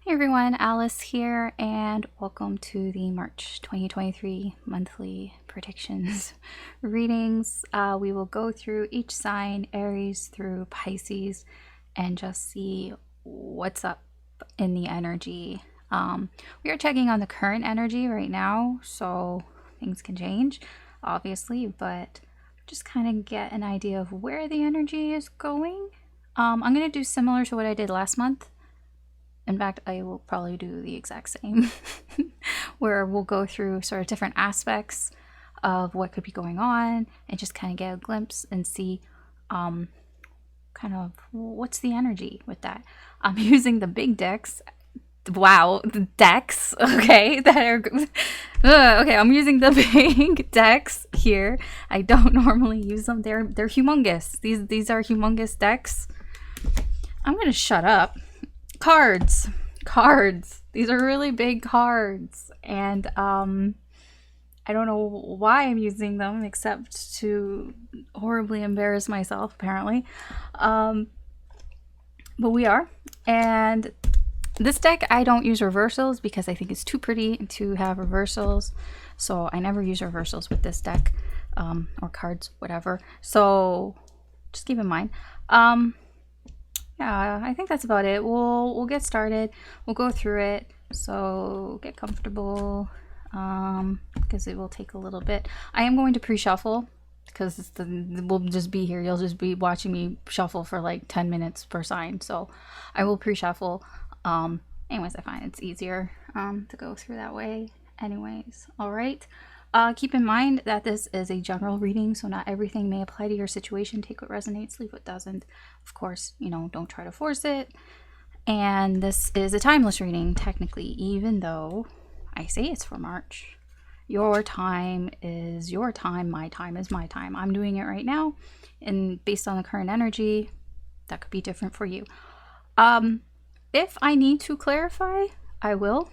Hey everyone, Alice here, and welcome to the March 2023 monthly predictions readings. We will go through each sign, Aries through Pisces, and just see what's up in the energy. We are checking on the current energy right now, so things can change, obviously, but just kind of get an idea of where the energy is going. I'm going to do similar to what I did last month. In fact, I will probably do the exact same, where we'll go through sort of different aspects of what could be going on and just kind of get a glimpse and see kind of what's the energy with that. I'm using the big decks. Wow, the decks, okay, that are okay. I'm using the big decks here. I don't normally use them. They're humongous. These are humongous decks. I'm gonna shut up. Cards. These are really big cards, and I don't know why I'm using them except to horribly embarrass myself, apparently. But we are. And this deck, I don't use reversals because I think it's too pretty to have reversals. So I never use reversals with this deck, or cards, whatever. So just keep in mind. Yeah, I think that's about it. We'll get started. We'll go through it. So get comfortable, because it will take a little bit. I am going to pre-shuffle because we'll just be here. You'll just be watching me shuffle for like 10 minutes per sign. So I will pre-shuffle. Anyways, I find it's easier to go through that way. Anyways, all right. Keep in mind that this is a general reading, so not everything may apply to your situation. Take what resonates, leave what doesn't. Of course, don't try to force it. And this is a timeless reading, technically, even though I say it's for March. Your time is your time, my time is my time. I'm doing it right now, and based on the current energy, that could be different for you. If I need to clarify, I will.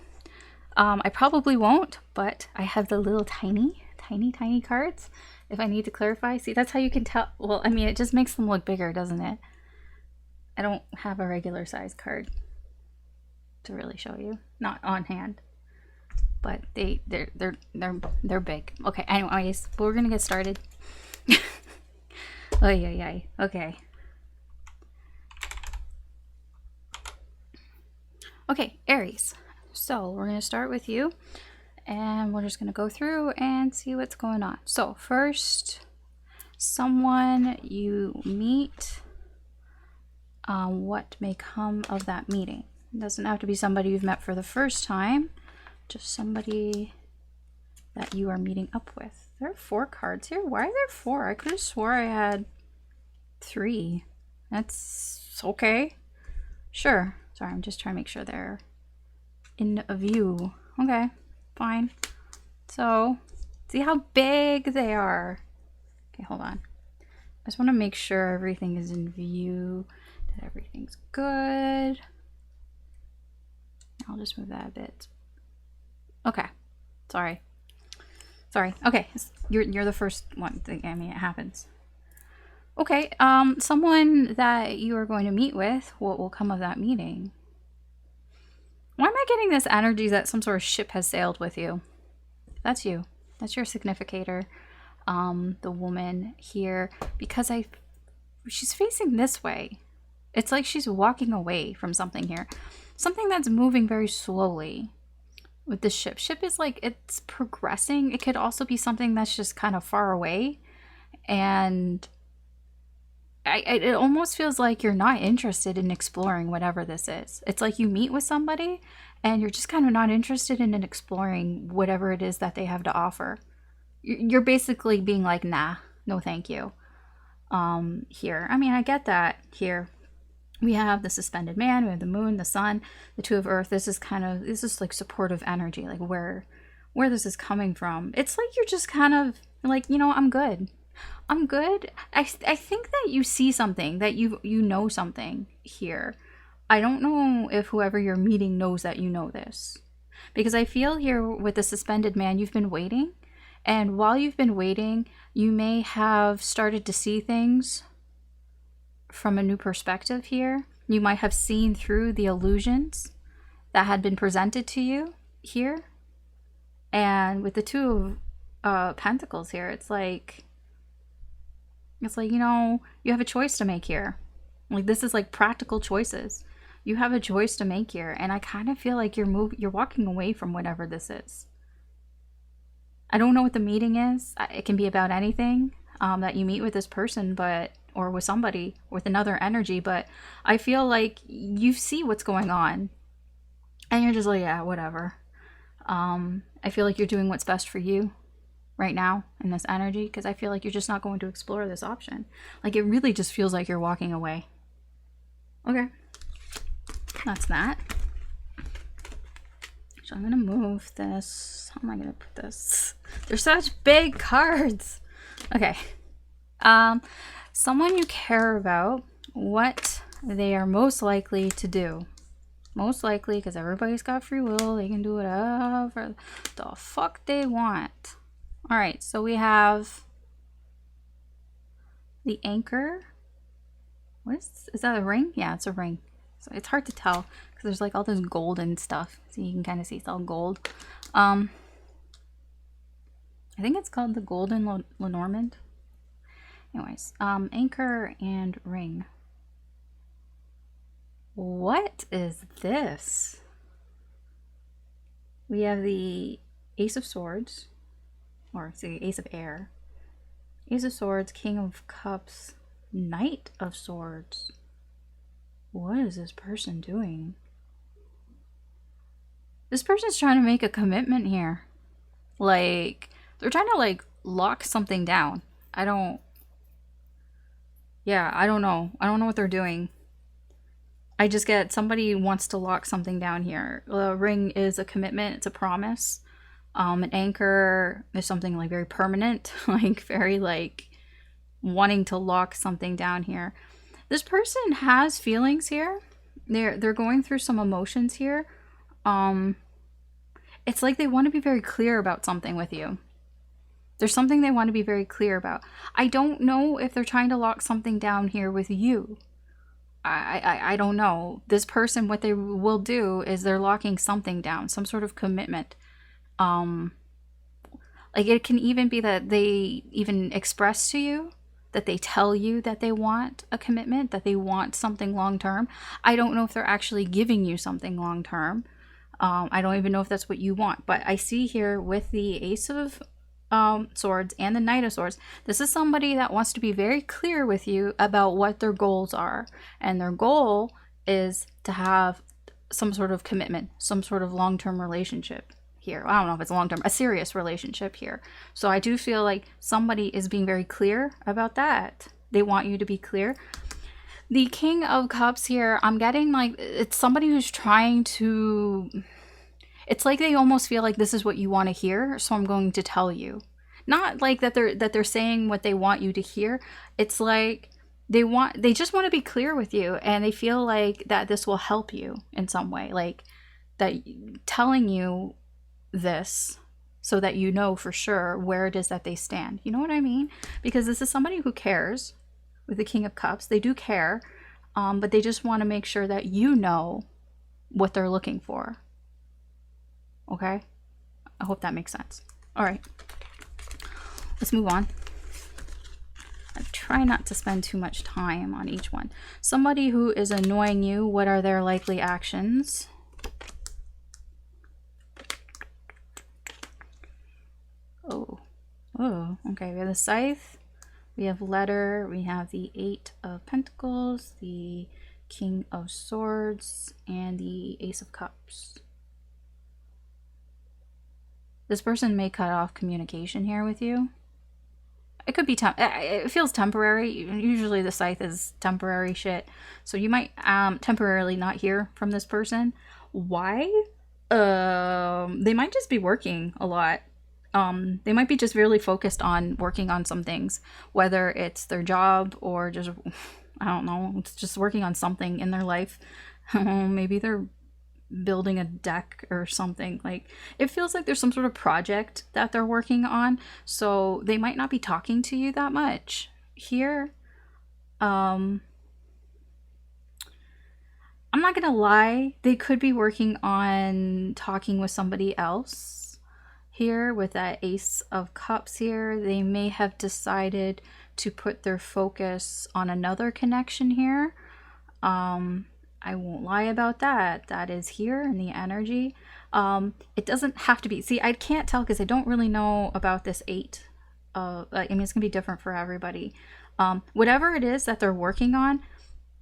I probably won't, but I have the little tiny cards if I need to clarify. See, that's how you can tell. Well, I mean, it just makes them look bigger, doesn't it? I don't have a regular size card to really show you, not on hand, but they're big. Okay, anyways, we're gonna get started. Oh yeah. Okay. Okay, Aries. So we're going to start with you, and we're just going to go through and see what's going on. So first, someone you meet, what may come of that meeting. It doesn't have to be somebody you've met for the first time, just somebody that you are meeting up with. There are 4 cards here. Why are there 4? I could have swore I had 3. That's okay. Sure. Sorry, I'm just trying to make sure they're in a view. Okay, fine. So, see how big they are. Okay, hold on. I just want to make sure everything is in view, that everything's good. I'll just move that a bit. Okay, sorry. Okay, you're the first one. I mean, it happens. Okay, someone that you are going to meet with, what will come of that meeting? Why am I getting this energy that some sort of ship has sailed with you? That's you. That's your significator. The woman here, because she's facing this way. It's like she's walking away from something here. Something that's moving very slowly with the ship. Ship is like, it's progressing. It could also be something that's just kind of far away. And it almost feels like you're not interested in exploring whatever this is. It's like you meet with somebody and you're just kind of not interested in exploring whatever it is that they have to offer. You're basically being like, nah, no thank you. Here, I mean, I get that. Here we have the suspended man, we have the moon, the sun, the 2 of earth. This is like supportive energy, like where this is coming from. It's like you're just kind of like, I'm good. I think that you see something, that you know something here. I don't know if whoever you're meeting knows that you know this. Because I feel here with the suspended man, you've been waiting. And while you've been waiting, you may have started to see things from a new perspective here. You might have seen through the illusions that had been presented to you here. And with the Two of Pentacles here, it's like, you know, you have a choice to make here. Like, this is like practical choices. You have a choice to make here. And I kind of feel like you're walking away from whatever this is. I don't know what the meeting is. It can be about anything that you meet with this person, or with somebody, with another energy. But I feel like you see what's going on. And you're just like, yeah, whatever. I feel like you're doing what's best for you right now in this energy, because I feel like you're just not going to explore this option. Like, it really just feels like you're walking away. Okay. That's that. So I'm going to move this. How am I going to put this? They're such big cards. Okay. Someone you care about, what they are most likely to do. Most likely, because everybody's got free will. They can do whatever the fuck they want. All right. So we have the Anchor. What is that, a ring? Yeah, it's a ring. So it's hard to tell because there's like all this golden stuff. So you can kind of see it's all gold. I think it's called the Golden Lenormand. Anyways, Anchor and ring. What is this? We have the Ace of Swords, or the Ace of Air. Ace of Swords, King of Cups, Knight of Swords. What is this person doing? This person's trying to make a commitment here. Like, they're trying to like lock something down. I don't know. I don't know what they're doing. I just get somebody wants to lock something down here. The ring is a commitment. It's a promise. An anchor is something like very permanent, like very like wanting to lock something down here. This person has feelings here. They're going through some emotions here. It's like they want to be very clear about something with you. There's something they want to be very clear about. I don't know if they're trying to lock something down here with you. I don't know. This person, what they will do is they're locking something down, some sort of commitment. Like, it can even be that they even express to you, that they tell you that they want a commitment, that they want something long-term. I don't know if they're actually giving you something long-term. I don't even know if that's what you want. But I see here with the Ace of Swords and the Knight of Swords, this is somebody that wants to be very clear with you about what their goals are. And their goal is to have some sort of commitment, some sort of long-term relationship here. I don't know if it's long-term, a serious relationship here. So I do feel like somebody is being very clear about that. They want you to be clear. The King of Cups here, I'm getting like, it's somebody who's trying to, it's like they almost feel like this is what you want to hear, so I'm going to tell you. Not like that they're saying what they want you to hear. It's like they just want to be clear with you, and they feel like that this will help you in some way, like that telling you this so that you know for sure where it is that they stand. You know what I mean? Because this is somebody who cares. With the King of Cups, they do care, but they just want to make sure that you know what they're looking for. Okay? I hope that makes sense. All right. Let's move on. I try not to spend too much time on each one. Somebody who is annoying you, what are their likely actions? Oh, okay. We have the Scythe. We have Letter. We have the Eight of Pentacles, the King of Swords, and the Ace of Cups. This person may cut off communication here with you. It could be it feels temporary. Usually the Scythe is temporary shit. So you might temporarily not hear from this person. Why? They might just be working a lot. They might be just really focused on working on some things, whether it's their job or just, I don't know, it's just working on something in their life. Maybe they're building a deck or something. Like, it feels like there's some sort of project that they're working on, so they might not be talking to you that much here. I'm I'm not gonna lie, they could be working on talking with somebody else here with that Ace of Cups here. They may have decided to put their focus on another connection here. I won't lie about that. That is here in the energy. It doesn't have to be. See, I can't tell because I don't really know about this 8. I mean, it's gonna be different for everybody. Whatever it is that they're working on,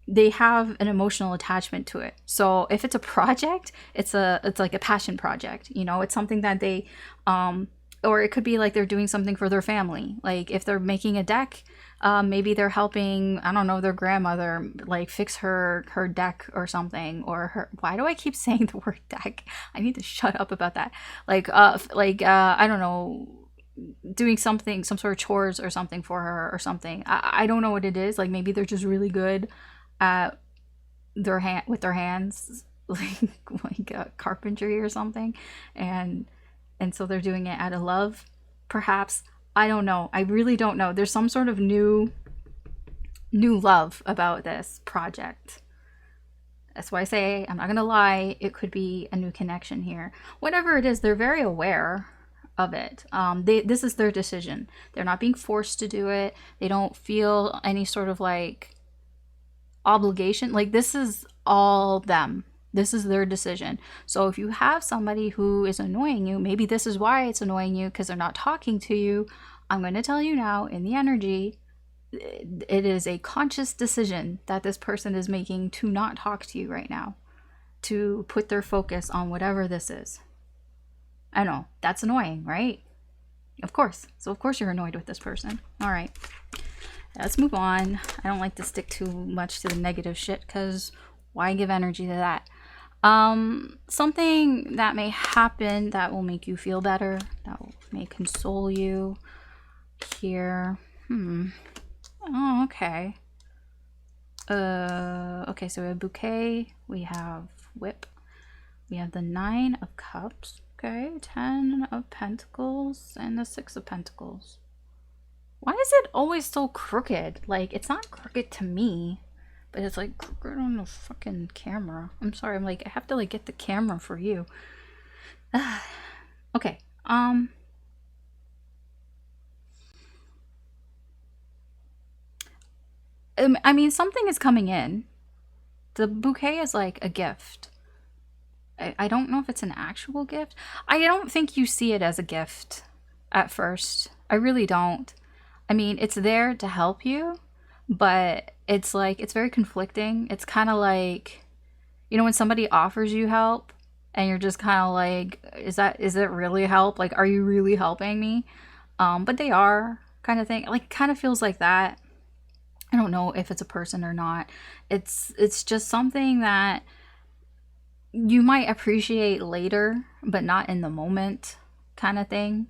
they have an emotional attachment to it. So if it's a project, it's like a passion project, you know. It's something that they or it could be like they're doing something for their family. Like if they're making a deck, maybe they're helping, I don't know, their grandmother like fix her deck or something, or her, why do I keep saying the word deck? I need to shut up about that. Like I don't know, doing something, some sort of chores or something for her or something. I don't know what it is. Like maybe they're just really good at with their hands, like carpentry or something, and so they're doing it out of love, perhaps. I don't know. I really don't know. There's some sort of new love about this project. That's why I say, I'm not gonna lie, it could be a new connection here. Whatever it is, they're very aware of it. This is their decision. They're not being forced to do it. They don't feel any sort of like obligation. Like this is all them. This is their decision. So if you have somebody who is annoying you, maybe this is why it's annoying you, because they're not talking to you. I'm going to tell you now, in the energy, it is a conscious decision that this person is making to not talk to you right now, to put their focus on whatever this is. I know, that's annoying, right? Of course. So of course you're annoyed with this person. All right. Let's move on. I don't like to stick too much to the negative shit, because why give energy to that? Something that may happen that will make you feel better, that may console you here. Oh, okay. Okay, so we have bouquet, we have whip, we have the 9 of cups, okay, 10 of pentacles, and the 6 of pentacles. Why is it always so crooked? Like, it's not crooked to me, but it's like crooked on the fucking camera. I'm sorry, I'm like, I have to like get the camera for you. Okay, I mean, something is coming in. The bouquet is like a gift. I don't know if it's an actual gift. I don't think you see it as a gift at first. I really don't. I mean, it's there to help you, but it's like, it's very conflicting. It's kind of like, you know, when somebody offers you help and you're just kind of like, is it really help? Like, are you really helping me? But they are, kind of thing. Like, kind of feels like that. I don't know if it's a person or not. It's just something that you might appreciate later, but not in the moment, kind of thing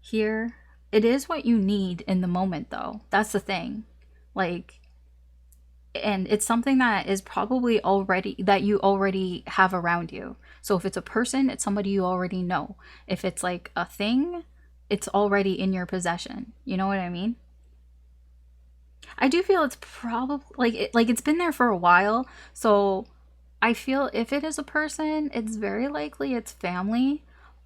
here. It is what you need in the moment, though. That's the thing. Like, and it's something that is probably that you already have around you. So if it's a person, it's somebody you already know. If it's like a thing, it's already in your possession. You know what I mean? I do feel it's probably like it's been there for a while. So I feel if it is a person, it's very likely it's family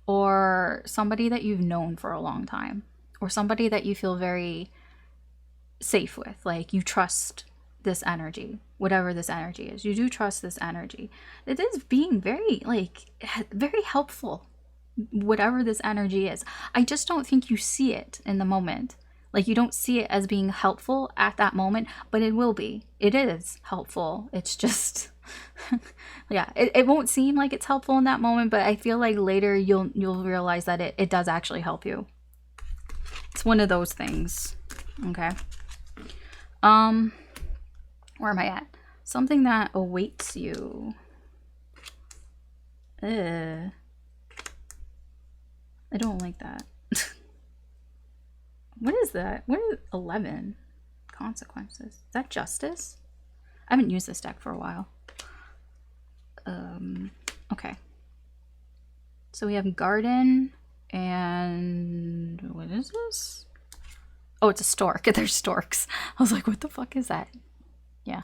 or somebody that you've known for a long time, or somebody that you feel very safe with. Like, you trust this energy, whatever this energy is. You do trust this energy. It is being very helpful, whatever this energy is. I just don't think you see it in the moment. Like, you don't see it as being helpful at that moment, but it will be. It is helpful. It's just, yeah, it won't seem like it's helpful in that moment, but I feel like later you'll realize that it does actually help you. It's one of those things. Okay. Where am I at? Something that awaits you. I don't like that. What is that? What is 11? Consequences. Is that justice? I haven't used this deck for a while. Okay. So we have garden and what is this? Oh, it's a stork. There's storks. I was like, what the fuck is that? Yeah.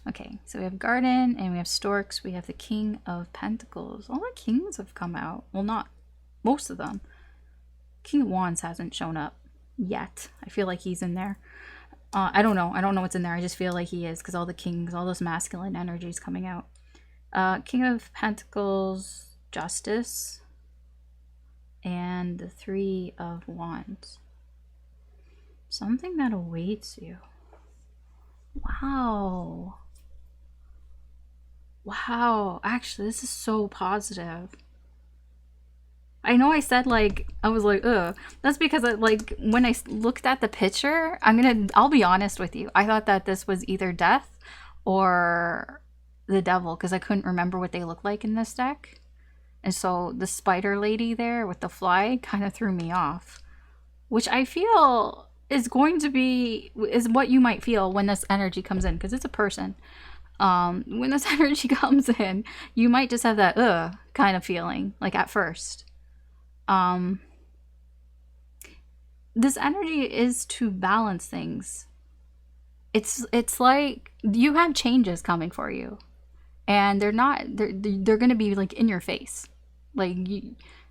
Okay, so we have Garden and we have Storks. We have the King of Pentacles. All the kings have come out. Well, not most of them. King of Wands hasn't shown up yet. I feel like he's in there. I don't know. I don't know what's in there. I just feel like he is because all the kings, all those masculine energies coming out. King of Pentacles, Justice, and the Three of Wands. Something that awaits you. Wow. Wow. Actually, this is so positive. I know I said, like, I was like, ugh. That's because, when I looked at the picture, I'll be honest with you. I thought that this was either death or the devil because I couldn't remember what they looked like in this deck. And so the spider lady there with the fly kind of threw me off, which I feel is what you might feel when this energy comes in, because it's a person. When this energy comes in, you might just have that ugh kind of feeling, like at first. This energy is to balance things. It's like you have changes coming for you, and they're going to be like in your face. Like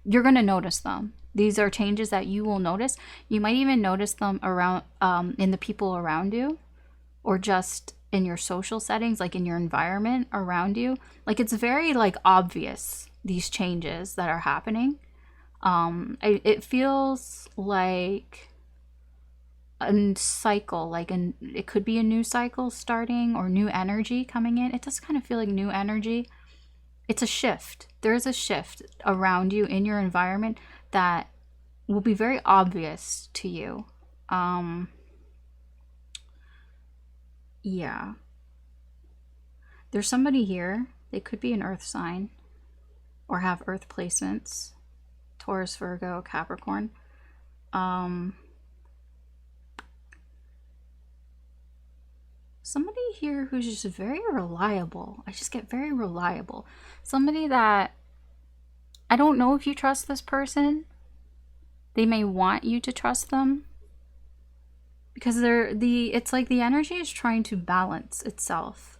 you're going to notice them. These are changes that you will notice. You might even notice them around in the people around you, or just in your social settings, like in your environment around you. Like it's very like obvious, these changes that are happening. It feels like a cycle, it could be a new cycle starting or new energy coming in. It does kind of feel like new energy. It's a shift. There's a shift around you in your environment that will be very obvious to you. Yeah. There's somebody here. They could be an earth sign or have earth placements. Taurus, Virgo, Capricorn. Somebody here who's just very reliable. I just get very reliable. Somebody that I don't know if you trust this person. They may want you to trust them because it's like the energy is trying to balance itself.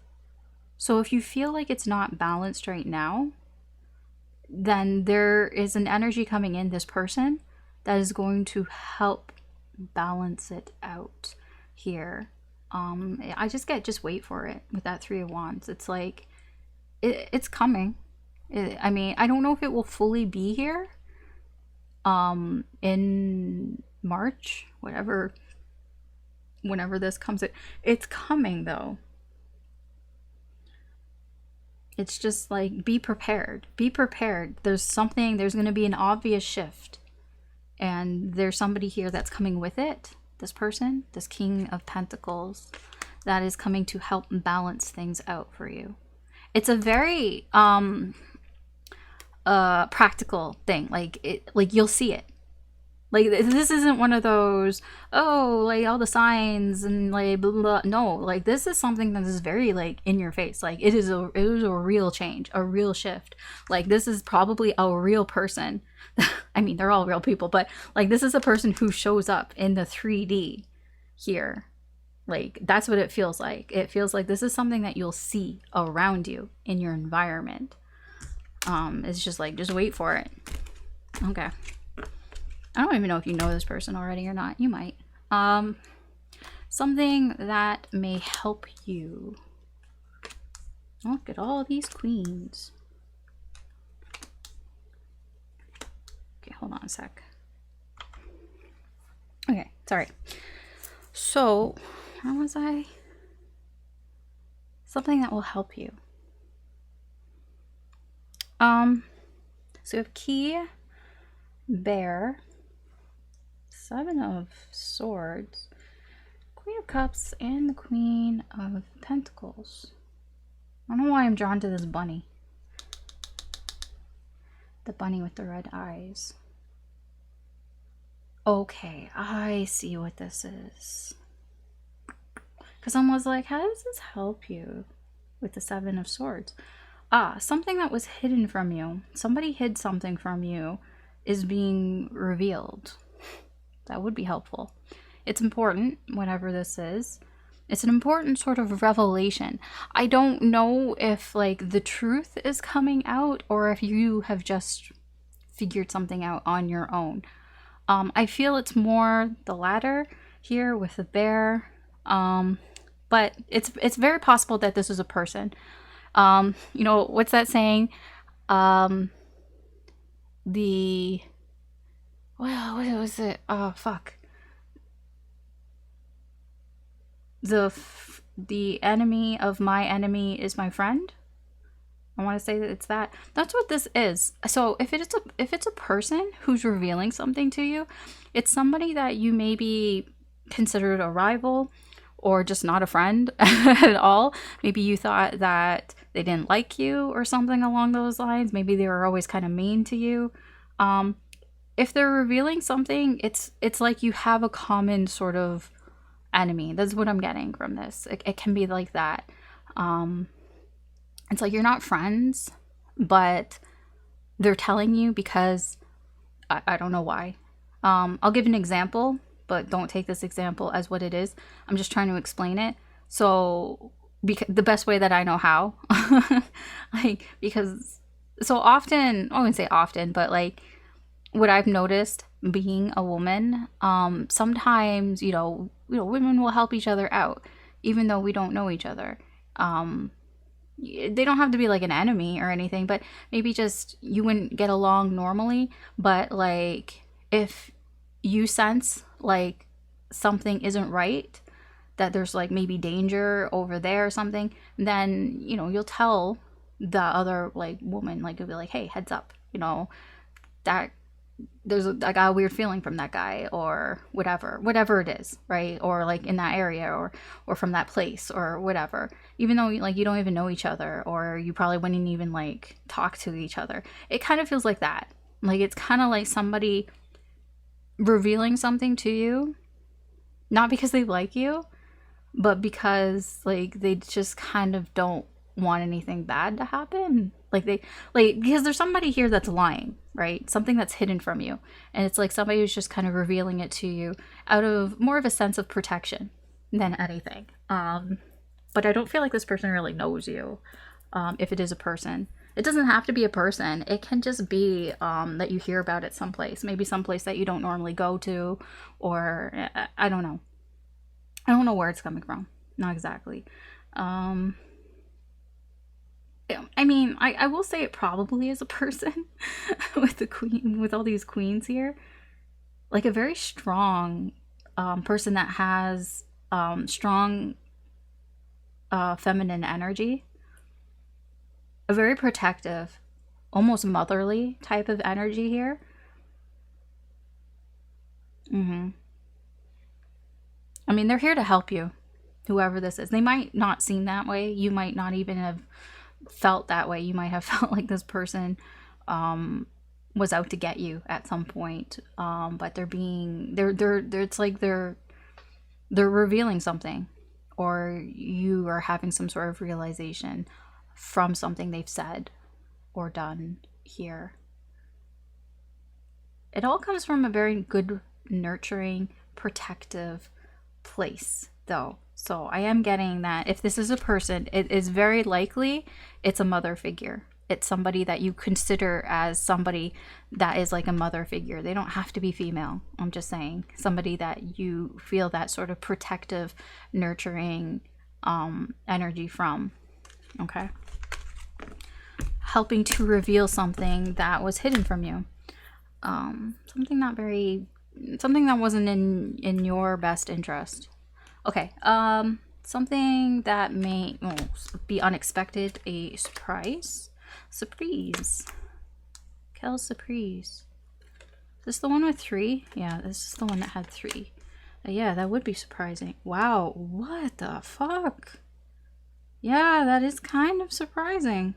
So if you feel like it's not balanced right now, then there is an energy coming in this person that is going to help balance it out here. I just wait for it with that Three of Wands. It's like it's coming. I mean, I don't know if it will fully be here in March, whenever this comes in. It's coming though. It's just like, be prepared. Be prepared. There's going to be an obvious shift. And there's somebody here that's coming with it. This person, this King of Pentacles, that is coming to help balance things out for you. It's a very practical thing. Like you'll see it. Like this isn't one of those, oh, like all the signs and like blah, blah, blah. No, like this is something that is very like in your face. Like it is a real change, a real shift. Like this is probably a real person. I mean, they're all real people, but like this is a person who shows up in the 3D here. Like that's what it feels like. It feels like this is something that you'll see around you in your environment. It's just like, just wait for it. Okay. I don't even know if you know this person already or not. You might. Something that may help you. Look at all these queens. Okay, hold on a sec. Okay, sorry. So, where was I? Something that will help you. So we have Key, Bear, Seven of Swords, Queen of Cups, and the Queen of Pentacles. I don't know why I'm drawn to this bunny. The bunny with the red eyes. Okay, I see what this is. Because I was like, how does this help you with the Seven of Swords? Something that was hidden from you. Somebody hid something from you is being revealed. That would be helpful. It's important, whatever this is. It's an important sort of revelation. I don't know if like the truth is coming out or if you have just figured something out on your own. I feel it's more the latter here with the bear. But it's very possible that this is a person. You know, what's that saying? The well, what was it? Oh fuck. The enemy of my enemy is my friend. I want to say that it's that. That's what this is. So if it's a person who's revealing something to you, it's somebody that you maybe considered a rival or just not a friend at all. Maybe you thought that they didn't like you or something along those lines. Maybe they were always kind of mean to you. If they're revealing something, it's like you have a common sort of enemy. That's what I'm getting from this. It can be like that. It's like you're not friends, but they're telling you because I don't know why. I'll give an example, but don't take this example as what it is. I'm just trying to explain it. So the best way that I know how, like, because so often, I wouldn't say often, but like what I've noticed being a woman, sometimes, women will help each other out, even though we don't know each other. They don't have to be like an enemy or anything, but maybe just you wouldn't get along normally. But like if you sense like something isn't right, that there's like maybe danger over there or something, then you'll tell the other like woman, like you'll be like, hey, heads up, that I got a weird feeling from that guy, or whatever it is, right? Or like in that area, or from that place, or whatever. Even though like you don't even know each other, or you probably wouldn't even like talk to each other. It kind of feels like that. Like it's kind of like somebody revealing something to you, not because they like you, but because like they just kind of don't want anything bad to happen. Because there's somebody here that's lying, right? Something that's hidden from you. And it's like somebody who's just kind of revealing it to you out of more of a sense of protection than anything. But I don't feel like this person really knows you, if it is a person. It doesn't have to be a person. It can just be that you hear about it someplace. Maybe someplace that you don't normally go to, or I don't know. I don't know where it's coming from. Not exactly. I mean, I will say it probably is a person with the queen, with all these queens here. Like a very strong person that has strong feminine energy. A very protective, almost motherly type of energy here. I mean, they're here to help you, whoever this is. They might not seem that way. You might not even have felt that way. You might have felt like this person was out to get you at some point, but they're it's like they're revealing something, or you are having some sort of realization from something they've said or done here. It all comes from a very good, nurturing, protective place, though. So I am getting that if this is a person, it is very likely it's a mother figure. It's somebody that you consider as somebody that is like a mother figure. They don't have to be female. I'm just saying somebody that you feel that sort of protective, nurturing energy from. Okay. Helping to reveal something that was hidden from you. Something that wasn't in your best interest. Okay, something that may be unexpected, a surprise. Quelle surprise. Is this the one with 3? Yeah, this is the one that had 3. Yeah, that would be surprising. Wow, what the fuck? Yeah, that is kind of surprising.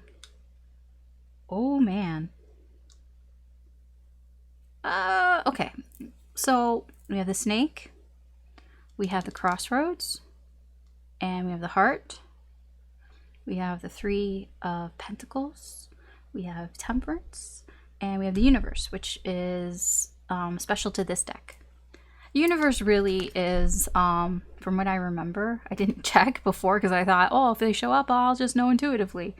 Oh, man. Okay. So, we have the snake. We have the crossroads, and we have the heart. We have the 3 of Pentacles. We have Temperance, and we have the Universe, which is special to this deck. Universe really is, from what I remember, I didn't check before because I thought, oh, if they show up, I'll just know intuitively.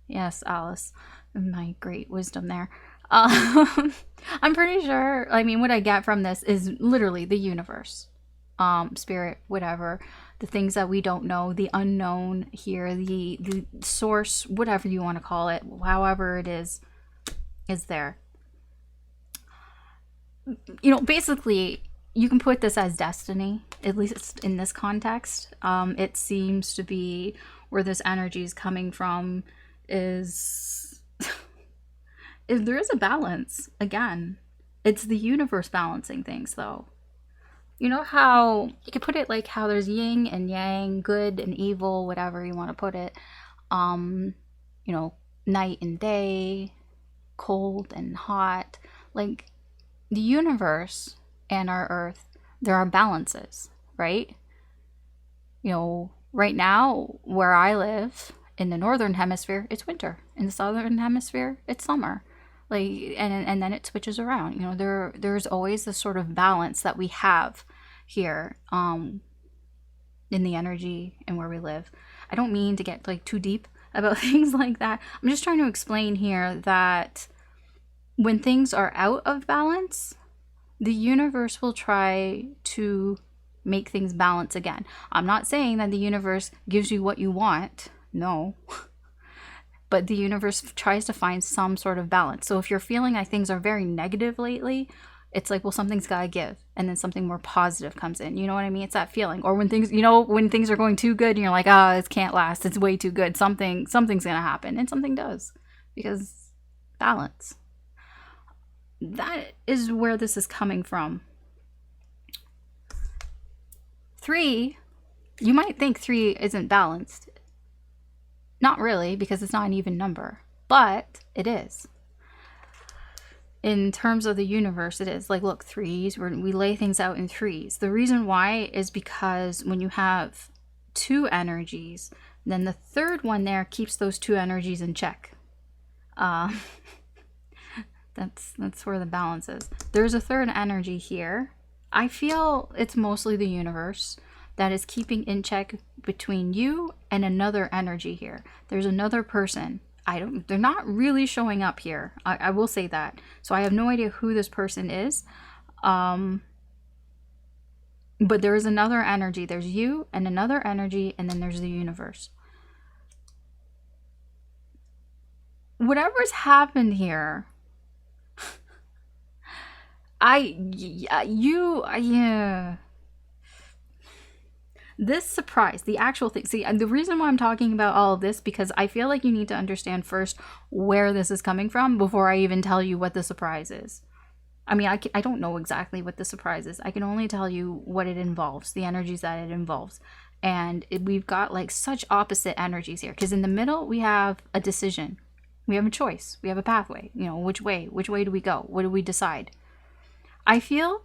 Yes, Alice, my great wisdom there. I'm pretty sure, I mean, what I get from this is literally the universe, spirit, whatever, the things that we don't know, the unknown here, the source, whatever you want to call it, however it is there. You know, basically, you can put this as destiny, at least in this context. It seems to be where this energy is coming from is there is a balance. Again, it's the universe balancing things, though. You know how you could put it like how there's yin and yang, good and evil, whatever you want to put it. You know, night and day, cold and hot. Like the universe and our earth, there are balances, right? You know, right now where I live in the northern hemisphere, it's winter. In the southern hemisphere, it's summer. Like, and then it switches around. You know, there's always this sort of balance that we have here, in the energy and where we live. I don't mean to get like too deep about things like that. I'm just trying to explain here that when things are out of balance, the universe will try to make things balance again. I'm not saying that the universe gives you what you want. No. But the universe tries to find some sort of balance. So if you're feeling like things are very negative lately, it's like, well, something's got to give. And then something more positive comes in. You know what I mean? It's that feeling. Or when things, you know, when things are going too good and you're like, oh, it can't last. It's way too good. Something's going to happen. And something does. Because balance. That is where this is coming from. 3, you might think 3 isn't balanced. Not really, because it's not an even number, but it is. In terms of the universe, it is. Like, look, 3s, we lay things out in 3s. The reason why is because when you have 2 energies, then the third one there keeps those 2 energies in check. That's where the balance is. There's a third energy here. I feel it's mostly the universe that is keeping in check between you and another energy here. There's another person. They're not really showing up here. I will say that. So I have no idea who this person is. But there is another energy. There's you and another energy, and then there's the universe. Whatever's happened here, this surprise, the actual thing. See, the reason why I'm talking about all of this, because I feel like you need to understand first where this is coming from before I even tell you what the surprise is. I mean, I don't know exactly what the surprise is. I can only tell you what it involves, the energies that it involves. And we've got like such opposite energies here. Because in the middle, we have a decision. We have a choice. We have a pathway. You know, which way do we go? What do we decide? I feel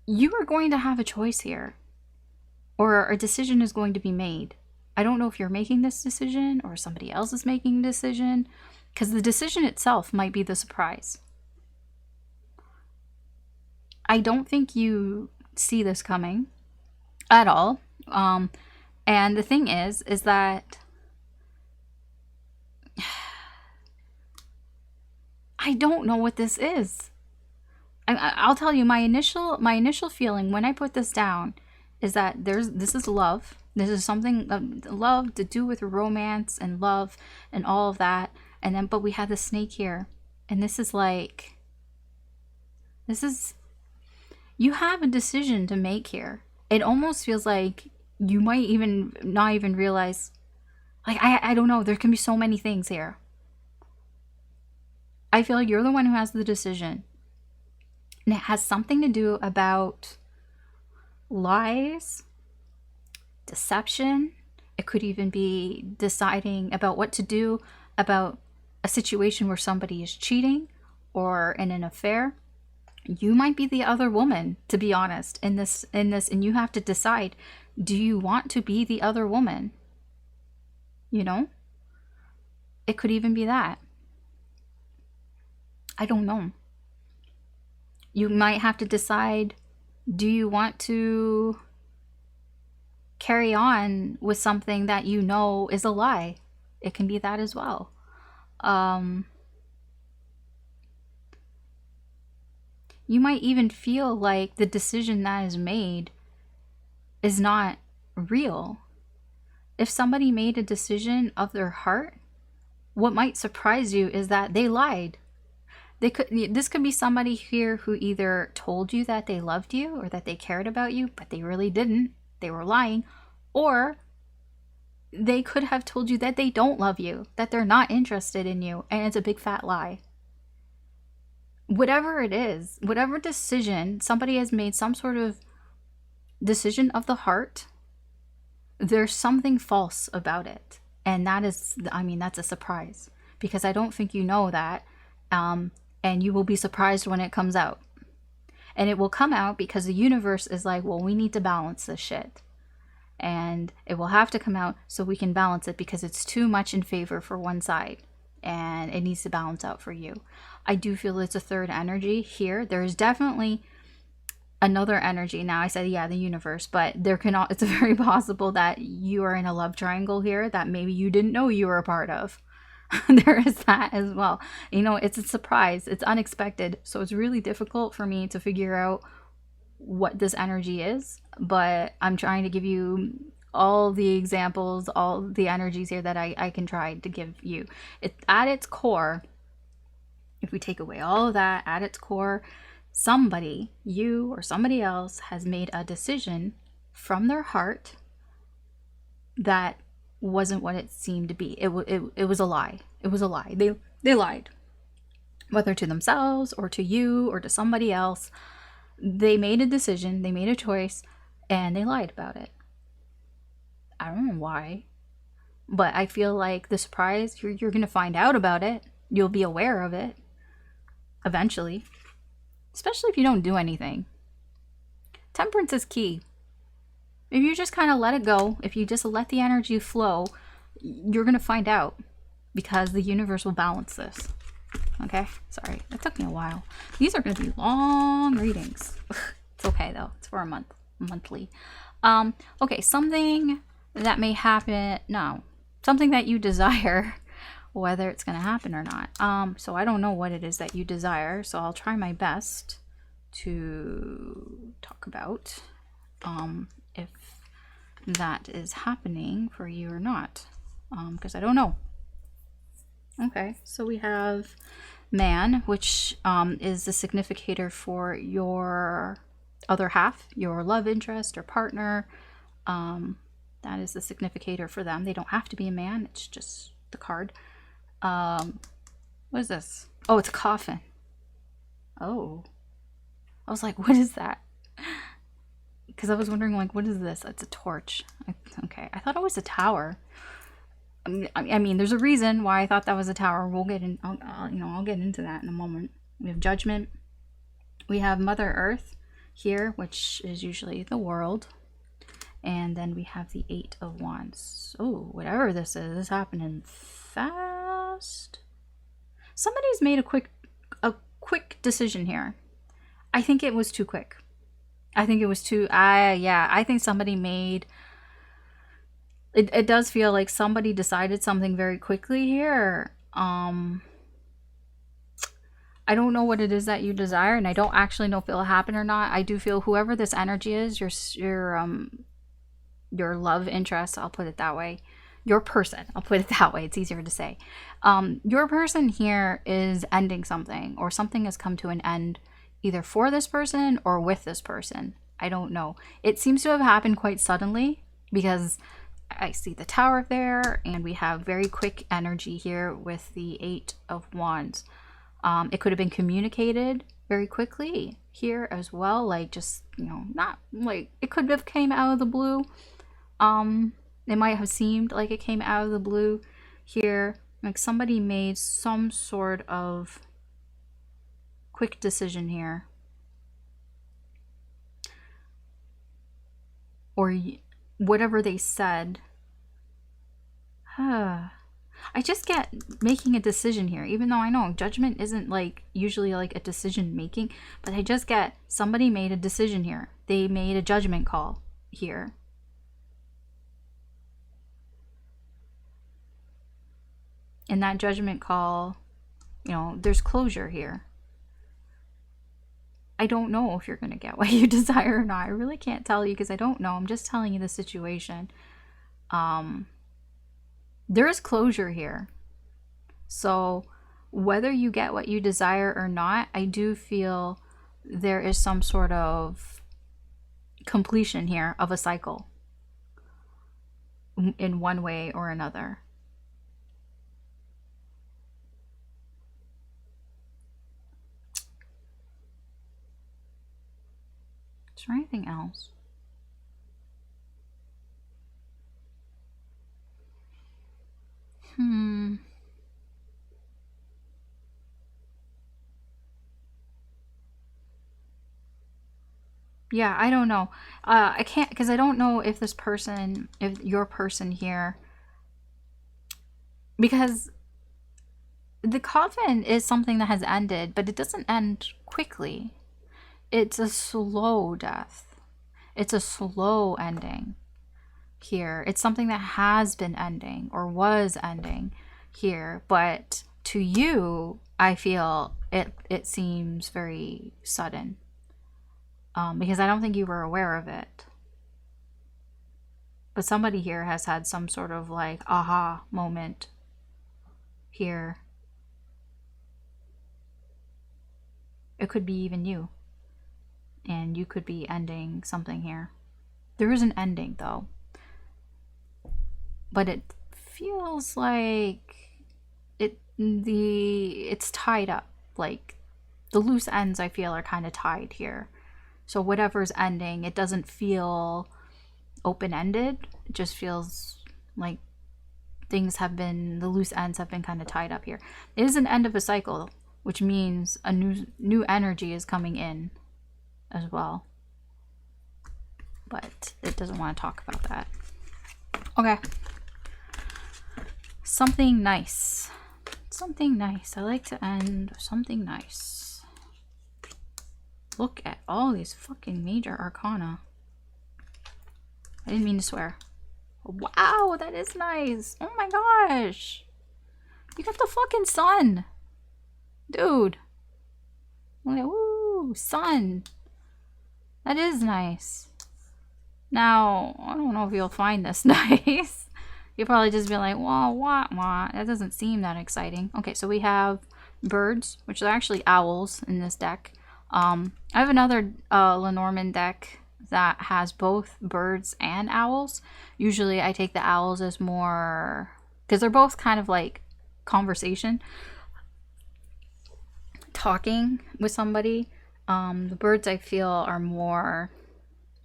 you are going to have a choice here, or a decision is going to be made. I don't know if you're making this decision or somebody else is making a decision, because the decision itself might be the surprise. I don't think you see this coming at all. And the thing is that I don't know what this is. I'll tell you, my initial feeling when I put this down is that this is love. This is something, love to do with romance and love and all of that. And then, but we have the snake here, and this is like, you have a decision to make here. It almost feels like you might even not even realize, like, I don't know, there can be so many things here. I feel like you're the one who has the decision. And it has something to do about lies, deception. It could even be deciding about what to do about a situation where somebody is cheating or in an affair. You might be the other woman, to be honest, in this, and you have to decide, do you want to be the other woman? You know? It could even be that. I don't know. You might have to decide Do you want to carry on with something that you know is a lie? It can be that as well. You might even feel like the decision that is made is not real. If somebody made a decision of their heart, what might surprise you is that they lied. This could be somebody here who either told you that they loved you or that they cared about you, but they really didn't. They were lying. Or they could have told you that they don't love you, that they're not interested in you, and it's a big fat lie. Whatever it is, whatever decision, somebody has made some sort of decision of the heart, there's something false about it. And that is, I mean, that's a surprise, because I don't think you know that. And you will be surprised when it comes out. And it will come out because the universe is like, well, we need to balance this shit. And it will have to come out so we can balance it, because it's too much in favor for one side. And it needs to balance out for you. I do feel it's a third energy here. There is definitely another energy. Now I said, yeah, the universe, but it's very possible that you are in a love triangle here that maybe you didn't know you were a part of. There is that as well. You know, it's a surprise. It's unexpected. So it's really difficult for me to figure out what this energy is. But I'm trying to give you all the examples, all the energies here that I can try to give you. At its core, if we take away all of that, at its core, somebody, you or somebody else, has made a decision from their heart that wasn't what it seemed to be. It was a lie. It was a lie. They lied, whether to themselves or to you or to somebody else. They made a decision, they made a choice, and they lied about it. I don't know why, but I feel like the surprise, you're gonna find out about it. You'll be aware of it eventually, especially if you don't do anything. Temperance is key. If you just kind of let it go, if you just let the energy flow, you're going to find out, because the universe will balance this. Okay? Sorry, that took me a while. These are going to be long readings. It's okay, though. It's for a monthly. Okay, something that may happen. No, something that you desire, whether it's going to happen or not. So I don't know what it is that you desire, so I'll try my best to talk about if that is happening for you or not, because I don't know. Okay, so we have man, which is the significator for your other half, your love interest or partner. That is the significator for them. They don't have to be a man, it's just the card. What is this? Oh, it's a coffin. Oh, I was like, what is that? Because I was wondering, like, what is this? It's a torch. Okay, I thought it was a tower. I mean, there's a reason why I thought that was a tower. We'll get in. I'll get into that in a moment. We have Judgment. We have Mother Earth here, which is usually the world, and then we have the Eight of Wands. Oh, whatever this is happening fast. Somebody's made a quick decision here. I think it was too quick. I think it was too, I think somebody made, it does feel like somebody decided something very quickly here. I don't know what it is that you desire, and I don't actually know if it'll happen or not. I do feel whoever this energy is, your love interest, I'll put it that way. Your person, I'll put it that way. It's easier to say. Your person here is ending something, or something has come to an end, either for this person or with this person. I don't know. It seems to have happened quite suddenly, because I see the tower there, and we have very quick energy here with the Eight of Wands. It could have been communicated very quickly here as well, like, just, not like it could have came out of the blue. It might have seemed like it came out of the blue here, like somebody made some sort of quick decision here, or whatever they said. I just get making a decision here, even though I know Judgment isn't like usually like a decision making, but I just get somebody made a decision here. they made a judgment call here. And that judgment call, you know, there's closure here. I don't know if you're going to get what you desire or not. I really can't tell you because I don't know. I'm just telling you the situation. There is closure here. So whether you get what you desire or not, I do feel there is some sort of completion here of a cycle in one way or another. Is there anything else? Yeah, I don't know. I can't, because I don't know if this person, if your person here, because the coffin is something that has ended, but it doesn't end quickly. It's a slow death. It's a slow ending here. It's something that has been ending or was ending here, but to you, I feel it seems very sudden. Because I don't think you were aware of it. But somebody here has had some sort of like aha moment here. It could be even you. And you could be ending something here. There is an ending though. But it feels like it's tied up. Like the loose ends I feel are kind of tied here. So whatever's ending, it doesn't feel open-ended. It just feels like things have been, the loose ends have been kind of tied up here. It is an end of a cycle, which means a new energy is coming in as well. But it doesn't want to talk about that. Okay. Something nice. Something nice. I like to end with something nice. Look at all these fucking major arcana. I didn't mean to swear. Wow, that is nice. Oh my gosh. You got the fucking sun. Dude. Woo, sun. That is nice. Now, I don't know if you'll find this nice. You'll probably just be like, wah, wah, wah. That doesn't seem that exciting. Okay, so we have birds, which are actually owls in this deck. I have another Lenormand deck that has both birds and owls. Usually I take the owls as more, because they're both kind of like conversation, talking with somebody. The birds I feel are more,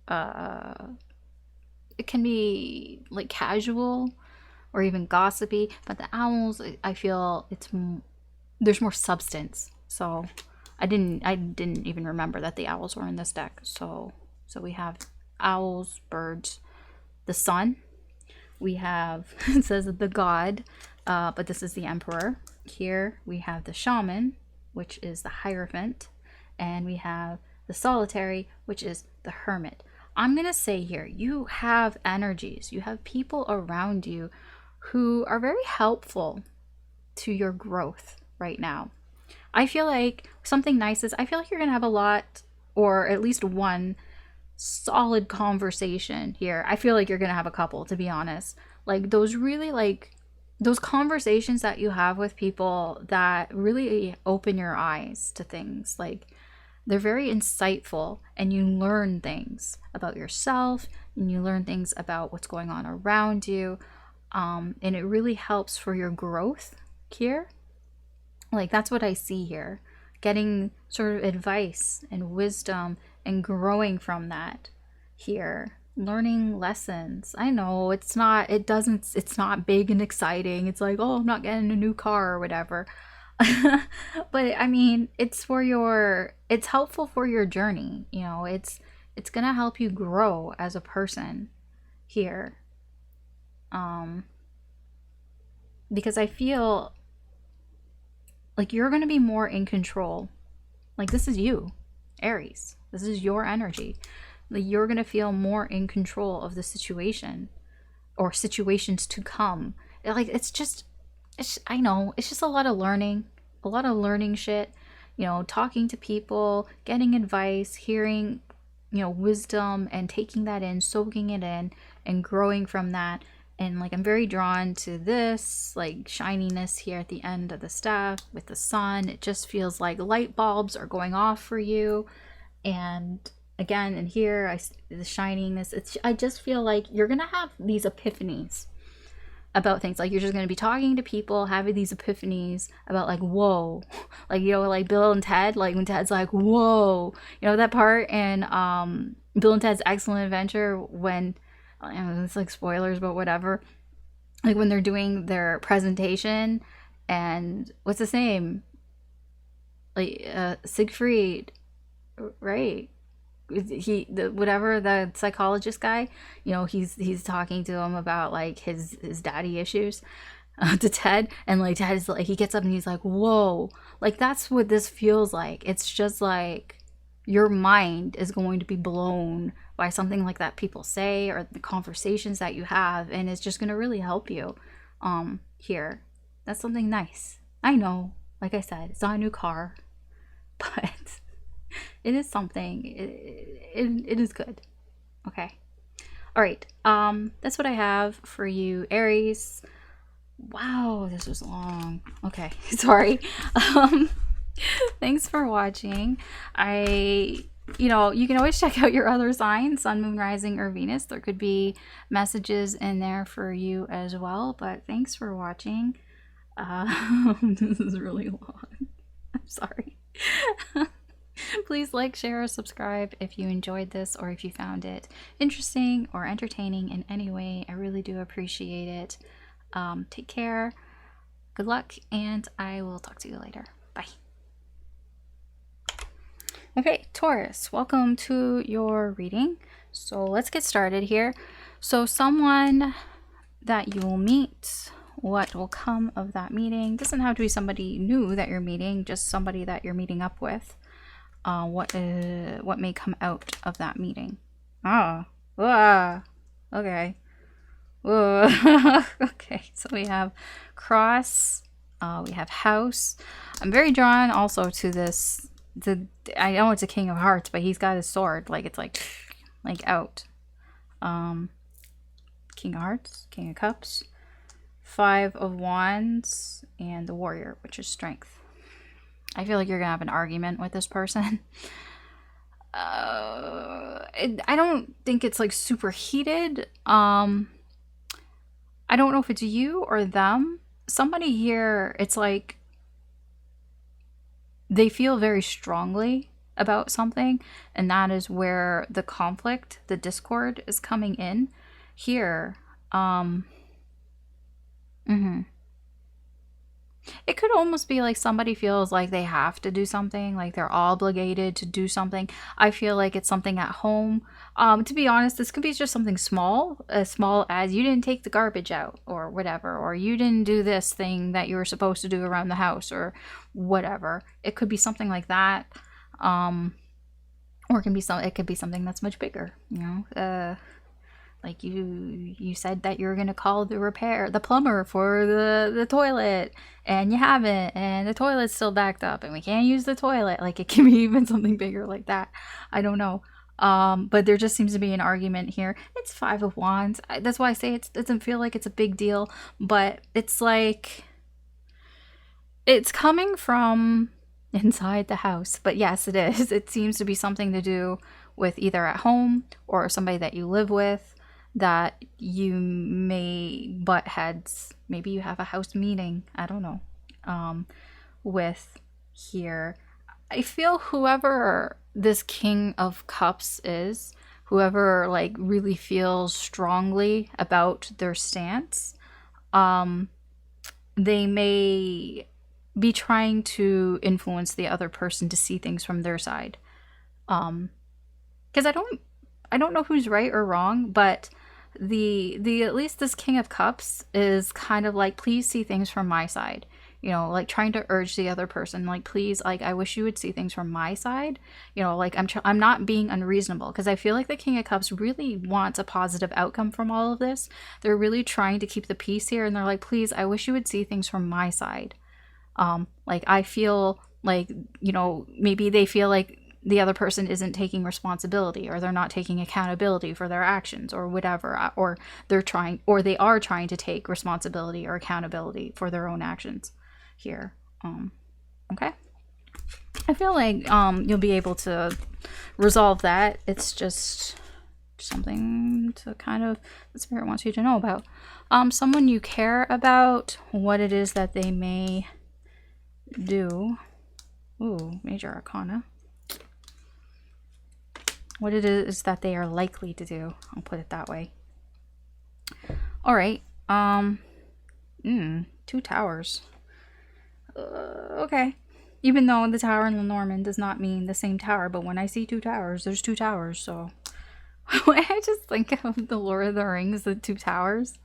it can be like casual or even gossipy, but the owls I feel there's more substance. So I didn't even remember that the owls were in this deck. So we have owls, birds, the sun. We have, it says the god, but this is the emperor. Here we have the shaman, which is the Hierophant. And we have the solitary, which is the hermit. I'm going to say here, you have energies. You have people around you who are very helpful to your growth right now. I feel like something nice is, I feel like you're going to have a lot, or at least one solid conversation here. I feel like you're going to have a couple, to be honest. Like those really like, those conversations that you have with people that really open your eyes to things. Like they're very insightful and you learn things about yourself and you learn things about what's going on around you. And it really helps for your growth here. Like that's what I see here, getting sort of advice and wisdom and growing from that here, learning lessons. I know it's not big and exciting. It's like, oh, I'm not getting a new car or whatever. But I mean, it's helpful for your journey. You know, it's going to help you grow as a person here. Because I feel like you're going to be more in control. Like this is you, Aries. This is your energy. Like, you're going to feel more in control of the situation or situations to come. Like, I know, it's just a lot of learning shit, you know, talking to people, getting advice, hearing, you know, wisdom, and taking that in, soaking it in, and growing from that. And like, I'm very drawn to this like shininess here at the end of the staff with the sun. It just feels like light bulbs are going off for you. And again, and here, the shininess, I just feel like you're gonna have these epiphanies about things. Like, you're just going to be talking to people, having these epiphanies about like, whoa, like, you know, like Bill and Ted, like when Ted's like, whoa, you know, that part in Bill and Ted's Excellent Adventure, when, I don't know, it's like spoilers, but whatever, like when they're doing their presentation, and what's his name, like Siegfried, right? The psychologist guy, you know, he's talking to him about like his daddy issues to Ted, and like Ted is like, he gets up and he's like, whoa, like that's what this feels like. It's just like your mind is going to be blown by something like that people say, or the conversations that you have, and it's just going to really help you here. That's something nice. I know, like I said, it's not a new car, but it is something. It is good. Okay. All right. That's what I have for you, Aries. Wow, this was long. Okay, sorry. Thanks for watching. You know, you can always check out your other signs, Sun, Moon, Rising, or Venus. There could be messages in there for you as well. But thanks for watching. This is really long. I'm sorry. Please like, share, or subscribe if you enjoyed this, or if you found it interesting or entertaining in any way. I really do appreciate it. Take care, good luck, and I will talk to you later. Bye. Okay, Taurus, welcome to your reading. So let's get started here. So someone that you will meet, what will come of that meeting? Doesn't have to be somebody new that you're meeting, just somebody that you're meeting up with. What may come out of that meeting? Okay. Okay, so we have cross, we have house. I'm very drawn also to this. I know it's a King of Hearts, but he's got his sword, like it's like out. King of Hearts, King of Cups, Five of Wands, and the Warrior, which is strength. I feel like you're gonna have an argument with this person. I don't think it's like super heated. I don't know if it's you or them. Somebody here, it's like they feel very strongly about something, and that is where the conflict, the discord, is coming in here. It could almost be like somebody feels like they have to do something, like they're obligated to do something. I feel like it's something at home. To be honest, this could be just something small, as small as you didn't take the garbage out or whatever, or you didn't do this thing that you were supposed to do around the house or whatever. It could be something like that. Or it could be something that's much bigger, you know. Like you said that you're gonna call the plumber for the toilet, and you haven't, and the toilet's still backed up, and we can't use the toilet. Like, it can be even something bigger like that. I don't know. But there just seems to be an argument here. It's Five of Wands. That's why I say it doesn't feel like it's a big deal, but it's like it's coming from inside the house. But yes, it is. It seems to be something to do with either at home or somebody that you live with, that you may butt heads. Maybe you have a house meeting, I don't know, with here. I feel whoever this King of Cups is, whoever like really feels strongly about their stance, they may be trying to influence the other person to see things from their side. Because I don't know who's right or wrong, but the at least this King of Cups is kind of like, please see things from my side. you know, like trying to urge the other person, like, please, like, I wish you would see things from my side, you know, like, I'm not being unreasonable, because I feel like the King of Cups really wants a positive outcome from all of this. They're really trying to keep the peace here, and they're like, please, I wish you would see things from my side. Like, I feel like, you know, maybe they feel like the other person isn't taking responsibility, or they're not taking accountability for their actions, or whatever, or they are trying to take responsibility or accountability for their own actions here. Okay, I feel like you'll be able to resolve that. It's just something to kind of, the spirit wants you to know about. Someone you care about, what it is that they may do. Ooh, Major Arcana. What it is that they are likely to do. I'll put it that way. All right. 2 towers. Okay. Even though the tower in Lenormand does not mean the same tower, but when I see 2 towers, there's 2 towers. So I just think of the Lord of the Rings, the 2 towers.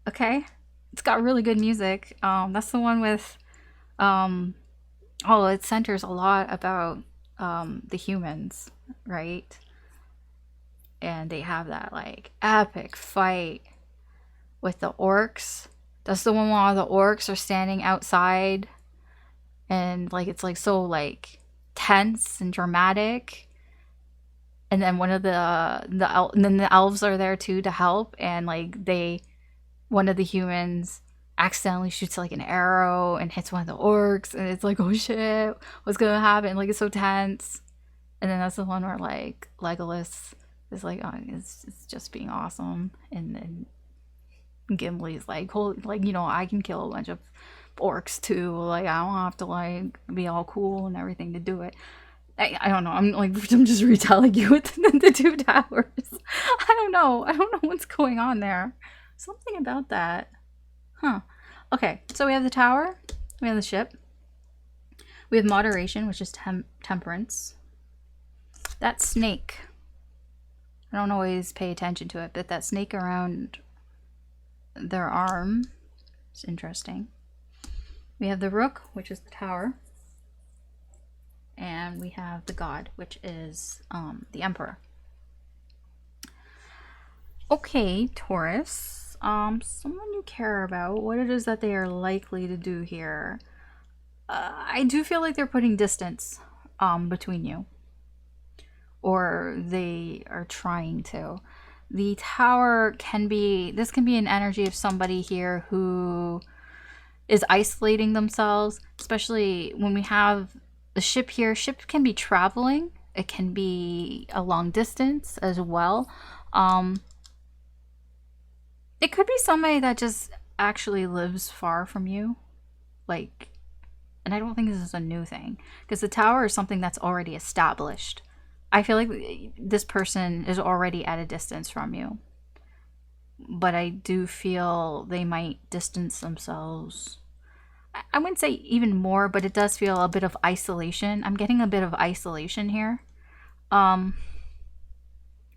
Okay. It's got really good music. That's the one with, it centers a lot about the humans, right? And they have that like epic fight with the orcs. That's the one where all the orcs are standing outside, and like it's like so like tense and dramatic. And then one of the elves are there too to help, and like one of the humans accidentally shoots like an arrow and hits one of the orcs, and it's like, oh shit, what's gonna happen? Like, it's so tense. And then that's the one where like Legolas is like, oh, it's just being awesome, and then Gimli's like, like, you know, I can kill a bunch of orcs too, like I don't have to like be all cool and everything to do it. I don't know, I'm just retelling you with the 2 towers. I don't know what's going on there. Something about that. Huh. Okay, so we have the tower, we have the ship, we have moderation, which is temperance. That snake, I don't always pay attention to it, but that snake around their arm is interesting. We have the rook, which is the tower, and we have the god, which is the emperor. Okay, Taurus. Someone you care about, what it is that they are likely to do here. I do feel like they're putting distance between you, or they are trying to. The tower can be an energy of somebody here who is isolating themselves, especially when we have the ship here. Ship can be traveling, it can be a long distance as well. It could be somebody that just actually lives far from you. Like, and I don't think this is a new thing, because the tower is something that's already established. I feel like this person is already at a distance from you. But I do feel they might distance themselves. I wouldn't say even more, but it does feel a bit of isolation. I'm getting a bit of isolation here.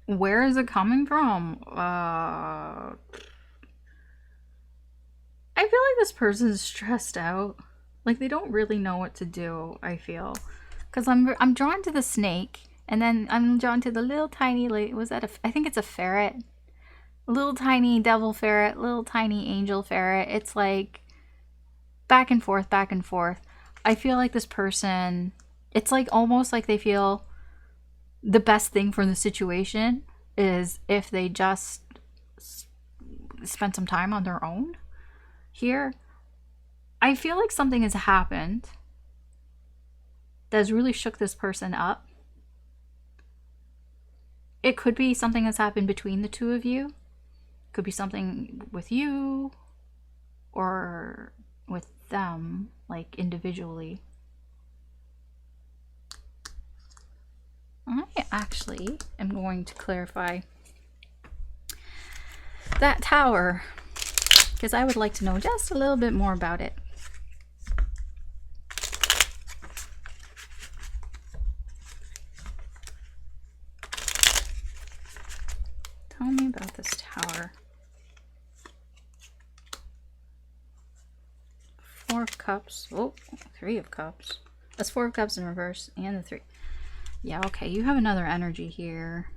Where is it coming from? I feel like this person is stressed out. Like, they don't really know what to do, I feel. Because I'm drawn to the snake, and then I'm drawn to the little tiny, I think it's a ferret. A little tiny devil ferret, little tiny angel ferret. It's like back and forth, back and forth. I feel like this person, it's like almost like they feel the best thing for the situation is if they just spend some time on their own. Here, I feel like something has happened that has really shook this person up. It could be something that's happened between the 2 of you. It could be something with you or with them, like individually. I actually am going to clarify that tower, because I would like to know just a little bit more about it. Tell me about this tower. 4 of Cups. Oh, Three of Cups. That's Four of Cups in reverse and the 3. Yeah, okay. You have another energy here.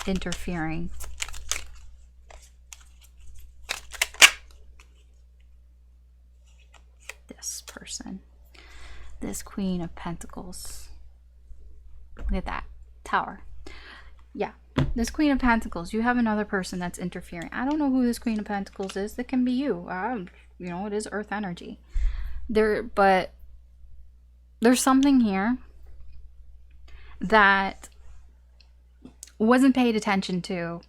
Interfering. This person. This Queen of Pentacles. Look at that. Tower. Yeah. This Queen of Pentacles. You have another person that's interfering. I don't know who this Queen of Pentacles is. That can be you. You know, it is Earth energy. But there's something here that wasn't paid attention to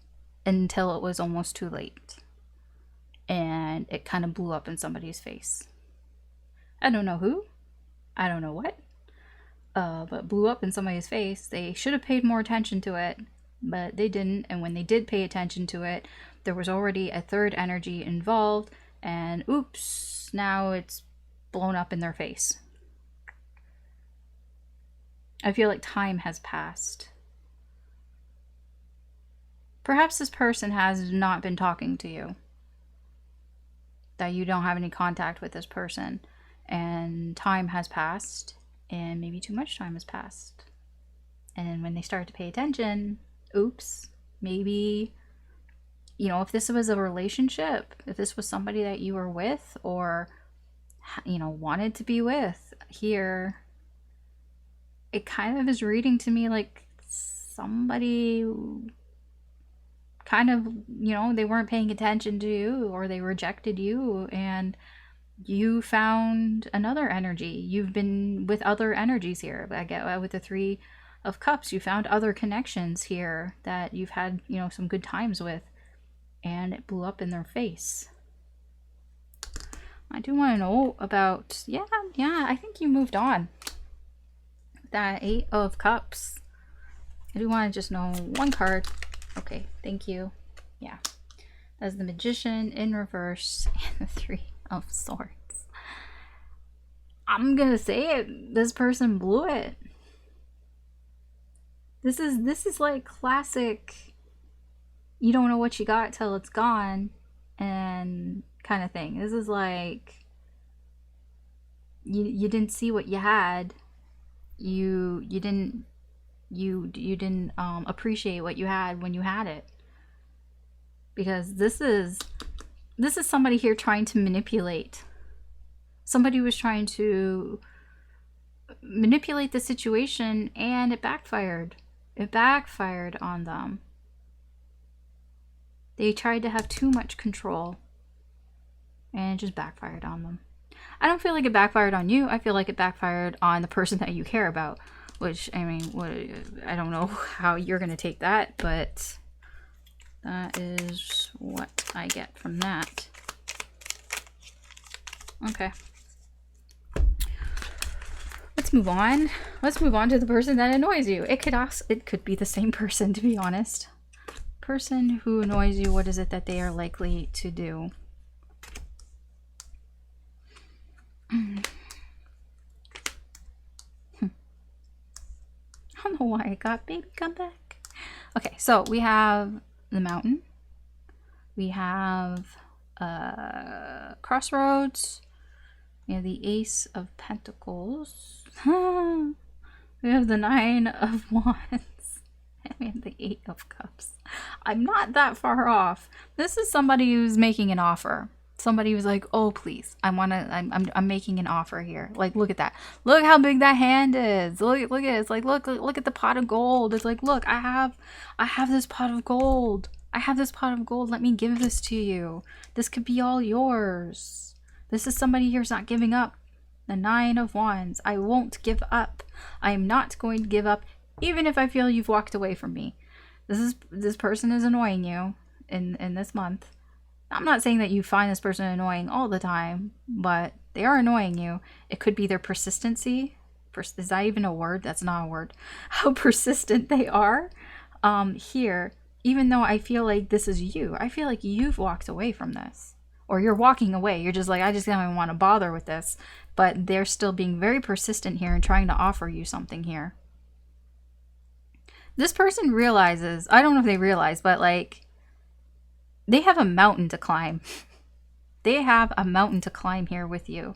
until it was almost too late. And it kind of blew up in somebody's face. I don't know who. I don't know what. But blew up in somebody's face. They should have paid more attention to it, but they didn't. And when they did pay attention to it, there was already a third energy involved. And oops, now it's blown up in their face. I feel like time has passed. Perhaps this person has not been talking to you. That you don't have any contact with this person. And time has passed. And maybe too much time has passed. And when they start to pay attention, oops, maybe, you know, if this was a relationship, if this was somebody that you were with or, you know, wanted to be with, here, it kind of is reading to me like somebody kind of, you know, they weren't paying attention to you or they rejected you and you found another energy. You've been with other energies here. I get with the 3 of Cups, you found other connections here that you've had, you know, some good times with, and it blew up in their face. I do want to know about, yeah, I think you moved on. That 8 of Cups. I do want to just know one card. Okay, thank you. Yeah. That's the Magician in reverse and the 3 of Swords. I'm gonna say it. This person blew it. This is like classic. You don't know what you got till it's gone, and kind of thing. This is like you didn't see what you had. You didn't appreciate what you had when you had it. Because this is somebody here trying to manipulate. Somebody was trying to manipulate the situation and it backfired. It backfired on them. They tried to have too much control and it just backfired on them. I don't feel like it backfired on you. I feel like it backfired on the person that you care about. Which, I mean, I don't know how you're going to take that, but that is what I get from that. Okay. Let's move on. Let's move on to the person that annoys you. It could be the same person, to be honest. Person who annoys you, what is it that they are likely to do? I don't know why I got baby come back. Okay, so we have the Mountain. We have Crossroads. We have the Ace of Pentacles. We have the 9 of Wands. And we have the 8 of Cups. I'm not that far off. This is somebody who's making an offer. Somebody was like, oh please, I'm making an offer here. Like, look at that. Look how big that hand is. Look at it. It's like, look at the pot of gold. It's like, look, I have this pot of gold. I have this pot of gold. Let me give this to you. This could be all yours. This is somebody here's not giving up. The 9 of Wands. I won't give up. I am not going to give up, even if I feel you've walked away from me. This person is annoying you in this month. I'm not saying that you find this person annoying all the time, but they are annoying you. It could be their persistency. Is that even a word? That's not a word. How persistent they are here. Even though I feel like this is you. I feel like you've walked away from this. Or you're walking away. You're just like, I just don't even want to bother with this. But they're still being very persistent here and trying to offer you something here. This person realizes, I don't know if they realize, but like, they have a mountain to climb. They have a mountain to climb here with you.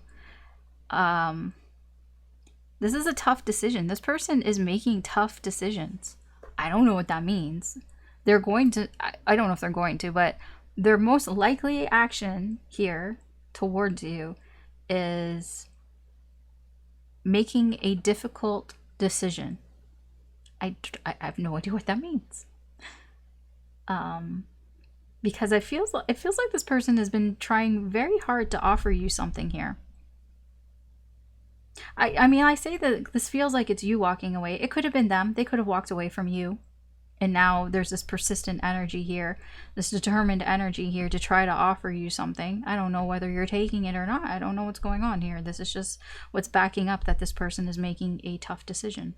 This is a tough decision. This person is making tough decisions. I don't know what that means. They're going to, I don't know if they're going to, but their most likely action here towards you is making a difficult decision. I have no idea what that means. Because it feels like this person has been trying very hard to offer you something here. I mean, I say that this feels like it's you walking away. It could have been them. They could have walked away from you. And now there's this persistent energy here, this determined energy here to try to offer you something. I don't know whether you're taking it or not. I don't know what's going on here. This is just what's backing up that this person is making a tough decision.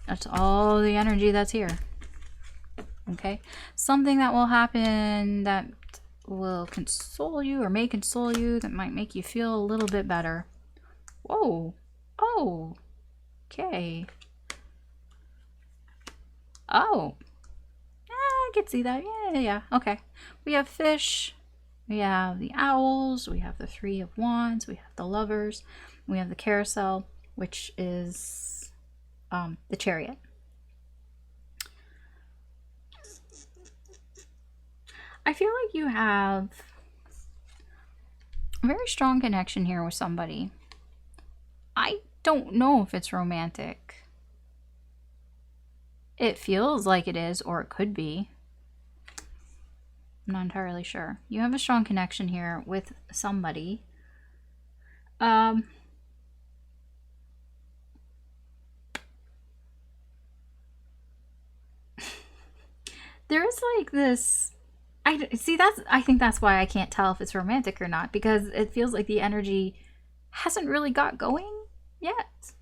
That's all the energy that's here. Okay. Something that will happen that will console you or may console you, that might make you feel a little bit better. Whoa. Oh. Okay. Oh. I could see that. Yeah. Okay. We have fish. We have the owls. We have the Three of Wands. We have the Lovers. We have the Carousel, which is the Chariot. I feel like you have a very strong connection here with somebody. I don't know if it's romantic. It feels like it is, or it could be. I'm not entirely sure. You have a strong connection here with somebody. There is like this... I think that's why I can't tell if it's romantic or not, because it feels like the energy hasn't really got going yet.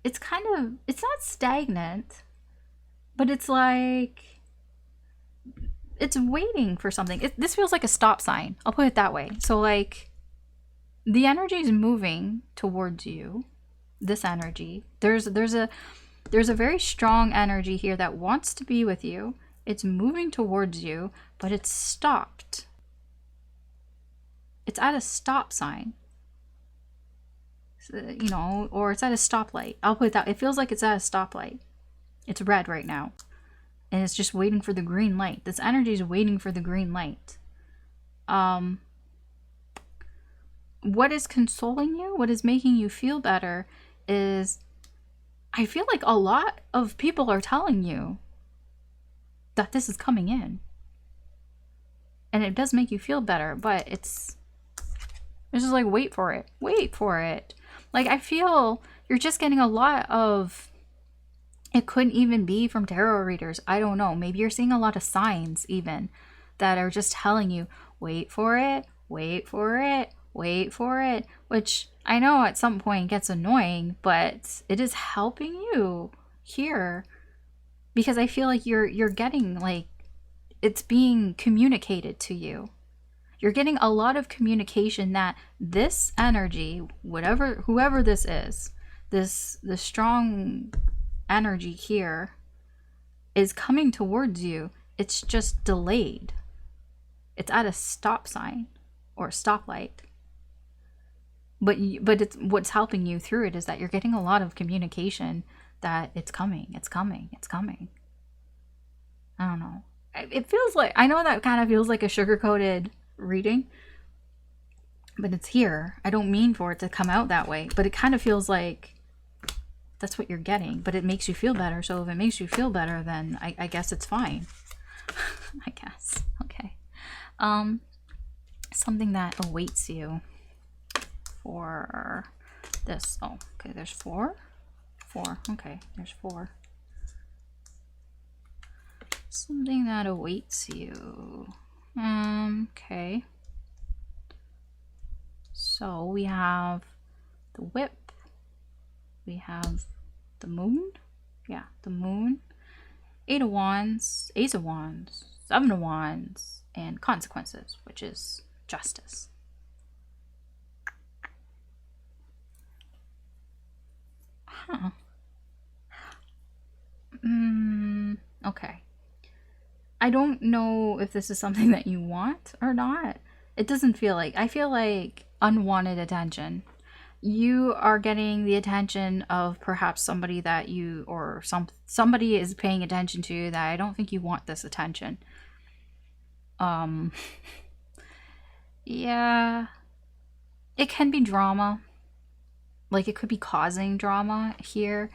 It's kind of, it's not stagnant, but it's like, it's waiting for something. This feels like a stop sign. I'll put it that way. So like, the energy is moving towards you. This energy. There's a very strong energy here that wants to be with you. It's moving towards you, but it's stopped. It's at a stop sign. You know, or it's at a stoplight. I'll put it that. It feels like it's at a stoplight. It's red right now. And it's just waiting for the green light. This energy is waiting for the green light. What is consoling you, what is making you feel better is, I feel like a lot of people are telling you that this is coming in. And it does make you feel better, but it's just like, wait for it. Wait for it. Like, I feel you're just getting a lot of, it couldn't even be from tarot readers. I don't know. Maybe you're seeing a lot of signs even that are just telling you, wait for it, wait for it, wait for it. Which I know at some point gets annoying, but it is helping you here. Because I feel like you're getting, like, it's being communicated to you. You're getting a lot of communication that this energy, whoever this is, this strong energy here is coming towards you. It's just delayed. It's at a stop sign or a stoplight. But it's, what's helping you through it is that you're getting a lot of communication that it's coming, it's coming, it's coming. I don't know. It feels like, I know that kind of feels like a sugar-coated reading, but it's here. I don't mean for it to come out that way, but it kind of feels like that's what you're getting, but it makes you feel better. So if it makes you feel better, then I guess it's fine. I guess. Okay. Something that awaits you for this. Oh, okay, there's four. Okay, there's four. Something that awaits you. Okay. So we have the whip. We have the moon. Yeah, the moon. Eight of Wands, Ace of Wands, Seven of Wands, and consequences, which is justice. Okay. I don't know if this is something that you want or not. It doesn't feel like, I feel like unwanted attention. You are getting the attention of perhaps somebody that you, or somebody is paying attention to you that I don't think you want this attention. Yeah, it can be drama. Like, it could be causing drama here,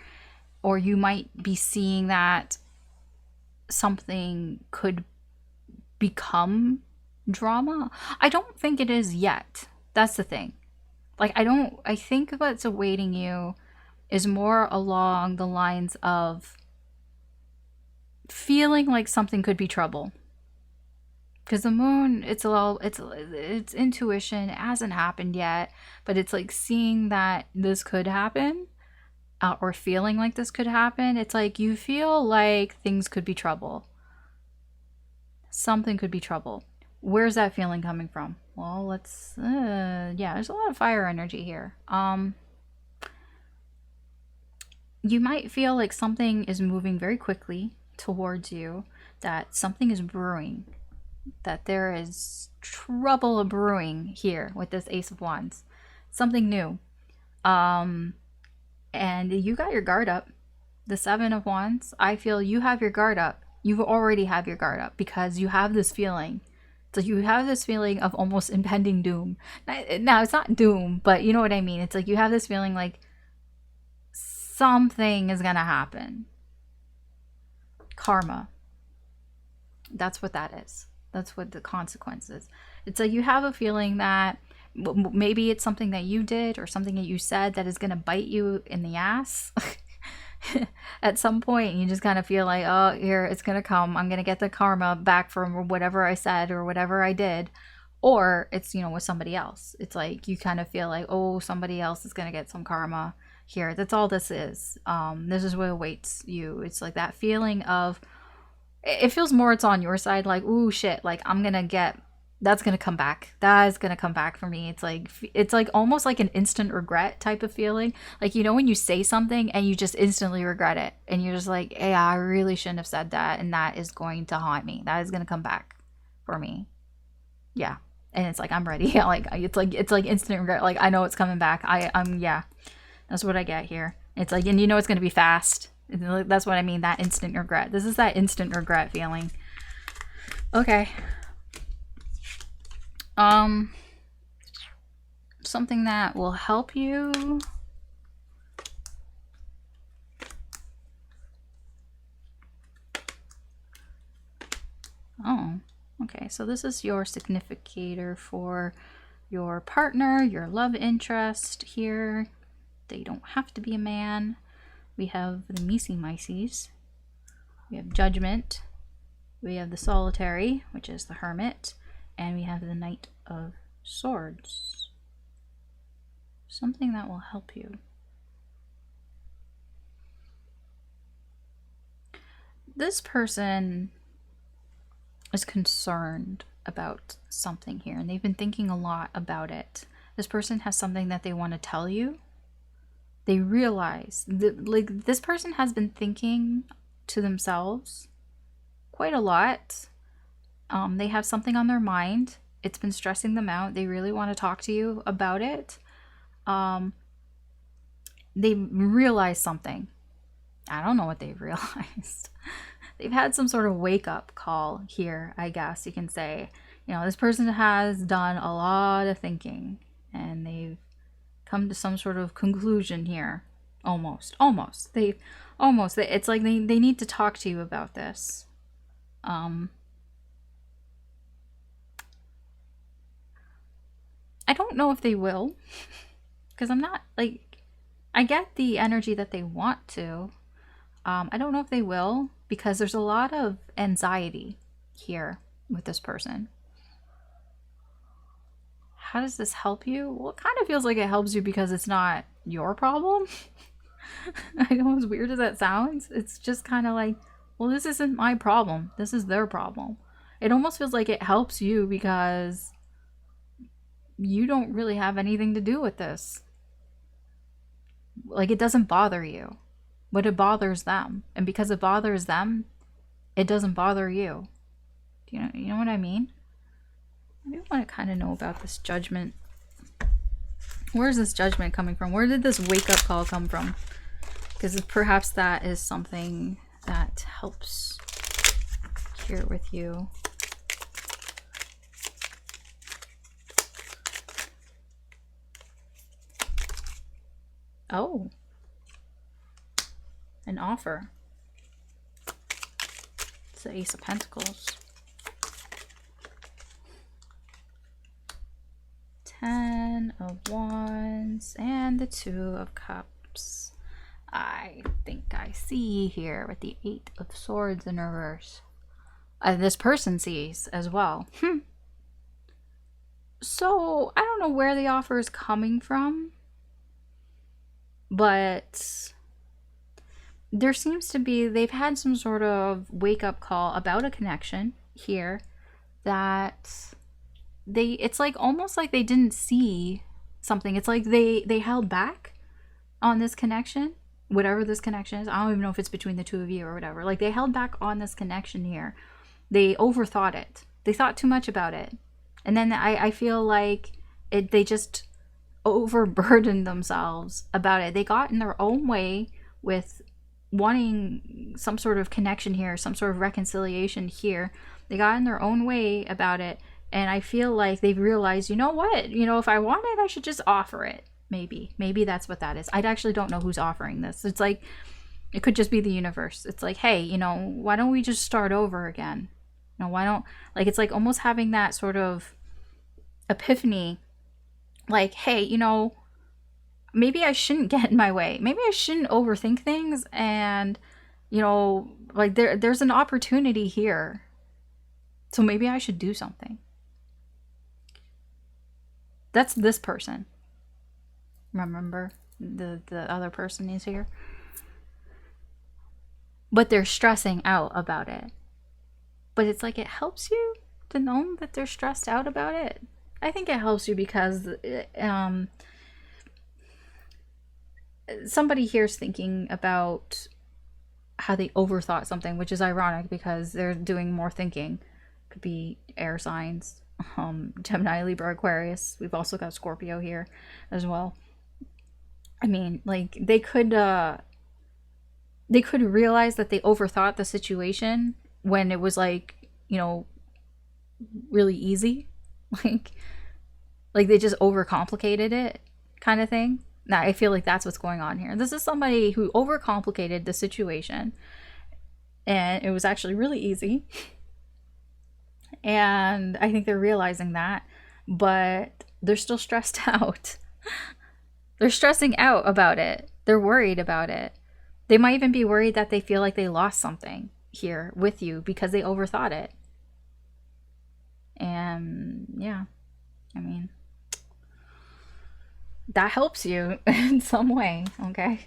or you might be seeing that something could become drama. I don't think it is yet. That's the thing. Like, I think what's awaiting you is more along the lines of feeling like something could be trouble. Because the moon, it's intuition. It hasn't happened yet, but it's like seeing that this could happen, or feeling like this could happen. It's like you feel like things could be trouble. Something could be trouble. Where's that feeling coming from? Well, let's, yeah, there's a lot of fire energy here. You might feel like something is moving very quickly towards you, that something is brewing, that there is trouble brewing here with this Ace of Wands. Something new. And you got your guard up. The Seven of Wands, I feel you have your guard up. You already have your guard up because you have this feeling. So you have this feeling of almost impending doom. Now, it's not doom, but you know what I mean. It's like you have this feeling like something is going to happen. Karma. That's what that is. That's what the consequence is. It's like you have a feeling that maybe it's something that you did or something that you said that is going to bite you in the ass. At some point, you just kind of feel like, oh, here, it's going to come. I'm going to get the karma back from whatever I said or whatever I did. Or it's, you know, with somebody else. It's like you kind of feel like, oh, somebody else is going to get some karma here. That's all this is. This is what awaits you. It's like that feeling of, it feels more it's on your side. Like, ooh, shit, like I'm going to get, that's going to come back. That is going to come back for me. It's like almost like an instant regret type of feeling. Like, you know, when you say something and you just instantly regret it and you're just like, hey, I really shouldn't have said that. And that is going to haunt me. That is going to come back for me. Yeah. And it's like, I'm ready. Yeah, like, it's like instant regret. Like, I know it's coming back. Yeah, that's what I get here. It's like, and you know, it's going to be fast. That's what I mean. That instant regret. This is that instant regret feeling. Okay. Something that will help you. Oh, okay. So this is your significator for your partner, your love interest here. They don't have to be a man. We have the Mises. We have Judgment. We have the Solitary, which is the Hermit. And we have the Knight of Swords. Something that will help you. This person is concerned about something here, and they've been thinking a lot about it. This person has something that they want to tell you. They realize that, like, this person has been thinking to themselves quite a lot. They have something on their mind. It's been stressing them out. They really want to talk to you about it. They realize something. I don't know what they've realized. They've had some sort of wake-up call here, I guess you can say. You know, this person has done a lot of thinking, and they've come to some sort of conclusion here. Almost. It's like they need to talk to you about this. I don't know if they will, because I'm not, like, I get the energy that they want to. I don't know if they will, because there's a lot of anxiety here with this person. How does this help you? Well, it kind of feels like it helps you because it's not your problem. I know, as weird as that sounds, it's just kind of like, well, this isn't my problem. This is their problem. It almost feels like it helps you because you don't really have anything to do with this. Like, it doesn't bother you, but it bothers them. And because it bothers them, it doesn't bother you. You know what I mean? I do want to kind of know about this judgment. Where's this judgment coming from? Where did this wake-up call come from? Because perhaps that is something that helps here with you. Oh. An offer. It's the Ace of Pentacles. 10 of Wands and the 2 of Cups. I think I see here with the 8 of Swords in reverse. This person sees as well. So, I don't know where the offer is coming from, but there seems to be, they've had some sort of wake-up call about a connection here that it's like almost like they didn't see something. It's like they held back on this connection, whatever this connection is. I don't even know if it's between the two of you or whatever. Like, they held back on this connection here. They overthought it. They thought too much about it. And then I feel like they just overburdened themselves about it. They got in their own way with wanting some sort of connection here, some sort of reconciliation here. They got in their own way about it. And I feel like they've realized, you know what? You know, if I want it, I should just offer it. Maybe that's what that is. I actually don't know who's offering this. It's like, it could just be the universe. It's like, hey, you know, why don't we just start over again? You know, why don't, like, it's like almost having that sort of epiphany. Like, hey, you know, maybe I shouldn't get in my way. Maybe I shouldn't overthink things. And, you know, like there's an opportunity here. So maybe I should do something. That's this person. Remember, the other person is here. But they're stressing out about it. But it's like, it helps you to know that they're stressed out about it. I think it helps you because somebody here is thinking about how they overthought something, which is ironic because they're doing more thinking. Could be air signs, Gemini, Libra, Aquarius. We've also got Scorpio here as well. I mean, like, they could realize that they overthought the situation when it was, like, you know, really easy. Like they just overcomplicated it, kind of thing. Now I feel like that's what's going on here. This is somebody who overcomplicated the situation, and it was actually really easy. And I think they're realizing that, but they're still stressed out. They're stressing out about it. They're worried about it. They might even be worried that they feel like they lost something here with you because they overthought it. And yeah, I mean, that helps you in some way, okay?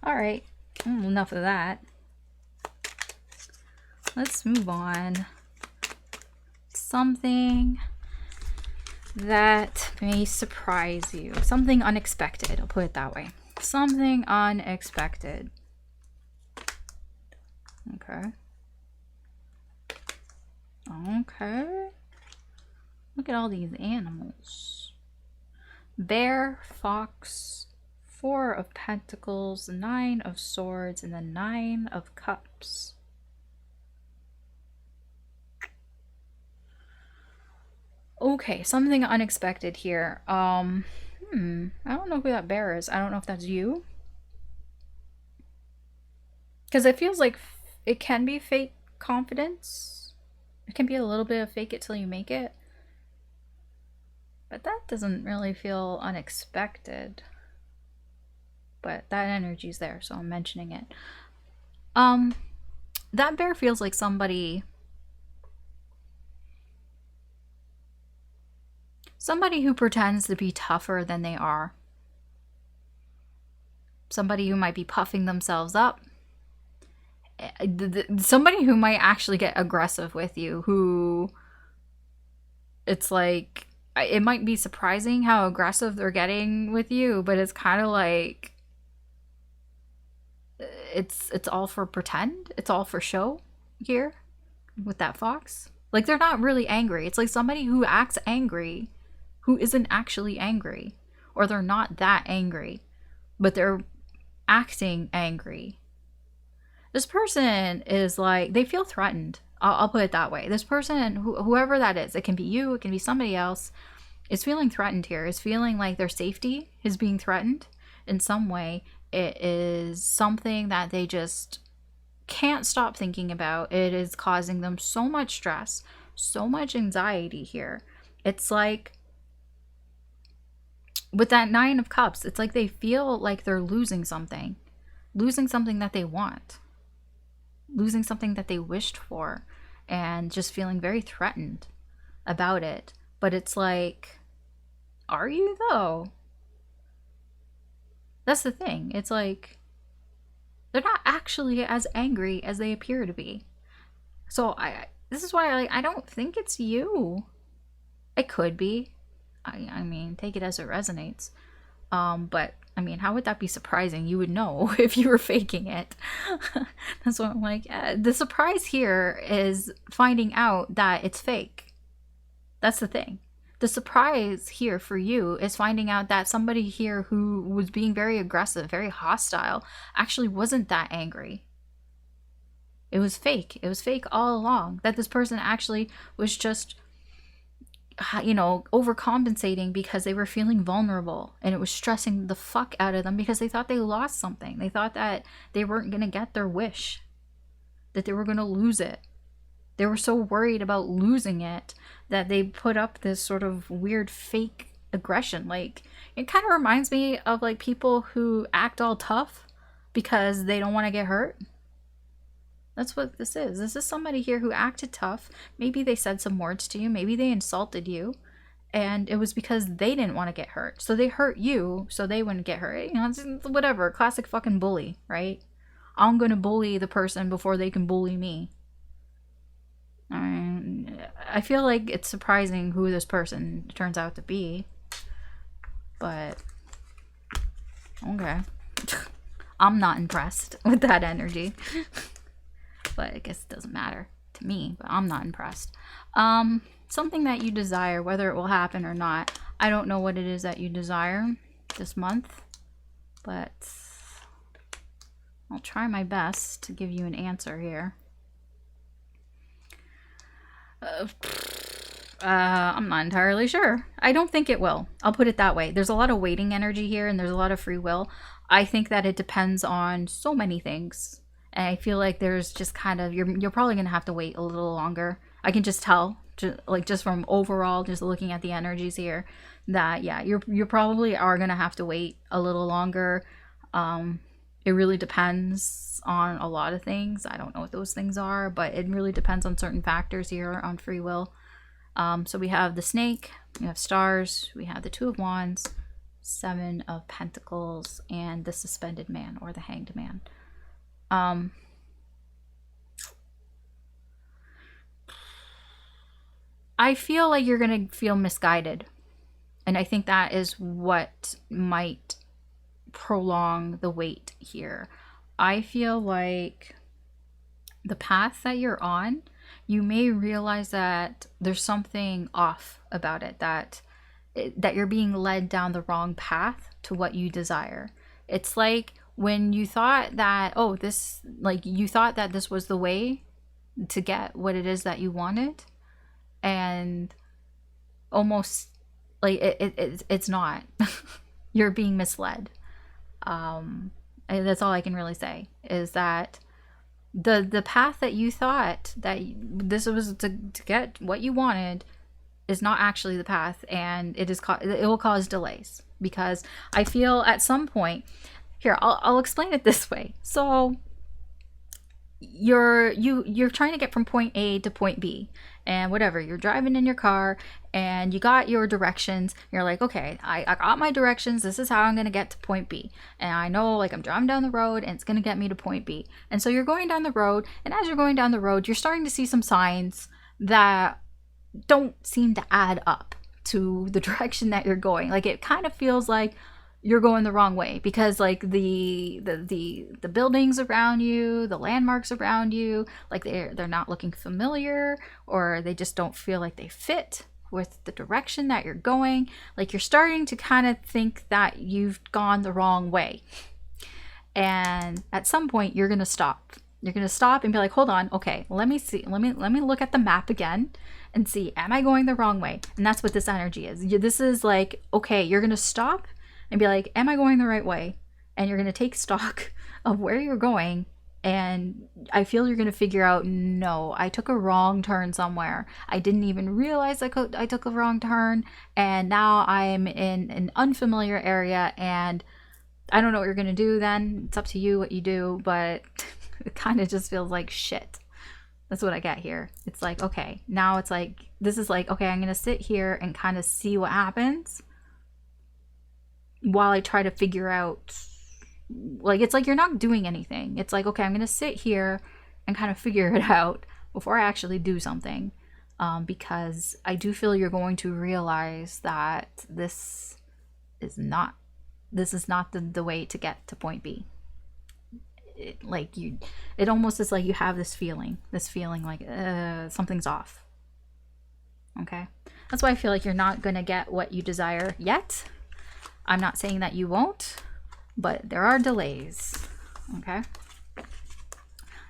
All right, enough of that. Let's move on. Something that may surprise you. Something unexpected, I'll put it that way. Something unexpected. Okay. Okay. Look at all these animals. Bear, fox, 4 of Pentacles, 9 of Swords, and the 9 of Cups. Okay, something unexpected here. I don't know who that bear is. I don't know if that's you. Because it feels like it can be fake confidence. It can be a little bit of fake it till you make it. But that doesn't really feel unexpected. But that energy's there, so I'm mentioning it. That bear feels like somebody who pretends to be tougher than they are. Somebody who might be puffing themselves up. Somebody who might actually get aggressive with you, who it's like, it might be surprising how aggressive they're getting with you, but it's kind of like it's all for pretend. It's all for show here with that fox. Like, they're not really angry. It's like somebody who acts angry who isn't actually angry, or they're not that angry, but they're acting angry. This person is like, they feel threatened. I'll put it that way. This person, whoever that is, it can be you, it can be somebody else, is feeling threatened here. Is feeling like their safety is being threatened in some way. It is something that they just can't stop thinking about. It is causing them so much stress, so much anxiety here. It's like, with that Nine of Cups, it's like they feel like they're losing something that they want, losing something that they wished for, and just feeling very threatened about it. But it's like, are you though? That's the thing. It's like, they're not actually as angry as they appear to be. So this is why I don't think it's you. It could be. I mean, take it as it resonates. But I mean, how would that be surprising? You would know if you were faking it. That's what I'm like. The surprise here is finding out that it's fake. That's the thing. The surprise here for you is finding out that somebody here who was being very aggressive, very hostile, actually wasn't that angry. It was fake. It was fake all along. That this person actually was just, you know, overcompensating because they were feeling vulnerable, and it was stressing the fuck out of them because they thought they lost something. They thought that they weren't going to get their wish, that they were going to lose it. They were so worried about losing it that they put up this sort of weird fake aggression. Like, it kind of reminds me of like people who act all tough because they don't want to get hurt. That's what this is. This is somebody here who acted tough. Maybe they said some words to you. Maybe they insulted you. And it was because they didn't want to get hurt. So they hurt you so they wouldn't get hurt. You know, it's whatever. Classic fucking bully, right? I'm going to bully the person before they can bully me. I feel like it's surprising who this person turns out to be. But, okay. I'm not impressed with that energy. But I guess it doesn't matter to me, but I'm not impressed. Something that you desire, whether it will happen or not. I don't know what it is that you desire this month, but I'll try my best to give you an answer here. I'm not entirely sure. I don't think it will. I'll put it that way. There's a lot of waiting energy here, and there's a lot of free will. I think that it depends on so many things. And I feel like there's just kind of, you're probably going to have to wait a little longer. I can just tell, just from overall, just looking at the energies here, that, yeah, you probably are going to have to wait a little longer. It really depends on a lot of things. I don't know what those things are, but it really depends on certain factors here on free will. So we have the snake, we have stars, we have the Two of Wands, Seven of Pentacles, and the suspended man, or the hanged man. I feel like you're going to feel misguided. And I think that is what might prolong the wait here. I feel like the path that you're on, you may realize that there's something off about it, that you're being led down the wrong path to what you desire. It's like when you thought that, you thought that this was the way to get what it is that you wanted, and almost like it's not. You're being misled. And that's all I can really say, is that the path that you thought that this was to get what you wanted is not actually the path, and it will cause delays, because I feel at some point here, I'll explain it this way. So you're trying to get from point A to point B, and whatever, you're driving in your car and you got your directions. You're like, okay, I got my directions. This is how I'm going to get to point B. And I know, like, I'm driving down the road and it's going to get me to point B. And so you're going down the road, and as you're going down the road, you're starting to see some signs that don't seem to add up to the direction that you're going. Like, it kind of feels like you're going the wrong way, because like the buildings around you, the landmarks around you, like they're not looking familiar, or they just don't feel like they fit with the direction that you're going. Like you're starting to kind of think that you've gone the wrong way. And at some point you're going to stop. You're going to stop and be like, hold on, okay, let me see. Let me look at the map again and see, am I going the wrong way? And that's what this energy is. This is like, okay, you're going to stop and be like, am I going the right way? And you're going to take stock of where you're going. And I feel you're going to figure out, no, I took a wrong turn somewhere. I didn't even realize I took a wrong turn. And now I'm in an unfamiliar area and I don't know what you're going to do then. It's up to you what you do, but it kind of just feels like shit. That's what I get here. It's like, okay, now it's like, this is like, okay, I'm going to sit here and kind of see what happens while I try to figure out, like, it's like you're not doing anything. It's like, okay, I'm going to sit here and kind of figure it out before I actually do something. Because I do feel you're going to realize that this is not the way to get to point B. It almost is like you have this feeling like something's off. Okay, that's why I feel like you're not gonna get what you desire yet. I'm not saying that you won't, but there are delays. Okay,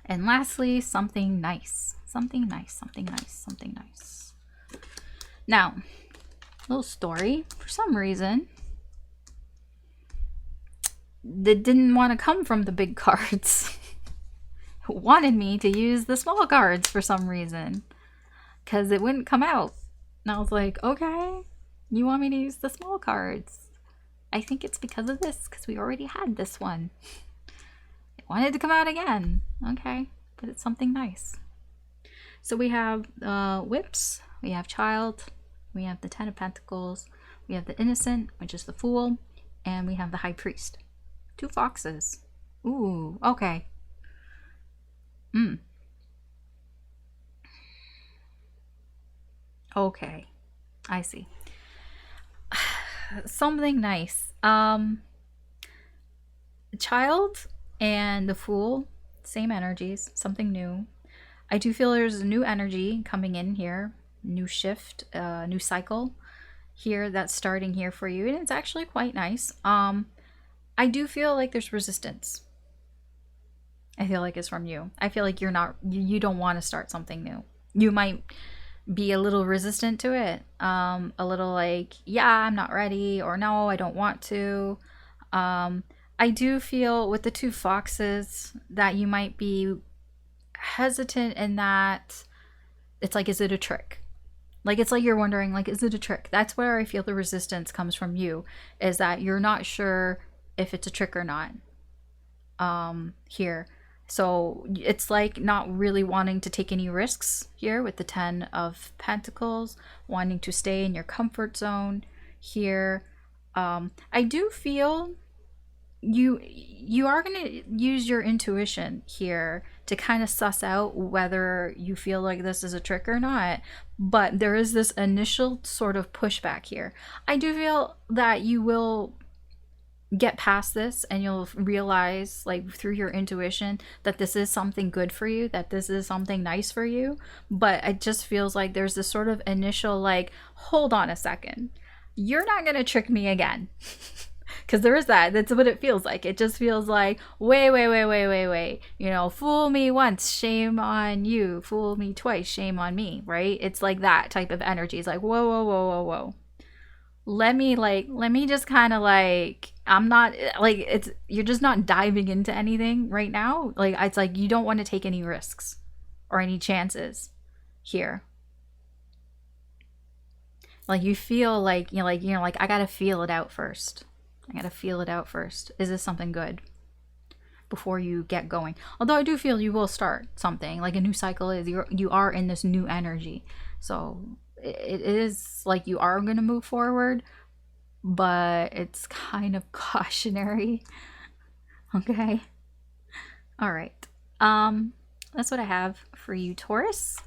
and lastly, something nice. Now, little story. For some reason, that didn't want to come from the big cards. It wanted me to use the small cards for some reason, because it wouldn't come out. And I was like, okay, you want me to use the small cards? I think it's because of this, because we already had this one. It wanted to come out again. Okay, but it's something nice. So we have whips, we have child, we have the 10 of Pentacles, we have the innocent, which is the Fool, and we have the High Priest. 2 foxes. Ooh, okay. Okay, I see. Something nice. Child and the Fool, same energies, something new. I do feel there's a new energy coming in here, new shift, new cycle here that's starting here for you, and it's actually quite nice. I do feel like there's resistance. I feel like it's from you. I feel like you don't want to start something new. You might be a little resistant to it. A little like, yeah, I'm not ready, or no, I don't want to. I do feel with the 2 foxes that you might be hesitant in that it's like, is it a trick? Like, it's like you're wondering, like, is it a trick? That's where I feel the resistance comes from you, is that you're not sure if it's a trick or not here. So it's like not really wanting to take any risks here with the 10 of Pentacles, wanting to stay in your comfort zone here. I do feel you are going to use your intuition here to kind of suss out whether you feel like this is a trick or not. But there is this initial sort of pushback here. I do feel that you will get past this and you'll realize, like, through your intuition, that this is something good for you, that this is something nice for you. But it just feels like there's this sort of initial, like, hold on a second, you're not going to trick me again. Because there is that. That's what it feels like. It just feels like, wait. You know, fool me once, shame on you. Fool me twice, shame on me, right? It's like that type of energy. It's like, whoa. Let me just kind of like, I'm not, like, you're just not diving into anything right now. Like, it's like you don't want to take any risks or any chances here. Like, you feel like, like, I gotta feel it out first. Is this something good? Before you get going. Although I do feel you will start something, like a new cycle is, you are in this new energy. So it is like you are going to move forward, but it's kind of cautionary. Okay. All right. That's what I have for you, Taurus.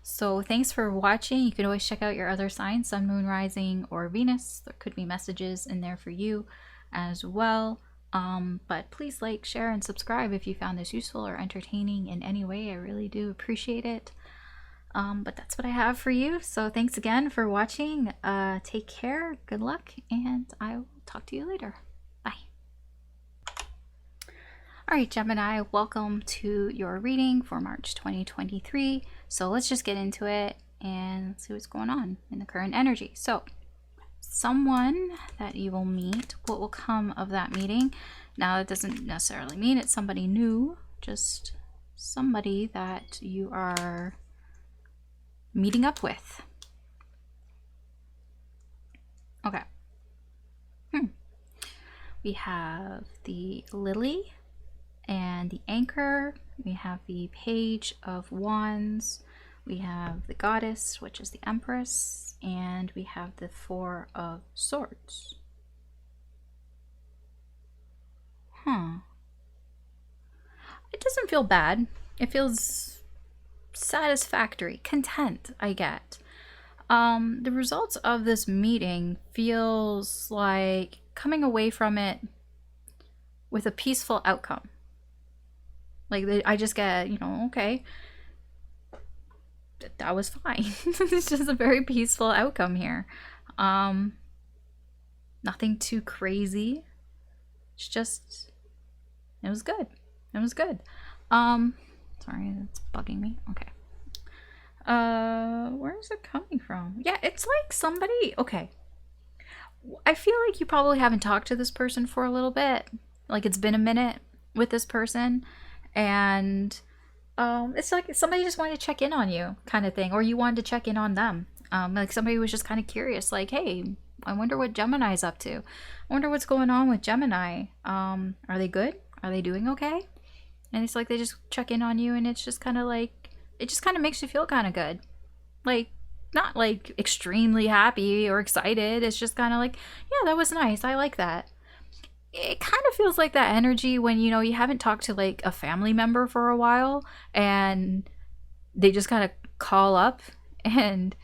So thanks for watching. You can always check out your other signs, Sun, Moon, Rising, or Venus. There could be messages in there for you. as well. But please like, share, and subscribe if you found this useful or entertaining in any way. I really do appreciate it. But that's what I have for you. So thanks again for watching. Take care, good luck, and I will talk to you later. Bye. Alright, Gemini, welcome to your reading for March 2023. So let's just get into it and see what's going on in the current energy. So someone that you will meet, what will come of that meeting? Now, that doesn't necessarily mean it's somebody new, just somebody that you are meeting up with. Okay. We have the Lily and the Anchor. We have the Page of Wands. We have the Goddess, which is the Empress, and we have the Four of Swords. It doesn't feel bad. It feels satisfactory, content, I get. The results of this meeting feels like coming away from it with a peaceful outcome. Like, I just get, you know, okay, that was fine. It's just a very peaceful outcome here. Nothing too crazy. It's just, it was good. It was good. Sorry, that's bugging me. Okay. Where is it coming from? Yeah, it's like somebody, okay. I feel like you probably haven't talked to this person for a little bit. Like, it's been a minute with this person, and it's like somebody just wanted to check in on you, kind of thing, or you wanted to check in on them. Like somebody was just kind of curious, like, hey, I wonder what Gemini's up to. I wonder what's going on with Gemini. Are they good? Are they doing okay? And it's like they just check in on you, and it's just kind of like, it just kind of makes you feel kind of good. Like, not like extremely happy or excited. It's just kind of like, yeah, that was nice. I like that. It kind of feels like that energy when, you know, you haven't talked to like a family member for a while, and they just kind of call up and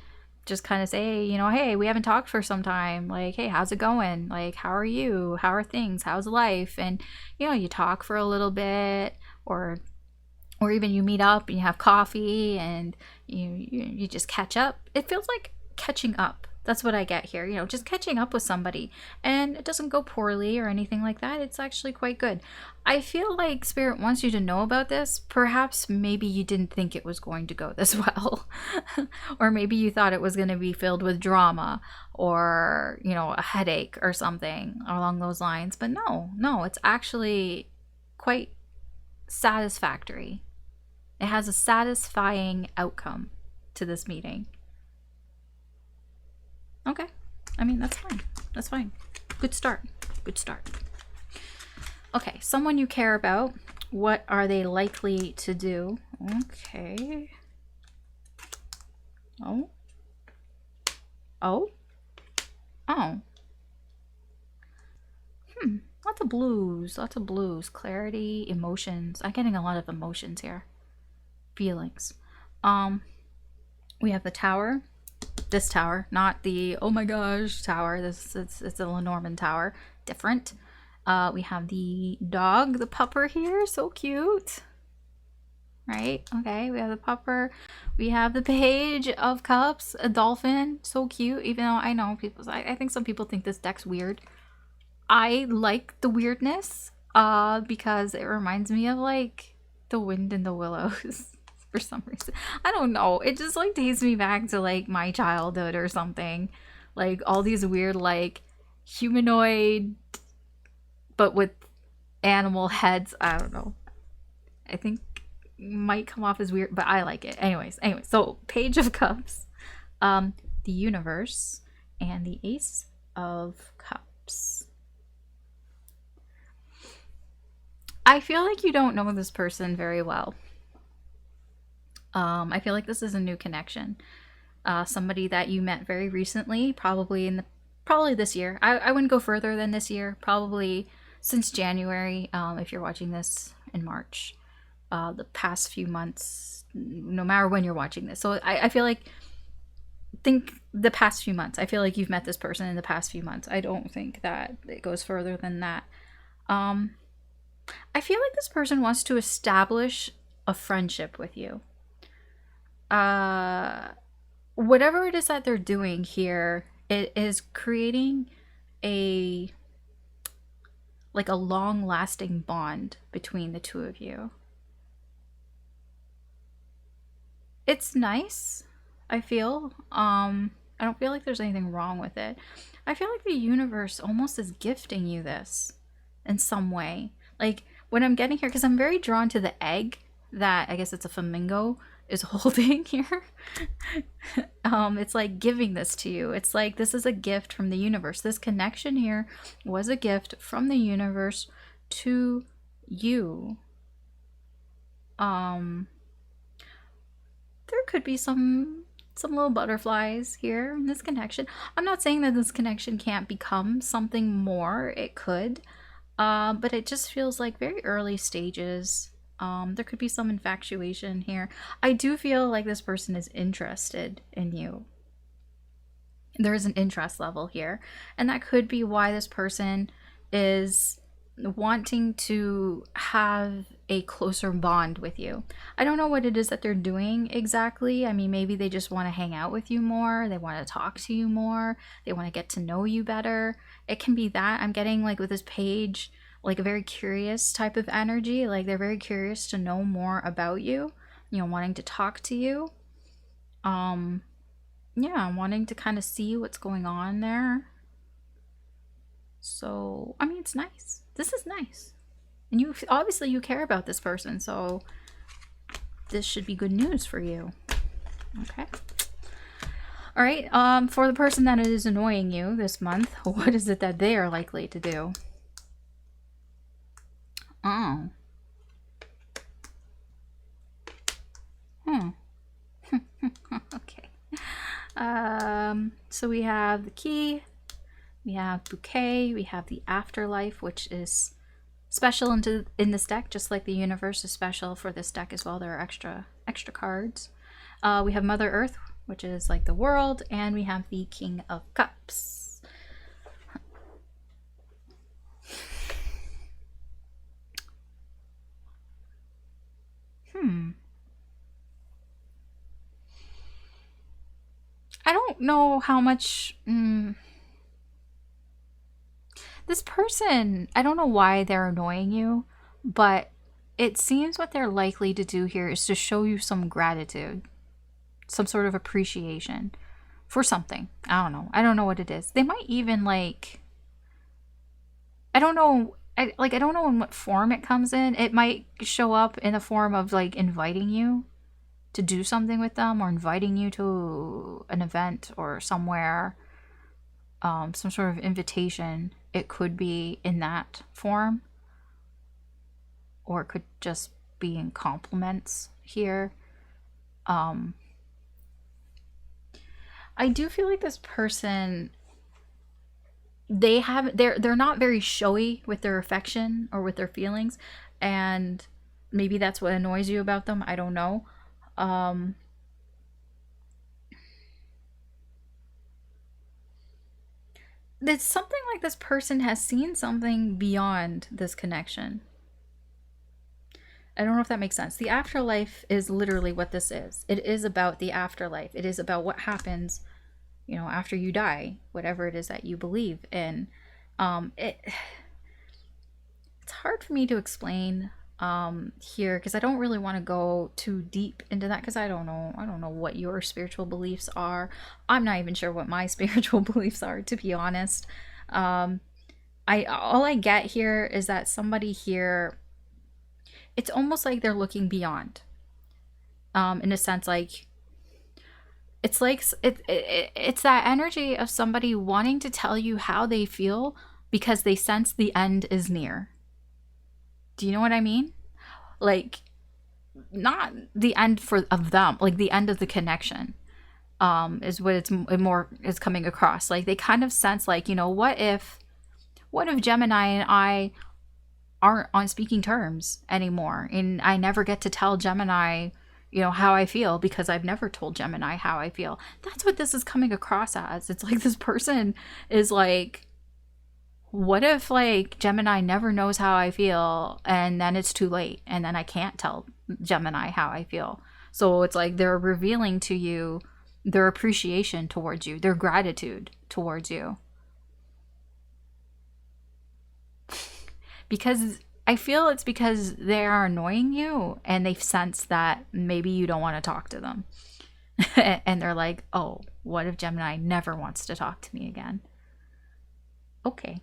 just kind of say, you know, hey, we haven't talked for some time. Like, hey, how's it going? Like, how are you? How are things? How's life? And, you know, you talk for a little bit, or even you meet up and you have coffee and you just catch up. It feels like catching up. That's what I get here, you know, just catching up with somebody. And it doesn't go poorly or anything like that. It's actually quite good. I feel like Spirit wants you to know about this. Perhaps maybe you didn't think it was going to go this well. Or maybe you thought it was going to be filled with drama or, you know, a headache or something along those lines. But no, it's actually quite satisfactory. It has a satisfying outcome to this meeting. Okay. I mean, that's fine. That's fine. Good start. Good start. Okay. Someone you care about. What are they likely to do? Okay. Oh. Oh. Oh. Lots of blues. Lots of blues. Clarity, emotions. I'm getting a lot of emotions here. Feelings. We have the Tower. This tower, not the oh my gosh tower. It's a Lenormand tower, different. We have the dog, the pupper here, so cute, right? Okay, we have the pupper. We have the Page of Cups, a dolphin, so cute. Even though I know people, I think some people think this deck's weird. I like the weirdness, because it reminds me of like the wind in the willows. For some reason, I don't know, it just like takes me back to like my childhood or something, like all these weird like humanoid but with animal heads. I don't know, I think might come off as weird, but I like it anyways. So Page of Cups, the Universe, and the Ace of Cups. I feel like you don't know this person very well. I feel like this is a new connection. Somebody that you met very recently, probably this year. I wouldn't go further than this year. Probably since January, if you're watching this in March. The past few months, no matter when you're watching this. So I feel like think the past few months. I feel like you've met this person in the past few months. I don't think that it goes further than that. I feel like this person wants to establish a friendship with you. Whatever it is that they're doing here, it is creating a long-lasting bond between the two of you. It's nice, I feel. I don't feel like there's anything wrong with it. I feel like the universe almost is gifting you this in some way. Like, when I'm getting here, because I'm very drawn to the egg that, I guess it's a flamingo, is holding here. It's like giving this to you. It's like this is a gift from the universe. This connection here was a gift from the universe to you. There could be some little butterflies here in this connection. I'm not saying that this connection can't become something more. It could. But it just feels like very early stages. There could be some infatuation here. I do feel like this person is interested in you. There is an interest level here. And that could be why this person is wanting to have a closer bond with you. I don't know what it is that they're doing exactly. I mean, maybe they just want to hang out with you more. They want to talk to you more. They want to get to know you better. It can be that. I'm getting, like, with this page, like a very curious type of energy. Like, they're very curious to know more about you, you know, wanting to talk to you. Yeah, wanting to kind of see what's going on there. So, I mean, it's nice. This is nice. And you obviously you care about this person, so this should be good news for you. Okay. All right, for the person that is annoying you this month, what is it that they are likely to do? Oh. Okay. So we have the key, we have bouquet, we have the afterlife, which is special in this deck, just like the universe is special for this deck as well. There are extra cards. We have Mother Earth, which is like the world, and we have the King of Cups. I don't know how much... This person, I don't know why they're annoying you, but it seems what they're likely to do here is to show you some gratitude, some sort of appreciation for something. I don't know. I don't know what it is. They might even, like... I don't know... I don't know in what form it comes in. It might show up in the form of, like, inviting you to do something with them, or inviting you to an event or somewhere, some sort of invitation. It could be in that form, or it could just be in compliments here. I do feel like this person, they're not very showy with their affection or with their feelings, and maybe that's what annoys you about them. I don't know. It's something like this person has seen something beyond this connection. I don't know if that makes sense. The afterlife is literally what this is. It is about the afterlife. It is about what happens, you know, after you die, whatever it is that you believe in. It's hard for me to explain here, because I don't really want to go too deep into that, because I don't know what your spiritual beliefs are. I'm not even sure what my spiritual beliefs are, to be honest. All I get here is that somebody here, it's almost like they're looking beyond, in a sense. Like, it's like it's that energy of somebody wanting to tell you how they feel because they sense the end is near. Do you know what I mean? Like, not the end of them, like the end of the connection, is what it's more is coming across. Like, they kind of sense, like, you know, what if Gemini and I aren't on speaking terms anymore, and I never get to tell Gemini, how I feel, because I've never told Gemini how I feel. That's what this is coming across as. It's like this person is like, what if like Gemini never knows how I feel and then it's too late and then I can't tell Gemini how I feel. So it's like they're revealing to you their appreciation towards you, their gratitude towards you. Because I feel it's because they are annoying you and they've sensed that maybe you don't want to talk to them. And they're like, oh, what if Gemini never wants to talk to me again? Okay.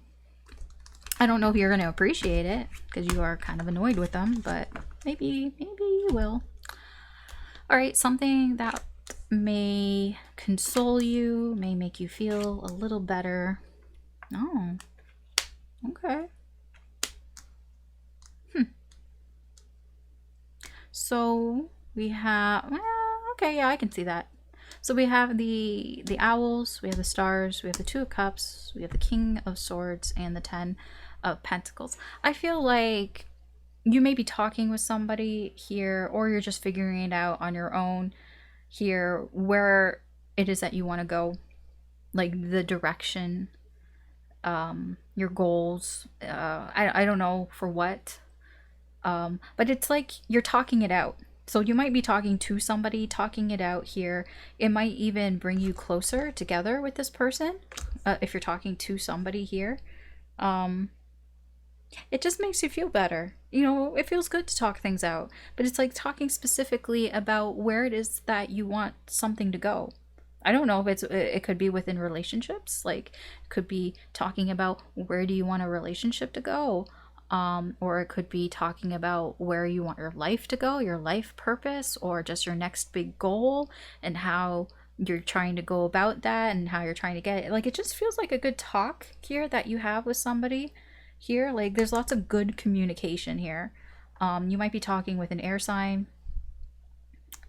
I don't know if you're going to appreciate it because you are kind of annoyed with them, but maybe you will. All right, something that may console you, may make you feel a little better. Oh, okay. So we have, okay, yeah, I can see that. So we have the owls, we have the stars, we have the Two of Cups, we have the King of Swords, and the Ten of Pentacles. I feel like you may be talking with somebody here, or you're just figuring it out on your own here, where it is that you want to go, like the direction, your goals. I don't know for what. But it's like you're talking it out. So you might be talking to somebody, talking it out here. It might even bring you closer together with this person. If you're talking to somebody here, it just makes you feel better. It feels good to talk things out, but it's like talking specifically about where it is that you want something to go. I don't know if it could be within relationships. Like it could be talking about where do you want a relationship to go? Or it could be talking about where you want your life to go, your life purpose, or just your next big goal and how you're trying to go about that and how you're trying to get it. Like it just feels like a good talk here that you have with somebody here. Like there's lots of good communication here. You might be talking with an air sign,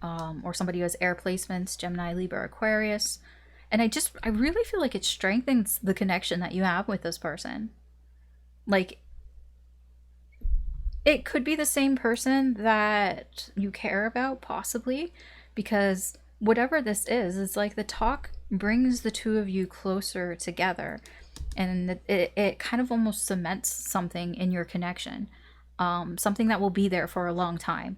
or somebody who has air placements, Gemini, Libra, Aquarius. And I really feel like it strengthens the connection that you have with this person. Like, it could be the same person that you care about, possibly, because whatever this is, it's like the talk brings the two of you closer together, and it kind of almost cements something in your connection, something that will be there for a long time.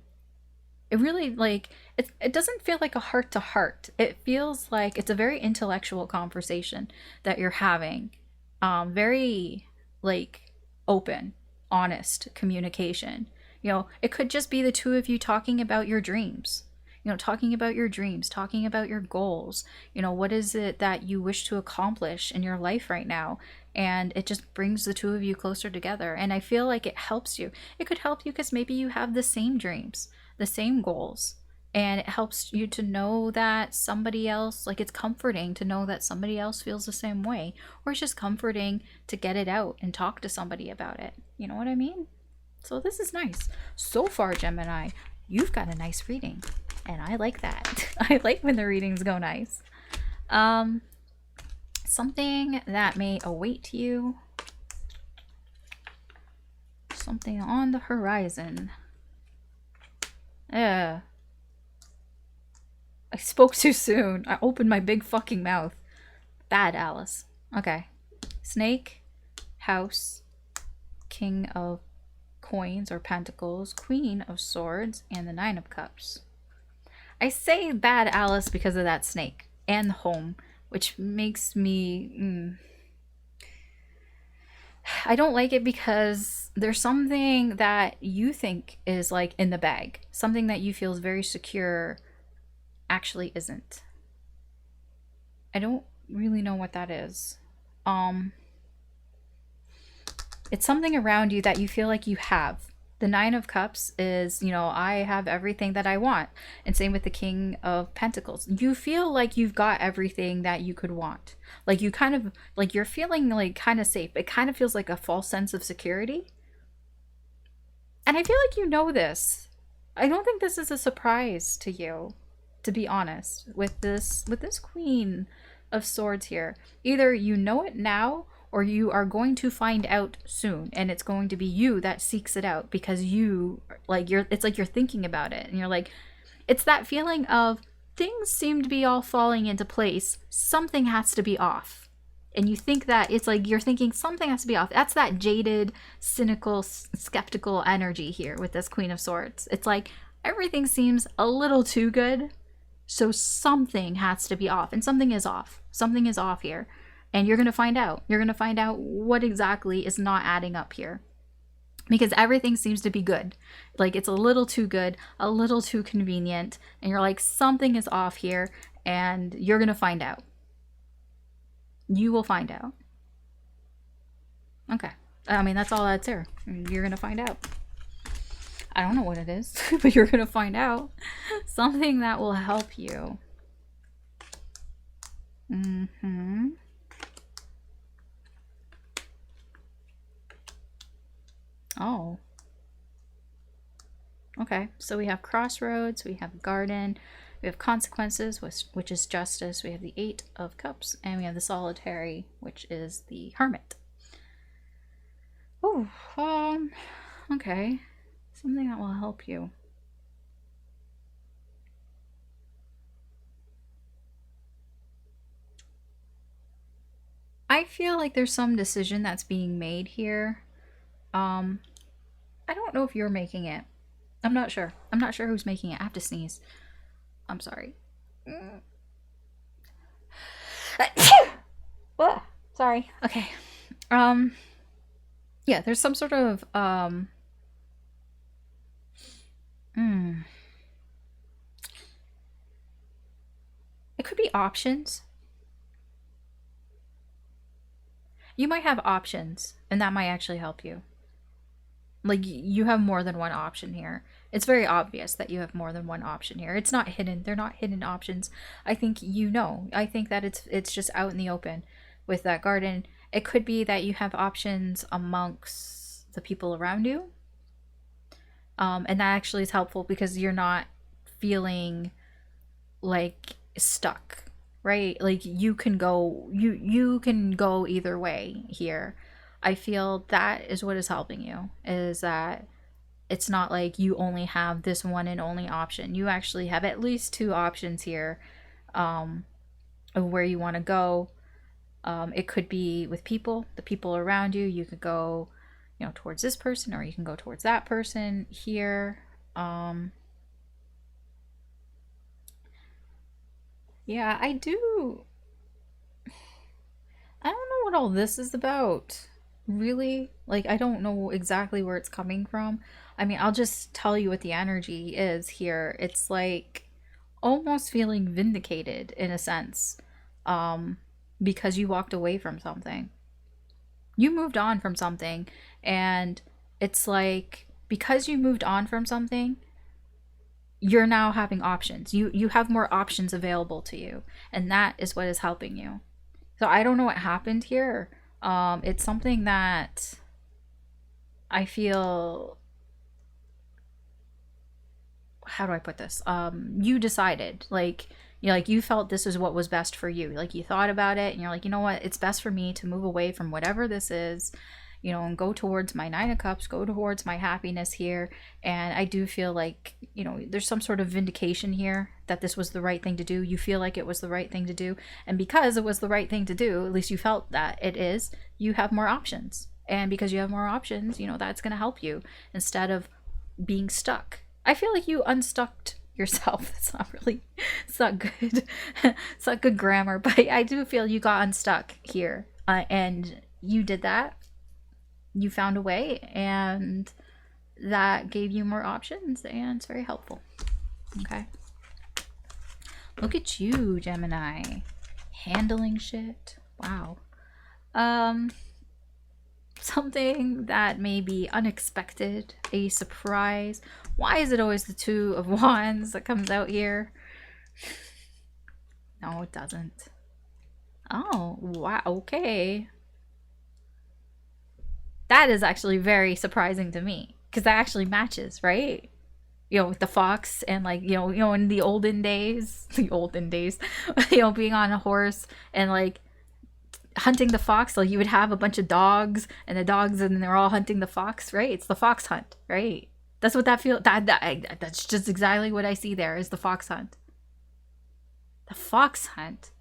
It really, like, it doesn't feel like a heart-to-heart. It feels like it's a very intellectual conversation that you're having, very, like, open, honest communication. It could just be the two of you talking about your dreams, talking about your dreams, talking about your goals. What is it that you wish to accomplish in your life right now? And it just brings the two of you closer together. And I feel like it helps you. It could help you because maybe you have the same dreams, the same goals. And it helps you to know that somebody else, like it's comforting to know that somebody else feels the same way. Or it's just comforting to get it out and talk to somebody about it. You know what I mean? So this is nice. So far, Gemini, you've got a nice reading. And I like that. I like when the readings go nice. Something that may await you. Something on the horizon. I spoke too soon. I opened my big fucking mouth. Bad, Alice. Okay. Snake, house, King of Coins or Pentacles, Queen of Swords, and the Nine of Cups. I say bad, Alice, because of that snake and the home, which makes me... I don't like it because there's something that you think is like in the bag. Something that you feel is very secure actually isn't. I don't really know what that is. It's something around you that you feel like you have. The Nine of Cups is, I have everything that I want. And same with the King of Pentacles. You feel like you've got everything that you could want. Like you kind of, like you're feeling like kind of safe. It kind of feels like a false sense of security. And I feel like you know this. I don't think this is a surprise to you, to be honest, with this Queen of Swords here. Either you know it now, or you are going to find out soon, and it's going to be you that seeks it out because you, like, it's like you're thinking about it, and you're like, It's that feeling of things seem to be all falling into place. Something has to be off. And you think that it's like you're thinking something has to be off. That's that jaded, cynical, skeptical energy here with this Queen of Swords. It's like everything seems a little too good. So something has to be off. And something is off. Something is off here. And you're going to find out. You're going to find out what exactly is not adding up here. Because everything seems to be good. Like it's a little too good, a little too convenient. And you're like, something is off here. And you're going to find out. You will find out. Okay. I mean, that's all that's there. You're going to find out. I don't know what it is, but you're going to find out. Something that will help you. Oh. Okay, so we have crossroads, we have garden, we have consequences, which is justice, we have the 8 of cups, and we have the solitary, which is the hermit. Oh, okay. Something that will help you. I feel like there's some decision that's being made here. I don't know if you're making it. I'm not sure. I'm not sure who's making it. I have to sneeze. I'm sorry. Sorry. Okay. Yeah, there's some sort of it could be options. You might have options, and that might actually help you. Like, you have more than one option here. It's very obvious that you have more than one option here. It's not hidden. They're not hidden options. I think you know. I think that it's just out in the open with that garden. It could be that you have options amongst the people around you. And that actually is helpful because you're not feeling like stuck, right? Like you can go either way here. I feel that is what is helping you, is that it's not like you only have this one and only option. You actually have at least 2 options here of where you want to go. It could be with people, the people around you. You could go, you know, towards this person, or you can go towards that person here. Yeah, I don't know what all this is about. Really? Like, I don't know exactly where it's coming from. I mean, I'll just tell you what the energy is here. It's like almost feeling vindicated in a sense, because you walked away from something. You moved on from something, and it's like because you moved on from something, you're now having options. You have more options available to you, and that is what is helping you. So I don't know what happened here. It's something that I feel, how do I put this? You decided, like, you know, like you felt this is what was best for you. Like you thought about it and you're like, you know what? It's best for me to move away from whatever this is, you know, and go towards my 9 of cups, go towards my happiness here. And I do feel like, you know, there's some sort of vindication here that this was the right thing to do. You feel like it was the right thing to do. And because it was the right thing to do, at least you felt that it is, you have more options. And because you have more options, you know, that's going to help you instead of being stuck. I feel like you unstuck yourself. It's not good. It's not good grammar, but I do feel you got unstuck here. And you did that. You found a way, and that gave you more options, and it's very helpful. Okay. Look at you, Gemini. Handling shit. Wow. Something that may be unexpected, a surprise. Why is it always the 2 of Wands that comes out here? No, it doesn't. Oh, wow. Okay. That is actually very surprising to me, because that actually matches, right? You know, with the fox and like, you know, in the olden days, you know, being on a horse and like hunting the fox, like you would have a bunch of dogs and they're all hunting the fox, right? It's the fox hunt, right? That's what that feels. That's just exactly what I see there is the fox hunt. The fox hunt.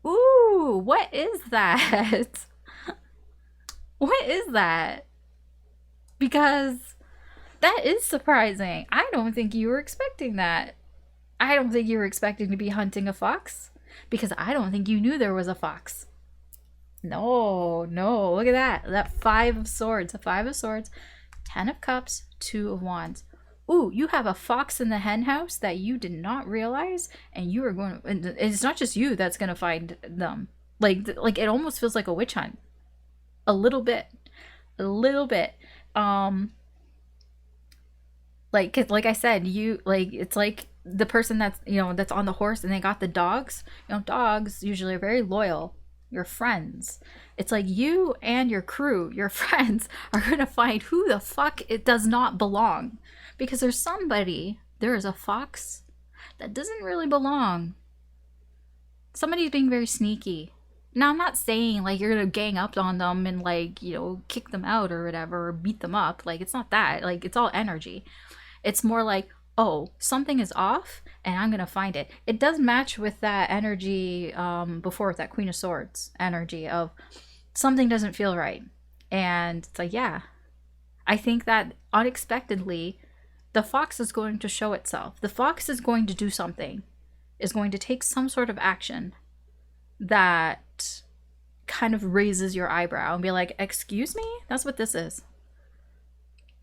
Ooh, what is that? What is that? Because that is surprising. I don't think you were expecting that. I don't think you were expecting to be hunting a fox, because I don't think you knew there was a fox. No, no, look at that. That 5 of swords, a 5 of swords, 10 of cups, 2 of wands. Ooh, you have a fox in the hen house that you did not realize, and you are going to, and it's not just you that's going to find them. Like it almost feels like a witch hunt. A little bit. A little bit. Like I said, you, like, it's like the person that's, you know, that's on the horse and they got the dogs. You know, dogs usually are very loyal. Your friends. It's like you and your crew, your friends, are going to find who the fuck it does not belong. Because there's somebody, there is a fox that doesn't really belong. Somebody's being very sneaky. Now, I'm not saying, like, you're going to gang up on them and, like, you know, kick them out or whatever, or beat them up. Like, it's not that. Like, it's all energy. It's more like, oh, something is off and I'm going to find it. It does match with that energy before, with that Queen of Swords energy of something doesn't feel right. And it's like, yeah, I think that unexpectedly, the fox is going to show itself. The fox is going to do something, is going to take some sort of action that kind of raises your eyebrow and be like, excuse me? That's what this is.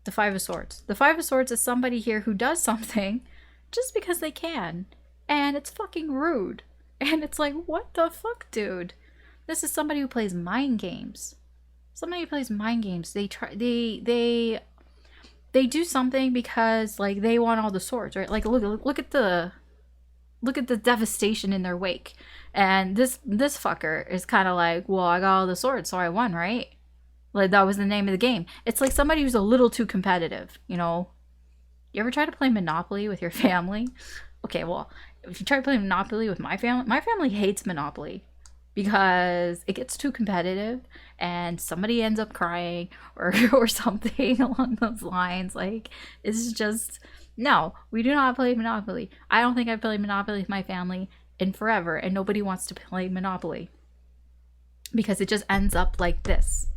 The 5 of Swords. The 5 of Swords is somebody here who does something just because they can. And it's fucking rude. And it's like, what the fuck, dude? This is somebody who plays mind games. Somebody who plays mind games. They do something because, like, they want all the swords, right? Like, look at the devastation in their wake. And this fucker is kind of like, well, I got all the swords, so I won, right? Like, that was the name of the game. It's like somebody who's a little too competitive, you know? You ever try to play Monopoly with your family? Okay, well, if you try to play Monopoly with my family hates Monopoly because it gets too competitive and somebody ends up crying or something along those lines. Like, it's just, no, we do not play Monopoly. I don't think I've played Monopoly with my family in forever, and nobody wants to play Monopoly because it just ends up like this.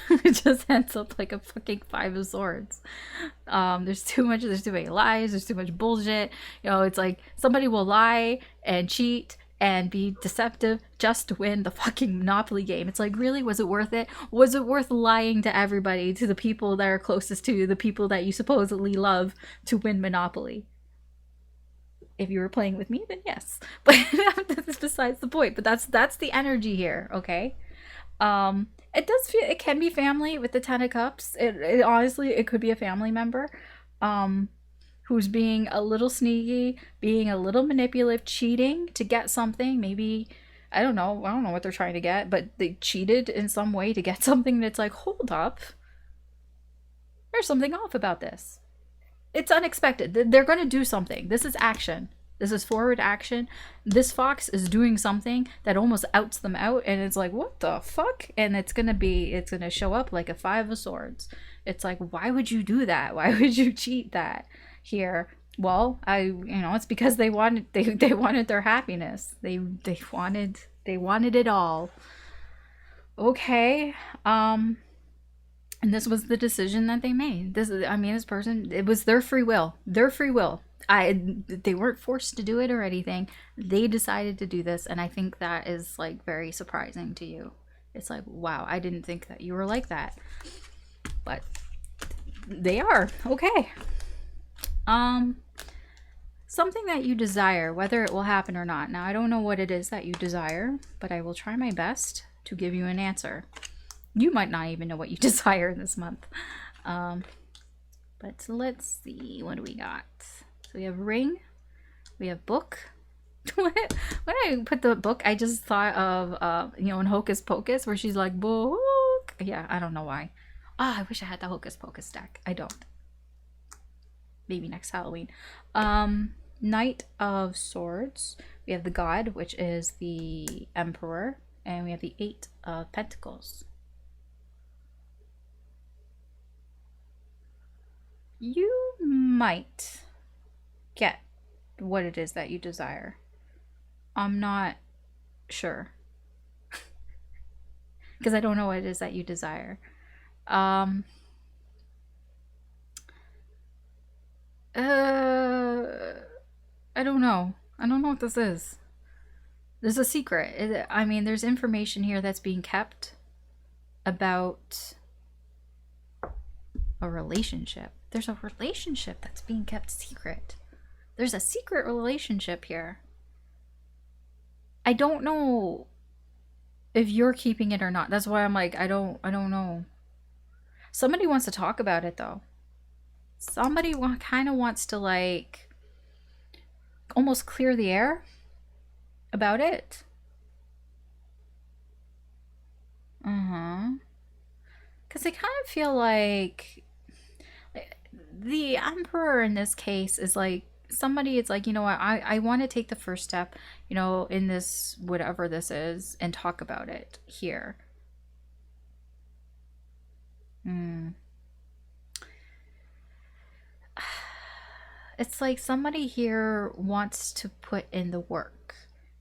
It just ends up like a fucking 5 of Swords. There's too many lies, there's too much bullshit. You know, it's like somebody will lie and cheat and be deceptive just to win the fucking Monopoly game. It's like, really, was it worth it? Was it worth lying to everybody, to the people that are closest to you, the people that you supposedly love, to win Monopoly? If you were playing with me, then yes. But that's besides the point. But that's the energy here, okay? It does feel, it can be family with the 10 of Cups. It honestly, it could be a family member who's being a little sneaky, being a little manipulative, cheating to get something. Maybe, I don't know what they're trying to get, but they cheated in some way to get something that's like, hold up, there's something off about this. It's unexpected. They're going to do something. This is action. This is forward action. This fox is doing something that almost outs them out, and it's like, what the fuck? And it's gonna show up like a 5 of Swords. It's like, why would you do that? Why would you cheat that here? Well, it's because they wanted their happiness. They wanted it all. Okay. And this was the decision that they made. This person, it was their free will. They weren't forced to do it or anything. They decided to do this, and I think that is, like, very surprising to you. It's like, wow, I didn't think that you were like that. But they are. Okay. Something that you desire, whether it will happen or not. Now, I don't know what it is that you desire, but I will try my best to give you an answer. You might not even know what you desire this month. But let's see. What do we got? So we have ring, we have book. When I put the book, I just thought of, in Hocus Pocus, where she's like, book. Yeah, I don't know why. I wish I had the Hocus Pocus deck. I don't. Maybe next Halloween. Knight of Swords. We have the God, which is the Emperor. And we have the 8 of Pentacles. you might get what it is that you desire. I'm not sure because I don't know what it is that you desire. I don't know. I don't know what this is. There's a secret. I mean, there's information here that's being kept about a relationship. There's a relationship that's being kept secret. There's a secret relationship here. I don't know if you're keeping it or not. That's why I'm like, I don't know. Somebody wants to talk about it though. Somebody kind of wants to like almost clear the air about it. Because I kind of feel like the Emperor in this case is like somebody. It's like, you know what, I want to take the first step, you know, in this whatever this is and talk about it here. It's like somebody here wants to put in the work,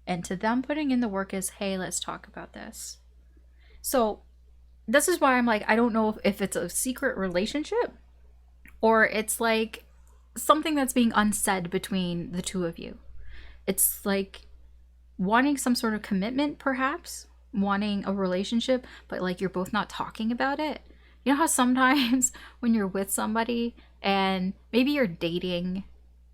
and to them putting in the work is, hey, let's talk about this. So this is why I'm like, I don't know if it's a secret relationship or it's like something that's being unsaid between the two of you. It's like wanting some sort of commitment, perhaps wanting a relationship, but like you're both not talking about it. You know how sometimes when you're with somebody and maybe you're dating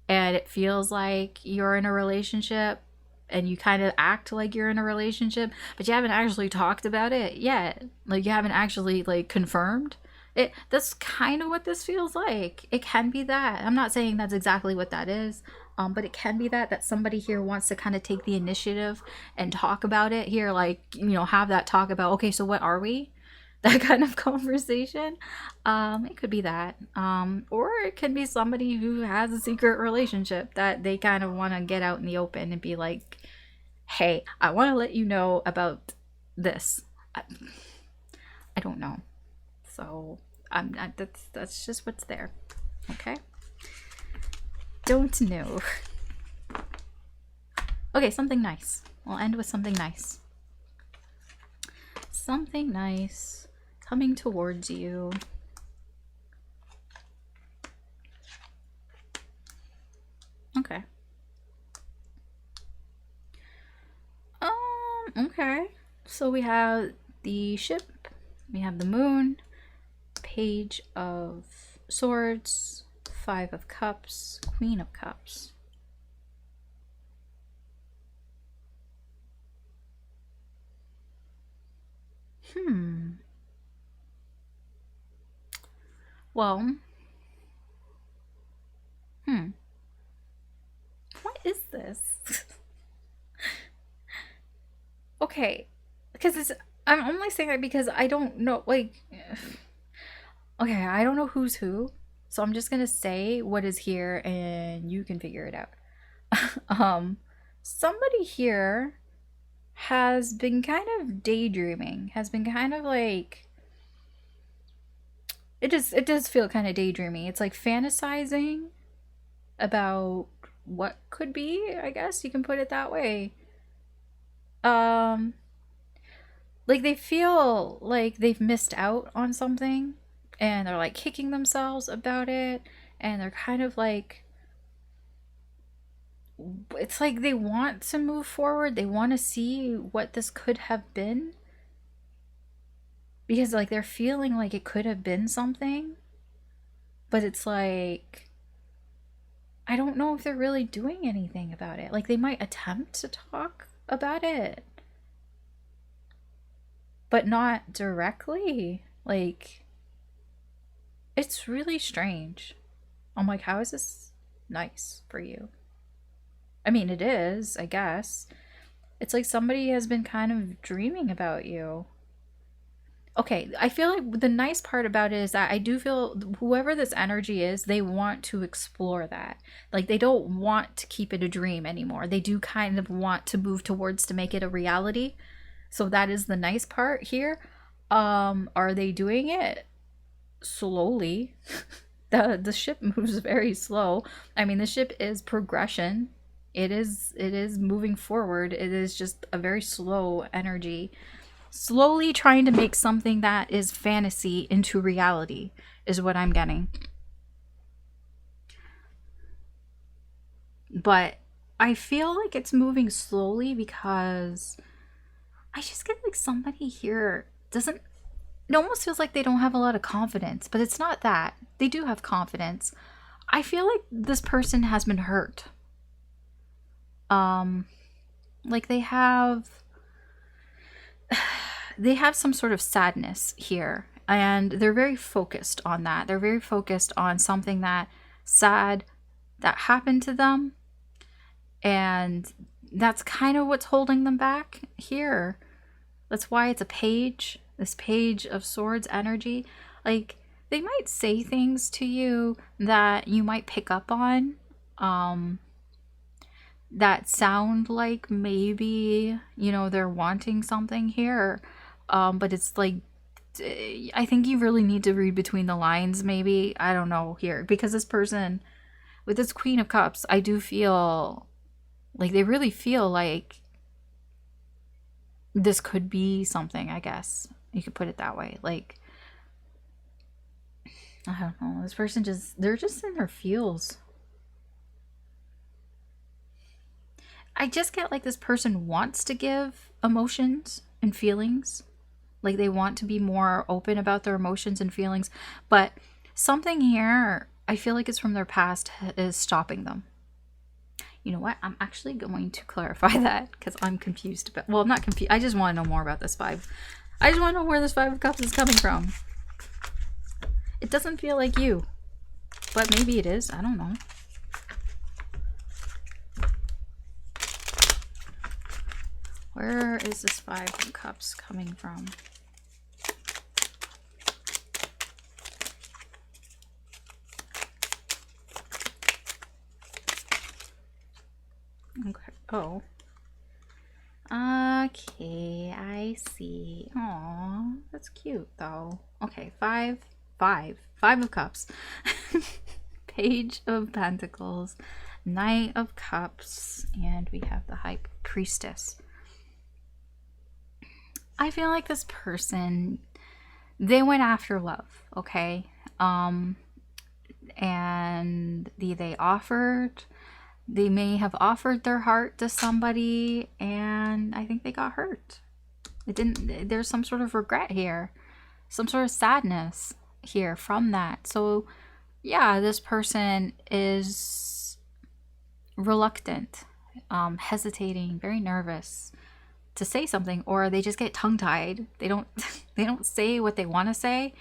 and it feels like you're in a relationship and you kind of act like you're in a relationship, but you haven't actually talked about it yet. Like you haven't actually like confirmed it. That's kind of what this feels like. It can be that. I'm not saying that's exactly what that is, but it can be that somebody here wants to kind of take the initiative and talk about it here, like, you know, have that talk about, okay, so what are we? That kind of conversation. It could be that. Or it could be somebody who has a secret relationship that they kind of want to get out in the open and be like, hey, I want to let you know about this. I don't know. So that's just what's there. Okay. Don't know. Okay, something nice. We'll end with something nice. Something nice coming towards you. Okay. Okay. So we have the ship, we have the moon, Page of Swords, Five of Cups, Queen of Cups. Well, what is this? Okay, because I'm only saying that because I don't know, like, okay, I don't know who's who, so I'm just gonna say what is here and you can figure it out. Somebody here has been kind of daydreaming, has been kind of like, it does feel kind of daydreamy. It's like fantasizing about what could be, I guess you can put it that way. Like they feel like they've missed out on something and they're like kicking themselves about it, and they're kind of like, it's like they want to move forward, they want to see what this could have been, because like they're feeling like it could have been something, but it's like, I don't know if they're really doing anything about it. Like they might attempt to talk about it, but not directly. Like, it's really strange. I'm like, how is this nice for you? I mean, it is, I guess. It's like somebody has been kind of dreaming about you. Okay, I feel like the nice part about it is that I do feel whoever this energy is, they want to explore that. Like they don't want to keep it a dream anymore. They do kind of want to move towards to make it a reality. So that is the nice part here. Are they doing it slowly? The ship moves very slow. I mean, the ship is progression. It is moving forward. It is just a very slow energy. Slowly trying to make something that is fantasy into reality is what I'm getting. But I feel like it's moving slowly because I just get like somebody here doesn't, it almost feels like they don't have a lot of confidence, but it's not that. They do have confidence. I feel like this person has been hurt. Like they have some sort of sadness here, and they're very focused on that. They're very focused on something that sad that happened to them, and that's kind of what's holding them back here. That's why it's a page, this Page of Swords energy. Like, they might say things to you that you might pick up on, that sound like maybe, you know, they're wanting something here. But it's like, I think you really need to read between the lines, maybe. I don't know here. Because this person, with this Queen of Cups, I do feel like they really feel like this could be something, I guess. You could put it that way. Like, I don't know. This person they're just in their feels. I just get like this person wants to give emotions and feelings. Like they want to be more open about their emotions and feelings. But something here, I feel like it's from their past, is stopping them. You know what? I'm actually going to clarify that because I'm confused. Well, I'm not confused. I just want to know more about this Five. I just want to know where this Five of Cups is coming from. It doesn't feel like you. But maybe it is. I don't know. Where is this Five of Cups coming from? Okay. Oh. Okay, I see. Aw, that's cute though. Okay, Five of Cups. Page of Pentacles, Knight of Cups, and we have the High Priestess. I feel like this person, they went after love, okay? And they may have offered their heart to somebody, and I think they got hurt. There's some sort of regret here, some sort of sadness here from that. So yeah, this person is reluctant, hesitating, very nervous to say something, or they just get tongue-tied. They don't say what they want to say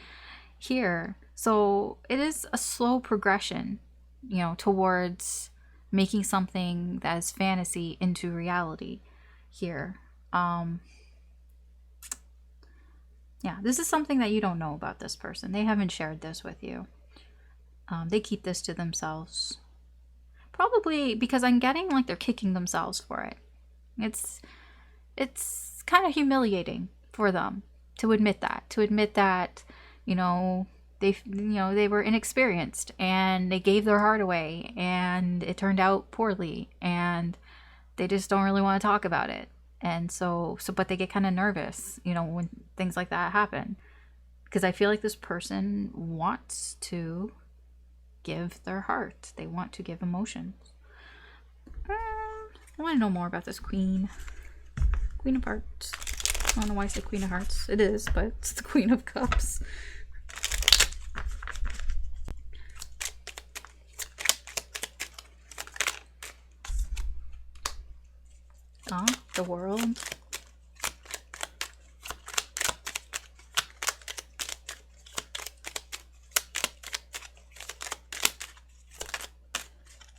here. So it is a slow progression, you know, towards making something that is fantasy into reality here. Yeah, this is something that you don't know about this person. They haven't shared this with you. They keep this to themselves. Probably because I'm getting like they're kicking themselves for it. It's kind of humiliating for them to admit that, you know, they were inexperienced and they gave their heart away and it turned out poorly and they just don't really want to talk about it. And so but they get kind of nervous, you know, when things like that happen, because I feel like this person wants to give their heart. They want to give emotions. I want to know more about this Queen of Hearts. I don't know why I say Queen of Hearts. It is, but it's the Queen of Cups. The World.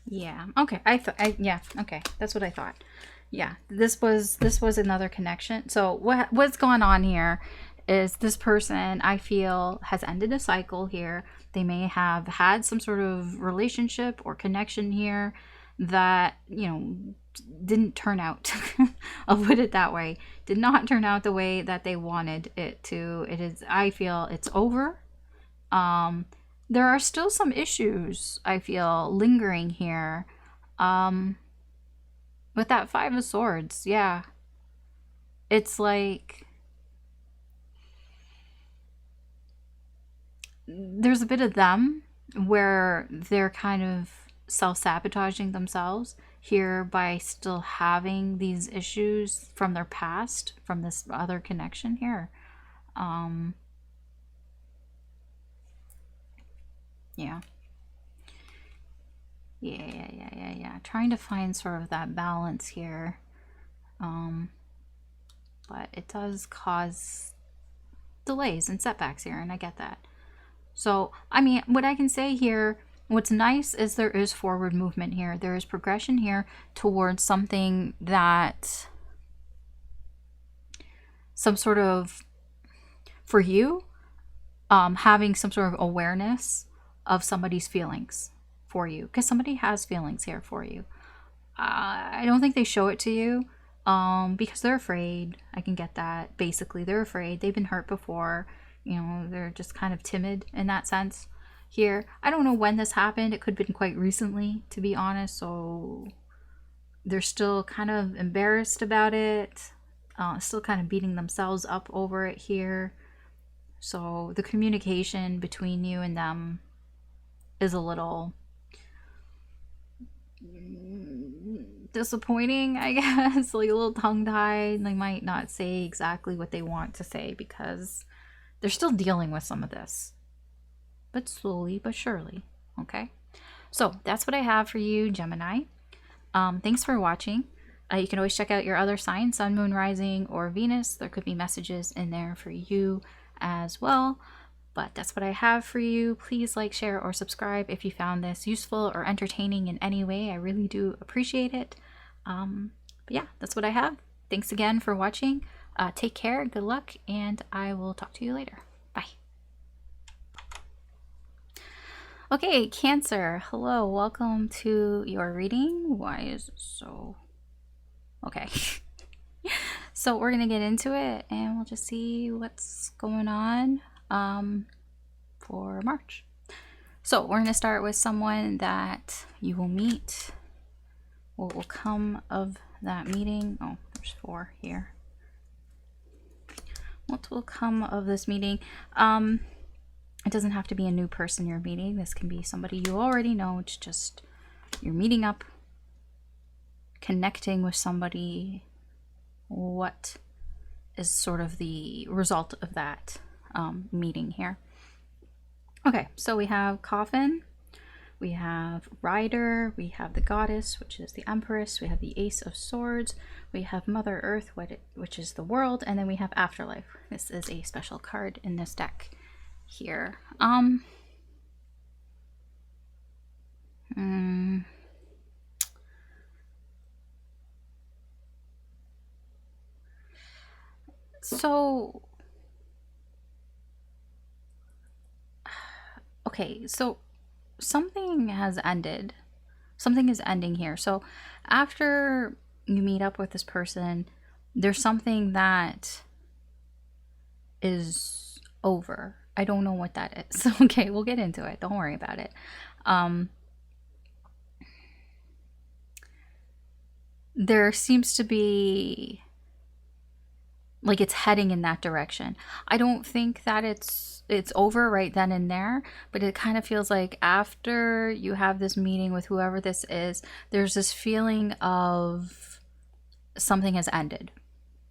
Yeah. Okay. Yeah. Okay. That's what I thought. Yeah. This was another connection. So what's going on here is this person, I feel, has ended a cycle here. They may have had some sort of relationship or connection here that, you know, didn't turn out. I'll put it that way. Did not turn out the way that they wanted it to. I feel it's over. there are still some issues, I feel, lingering here. With that Five of Swords, yeah. It's like there's a bit of them where they're kind of self-sabotaging themselves here by still having these issues from their past, from this other connection here. Yeah. Yeah. Trying to find sort of that balance here. But it does cause delays and setbacks here, and I get that. So, I mean, what I can say here, what's nice is there is forward movement here. There is progression here towards something that, some sort of, for you, having some sort of awareness of somebody's feelings for you. Because somebody has feelings here for you. I don't think they show it to you because they're afraid. I can get that. Basically, they're afraid. They've been hurt before. You know, they're just kind of timid in that sense here. I don't know when this happened. It could have been quite recently, to be honest. So they're still kind of embarrassed about it. Still kind of beating themselves up over it here. So the communication between you and them is a little disappointing, I guess. Like a little tongue-tied. They might not say exactly what they want to say because they're still dealing with some of this, but slowly but surely. Okay, so that's what I have for you, Gemini. Thanks for watching. You can always check out your other sign, Sun, Moon, Rising, or Venus. There could be messages in there for you as well. But that's what I have for you. Please like, share, or subscribe if you found this useful or entertaining in any way. I really do appreciate it. But yeah, that's what I have. Thanks again for watching. Take care, good luck, and I will talk to you later. Bye. Okay, Cancer. Hello, welcome to your reading. Why is it so... Okay. So we're going to get into it, and we'll just see what's going on for March. So we're going to start with someone that you will meet. What will come of that meeting? Oh, there's 4 here. What will come of this meeting? It doesn't have to be a new person you're meeting. This can be somebody you already know. It's just you're meeting up, connecting with somebody. What is sort of the result of that meeting here? Okay, so we have Coffin, we have Rider, we have the Goddess, which is the Empress, we have the Ace of Swords, we have Mother Earth, which is the World, and then we have Afterlife. This is a special card in this deck here. So, okay, so something has ended. Something is ending here. So after you meet up with this person, there's something that is over. I don't know what that is. Okay, we'll get into it. Don't worry about it. There seems to be, like, it's heading in that direction. I don't think that it's over right then and there, but it kind of feels like after you have this meeting with whoever this is, there's this feeling of something has ended.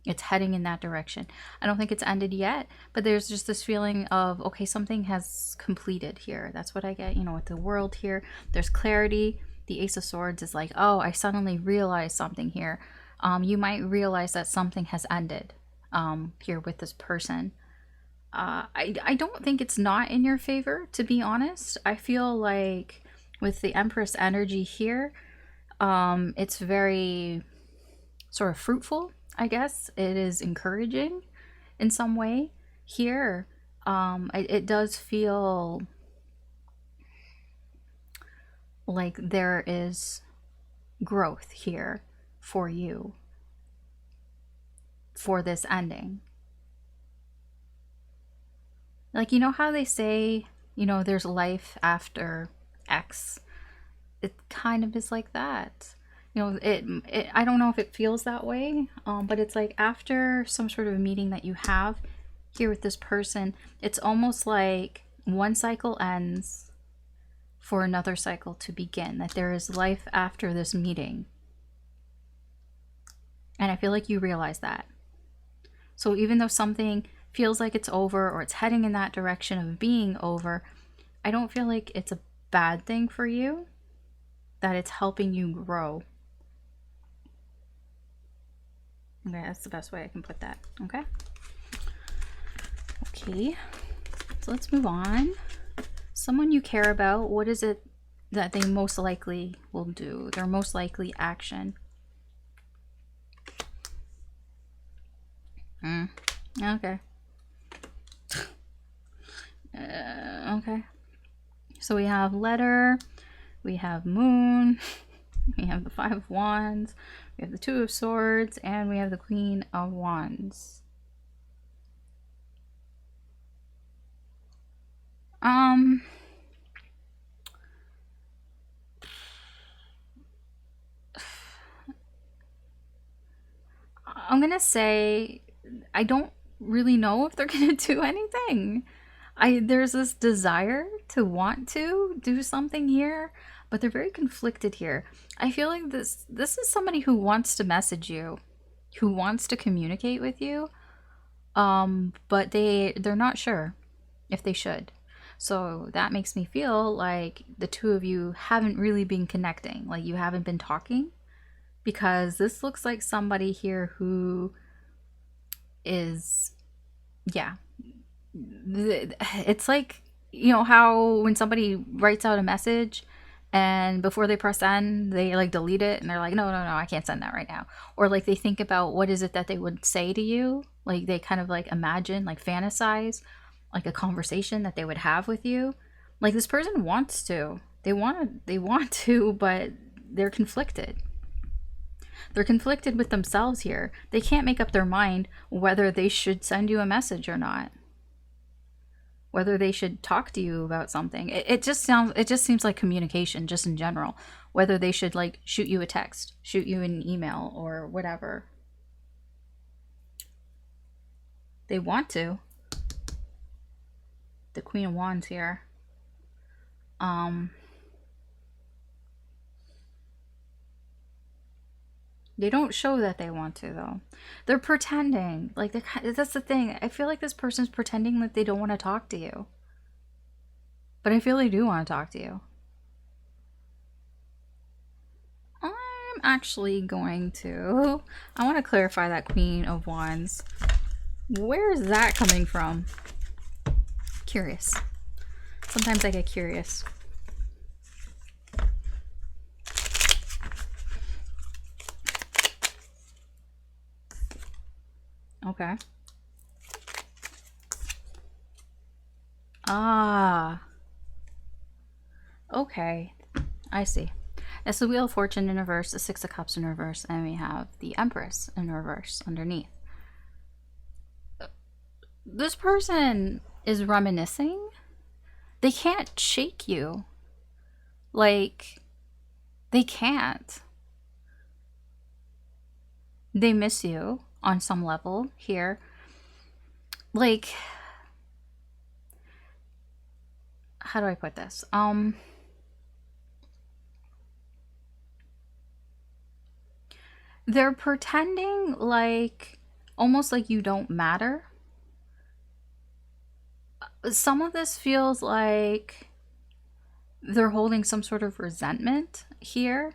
It's heading in that direction. I don't think it's ended yet, but there's just this feeling of, okay, something has completed here. That's what I get, you know, with the World here. There's clarity. The Ace of Swords is like, oh, I suddenly realized something here. You might realize that something has ended here with this person. I don't think it's not in your favor, to be honest. I feel like with the Empress energy here, it's very sort of fruitful, I guess. It is encouraging in some way here. It does feel like there is growth here for you for this ending. Like, you know how they say You know, there's life after X. It kind of is like that. You know, it I don't know if it feels that way, but it's like after some sort of meeting that you have here with this person, it's almost like one cycle ends for another cycle to begin, that there is life after this meeting. And I feel like you realize that. So even though something feels like it's over or it's heading in that direction of being over, I don't feel like it's a bad thing for you, that it's helping you grow. Okay, that's the best way I can put that. Okay. Okay, so let's move on. Someone you care about, what is it that they most likely will do? Their most likely action. Okay. Okay. So we have letter, we have moon, we have the 5 of wands, we have the 2 of swords, and we have the Queen of Wands. I'm gonna say I don't really know if they're gonna do anything. There's this desire to want to do something here, but they're very conflicted here. I feel like this is somebody who wants to message you, who wants to communicate with you, but they're not sure if they should. So that makes me feel like the two of you haven't really been connecting, like you haven't been talking, because this looks like somebody here who is, yeah, it's like, you know how when somebody writes out a message and before they press send, they like delete it and they're like, no, I can't send that right now. Or like they think about what is it that they would say to you. Like they kind of like imagine, like fantasize like a conversation that they would have with you. Like this person wants to, they want to, but they're conflicted. They're conflicted with themselves here. They can't make up their mind whether they should send you a message or not, whether they should talk to you about something. It just seems like communication just in general, whether they should like shoot you a text, shoot you an email or whatever. They want to. The Queen of Wands here. They don't show that they want to, though. They're pretending. Like, that's the thing. I feel like this person's pretending that they don't want to talk to you. But I feel they do want to talk to you. I'm actually going to... I want to clarify that Queen of Wands. Where is that coming from? Curious. Sometimes I get curious. Okay. Ah. Okay. I see. That's the Wheel of Fortune in reverse, the 6 of Cups in reverse, and we have the Empress in reverse underneath. This person is reminiscing. They can't shake you. Like, they can't. They miss you on some level here. Like, how do I put this? They're pretending like, almost like you don't matter. Some of this feels like they're holding some sort of resentment here.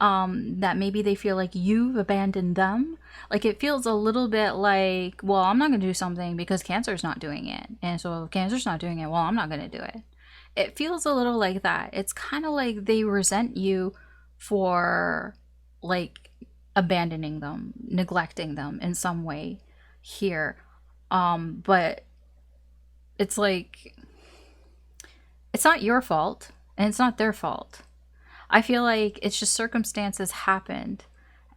That maybe they feel like you've abandoned them. Like it feels a little bit like, well, I'm not going to do something because Cancer's not doing it. And so if Cancer's not doing it, well, I'm not going to do it. It feels a little like that. It's kind of like they resent you for like abandoning them, neglecting them in some way here. But it's like, it's not your fault and it's not their fault. I feel like it's just circumstances happened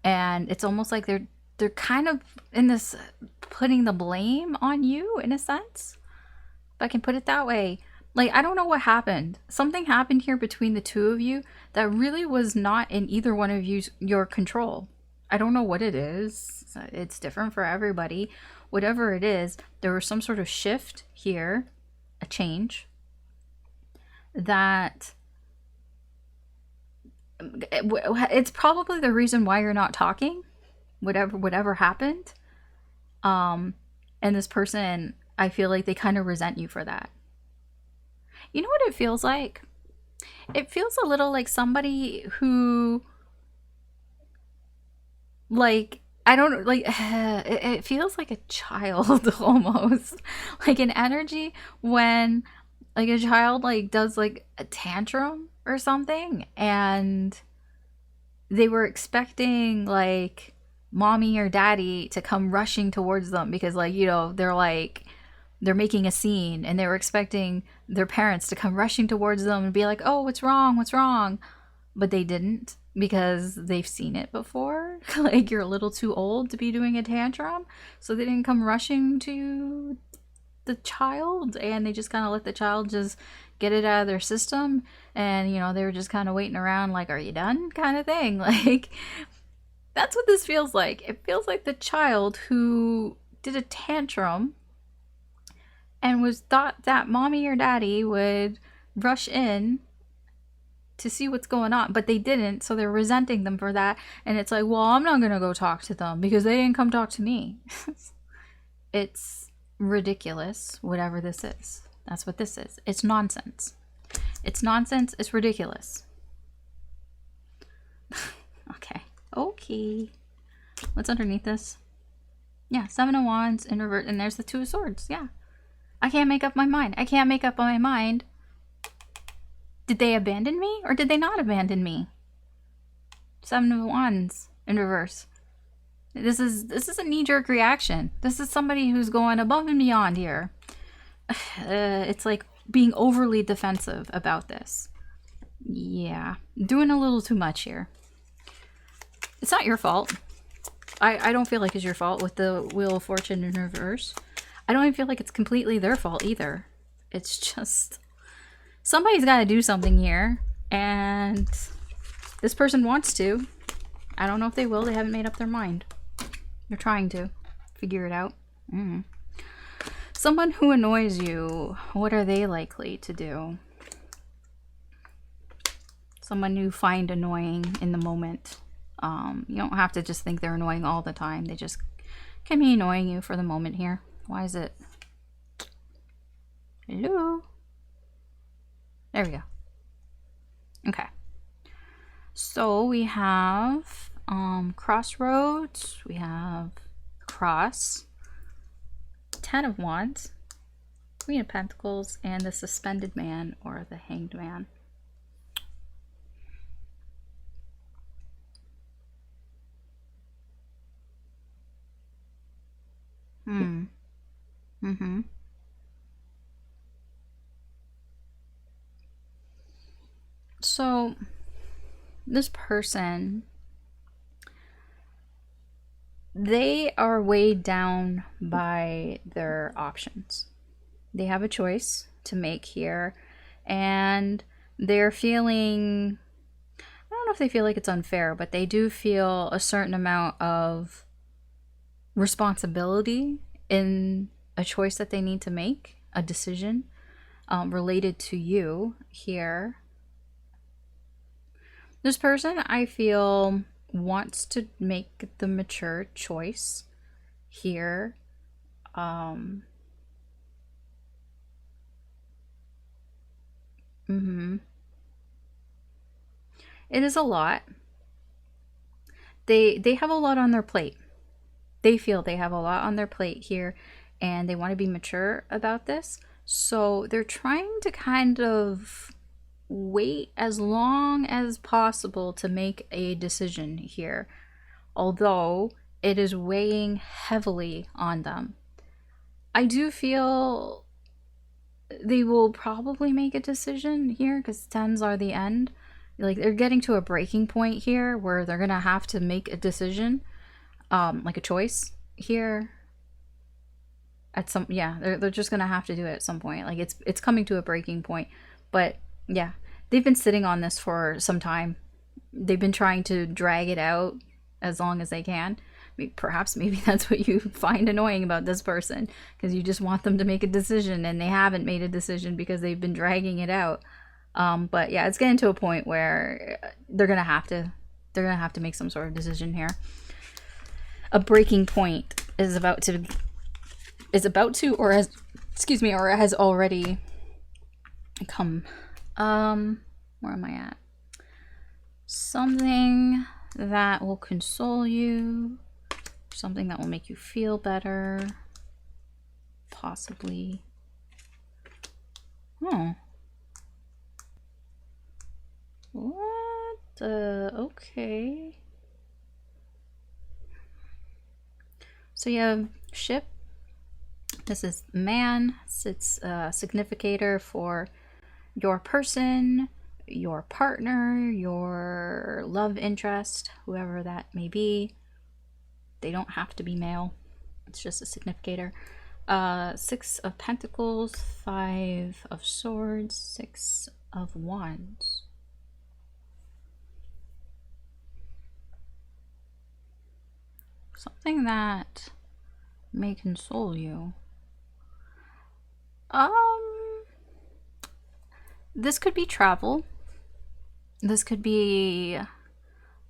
and it's almost like they're kind of in this putting the blame on you in a sense, if I can put it that way. Like, I don't know what happened. Something happened here between the two of you that really was not in either one of your control. I don't know what it is. It's different for everybody. Whatever it is, there was some sort of shift here, a change that it's probably the reason why you're not talking. Whatever happened. And this person, I feel like they kind of resent you for that. You know what it feels like? It feels a little like somebody who, like, I don't know, like, it feels like a child almost. Like an energy when, like, a child, like, does, like, a tantrum or something, and they were expecting, like, mommy or daddy to come rushing towards them because, like, you know, they're making a scene, and they were expecting their parents to come rushing towards them and be like, oh, what's wrong, but they didn't because they've seen it before. Like, you're a little too old to be doing a tantrum, so they didn't come rushing to the child, and they just kind of let the child just get it out of their system, and, you know, they were just kind of waiting around like, are you done, kind of thing. Like, that's what this feels like. It feels like the child who did a tantrum and was thought that mommy or daddy would rush in to see what's going on, but they didn't, so they're resenting them for that. And it's like, well, I'm not gonna go talk to them because they didn't come talk to me. It's ridiculous, whatever this is. That's what this is. It's nonsense. It's nonsense. It's ridiculous. Okay. What's underneath this? Yeah, Seven of Wands in reverse, and there's the Two of Swords. Yeah. I can't make up my mind. I can't make up my mind. Did they abandon me or did they not abandon me? Seven of Wands in reverse. This is a knee-jerk reaction. This is somebody who's going above and beyond here. It's like being overly defensive about this. Yeah, doing a little too much here. It's not your fault. I don't feel like it's your fault with the Wheel of Fortune in reverse. I don't even feel like it's completely their fault either. It's just somebody's got to do something here, and this person wants to. I don't know if they will. They haven't made up their mind. They're trying to figure it out. Someone who annoys you, what are they likely to do? Someone you find annoying in the moment. You don't have to just think they're annoying all the time. They just can be annoying you for the moment here. Why is it? Hello? There we go. Okay. So we have Crossroads. We have Cross. Ten of Wands. Queen of Pentacles. And the Suspended Man or the Hanged Man. So this person, they are weighed down by their options. They have a choice to make here, and they're feeling, I don't know if they feel like it's unfair, but they do feel a certain amount of responsibility in a choice that they need to make, a decision related to you here. This person, I feel, wants to make the mature choice here. It is a lot. They have a lot on their plate. They feel they have a lot on their plate here, and they want to be mature about this. So they're trying to kind of wait as long as possible to make a decision here, although it is weighing heavily on them. I do feel they will probably make a decision here because tens are the end. Like, they're getting to a breaking point here where they're gonna have to make a decision, like a choice here. at some, yeah, they're just gonna have to do it at some point. Like it's coming to a breaking point. But yeah, they've been sitting on this for some time. They've been trying to drag it out as long as they can. Perhaps maybe that's what you find annoying about this person, because you just want them to make a decision and they haven't made a decision because they've been dragging it out. But yeah, it's getting to a point where they're gonna have to make some sort of decision here. A breaking point is about to or has, excuse me, or has already come. Where am I at? Something that will console you, something that will make you feel better, possibly. Oh. What? Okay. So you have ship. This is man. It's a significator for your person, your partner, your love interest, whoever that may be. They don't have to be male. It's just a significator. 6 of Pentacles, 5 of Swords, 6 of Wands. Something that may console you. This could be travel. This could be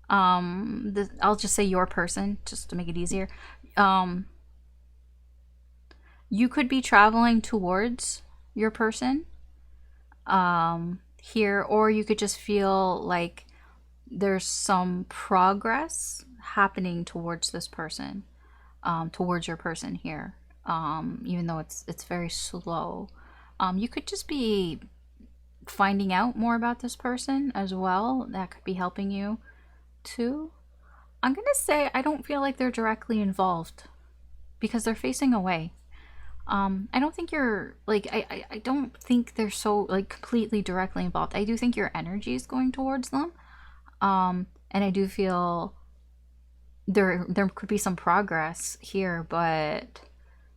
I'll just say your person, just to make it easier. You could be traveling towards your person here, or you could just feel like there's some progress happening towards this person, towards your person here, even though it's very slow. You could just be finding out more about this person as well. That could be helping you too. I'm gonna say I don't feel like they're directly involved because they're facing away. I don't think you're like, I don't think they're so like completely directly involved. I do think your energy is going towards them. And I do feel there could be some progress here, but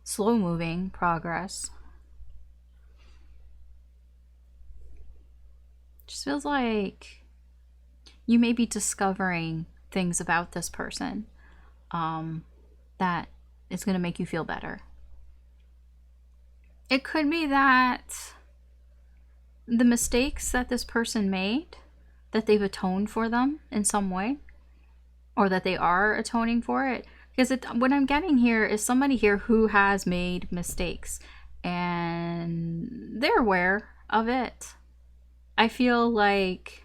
slow moving progress. Just feels like you may be discovering things about this person that is going to make you feel better. It could be that the mistakes that this person made, that they've atoned for them in some way, or that they are atoning for it. Because what I'm getting here is somebody here who has made mistakes and they're aware of it. I feel like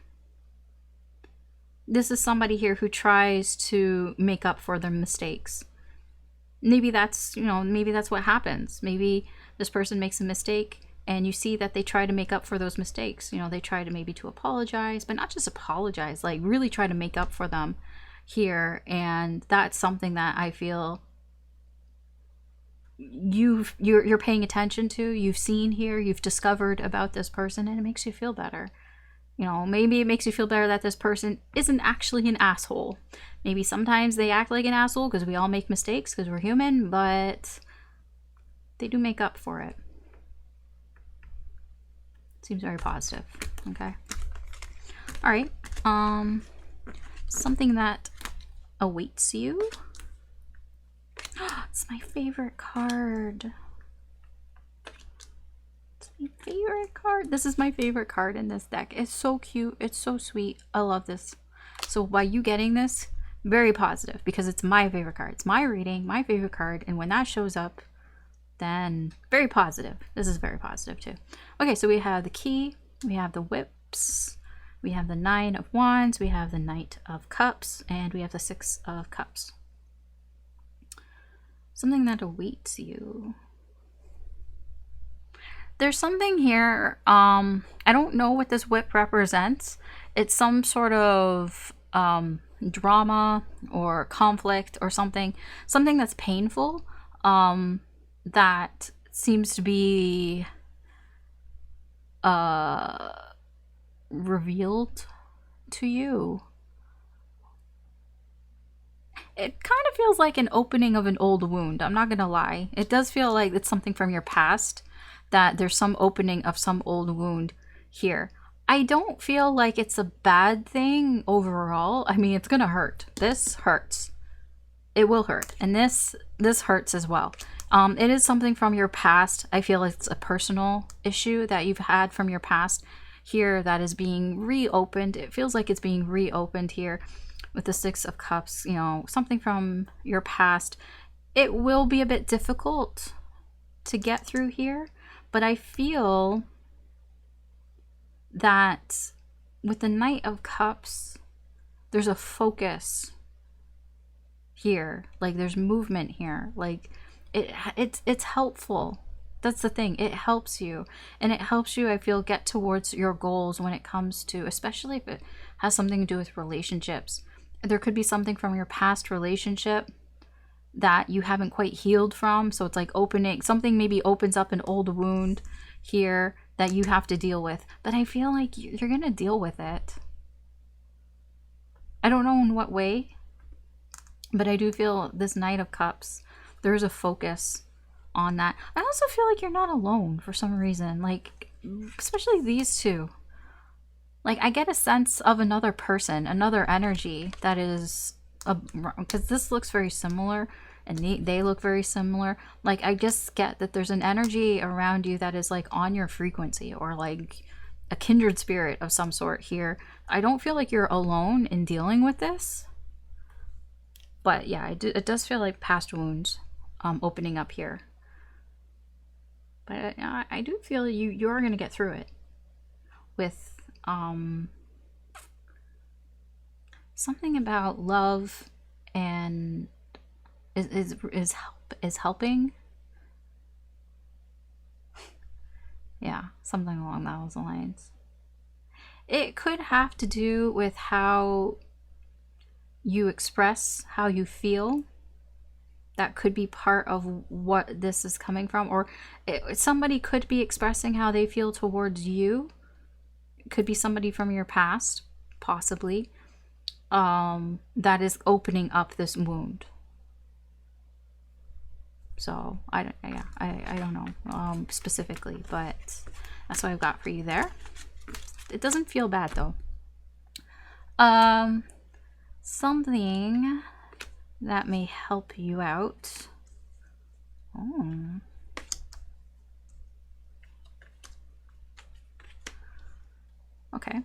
this is somebody here who tries to make up for their mistakes. Maybe that's, maybe that's what happens. Maybe this person makes a mistake and you see that they try to make up for those mistakes. They try to maybe to apologize, but not just apologize, like really try to make up for them here. And that's something that I feel you're paying attention to, you've seen here, you've discovered about this person, and it makes you feel better. Maybe it makes you feel better that this person isn't actually an asshole. Maybe sometimes they act like an asshole because we all make mistakes because we're human, but they do make up for it. Seems very positive. Okay. All right. Something that awaits you. It's my favorite card. It's my favorite card. This is my favorite card in this deck. It's so cute. It's so sweet. I love this. So by you getting this, very positive, because it's my favorite card. It's my reading, my favorite card. And when that shows up, then very positive. This is very positive too. Okay, so we have the key. We have the whips. We have the 9 of Wands. We have the Knight of Cups. And we have the 6 of Cups. Something that awaits you. There's something here. I don't know what this whip represents. It's some sort of drama or conflict or something that's painful, that seems to be revealed to you. it kind of feels like an opening of an old wound. I'm not gonna lie. It does feel like it's something from your past, that there's some opening of some old wound here. I don't feel like it's a bad thing overall. I mean, it's gonna hurt. This hurts. It will hurt. And this hurts as well. It is something from your past. I feel it's a personal issue that you've had from your past here that is being reopened. It feels like it's being reopened here with the Six of Cups, you know, something from your past. It will be a bit difficult to get through here, but I feel that with the Knight of Cups, there's a focus here. Like there's movement here. Like it's helpful. That's the thing. It helps you. And it helps you, I feel, get towards your goals when it comes to, especially if it has something to do with relationships. There could be something from your past relationship that you haven't quite healed from. So it's like opening, something maybe opens up an old wound here that you have to deal with. But I feel like you're going to deal with it. I don't know in what way, but I do feel this Knight of Cups, there's a focus on that. I also feel like you're not alone for some reason, like especially these two. Like I get a sense of another person, another energy that is, because this looks very similar and they look very similar. Like I just get that there's an energy around you that is like on your frequency, or like a kindred spirit of some sort here. I don't feel like you're alone in dealing with this. But yeah, it does feel like past wounds opening up here. But I do feel you're going to get through it with something about love and is helping. Yeah, something along those lines. It could have to do with how you express how you feel. That could be part of what this is coming from. Or somebody could be expressing how they feel towards you. It could be somebody from your past, possibly, that is opening up this wound. So I don't know specifically, but that's what I've got for you there. It doesn't feel bad though. Something that may help you out. Oh. Okay.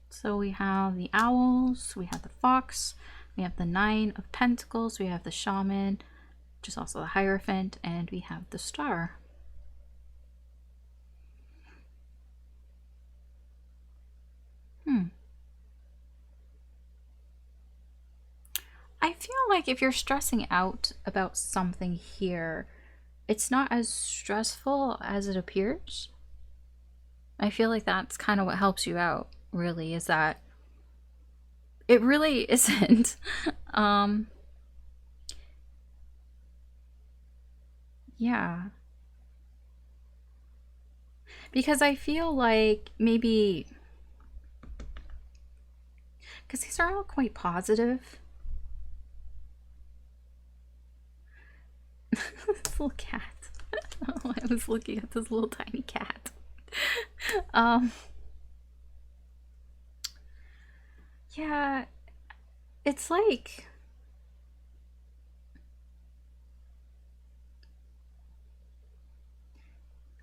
So we have the owls, we have the fox, we have the Nine of Pentacles, we have the shaman, which is also the Hierophant, and we have the star. I feel like if you're stressing out about something here, it's not as stressful as it appears. I feel like that's kind of what helps you out, really, is that it really isn't. Yeah. Because I feel like maybe, because these are all quite positive. This little cat. Oh, I was looking at this little tiny cat. Yeah, it's like,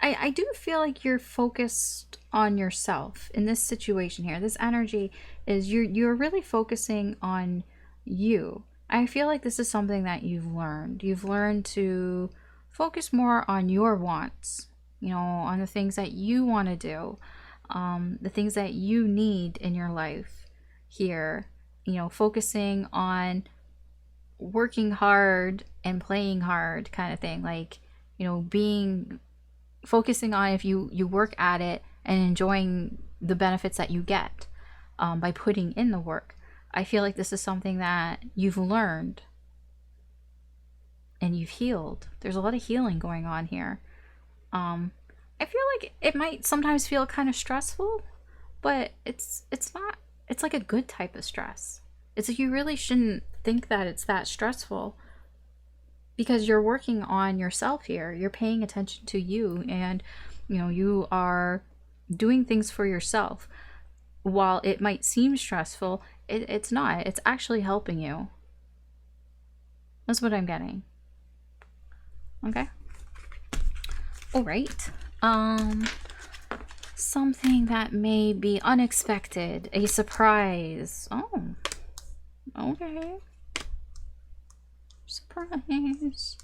I do feel like you're focused on yourself in this situation here. This energy is you're really focusing on you. I feel like this is something that you've learned. You've learned to focus more on your wants, you know, on the things that you want to do, the things that you need in your life here, you know, focusing on working hard and playing hard kind of thing. Like, you know, focusing on if you work at it and enjoying the benefits that you get by putting in the work. I feel like this is something that you've learned and you've healed. There's a lot of healing going on here. I feel like it might sometimes feel kind of stressful, but it's not. It's like a good type of stress. It's like you really shouldn't think that it's that stressful, because you're working on yourself here. You're paying attention to you, and you are doing things for yourself. While it might seem stressful, it's not. It's actually helping you. That's what I'm getting. Okay. All right. Something that may be unexpected, a surprise. Oh, okay. Surprise.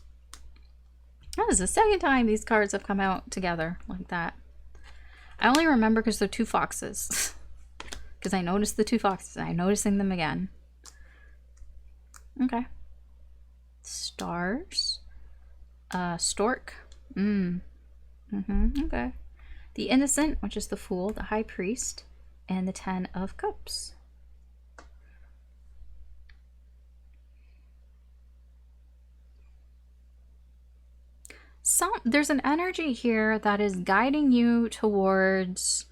That is the second time these cards have come out together like that. I only remember because they're two foxes. Because I noticed the two foxes and I'm noticing them again. Okay. Stars. Stork. Okay. The Innocent, which is the Fool, the High Priest, and the Ten of Cups. There's an energy here that is guiding you towards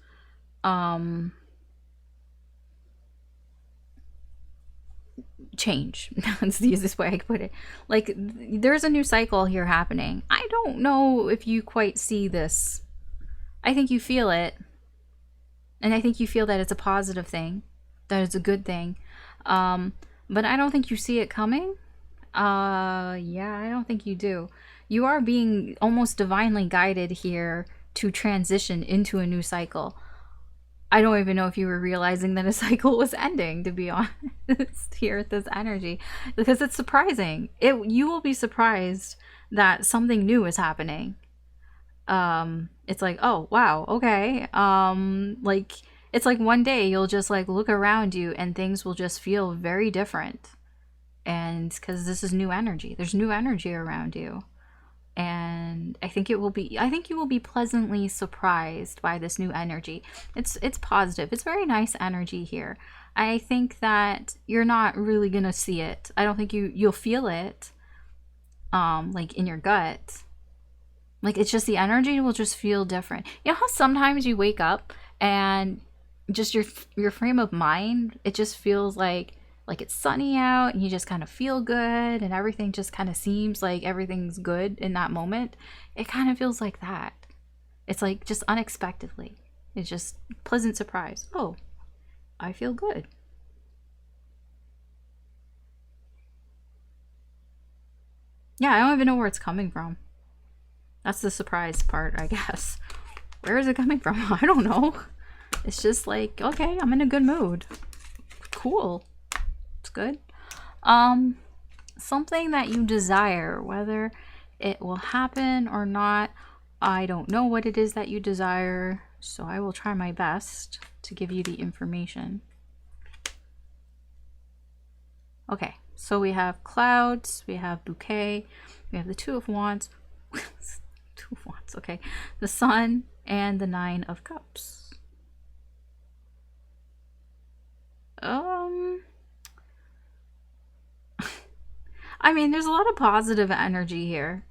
change. That's the easiest way I could put it. Like, there's a new cycle here happening. I don't know if you quite see this. I think you feel it, and I think you feel that it's a positive thing, that it's a good thing, but I don't think you see it coming. Yeah, I don't think you do. You are being almost divinely guided here to transition into a new cycle. I don't even know if you were realizing that a cycle was ending, to be honest, here at this energy, because it's surprising. You will be surprised that something new is happening. It's like, oh wow, okay. Like, it's like one day you'll just like look around you and things will just feel very different, and because this is new energy, there's new energy around you, and I think you will be pleasantly surprised by this new energy. It's positive. It's very nice energy here. I think that you're not really gonna see it. I don't think you'll feel it like in your gut. Like, it's just the energy will just feel different. You know how sometimes you wake up and just your frame of mind, it just feels like it's sunny out and you just kind of feel good and everything just kind of seems like everything's good in that moment. It kind of feels like that. It's like just unexpectedly. It's just pleasant surprise. Oh, I feel good. Yeah, I don't even know where it's coming from. That's the surprise part, I guess. Where is it coming from? I don't know. It's just like, okay, I'm in a good mood. Cool. It's good. Something that you desire, whether it will happen or not, I don't know what it is that you desire, so I will try my best to give you the information. Okay, so we have clouds, we have bouquet, we have the Two of Wands. Two of Wands, okay. The Sun and the Nine of Cups. I mean, there's a lot of positive energy here.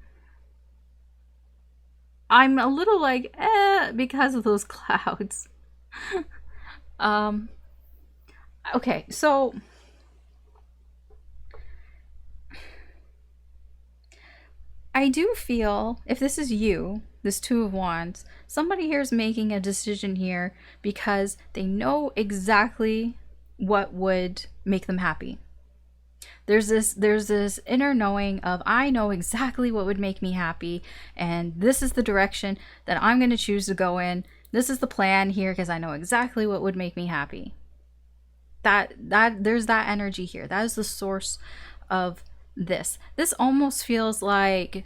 I'm a little like, because of those clouds. Okay, so I do feel, if this is you, this Two of Wands, somebody here is making a decision here because they know exactly what would make them happy. There's this inner knowing of, I know exactly what would make me happy, and this is the direction that I'm going to choose to go in. This is the plan here because I know exactly what would make me happy. That there's that energy here. That is the source of this. This almost feels like,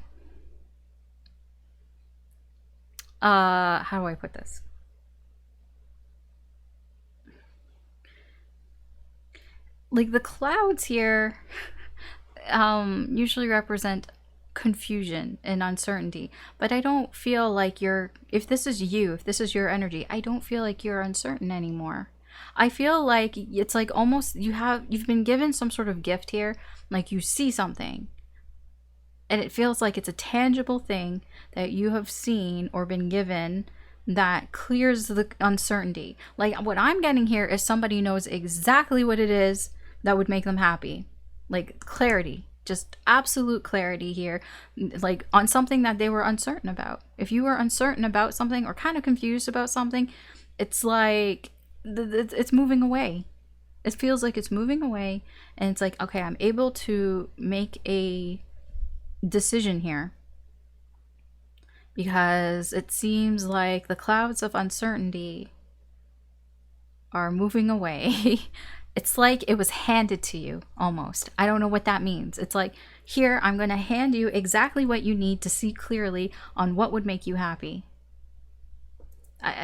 how do I put this? Like, the clouds here usually represent confusion and uncertainty, but I don't feel like if this is you, if this is your energy, I don't feel like you're uncertain anymore. I feel like it's like almost you've been given some sort of gift here, like you see something and it feels like it's a tangible thing that you have seen or been given that clears the uncertainty. Like, what I'm getting here is somebody knows exactly what it is that would make them happy. Like clarity, just absolute clarity here, like on something that they were uncertain about. If you were uncertain about something or kind of confused about something, it's like it's moving away. It feels like it's moving away, and it's like, okay, I'm able to make a decision here, because it seems like the clouds of uncertainty are moving away. It's like it was handed to you, almost. I don't know what that means. It's like, here, I'm going to hand you exactly what you need to see clearly on what would make you happy.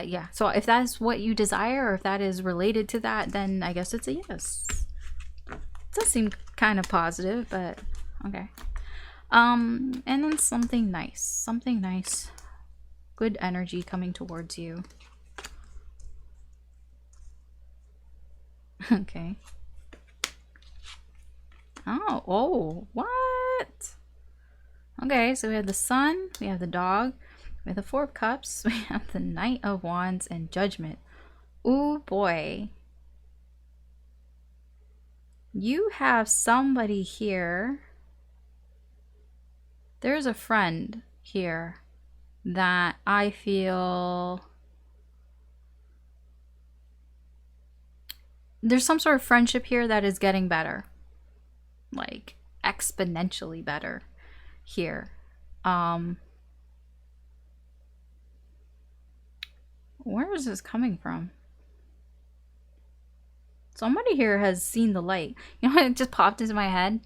Yeah, so if that's what you desire, or if that is related to that, then I guess it's a yes. It does seem kind of positive, but okay. And then something nice, good energy coming towards you. Okay. Oh, what? Okay, so we have the sun, we have the dog, we have the Four of Cups, we have the Knight of Wands, and Judgment. Ooh, boy. You have somebody here. There's a friend here that I feel... There's some sort of friendship here that is getting better. Like, exponentially better here. Where is this coming from? Somebody here has seen the light. You know, it just popped into my head.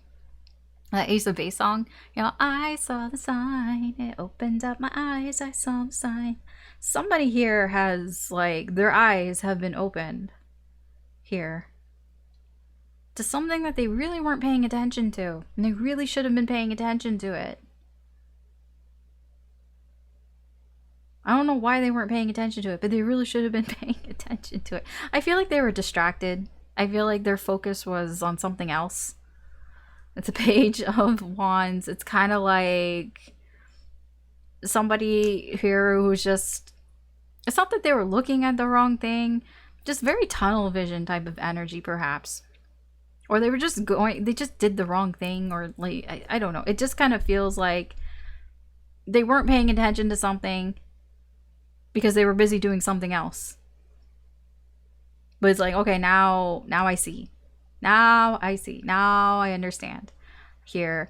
That Ace of Base song. You know, I saw the sign. It opened up my eyes. I saw the sign. Somebody here has, like, their eyes have been opened here to something that they really weren't paying attention to. And they really should have been paying attention to it. I don't know why they weren't paying attention to it, but they really should have been paying attention to it. I feel like they were distracted. I feel like their focus was on something else. It's a Page of Wands. It's kind of like somebody here who's just... It's not that they were looking at the wrong thing. Just very tunnel vision type of energy, perhaps. Or they were just going... They just did the wrong thing, or like... I don't know. It just kind of feels like they weren't paying attention to something because they were busy doing something else. But it's like, okay, now I see. Now I see. Now I understand here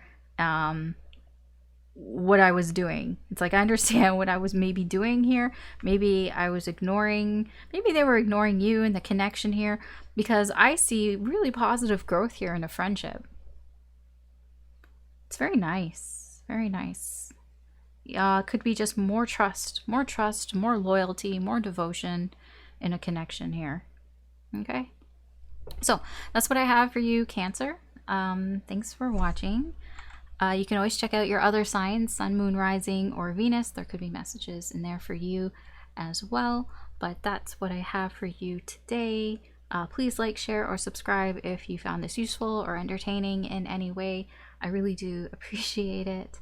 what I was doing. It's like, I understand what I was maybe doing here. Maybe I was ignoring, maybe they were ignoring you and the connection here, because I see really positive growth here in a friendship. It's very nice. Very nice. Could be just more trust, more loyalty, more devotion in a connection here. Okay. So that's what I have for you, Cancer. Thanks for watching. You can always check out your other signs, Sun, Moon, Rising, or Venus. There could be messages in there for you as well. But that's what I have for you today. Please like, share, or subscribe if you found this useful or entertaining in any way. I really do appreciate it.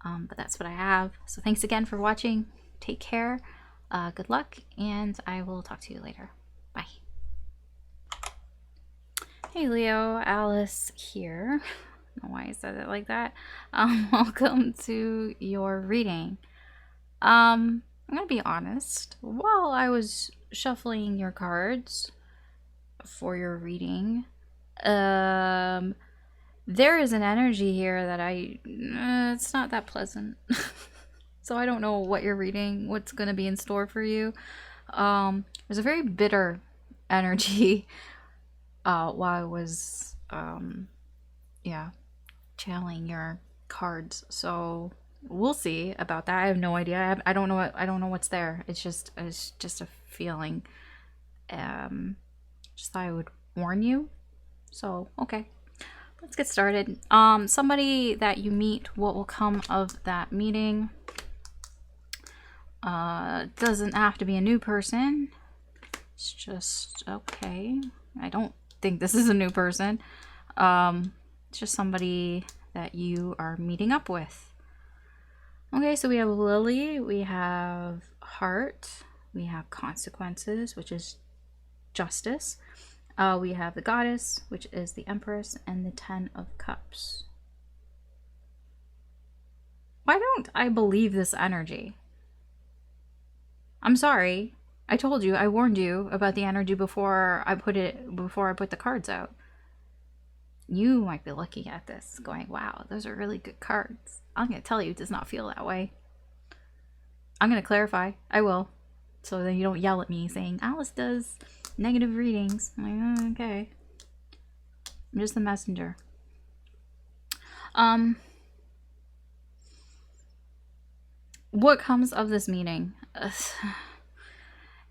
But that's what I have. So thanks again for watching. Take care. Good luck, and I will talk to you later. Bye. Hey Leo, Alice here. I don't know why I said it like that. Welcome to your reading. I'm gonna be honest. While I was shuffling your cards for your reading, there is an energy here that it's not that pleasant. So I don't know what you're reading, what's gonna be in store for you. There's a very bitter energy while I was channeling your cards, so we'll see about that. I have no idea. I don't know what's there. It's just a feeling. Just thought I would warn you. So okay, let's get started. Somebody that you meet, what will come of that meeting? Doesn't have to be a new person. It's just okay. I don't think this is a new person. It's just somebody that you are meeting up with. Okay, so we have Lily, we have Heart, we have Consequences, which is justice, We have the Goddess, which is the Empress, and the Ten of Cups. Why don't I believe this energy? I'm sorry. I told you, I warned you about the energy before I put the cards out. You might be looking at this going, wow, those are really good cards. I'm going to tell you, it does not feel that way. I'm going to clarify. I will. So then you don't yell at me saying, Alice does negative readings. I'm like, oh, okay. I'm just the messenger. What comes of this meeting?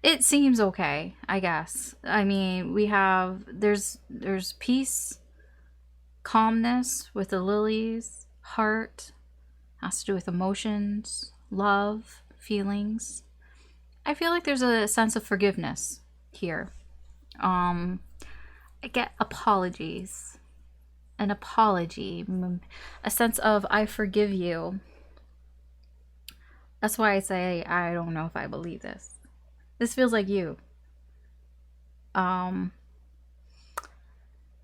It seems okay, I guess. I mean, we have, there's peace, calmness with the lilies, heart, has to do with emotions, love, feelings. I feel like there's a sense of forgiveness here. I get apologies, an apology, a sense of I forgive you. That's why I say I don't know if I believe this. This feels like you.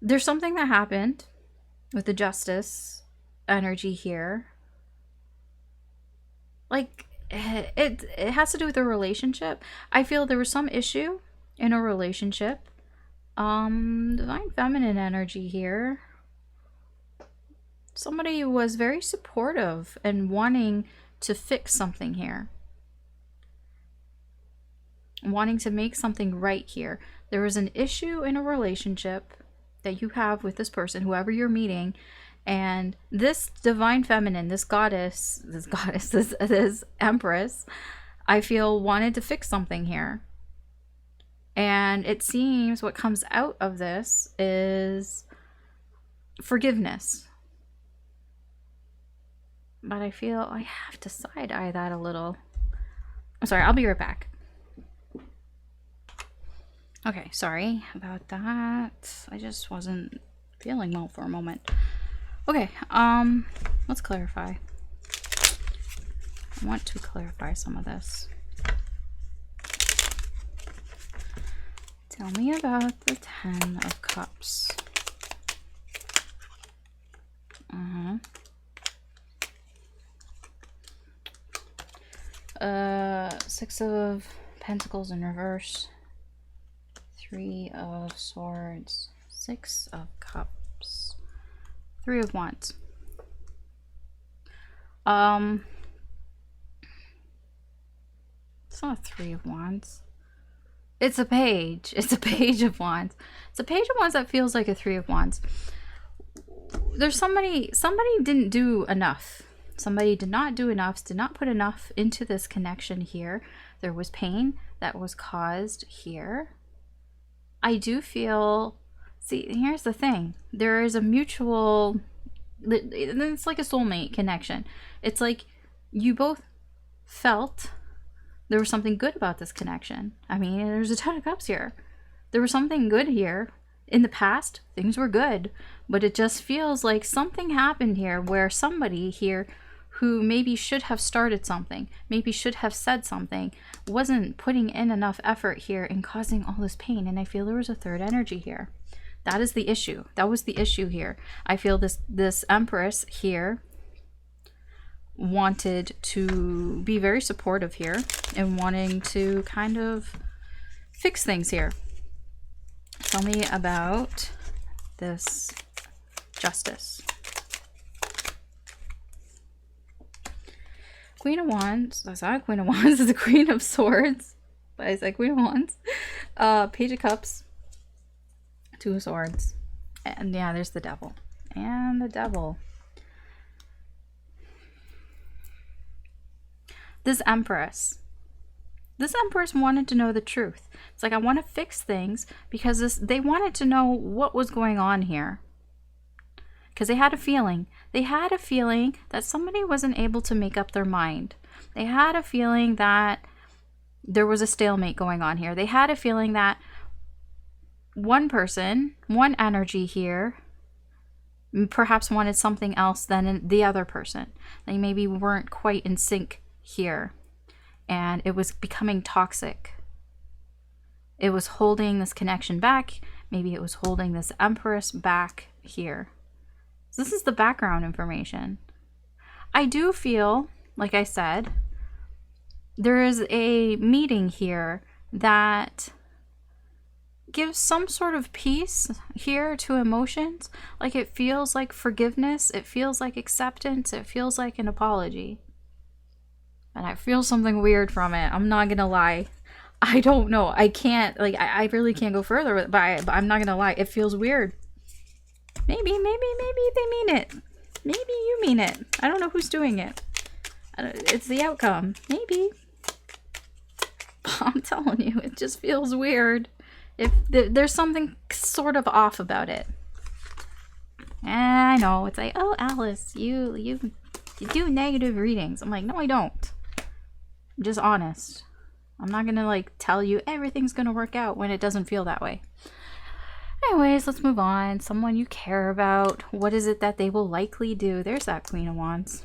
There's something that happened with the Justice energy here. Like, it has to do with a relationship. I feel there was some issue in a relationship. Divine Feminine energy here. Somebody was very supportive and wanting to fix something here. Wanting to make something right here. There was an issue in a relationship that you have with this person, whoever you're meeting, and this Divine Feminine, this Empress, I feel wanted to fix something here. And it seems what comes out of this is forgiveness. But I feel I have to side-eye that a little. I'm sorry, I'll be right back. Okay, sorry about that. I just wasn't feeling well for a moment. Okay, let's clarify. I want to clarify some of this. Tell me about the Ten of Cups. Six of Pentacles in reverse. Three of Swords. Six of Cups. Three of Wands. It's not a Three of Wands. It's a page. It's a Page of Wands. It's a Page of Wands that feels like a Three of Wands. There's somebody didn't do enough. Somebody did not do enough, did not put enough into this connection here. There was pain that was caused here. I do feel, see, here's the thing. There is a mutual, it's like a soulmate connection. It's like you both felt there was something good about this connection. I mean, there's a Ten of Cups here. There was something good here. In the past, things were good, but it just feels like something happened here where somebody here who maybe should have started something, maybe should have said something, wasn't putting in enough effort here and causing all this pain. And I feel there was a third energy here. That is the issue. That was the issue here. I feel this Empress here wanted to be very supportive here and wanting to kind of fix things here. Tell me about this Justice. Queen of Wands. That's not a Queen of Wands. It's a Queen of Swords. But I said Queen of Wands. Page of Cups. Two of Swords. And yeah, there's the Devil. And the Devil. This Empress. This Empress wanted to know the truth. It's like, I want to fix things because they wanted to know what was going on here. Because they had a feeling. They had a feeling that somebody wasn't able to make up their mind. They had a feeling that there was a stalemate going on here. They had a feeling that one person, one energy here, perhaps wanted something else than the other person. They maybe weren't quite in sync here. And it was becoming toxic. It was holding this connection back. Maybe it was holding this Empress back here. So this is the background information. I do feel, like I said, there is a meeting here that gives some sort of peace here to emotions. Like it feels like forgiveness. It feels like acceptance. It feels like an apology. And I feel something weird from it. I'm not gonna lie. I don't know. I can't, like, I really can't go further with it, but I'm not gonna lie. It feels weird. Maybe they mean it. Maybe you mean it. I don't know who's doing it. It's the outcome. Maybe. I'm telling you, it just feels weird. If there's something sort of off about it. And I know, it's like, oh, Alice, you do negative readings. I'm like, no, I don't. I'm just honest. I'm not gonna like tell you everything's gonna work out when it doesn't feel that way. Anyways, let's move on. Someone you care about. What is it that they will likely do? There's that Queen of Wands.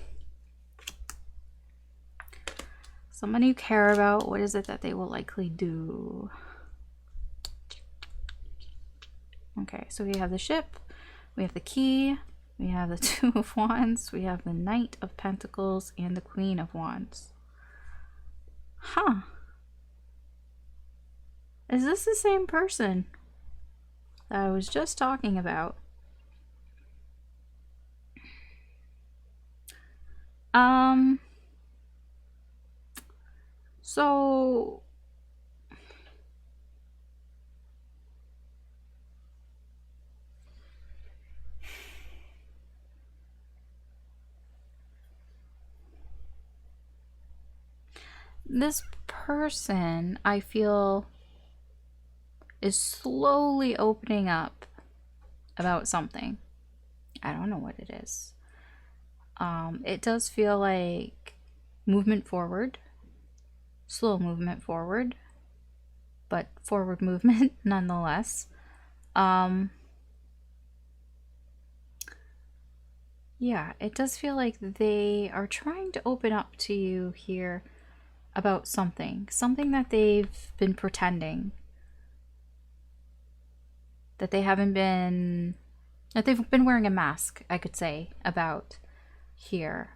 Someone you care about. What is it that they will likely do? Okay, so we have the Ship. We have the Key. We have the Two of Wands. We have the Knight of Pentacles and the Queen of Wands. Huh. Is this the same person that I was just talking about? So this person, I feel, is slowly opening up about something. I don't know what it is. It does feel like movement forward, slow movement forward, but forward movement nonetheless. Yeah, it does feel like they are trying to open up to you here about something that they've been pretending, that they've been wearing a mask, I could say, about here.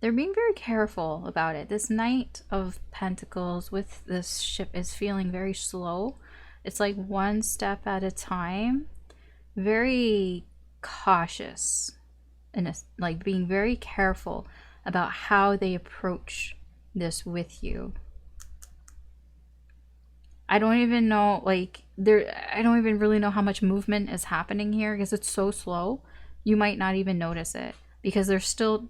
They're being very careful about it. This Knight of Pentacles with this Ship is feeling very slow. It's like one step at a time. Very cautious. And like being very careful about how they approach this with you. I don't even know, like, I don't even really know how much movement is happening here because it's so slow. You might not even notice it because they're still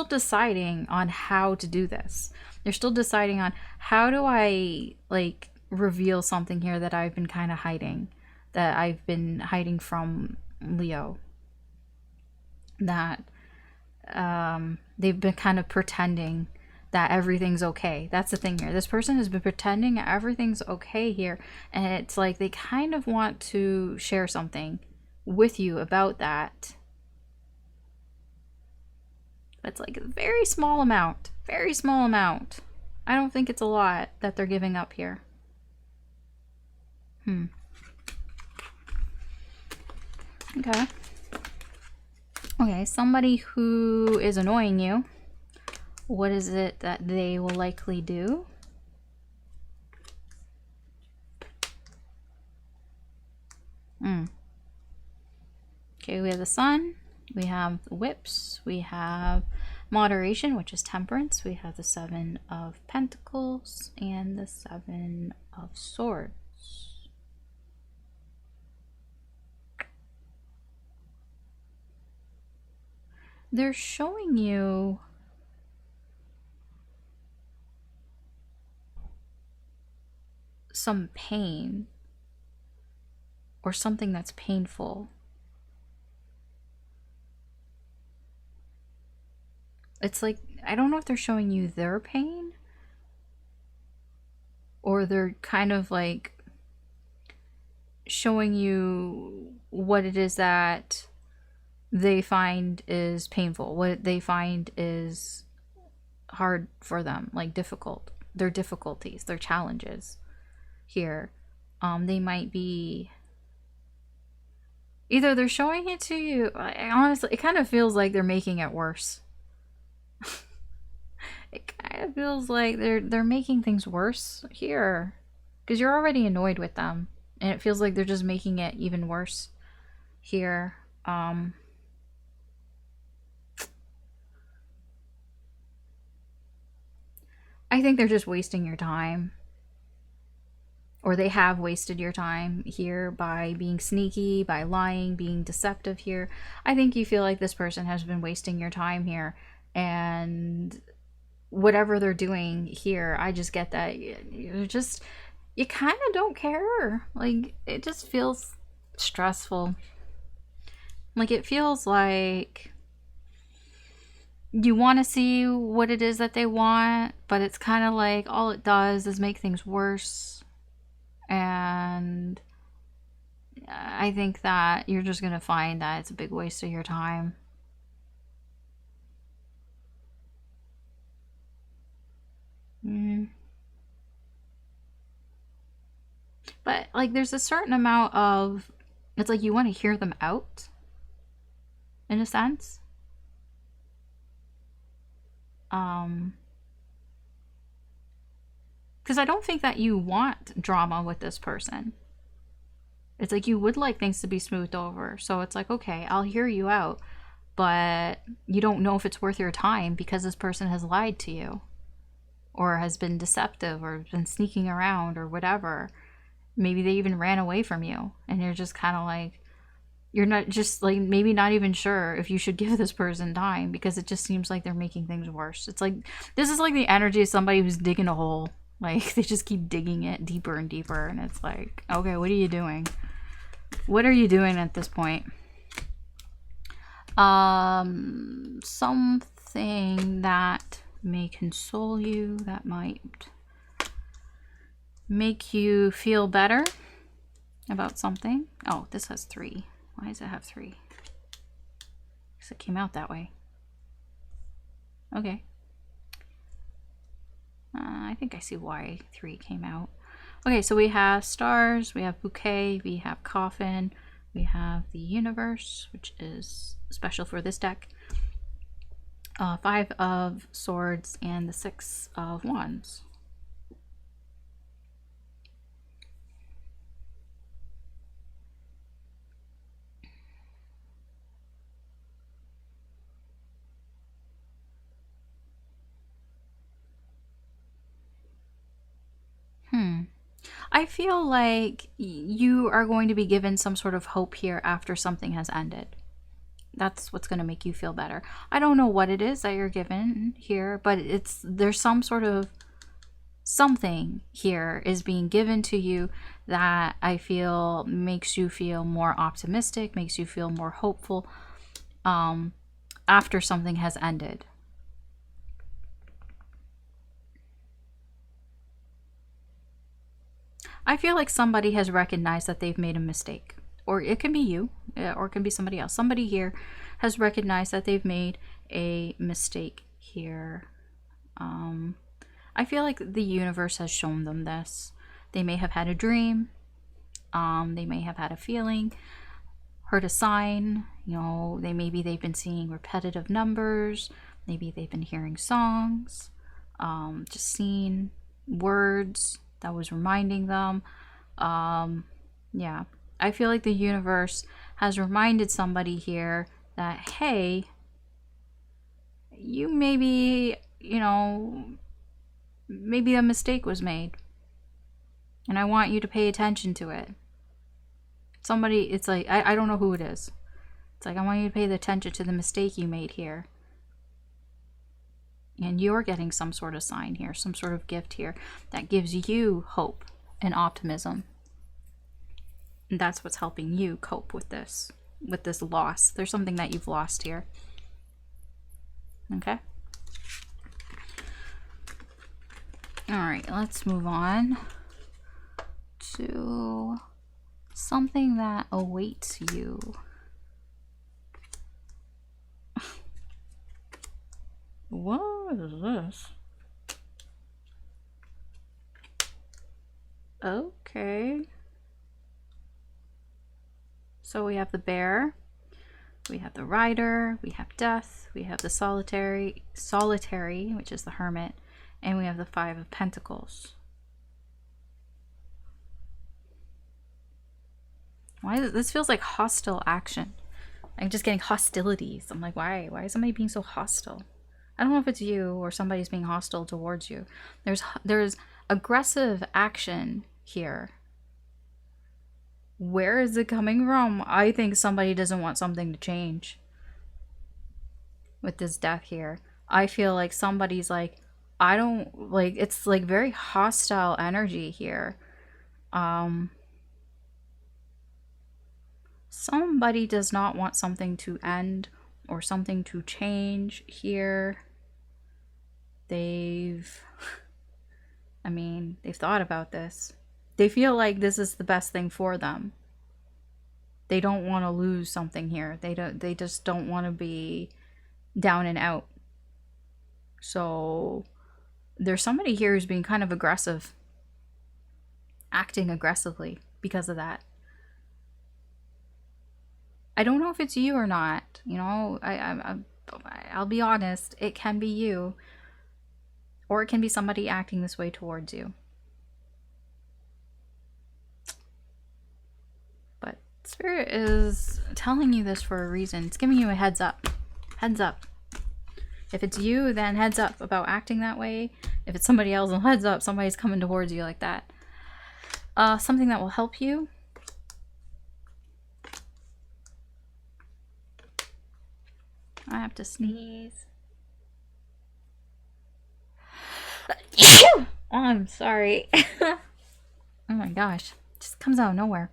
deciding on how to do this. They're still deciding on how do I, like, reveal something here that I've been kind of hiding, that I've been hiding from Leo. That they've been kind of pretending that everything's okay. That's the thing here. This person has been pretending everything's okay here, and it's like they kind of want to share something with you about that. It's like a very small amount. Very small amount. I don't think it's a lot that they're giving up here. Okay. Okay, somebody who is annoying you. What is it that they will likely do? Okay, we have the Sun. We have the Whips. We have Moderation, which is Temperance. We have the Seven of Pentacles and the Seven of Swords. They're showing you some pain or something that's painful. It's like, I don't know if they're showing you their pain or they're kind of like showing you what it is that they find is painful, what they find is hard for them, like difficult, their difficulties, their challenges here. They might be, either they're showing it to you, honestly, it kind of feels like they're making it worse. It kind of feels like they're making things worse here, because you're already annoyed with them, and it feels like they're just making it even worse here. I think they're just wasting your time. Or they have wasted your time here by being sneaky, by lying, being deceptive here. I think you feel like this person has been wasting your time here. And whatever they're doing here, I just get that you're just, you kind of don't care. Like, it just feels stressful. Like, it feels like you want to see what it is that they want, but it's kind of like all it does is make things worse. And I think that you're just going to find that it's a big waste of your time. But, like, there's a certain amount of, it's like you want to hear them out, in a sense. Because I don't think that you want drama with this person. It's like you would like things to be smoothed over. So it's like, okay, I'll hear you out, but you don't know if it's worth your time because this person has lied to you or has been deceptive or been sneaking around or whatever. Maybe they even ran away from you and you're just kind of like, you're not just like, maybe not even sure if you should give this person time because it just seems like they're making things worse. It's like, this is like the energy of somebody who's digging a hole. Like, they just keep digging it deeper and deeper, and it's like, okay, what are you doing? What are you doing at this point? Something that may console you, that might make you feel better about something. Oh, this has 3. Why does it have 3? Because it came out that way. Okay. I think I see why 3 came out. Okay, so we have stars, we have bouquet, we have coffin, we have the universe, which is special for this deck. 5 of swords and the 6 of wands. I feel like you are going to be given some sort of hope here after something has ended. That's what's going to make you feel better. I don't know what it is that you're given here, but there's some sort of something here is being given to you that I feel makes you feel more optimistic, makes you feel more hopeful after something has ended. I feel like somebody has recognized that they've made a mistake. Or it can be you, or it can be somebody else. Somebody here has recognized that they've made a mistake here. I feel like the universe has shown them this. They may have had a dream. They may have had a feeling, heard a sign. You know, maybe they've been seeing repetitive numbers. Maybe they've been hearing songs. Just seeing words that was reminding them. Yeah, I feel like the universe has reminded somebody here that, hey, you maybe, you know, maybe a mistake was made. And I want you to pay attention to it. Somebody, it's like, I don't know who it is. It's like, I want you to pay attention to the mistake you made here. And you're getting some sort of sign here, some sort of gift here that gives you hope and optimism. And that's what's helping you cope with this loss. There's something that you've lost here. Okay? All right, let's move on to something that awaits you. What is this? Okay. So we have the Bear, we have the Rider, we have Death, we have the Solitary, which is the Hermit, and we have the Five of Pentacles. Why this feels like hostile action? I'm just getting hostilities. I'm like, why is somebody being so hostile? I don't know if it's you or somebody's being hostile towards you. There's aggressive action here. Where is it coming from? I think somebody doesn't want something to change. With this Death here, I feel like somebody's like, I don't like, it's like very hostile energy here. Somebody does not want something to end or something to change here. They've thought about this. They feel like this is the best thing for them. They don't want to lose something here. They just don't want to be down and out. So there's somebody here who's being kind of aggressive, acting aggressively because of that. I don't know if it's you or not. You know, I'll be honest. It can be you, or it can be somebody acting this way towards you. But Spirit is telling you this for a reason. It's giving you a heads up. Heads up. If it's you, then heads up about acting that way. If it's somebody else, then heads up. Somebody's coming towards you like that. Something that will help you. I have to sneeze. Oh, I'm sorry. Oh my gosh. It just comes out of nowhere.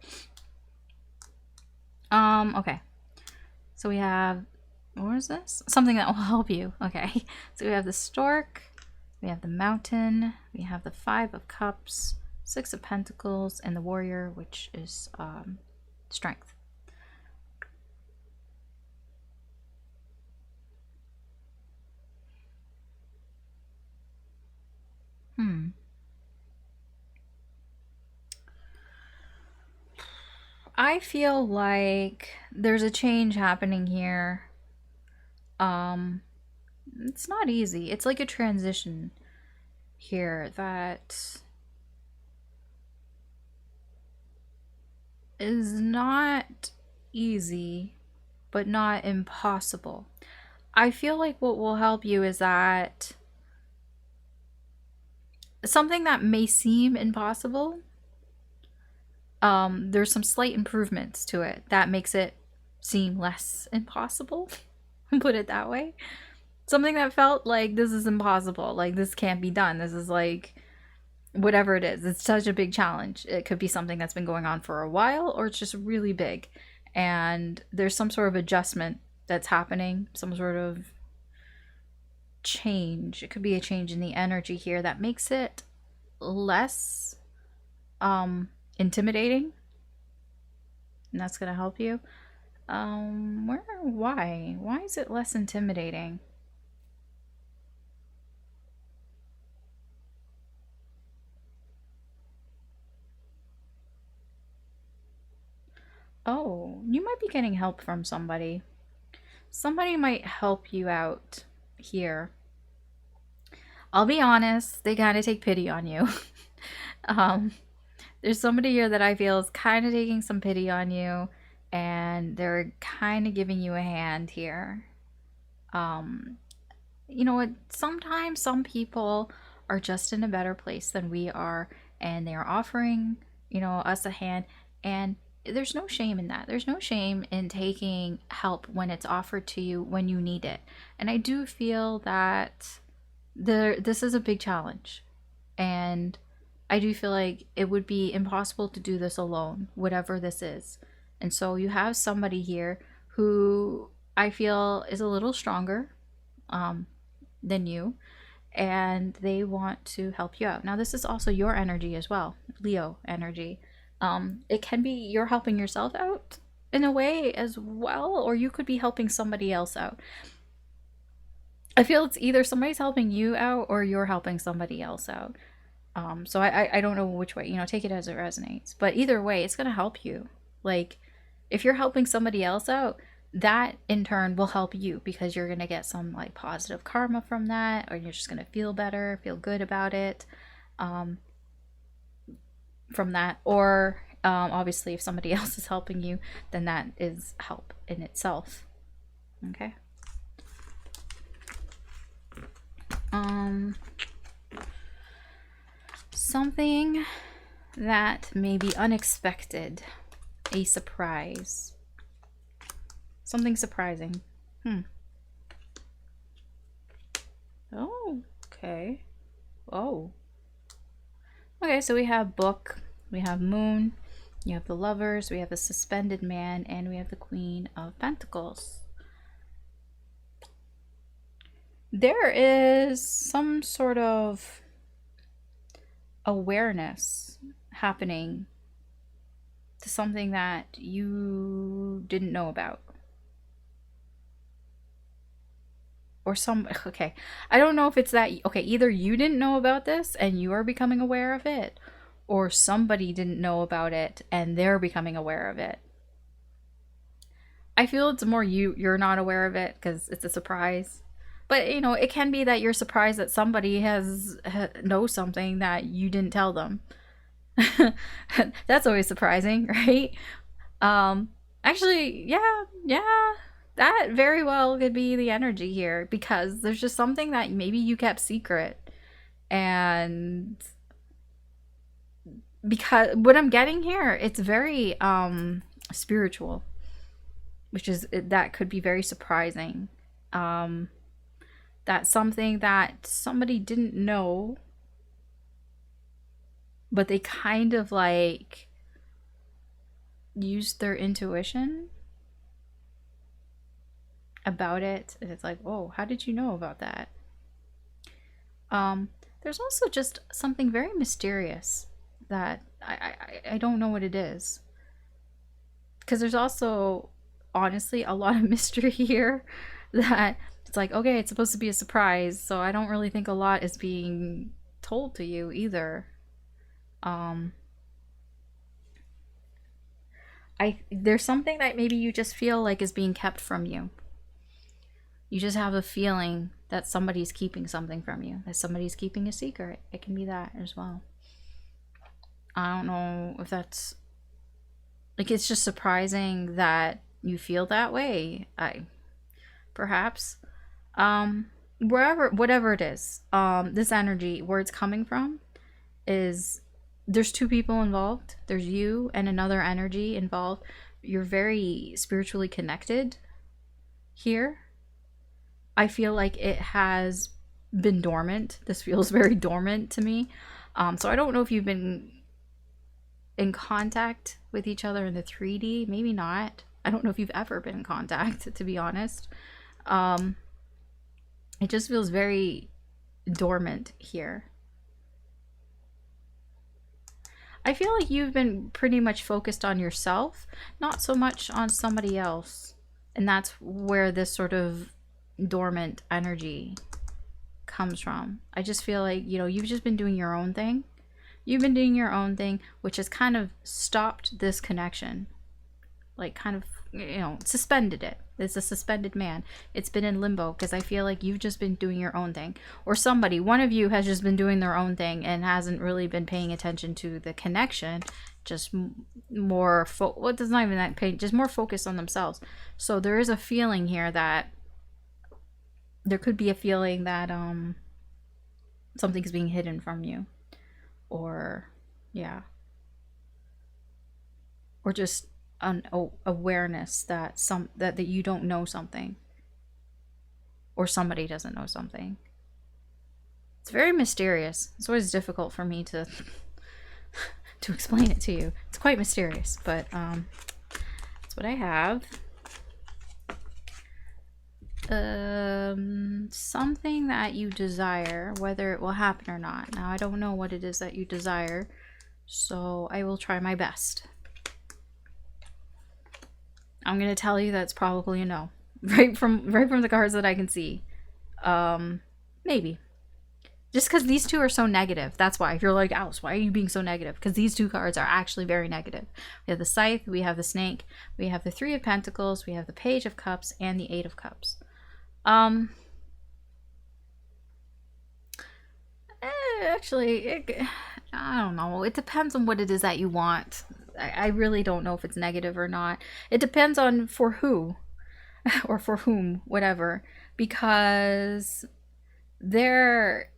Okay. So we have, what is this? Something that will help you. Okay. So we have the Stork, we have the Mountain, we have the Five of Cups, Six of Pentacles, and the Warrior, which is Strength. I feel like there's a change happening here. It's not easy. It's like a transition here that is not easy, but not impossible. I feel like what will help you is that something that may seem impossible, there's some slight improvements to it that makes it seem less impossible. Put it that way. Something that felt like this is impossible, like this can't be done, this is like whatever it is, it's such a big challenge. It could be something that's been going on for a while, or it's just really big, and there's some sort of adjustment that's happening, some sort of change. It could be a change in the energy here that makes it less intimidating, and that's gonna help you. Why is it less intimidating? Oh, you might be getting help from somebody. Somebody might help you out here. I'll be honest, they kind of take pity on you. There's somebody here that I feel is kind of taking some pity on you, and they're kind of giving you a hand here. You know what? Sometimes some people are just in a better place than we are, and they are offering, you know, us a hand, and there's no shame in that. There's no shame in taking help when it's offered to you when you need it. And I do feel that this is a big challenge, and I do feel like it would be impossible to do this alone, whatever this is. And so you have somebody here who I feel is a little stronger than you, and they want to help you out. Now, this is also your energy as well, Leo energy. It can be you're helping yourself out in a way as well, or you could be helping somebody else out. I feel it's either somebody's helping you out or you're helping somebody else out. So I don't know which way, you know, take it as it resonates. But either way, it's going to help you. Like, If you're helping somebody else out, that in turn will help you, because you're going to get some like positive karma from that, or you're just going to feel better, feel good about it from that. Or obviously if somebody else is helping you, then that is help in itself. Okay. Something that may be unexpected, a surprise, something surprising. Oh, okay. Oh, okay. So we have book, we have moon, you have the lovers, we have the suspended man, and we have the Queen of Pentacles. There is some sort of awareness happening to something that you didn't know about. Or okay, I don't know if it's that, okay, either you didn't know about this and you are becoming aware of it, or somebody didn't know about it and they're becoming aware of it. I feel it's more you're not aware of it because it's a surprise. But, you know, it can be that you're surprised that somebody knows something that you didn't tell them. That's always surprising, right? Actually, yeah, that very well could be the energy here, because there's just something that maybe you kept secret. And because what I'm getting here, it's very spiritual, which is, that could be very surprising. That's something that somebody didn't know, but they kind of like used their intuition about it, and it's like, oh, how did you know about that? There's also just something very mysterious that I don't know what it is, because there's also honestly a lot of mystery here, that it's like, okay, it's supposed to be a surprise, so I don't really think a lot is being told to you either. There's something that maybe you just feel like is being kept from you. You just have a feeling that somebody's keeping something from you, that somebody's keeping a secret. It can be that as well. I don't know if that's like, it's just surprising that you feel that way. Perhaps whatever it is, this energy, where it's coming from, is there's two people involved. There's you and another energy involved. You're very spiritually connected here. I feel like it has been dormant. This feels very dormant to me. So I don't know if you've been in contact with each other in the 3D. Maybe not. I don't know if you've ever been in contact, to be honest. It just feels very dormant here. I feel like you've been pretty much focused on yourself, not so much on somebody else. And that's where this sort of dormant energy comes from. I just feel like, you know, you've just been doing your own thing. You've been doing your own thing, which has kind of stopped this connection. Like, kind of, you know, suspended it. It's a suspended man. It's been in limbo, because I feel like you've just been doing your own thing. Or somebody, one of you has just been doing their own thing and hasn't really been paying attention to the connection. Just more, well, it's not even that pain, just more focused on themselves. So there is a feeling here that, there could be a feeling that something's being hidden from you. Or, yeah. Or just an awareness that that you don't know something, or somebody doesn't know something. It's very mysterious. It's always difficult for me to to explain it to you. It's quite mysterious, but that's what I have. Something that you desire, whether it will happen or not. Now, I don't know what it is that you desire, so I will try my best. I'm gonna tell you that's probably a no. Right from the cards that I can see. Maybe. Just because these two are so negative. That's why. If you're like, Alice, why are you being so negative? Because these two cards are actually very negative. We have the Scythe, we have the Snake, we have the Three of Pentacles, we have the Page of Cups, and the Eight of Cups. Actually, I don't know. It depends on what it is that you want. I really don't know if it's negative or not. It depends on for who or for whom, whatever. Because there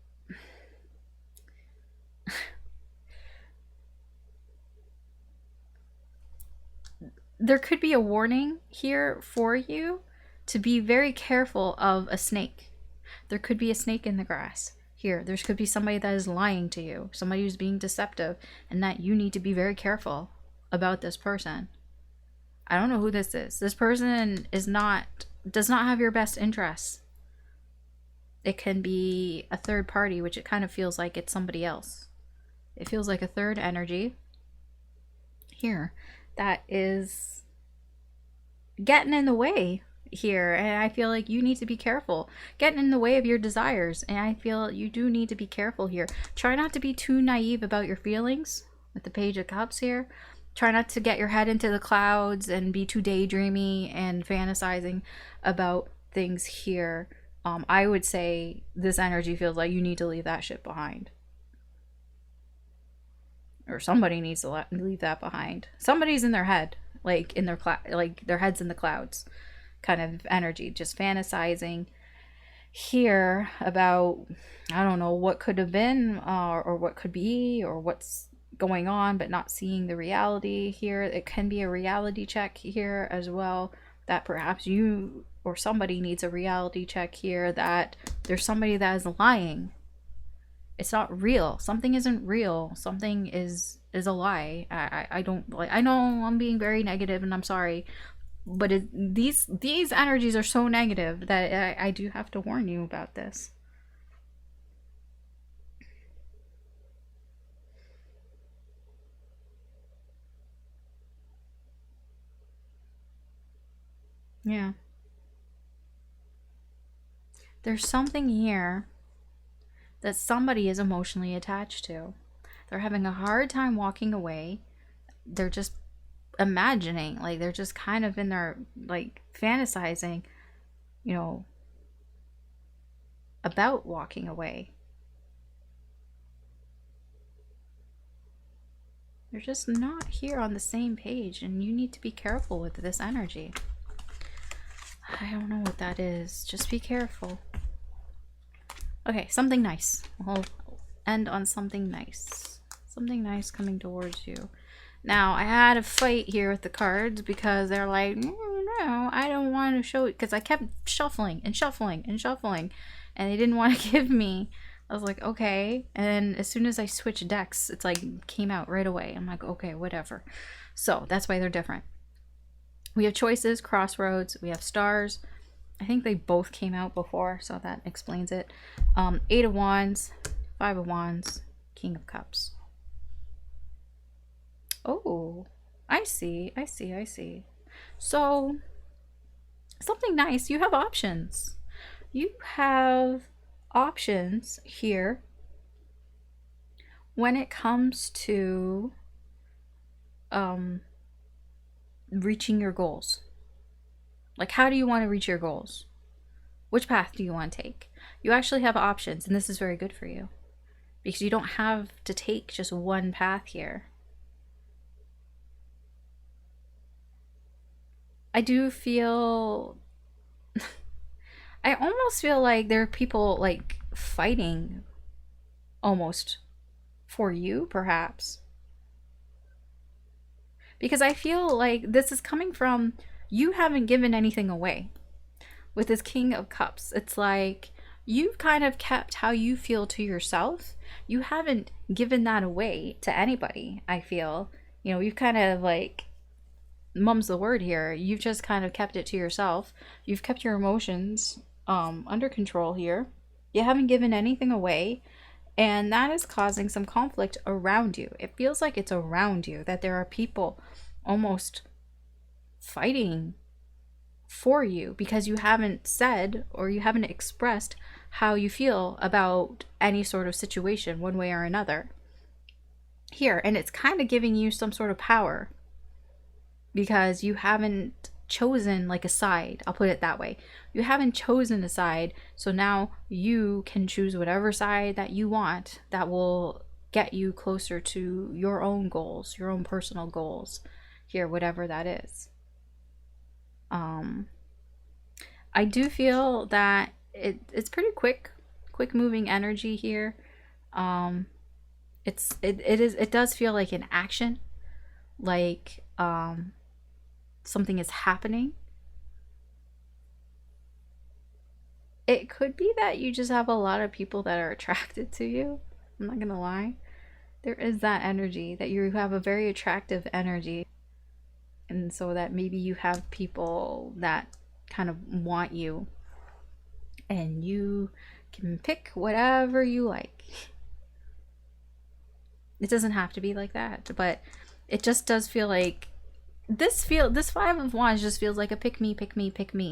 could be a warning here for you to be very careful of a snake. There could be a snake in the grass. Here, there could be somebody that is lying to you, somebody who's being deceptive, and that you need to be very careful about this person. I don't know who this is. This person does not have your best interests. It can be a third party, which it kind of feels like it's somebody else. It feels like a third energy here that is getting in the way here, and I feel like you need to be careful, getting in the way of your desires, and I feel you do need to be careful here. Try not to be too naive about your feelings with the Page of Cups here. Try not to get your head into the clouds and be too daydreamy and fantasizing about things here. I would say this energy feels like you need to leave that shit behind, or somebody needs to leave that behind. Somebody's in their head, like in their like their head's in the clouds kind of energy, just fantasizing here about, I don't know, what could have been or what could be or what's going on, but not seeing the reality here. It can be a reality check here as well, that perhaps you or somebody needs a reality check here, that there's somebody that is lying. It's not real. Something isn't real. Something is a lie. I don't like. I know I'm being very negative, and I'm sorry, but these energies are so negative that I do have to warn you about this. Yeah. There's something here that somebody is emotionally attached to. They're having a hard time walking away. They're just imagining, like they're just kind of in their, like, fantasizing, you know, about walking away. They're just not here on the same page, and you need to be careful with this energy. I don't know what that is. Just be careful. Okay, something nice. We'll end on something nice. Something nice coming towards you. Now, I had a fight here with the cards because they're like, no, I don't want to show it, because I kept shuffling and shuffling and shuffling, and they didn't want to give me. I was like, okay. And then as soon as I switched decks, it's like came out right away. I'm like, okay, whatever. So that's why they're different. We have choices, crossroads, we have stars. I think they both came out before, so that explains it. 8 of Wands, 5 of Wands, King of Cups. Oh, I see. So, something nice. You have options. You have options here when it comes to reaching your goals. Like, how do you want to reach your goals? Which path do you want to take? You actually have options, and this is very good for you, because you don't have to take just one path here. I do feel I almost feel like there are people like fighting almost for you, perhaps. Because I feel like this is coming from, you haven't given anything away. With this King of Cups, it's like you've kind of kept how you feel to yourself. You haven't given that away to anybody, I feel. You know, you've kind of like, mum's the word here, you've just kind of kept it to yourself. You've kept your emotions under control here. You haven't given anything away, and that is causing some conflict around you. It feels like it's around you, that there are people almost fighting for you because you haven't said or you haven't expressed how you feel about any sort of situation one way or another here. And it's kind of giving you some sort of power because you haven't chosen like a side. I'll put it that way. You haven't chosen a side, so now you can choose whatever side that you want that will get you closer to your own goals, your own personal goals here, whatever that is. I do feel that it's pretty quick moving energy here. It does feel like an action, like something is happening. It could be that you just have a lot of people that are attracted to you. I'm not gonna lie. There is that energy that you have a very attractive energy. And so that maybe you have people that kind of want you. And you can pick whatever you like. It doesn't have to be like that, but it just does feel like this Five of Wands just feels like a pick me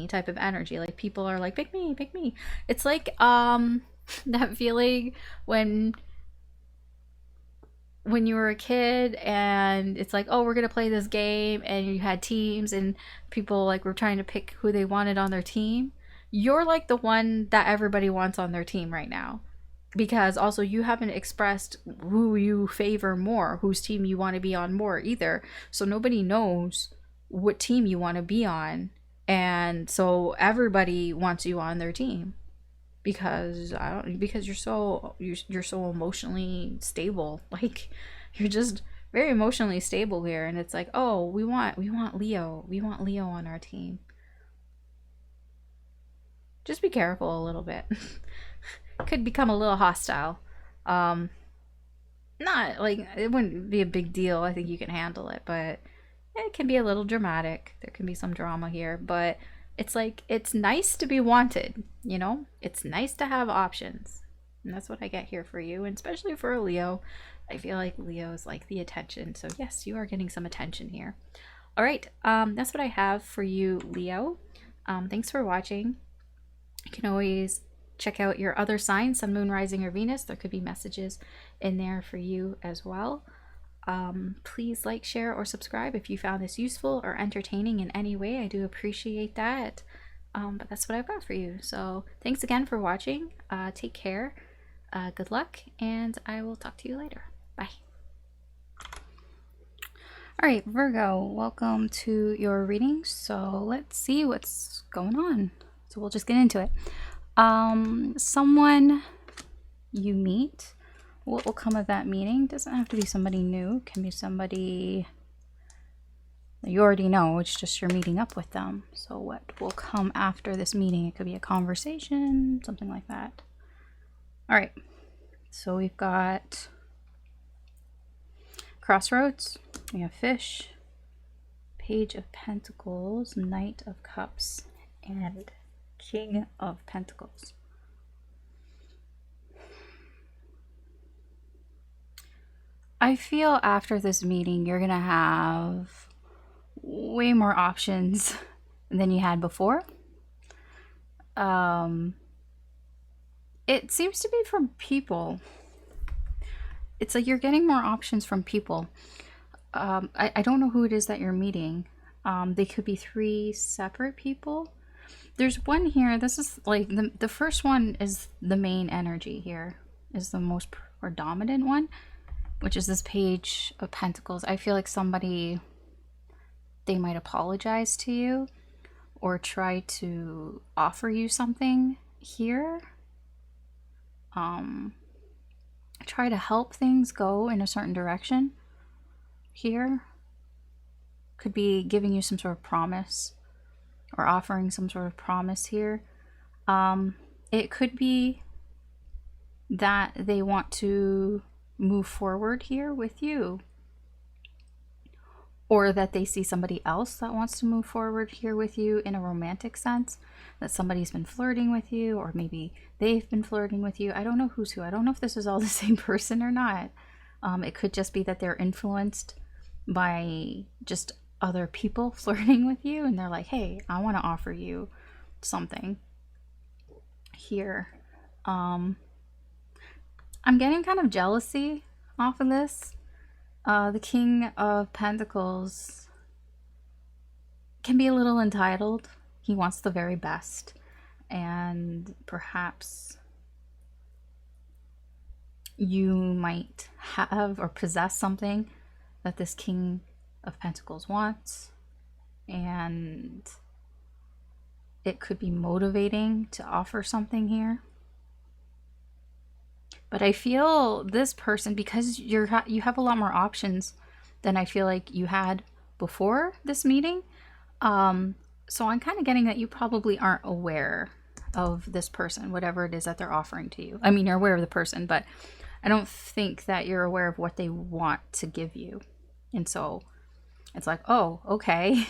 type of energy. Like people are like, pick me. It's like that feeling when you were a kid and it's like, oh, we're gonna play this game, and you had teams and people like were trying to pick who they wanted on their team. You're like the one that everybody wants on their team right now, because also you haven't expressed who you favor more, whose team you want to be on more either. So nobody knows what team you want to be on, and so everybody wants you on their team because you're so emotionally stable. Like you're just very emotionally stable here, and it's like, oh, we want Leo on our team. Just be careful a little bit. Could become a little hostile. Not like, it wouldn't be a big deal. I think you can handle it, but it can be a little dramatic. There can be some drama here, but it's like, it's nice to be wanted, you know? It's nice to have options. And that's what I get here for you, and especially for a Leo. I feel like Leo is like the attention. So yes, you are getting some attention here. All right, that's what I have for you, Leo. Thanks for watching. You can always check out your other signs, Sun, Moon, Rising, or Venus. There could be messages in there for you as well. Please like, share, or subscribe if you found this useful or entertaining in any way. I do appreciate that. But that's what I've got for you. So thanks again for watching. Take care. Good luck, and I will talk to you later. Bye. All right, Virgo, welcome to your reading. So let's see what's going on. So we'll just get into it. Someone you meet, what will come of that meeting? Doesn't have to be somebody new. It can be somebody that you already know. It's just you're meeting up with them. So what will come after this meeting? It could be a conversation, something like that. All right. So we've got Crossroads. We have Fish, Page of Pentacles, Knight of Cups, and King of Pentacles. I feel after this meeting you're gonna have way more options than you had before. It seems to be from people. It's like you're getting more options from people. I don't know who it is that you're meeting. They could be 3 separate people. There's one here. This is like the first one is the main energy here, is the most predominant one, which is this Page of Pentacles. I feel like somebody, they might apologize to you or try to offer you something here. Try to help things go in a certain direction here. Could be giving you some sort of promise or offering some sort of promise here. It could be that they want to move forward here with you, or that they see somebody else that wants to move forward here with you in a romantic sense, that somebody's been flirting with you, or maybe they've been flirting with you. I don't know who's who. I don't know if this is all the same person or not. It could just be that they're influenced by just other people flirting with you, and they're like, hey, I want to offer you something here. I'm getting kind of jealousy off of this. The King of Pentacles can be a little entitled. He wants the very best. And perhaps you might have or possess something that this King of Pentacles wants. And it could be motivating to offer something here. But I feel this person, because you have a lot more options than I feel like you had before this meeting. So I'm kind of getting that you probably aren't aware of this person, whatever it is that they're offering to you. I mean, you're aware of the person, but I don't think that you're aware of what they want to give you. And so it's like, oh, okay,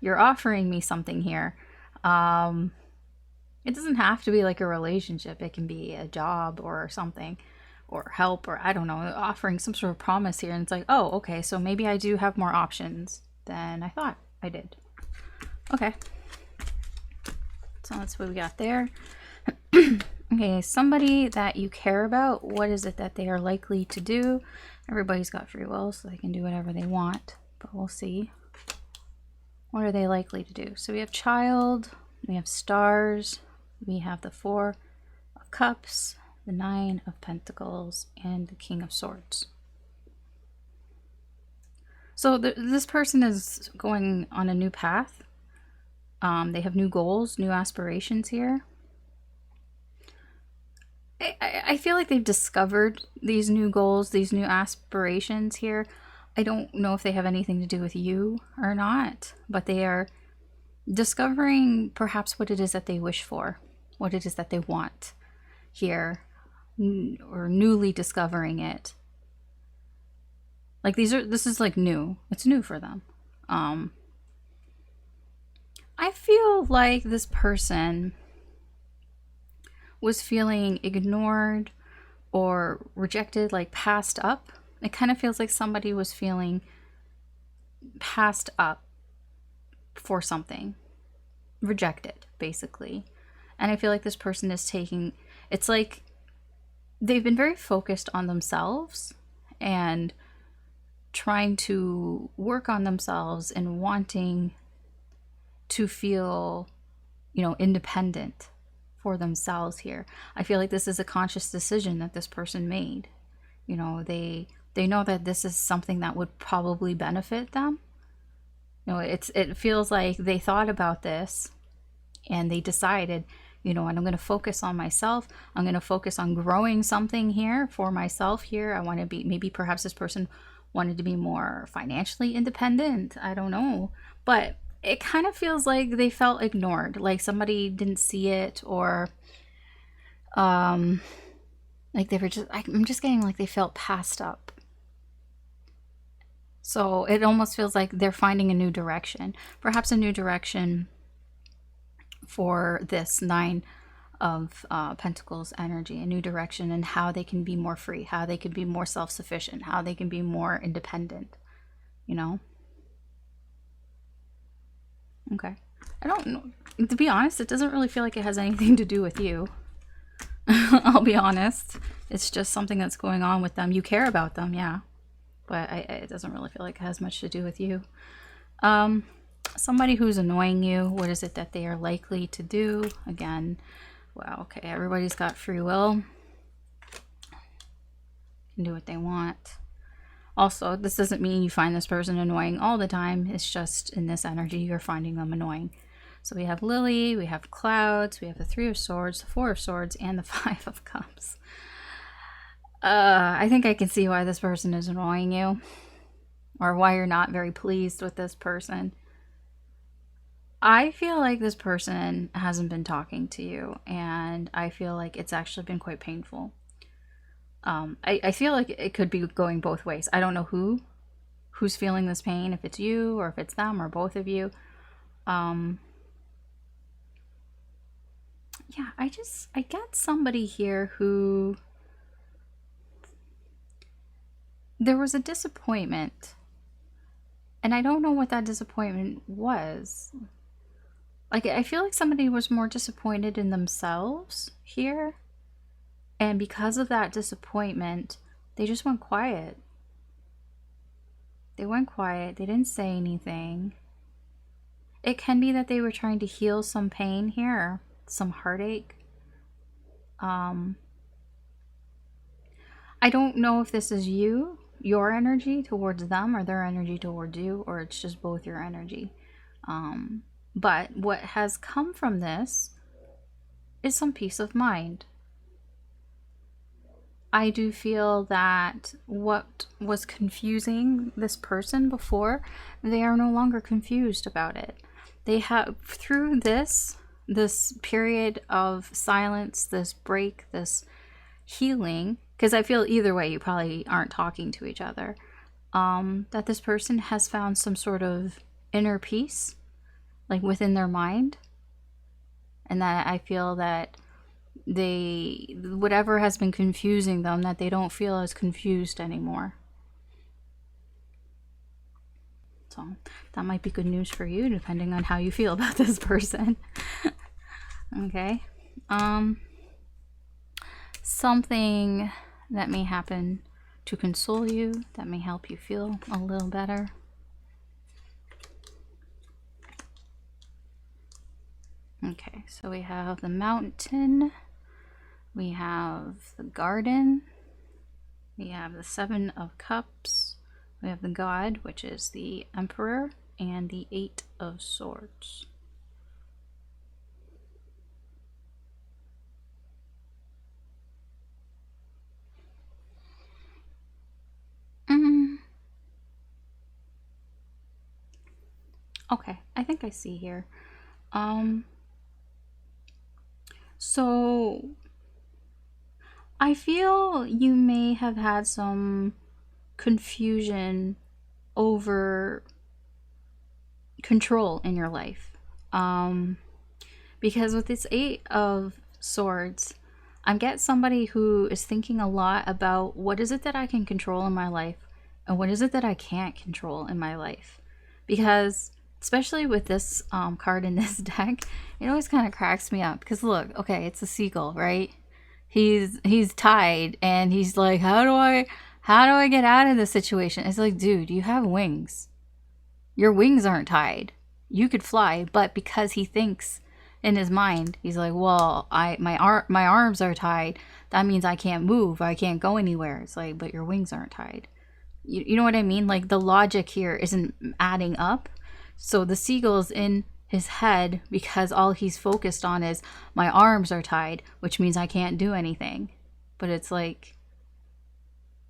you're offering me something here. It doesn't have to be like a relationship. It can be a job or something, or help, or I don't know, offering some sort of promise here. And it's like, oh, okay, so maybe I do have more options than I thought I did. Okay. So that's what we got there. Okay, somebody that you care about, what is it that they are likely to do? Everybody's got free will, so they can do whatever they want, but we'll see. What are they likely to do? So we have Child, we have Stars, we have the Four of Cups, the Nine of Pentacles, and the King of Swords. So this person is going on a new path. They have new goals, new aspirations here. I feel like they've discovered these new goals, these new aspirations here. I don't know if they have anything to do with you or not, but they are discovering perhaps what it is that they wish for, what it is that they want here, or newly discovering it. Like this is like new. It's new for them. I feel like this person was feeling ignored or rejected, like passed up. It kind of feels like somebody was feeling passed up for something, rejected, basically. And I feel like this person is taking, it's like they've been very focused on themselves and trying to work on themselves and wanting to feel, you know, independent for themselves here. I feel like this is a conscious decision that this person made. You know, they know that this is something that would probably benefit them. You know, it feels like they thought about this and they decided, you know, and I'm going to focus on myself. I'm going to focus on growing something here for myself here. I want to be, maybe perhaps this person wanted to be more financially independent. I don't know. But it kind of feels like they felt ignored, like somebody didn't see it, or like they were just, I'm just getting like they felt passed up. So it almost feels like they're finding a new direction, perhaps a new direction for this Nine of Pentacles energy, a new direction in how they can be more free, how they can be more self-sufficient, how they can be more independent, you know? Okay. I don't know. To be honest, it doesn't really feel like it has anything to do with you. I'll be honest. It's just something that's going on with them. You care about them, yeah. But it doesn't really feel like it has much to do with you. Somebody who's annoying you, what is it that they are likely to do? Again, wow, okay, everybody's got free will. Can do what they want. Also, this doesn't mean you find this person annoying all the time. It's just in this energy, you're finding them annoying. So we have Lily, we have Clouds, we have the Three of Swords, the Four of Swords, and the Five of Cups. I think I can see why this person is annoying you, or why you're not very pleased with this person. I feel like this person hasn't been talking to you, and I feel like it's actually been quite painful. I feel like it could be going both ways. I don't know who's feeling this pain, if it's you or if it's them or both of you. Yeah, I get somebody here who, there was a disappointment, and I don't know what that disappointment was. Like, I feel like somebody was more disappointed in themselves here. And because of that disappointment, they just went quiet. They went quiet. They didn't say anything. It can be that they were trying to heal some pain here, some heartache. I don't know if this is your energy towards them, or their energy towards you, or it's just both your energy. But what has come from this is some peace of mind. I do feel that what was confusing this person before, they are no longer confused about it. They have, through this period of silence, this break, this healing, because I feel either way you probably aren't talking to each other, that this person has found some sort of inner peace, like within their mind, and that I feel that they, whatever has been confusing them, that they don't feel as confused anymore. So that might be good news for you, depending on how you feel about this person. Okay. Something that may happen to console you, that may help you feel a little better. Okay, so we have the mountain, we have the garden, we have the Seven of Cups, we have the God, which is the Emperor, and the Eight of Swords. Okay, I think I see here. So I feel you may have had some confusion over control in your life. Because with this Eight of Swords, I get somebody who is thinking a lot about what is it that I can control in my life and what is it that I can't control in my life. Because especially with this card in this deck, it always kind of cracks me up. Because look, okay, it's a seagull, right? He's tied, and he's like, how do I get out of this situation? It's like, dude, you have wings. Your wings aren't tied. You could fly, but because he thinks in his mind, he's like, well, my arms are tied. That means I can't move. I can't go anywhere. It's like, but your wings aren't tied. You know what I mean? Like, the logic here isn't adding up. So the seagull's in his head because all he's focused on is my arms are tied, which means I can't do anything. But it's like,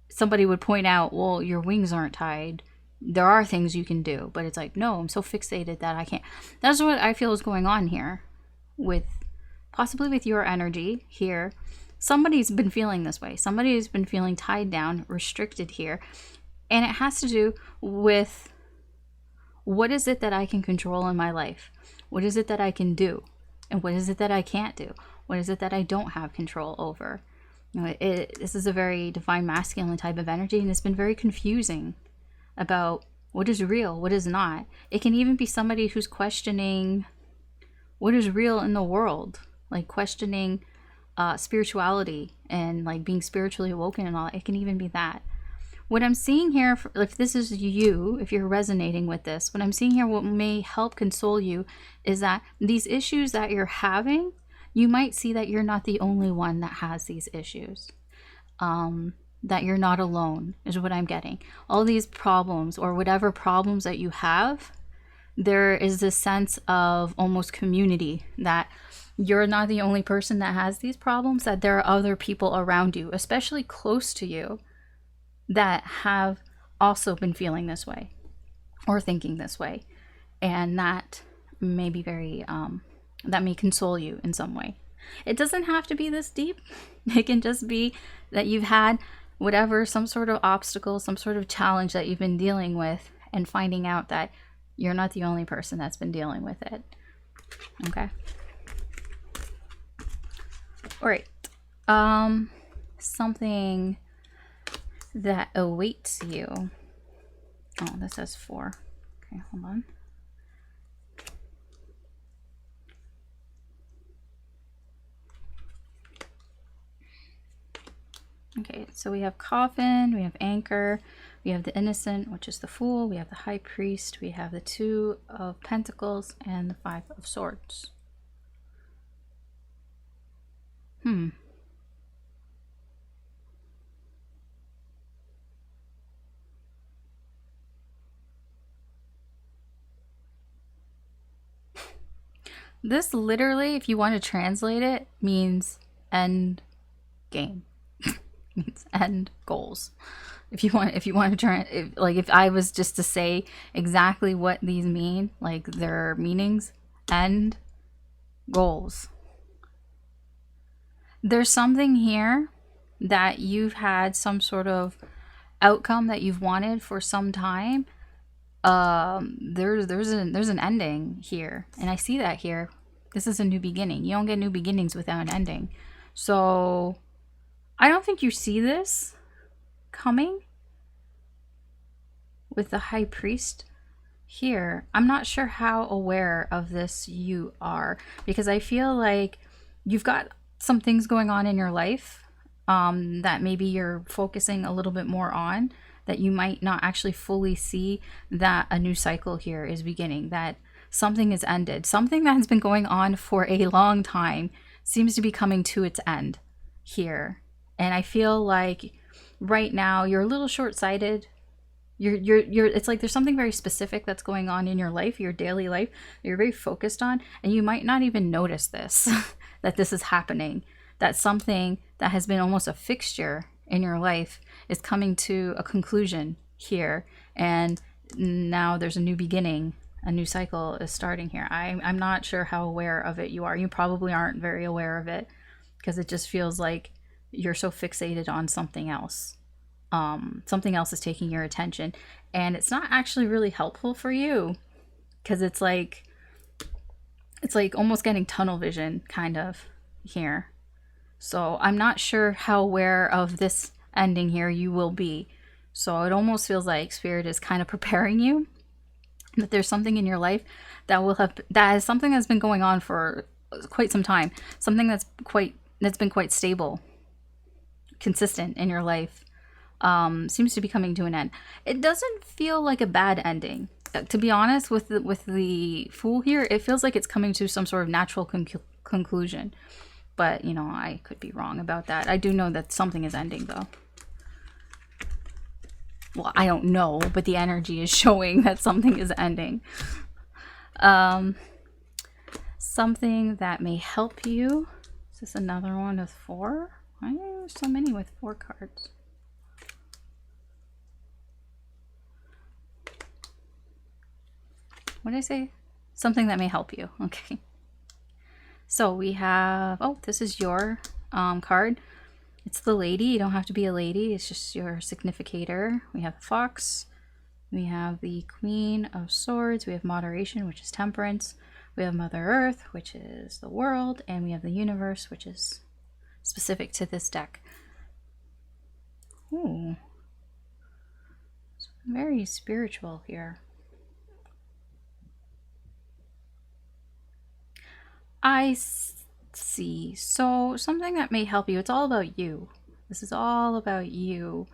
somebody would point out, well, your wings aren't tied. There are things you can do. But it's like, no, I'm so fixated that I can't. That's what I feel is going on here, with possibly with your energy here. Somebody's been feeling this way. Somebody's been feeling tied down, restricted here. And it has to do with, what is it that I can control in my life? What is it that I can do? And what is it that I can't do? What is it that I don't have control over? You know, this is a very divine masculine type of energy, and it's been very confusing about what is real, what is not. It can even be somebody who's questioning what is real in the world, like questioning spirituality and like being spiritually awoken and all. It can even be that. What I'm seeing here, if this is you, if you're resonating with this, what I'm seeing here, what may help console you, is that these issues that you're having, you might see that you're not the only one that has these issues. That you're not alone is what I'm getting. All these problems, or whatever problems that you have, there is this sense of almost community, that you're not the only person that has these problems, that there are other people around you, especially close to you, that have also been feeling this way or thinking this way. And that may be very, that may console you in some way. It doesn't have to be this deep. It can just be that you've had whatever, some sort of obstacle, some sort of challenge that you've been dealing with, and finding out that you're not the only person that's been dealing with it. Okay. All right. Something that awaits you. Oh, this says 4. Okay, hold on. Okay, so we have Coffin, we have Anchor, we have the Innocent, which is the Fool, we have the High Priest, we have the Two of Pentacles, and the Five of Swords. This literally, if you want to translate it, means end game. Means end goals. If you want to try, if I was just to say exactly what these mean, like their meanings, end goals. There's something here that you've had some sort of outcome that you've wanted for some time. There's an ending here, and I see that here. This is a new beginning. You don't get new beginnings without an ending. So I don't think you see this coming with the High Priest here. I'm not sure how aware of this you are, because I feel like you've got some things going on in your life that maybe you're focusing a little bit more on, that you might not actually fully see that a new cycle here is beginning, that something is ended. Something that has been going on for a long time seems to be coming to its end here. And I feel like right now you're a little short-sighted. You're it's like there's something very specific that's going on in your life, your daily life, that you're very focused on, and you might not even notice this that this is happening, that something that has been almost a fixture in your life is coming to a conclusion here, and now there's a new beginning, a new cycle is starting here. I'm not sure how aware of it you are. You probably aren't very aware of it, because it just feels like you're so fixated on something else. Something else is taking your attention, and it's not actually really helpful for you, because it's like almost getting tunnel vision kind of here. So I'm not sure how aware of this ending here you will be. So it almost feels like Spirit is kind of preparing you that there's something in your life that is something that's been going on for quite some time, something that's been quite stable, consistent in your life. Seems to be coming to an end. It doesn't feel like a bad ending, to be honest. With the Fool here, it feels like it's coming to some sort of natural conclusion, but you know, I could be wrong about that. I do know that something is ending, though. Well, I don't know, but the energy is showing that something is ending. Something that may help you. Is this another one with 4? Why are there so many with 4 cards? What did I say? Something that may help you. Okay. So we have, oh, this is your card. It's the Lady. You don't have to be a lady. It's just your significator. We have the Fox. We have the Queen of Swords. We have Moderation, which is Temperance. We have Mother Earth, which is the World. And we have the Universe, which is specific to this deck. Ooh. It's very spiritual here. I see. So something that may help you. It's all about you. This is all about you.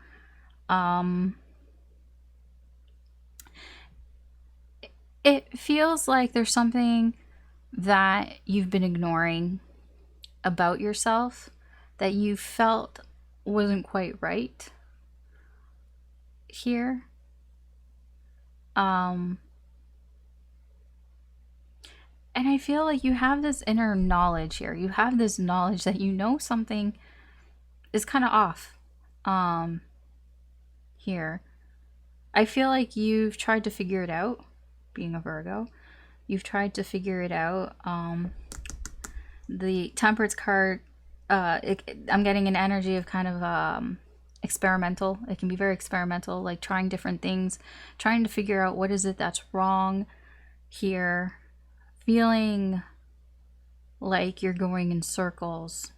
It feels like there's something that you've been ignoring about yourself that you felt wasn't quite right here. And I feel like you have this inner knowledge here. You have this knowledge that you know something is kind of off here. I feel like you've tried to figure it out, being a Virgo. You've tried to figure it out. The Temperance card, I'm getting an energy of kind of experimental. It can be very experimental, like trying different things, trying to figure out what is it that's wrong here. Feeling like you're going in circles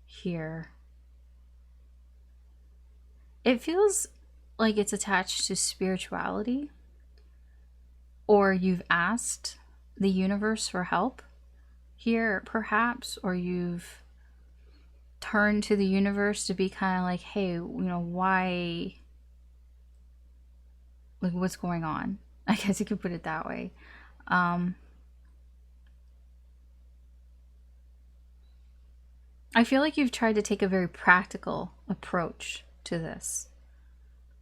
here. It feels like it's attached to spirituality, or you've asked the universe for help here, perhaps, or you've turn to the universe to be kind of like, hey, you know, why, like, what's going on? I guess you could put it that way. I feel like you've tried to take a very practical approach to this.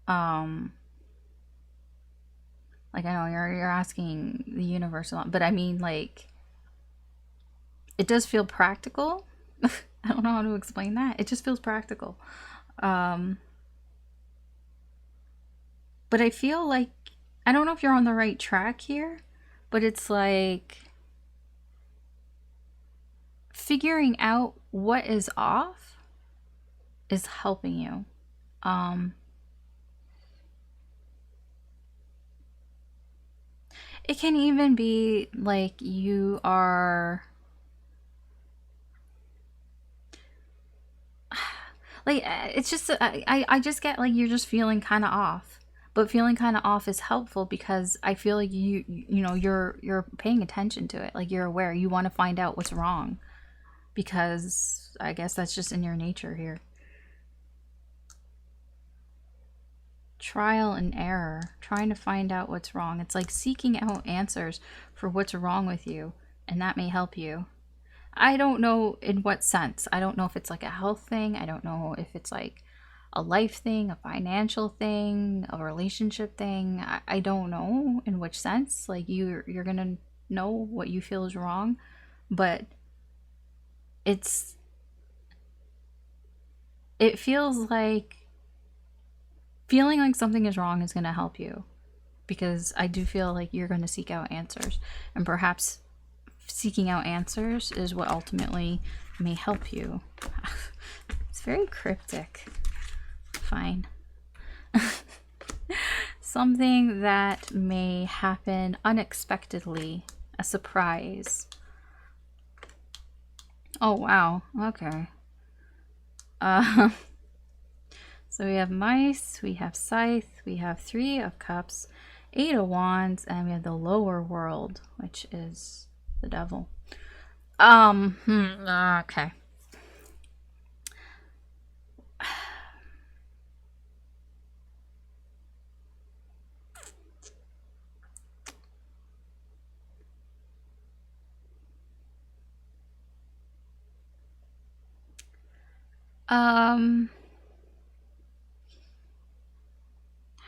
Like, I know you're asking the universe a lot, but I mean, like, it does feel practical. I don't know how to explain that. It just feels practical. But I feel like, I don't know if you're on the right track here, but it's like figuring out what is off is helping you. It can even be like you are, like, it's just, I just get like you're just feeling kind of off. But feeling kind of off is helpful because I feel like you know, you're paying attention to it. Like, you're aware. You want to find out what's wrong, because I guess that's just in your nature here. Trial and error, trying to find out what's wrong. It's like seeking out answers for what's wrong with you, and that may help you. I don't know in what sense. I don't know if it's like a health thing. I don't know if it's like a life thing, a financial thing, a relationship thing. I don't know in which sense. Like, you're gonna know what you feel is wrong, but it feels like feeling like something is wrong is gonna help you, because I do feel like you're gonna seek out answers, and perhaps seeking out answers is what ultimately may help you. It's very cryptic. Fine. Something that may happen unexpectedly, a surprise. Oh wow, okay. So we have mice, we have scythe, we have 3 of cups, 8 of wands, and we have the lower world, which is the devil. Okay.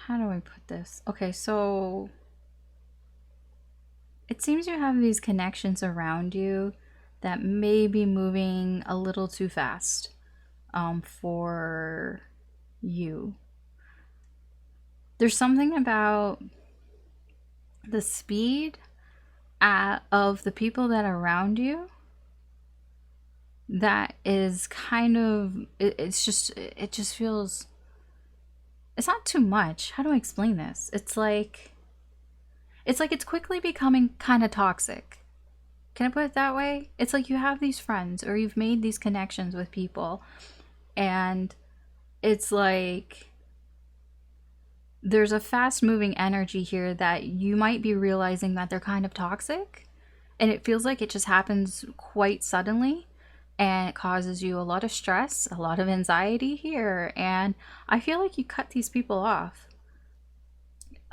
How do I put this? Okay, so it seems you have these connections around you that may be moving a little too fast for you. There's something about the speed of the people that are around you that is kind of, it just feels, it's not too much. How do I explain this? It's like it's quickly becoming kind of toxic. Can I put it that way? It's like you have these friends, or you've made these connections with people, and it's like there's a fast moving energy here that you might be realizing that they're kind of toxic, and it feels like it just happens quite suddenly, and it causes you a lot of stress, a lot of anxiety here, and I feel like you cut these people off.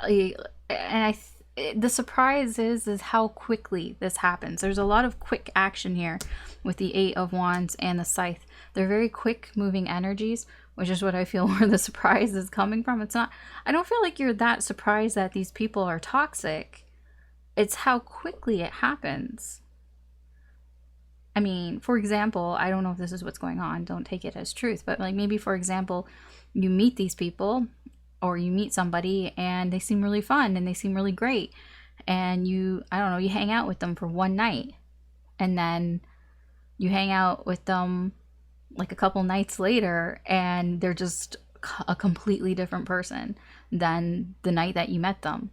And the surprise is how quickly this happens. There's a lot of quick action here with the 8 of wands and the scythe. They're very quick moving energies, which is what I feel where the surprise is coming from. It's not, I don't feel like you're that surprised that these people are toxic. It's how quickly it happens. I mean, for example, I don't know if this is what's going on, don't take it as truth, but like maybe, for example, you meet these people, or you meet somebody and they seem really fun and they seem really great, and you, I don't know, you hang out with them for one night, and then you hang out with them like a couple nights later and they're just a completely different person than the night that you met them,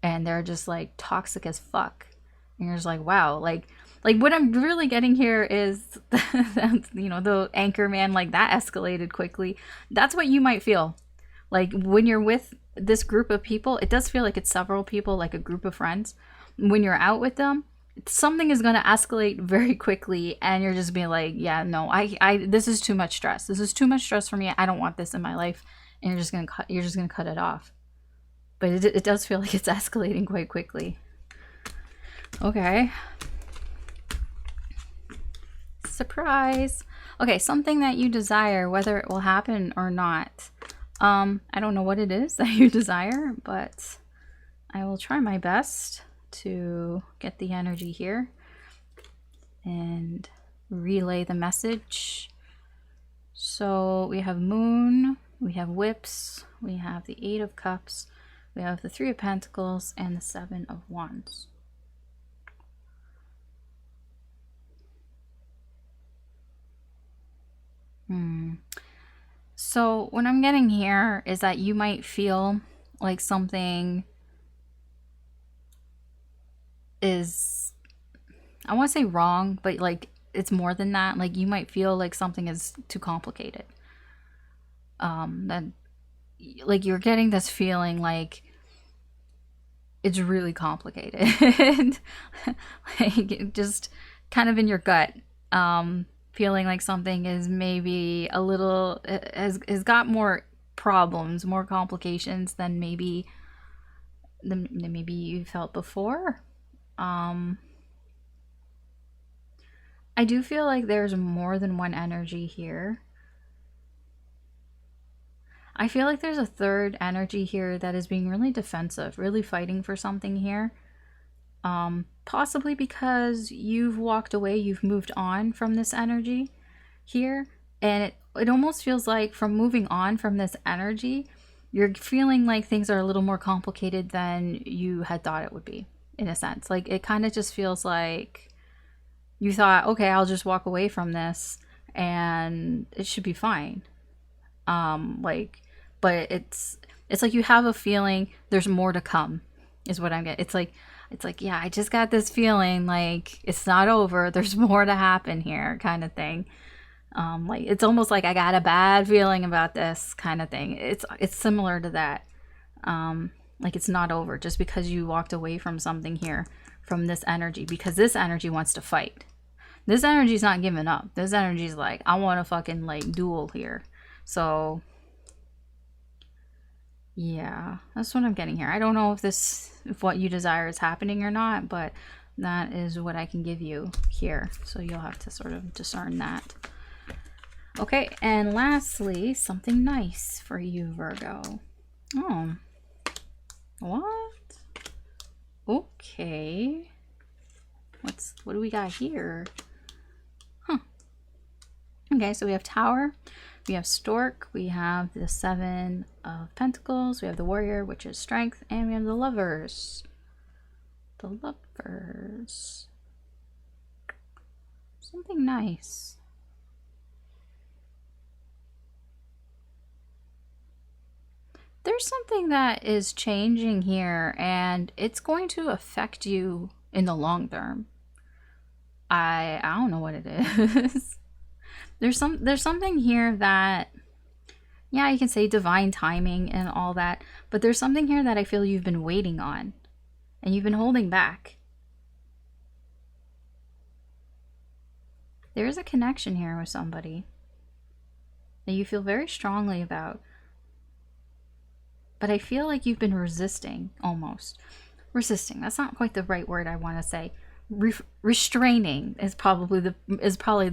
and they're just like toxic as fuck, and you're just like, wow, like what I'm really getting here is you know, the anchor man, like that escalated quickly. That's what you might feel like when you're with this group of people. It does feel like it's several people, like a group of friends. When you're out with them, something is going to escalate very quickly, and you're just being like, yeah, no, I this is too much stress. This is too much stress for me. I don't want this in my life. And you're just going to cut it off. But it does feel like it's escalating quite quickly. Okay. Surprise. Okay, something that you desire, whether it will happen or not. I don't know what it is that you desire, but I will try my best to get the energy here and relay the message. So we have Moon, we have Whips, we have the Eight of Cups, we have the Three of Pentacles, and the Seven of Wands. So what I'm getting here is that you might feel like something is, I want to say wrong, but like it's more than that. Like you might feel like something is too complicated. That like you're getting this feeling like it's really complicated. Like just kind of in your gut. Feeling like something is maybe a little, has got more problems, more complications than maybe you felt before. I do feel like there's more than one energy here. I feel like there's a third energy here that is being really defensive, really fighting for something here. Possibly because you've walked away, you've moved on from this energy here, and it almost feels like from moving on from this energy, you're feeling like things are a little more complicated than you had thought it would be, in a sense. Like it kind of just feels like you thought, okay, I'll just walk away from this and it should be fine. But it's like you have a feeling there's more to come, is what I'm getting. It's like, yeah, I just got this feeling like it's not over. There's more to happen here, kind of thing. Like it's almost like I got a bad feeling about this, kind of thing. It's similar to that. Like it's not over just because you walked away from something here, from this energy, because this energy wants to fight. This energy's not giving up. This energy's like, I want to fucking like duel here. So yeah, that's what I'm getting here. I don't know if what you desire is happening or not, but that is what I can give you here. So you'll have to sort of discern that. Okay, and lastly, something nice for you, Virgo. Oh, what? Okay. What do we got here? Huh. Okay, so we have Tower. We have Stork, we have the Seven of Pentacles, we have the Warrior, which is Strength, and we have the Lovers. The Lovers. Something nice. There's something that is changing here, and it's going to affect you in the long term. I don't know what it is. There's something here that, yeah, you can say divine timing and all that, but there's something here that I feel you've been waiting on and you've been holding back. There is a connection here with somebody that you feel very strongly about, but I feel like you've been resisting, almost. Resisting, that's not quite the right word I want to say. Restraining is probably the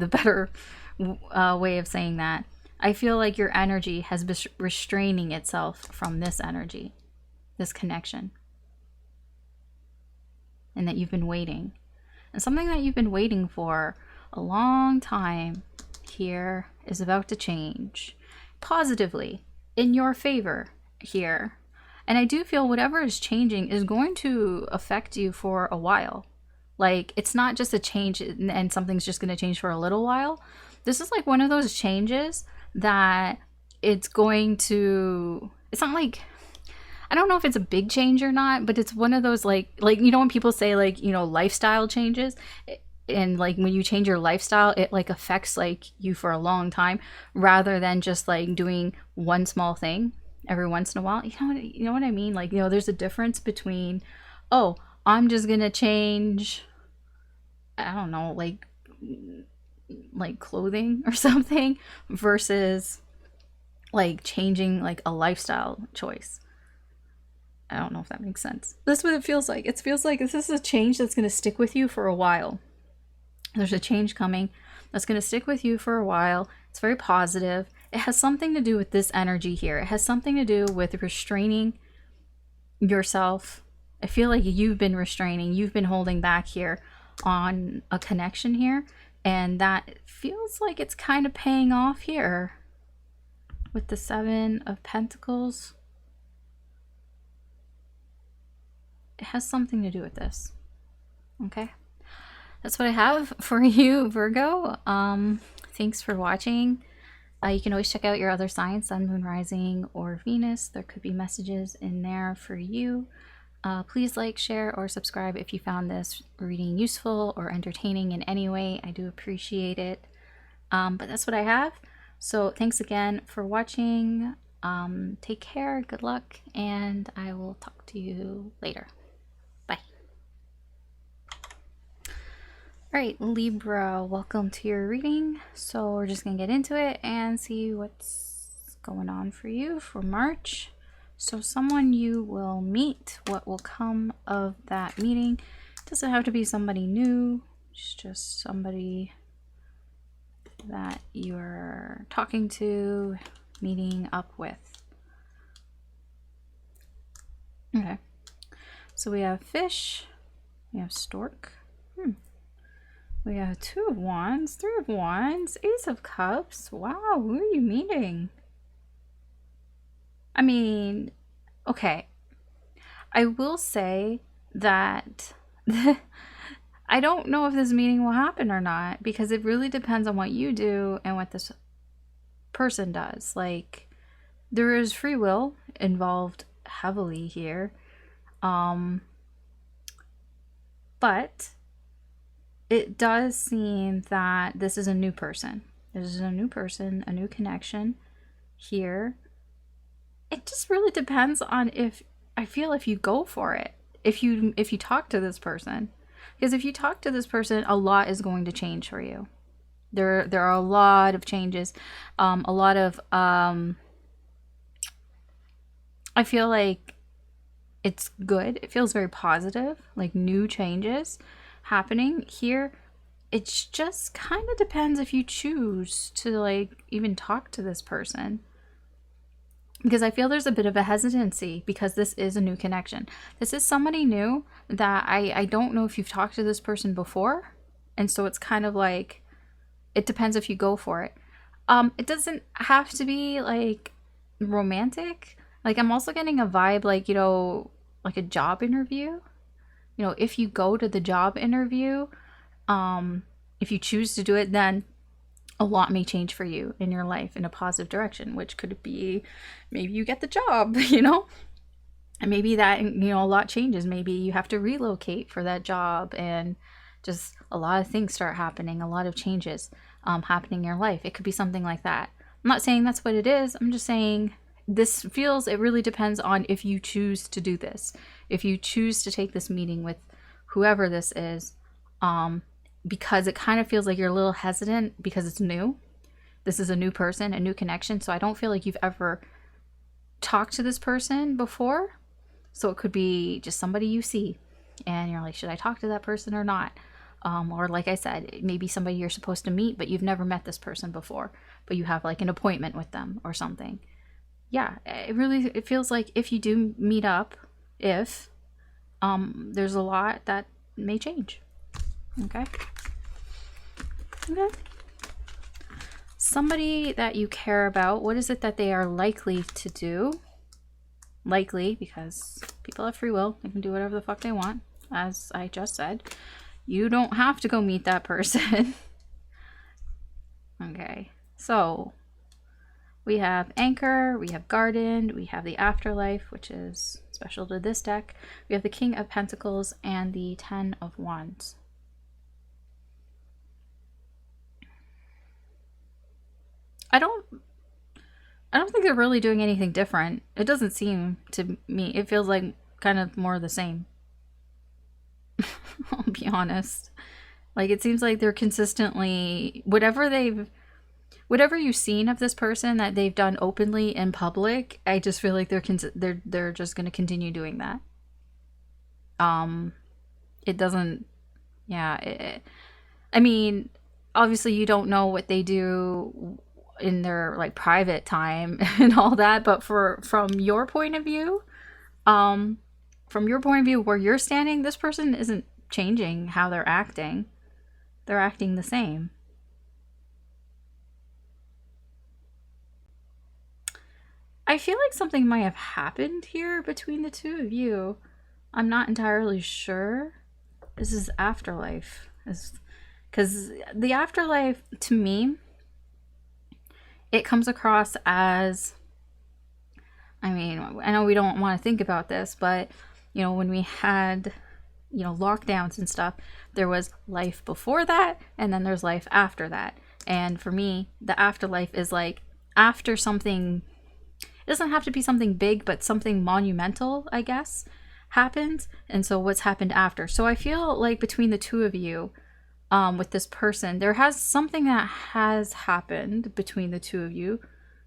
better way of saying that. I feel like your energy has been restraining itself from this energy, this connection, and that you've been waiting. And something that you've been waiting for a long time here is about to change positively in your favor here. And I do feel whatever is changing is going to affect you for a while. Like, it's not just a change and something's just going to change for a little while. This is like one of those changes that it's going to, it's not like, I don't know if it's a big change or not, but it's one of those like, you know, when people say like, you know, lifestyle changes, and like when you change your lifestyle, it like affects like you for a long time rather than just like doing one small thing every once in a while. You know what I mean? Like, you know, there's a difference between, oh, I'm just going to change I don't know, like clothing or something, versus like changing like a lifestyle choice. I don't know if that makes sense. That's what it feels like. It feels like this is a change that's going to stick with you for a while. There's a change coming that's going to stick with you for a while. It's very positive. It has something to do with this energy here. It has something to do with restraining yourself. I feel like you've been restraining, you've been holding back here on a connection here, and that feels like it's kind of paying off here with the 7 of Pentacles. It has something to do with this. Okay, that's what I have for you, Virgo. Thanks for watching. You can always check out your other signs, Sun, Moon, Rising, or Venus. There could be messages in there for you. Please like, share, or subscribe if you found this reading useful or entertaining in any way. I do appreciate it. But that's what I have. So thanks again for watching. Take care, good luck, and I will talk to you later. Bye. Alright, Libra, welcome to your reading. So we're just going to get into it and see what's going on for you for March. So someone you will meet, what will come of that meeting. It doesn't have to be somebody new, it's just somebody that you're talking to, meeting up with. Okay, so we have fish, we have stork, we have 2 of Wands, 3 of Wands, Ace of Cups. Wow, who are you meeting? I mean, okay, I will say that I don't know if this meeting will happen or not, because it really depends on what you do and what this person does. Like, there is free will involved heavily here, but it does seem that this is a new person. This is a new person, a new connection here. It just really depends on if you go for it, if you talk to this person, because if you talk to this person, a lot is going to change for you. There are a lot of changes, a lot of I feel like it's good. It feels very positive, like new changes happening here. It just kind of depends if you choose to like even talk to this person, because I feel there's a bit of a hesitancy because this is a new connection. This is somebody new that I don't know if you've talked to this person before, and so it's kind of like it depends if you go for it. It doesn't have to be like romantic. Like, I'm also getting a vibe like, you know, like a job interview. You know, if you go to the job interview, if you choose to do it, then a lot may change for you in your life in a positive direction, which could be maybe you get the job, you know, and maybe that, you know, a lot changes. Maybe you have to relocate for that job, and just a lot of things start happening, a lot of changes happening in your life. It could be something like that. I'm not saying that's what it is. I'm just saying this feels, it really depends on if you choose to do this, if you choose to take this meeting with whoever this is, because it kind of feels like you're a little hesitant because it's new. This is a new person, a new connection, so I don't feel like you've ever talked to this person before. So it could be just somebody you see and you're like, should I talk to that person or not? Or like I said, maybe somebody you're supposed to meet, but you've never met this person before, but you have like an appointment with them or something. Yeah, it feels like if you do meet up, there's a lot that may change. Okay. Somebody that you care about, what is it that they are likely to do? Likely, because people have free will. They can do whatever the fuck they want, as I just said. You don't have to go meet that person. Okay, so we have Anchor, we have Garden, we have the Afterlife, which is special to this deck. We have the King of Pentacles and the 10 of Wands. I don't think they're really doing anything different. It doesn't seem to me. It feels like kind of more of the same. I'll be honest. Like, it seems like they're consistently, whatever you've seen of this person that they've done openly in public, I just feel like they're just going to continue doing that. It doesn't, yeah. I mean, obviously you don't know what they do in their like private time and all that, but from your point of view, where you're standing, this person isn't changing how they're acting. They're acting the same. I feel like something might have happened here between the two of you. I'm not entirely sure. This is afterlife. Because the afterlife, to me, it comes across as, I mean, I know we don't want to think about this, but, you know, when we had, you know, lockdowns and stuff, there was life before that, and then there's life after that. And for me, the afterlife is like after something, it doesn't have to be something big, but something monumental, I guess, happens. And so what's happened after. So I feel like between the two of you, with this person, there has something that has happened between the two of you.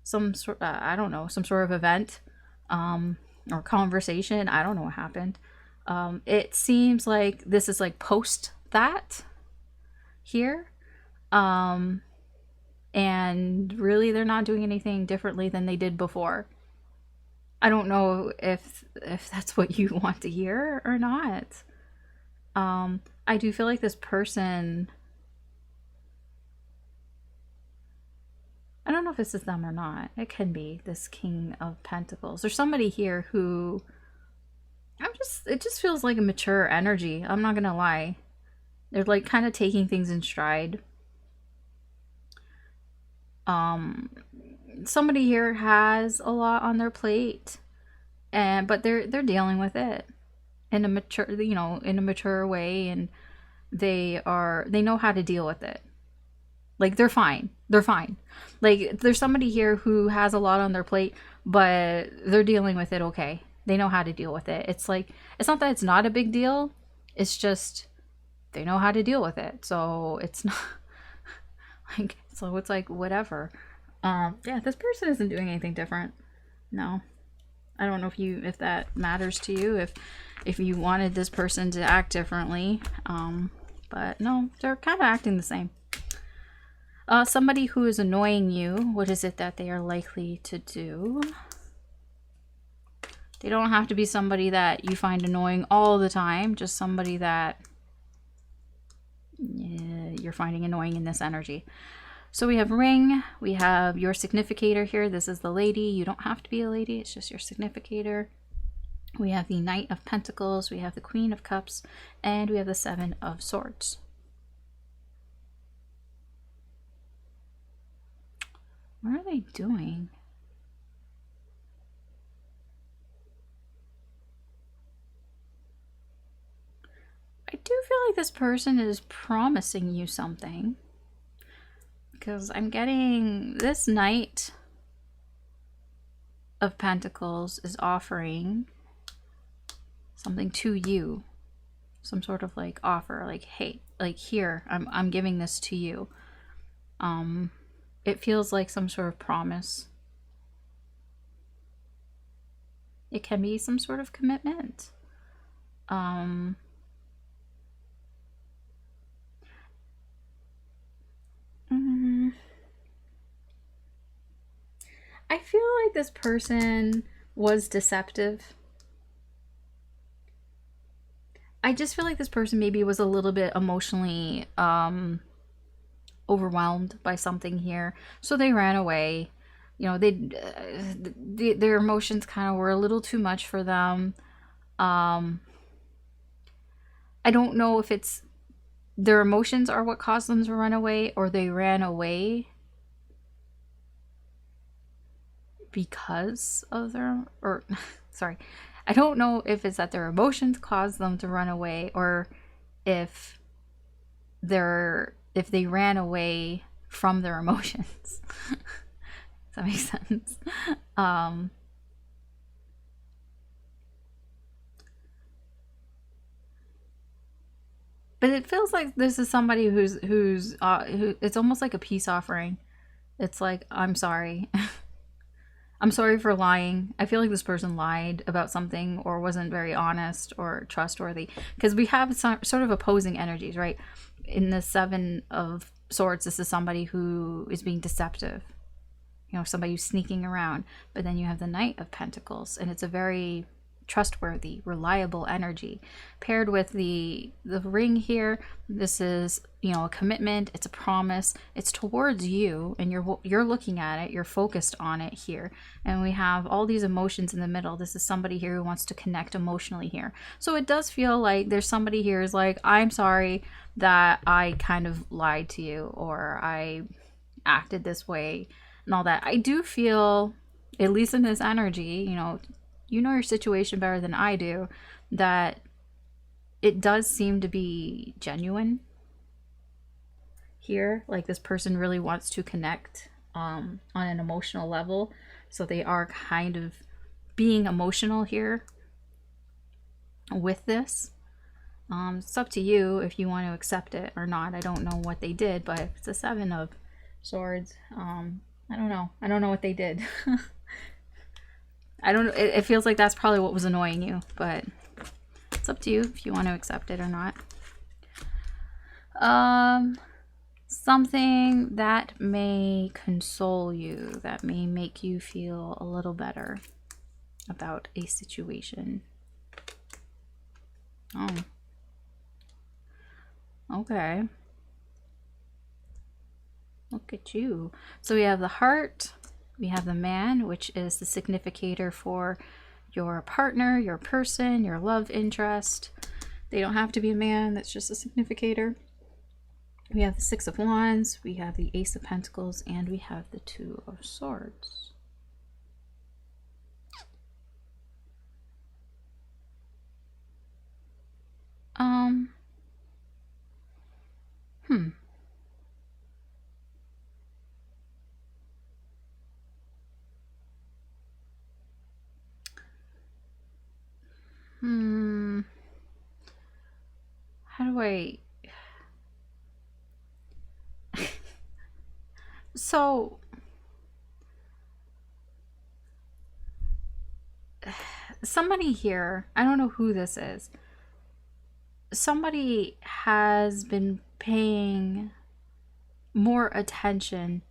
Some sort, I don't know, some sort of event, or conversation. I don't know what happened. It seems like this is like post that here. And really they're not doing anything differently than they did before. I don't know if that's what you want to hear or not. I do feel like this person, I don't know if this is them or not. It can be this King of Pentacles. There's somebody here who, it just feels like a mature energy. I'm not gonna lie. They're like kind of taking things in stride. Somebody here has a lot on their plate, but they're dealing with it in a mature way, and they know how to deal with it. Like, they're fine. Like, there's somebody here who has a lot on their plate, but they're dealing with it okay. They know how to deal with it. It's like, it's not that it's not a big deal. It's just they know how to deal with it. So it's not like, so it's like whatever. Yeah, this person isn't doing anything different. No. I don't know if that matters to you, if you wanted this person to act differently. But no, they're kind of acting the same. Somebody who is annoying you, what is it that they are likely to do? They don't have to be somebody that you find annoying all the time, just somebody that you're finding annoying in this energy. So we have ring, we have your significator here. This is the lady. You don't have to be a lady, it's just your significator. We have the Knight of Pentacles, we have the Queen of Cups, and we have the Seven of Swords. What are they doing? I do feel like this person is promising you something. Because I'm getting this Knight of Pentacles is offering something to you. Some sort of like offer, like, hey, like, here, I'm giving this to you. It feels like some sort of promise. It can be some sort of commitment. I feel like this person was deceptive. I just feel like this person maybe was a little bit emotionally overwhelmed by something here, so they ran away. You know, their emotions kind of were a little too much for them. I don't know if it's their emotions are what caused them to run away, or they ran away because of sorry, I don't know if it's that their emotions caused them to run away, or if they ran away from their emotions. Does that make sense? But it feels like this is somebody who it's almost like a peace offering. It's like, I'm sorry. I'm sorry for lying. I feel like this person lied about something or wasn't very honest or trustworthy. Because we have some sort of opposing energies, right? In the Seven of Swords, this is somebody who is being deceptive. You know, somebody who's sneaking around. But then you have the Knight of Pentacles, and it's a very trustworthy, reliable energy paired with the ring here. This is, you know, a commitment, it's a promise, it's towards you, and you're looking at it, you're focused on it here. And we have all these emotions in the middle. This is somebody here who wants to connect emotionally here. So it does feel like there's somebody here who's like, I'm sorry that I kind of lied to you, or I acted this way and all that. I do feel, at least in this energy, you know your situation better than I do, that it does seem to be genuine here. Like this person really wants to connect on an emotional level. So they are kind of being emotional here with this. It's up to you if you want to accept it or not. I don't know what they did, but if it's a Seven of Swords, I don't know. I don't know what they did. I don't. It feels like that's probably what was annoying you, but it's up to you if you want to accept it or not. Something that may console you, that may make you feel a little better about a situation. Oh. Okay. Look at you. So we have the Heart. We have the Man, which is the significator for your partner, your person, your love interest. They don't have to be a man, that's just a significator. We have the Six of Wands, we have the Ace of Pentacles, and we have the Two of Swords. How do I... So... somebody here, I don't know who this is. Somebody has been paying more attention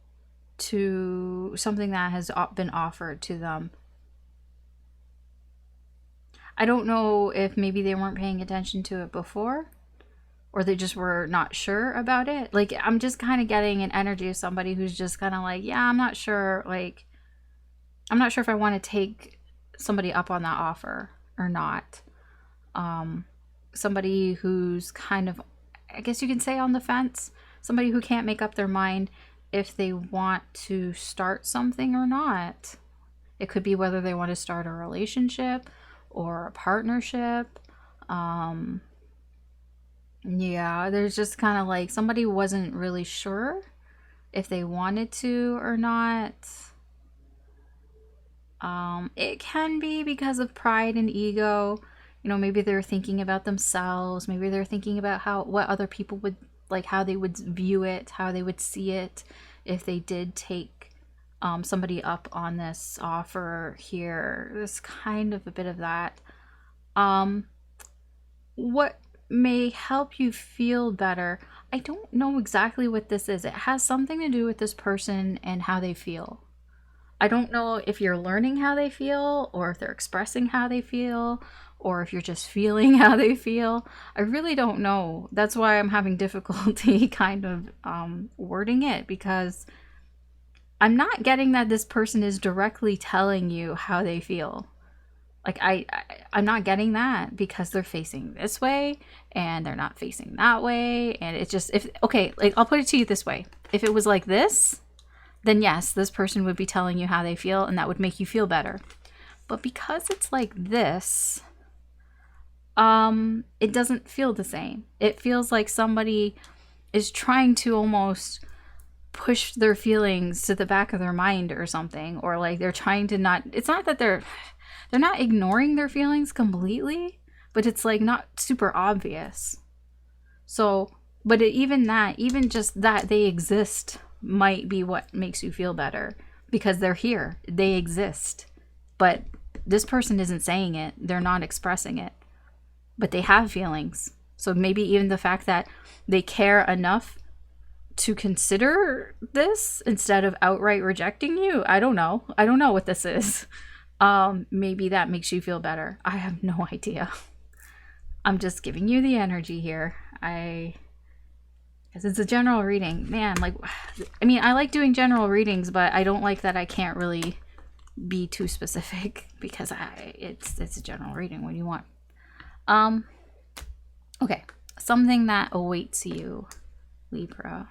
to something that has been offered to them. I don't know if maybe they weren't paying attention to it before, or they just were not sure about it. Like, I'm just kind of getting an energy of somebody who's just kind of like, yeah, I'm not sure. Like, I'm not sure if I want to take somebody up on that offer or not. Somebody who's kind of, I guess you can say, on the fence. Somebody who can't make up their mind if they want to start something or not. It could be whether they want to start a relationship or a partnership. Yeah, there's just kind of like somebody wasn't really sure if they wanted to or not. It can be because of pride and ego. You know, maybe they're thinking about themselves. Maybe they're thinking about what other people would, like, how they would view it, how they would see it if they did take somebody up on this offer here. There's kind of a bit of that. What may help you feel better, I don't know exactly what this is. It has something to do with this person and how they feel. I don't know if you're learning how they feel, or if they're expressing how they feel, or if you're just feeling how they feel. I really don't know. That's why I'm having difficulty kind of wording it, because I'm not getting that this person is directly telling you how they feel. Like, I'm not getting that, because they're facing this way and they're not facing that way. And it's just, okay, like, I'll put it to you this way. If it was like this, then yes, this person would be telling you how they feel, and that would make you feel better. But because it's like this, it doesn't feel the same. It feels like somebody is trying to almost push their feelings to the back of their mind or something, or like they're trying to not, it's not that they're not ignoring their feelings completely, but it's like not super obvious. So, but even just that they exist might be what makes you feel better, because they're here, they exist. But this person isn't saying it, they're not expressing it, but they have feelings. So maybe even the fact that they care enough to consider this instead of outright rejecting you. I don't know what this is. Maybe that makes you feel better. I have no idea. I'm just giving you the energy here. Because it's a general reading. Man, like, I mean, I like doing general readings, but I don't like that I can't really be too specific, because it's a general reading. What do you want? Okay. Something that awaits you, Libra.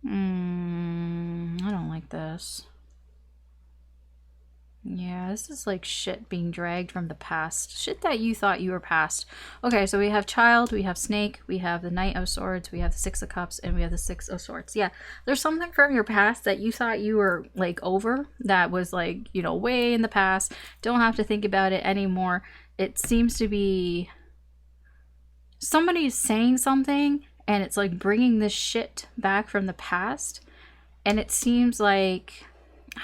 I don't like this. Yeah, this is like shit being dragged from the past. Shit that you thought you were past. Okay, so we have Child, we have Snake, we have the Knight of Swords, we have the Six of Cups, and we have the Six of Swords. Yeah, there's something from your past that you thought you were like over, that was like, you know, way in the past. Don't have to think about it anymore. It seems to be somebody's saying something, and it's like bringing this shit back from the past. And it seems like,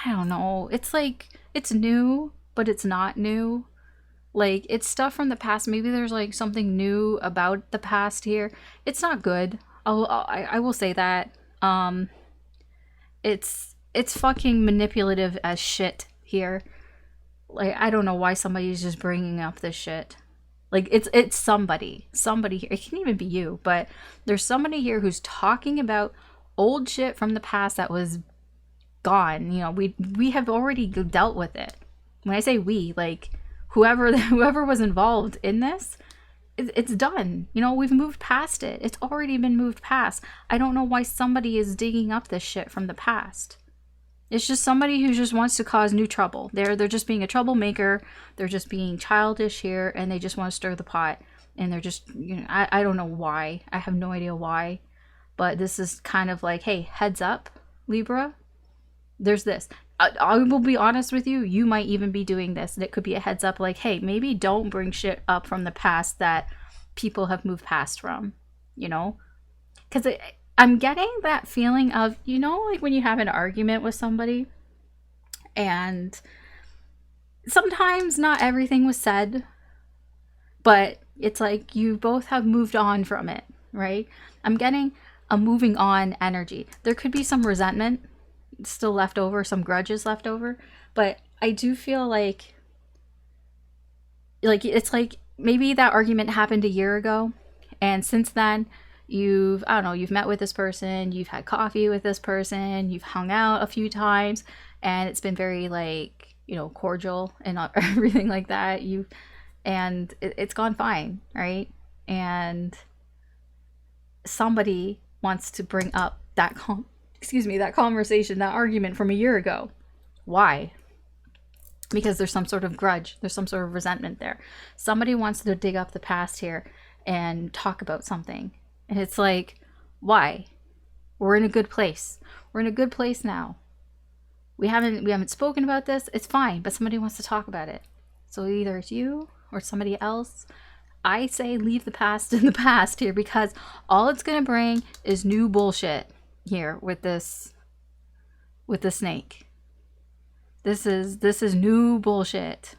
I don't know, it's like, it's new, but it's not new. Like, it's stuff from the past. Maybe there's like something new about the past here. It's not good. I will say that. It's fucking manipulative as shit here. Like, I don't know why somebody's just bringing up this shit. Like, it's somebody here. It can even be you, but there's somebody here who's talking about old shit from the past that was gone. You know, we have already dealt with it. When I say we, like whoever was involved in this, it's done. You know, we've moved past it. It's already been moved past. I don't know why somebody is digging up this shit from the past. It's just somebody who just wants to cause new trouble. They're just being a troublemaker. They're just being childish here, and they just want to stir the pot. And they're just, you know, I don't know why. I have no idea why. But this is kind of like, hey, heads up, Libra. There's this. I will be honest with you. You might even be doing this. And it could be a heads up like, hey, maybe don't bring shit up from the past that people have moved past from, you know? Because I'm getting that feeling of, you know, like when you have an argument with somebody and sometimes not everything was said, but it's like you both have moved on from it, right? I'm getting a moving on energy. There could be some resentment still left over, some grudges left over, but I do feel like it's like maybe that argument happened a year ago, and since then you've met with this person, you've had coffee with this person, you've hung out a few times, and it's been very like, you know, cordial and everything like that. And it's gone fine, right? And somebody wants to bring up that conversation, that argument from a year ago. Why? Because there's some sort of grudge, there's some sort of resentment there. Somebody wants to dig up the past here and talk about something. And it's like, why? We're in a good place. We're in a good place now. We haven't spoken about this. It's fine, but somebody wants to talk about it. So either it's you or somebody else. I say leave the past in the past here, because all it's going to bring is new bullshit here with the snake. This is new bullshit.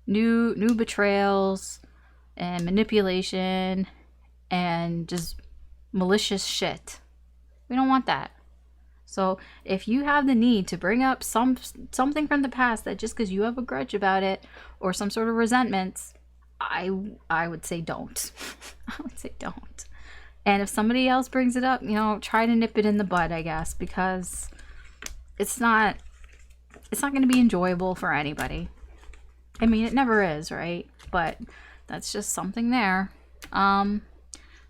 New betrayals and manipulation and just malicious shit. We don't want that. So if you have the need to bring up something from the past that just because you have a grudge about it or some sort of resentments, I would say don't. I would say don't. And if somebody else brings it up, you know, try to nip it in the bud, I guess, because it's not going to be enjoyable for anybody. I mean, it never is, right? But that's just something there.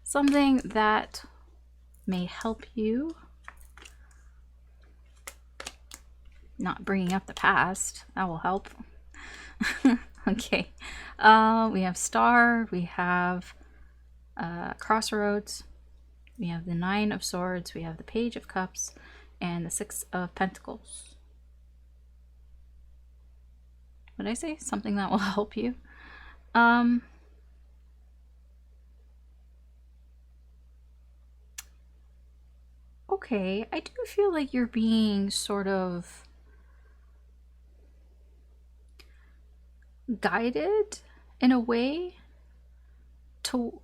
Something that may help you. Not bringing up the past. That will help. Okay. We have Star. We have Crossroads. We have the Nine of Swords. We have the Page of Cups. And the Six of Pentacles. What did I say? Something that will help you. Okay, I do feel like you're being sort of guided in a way to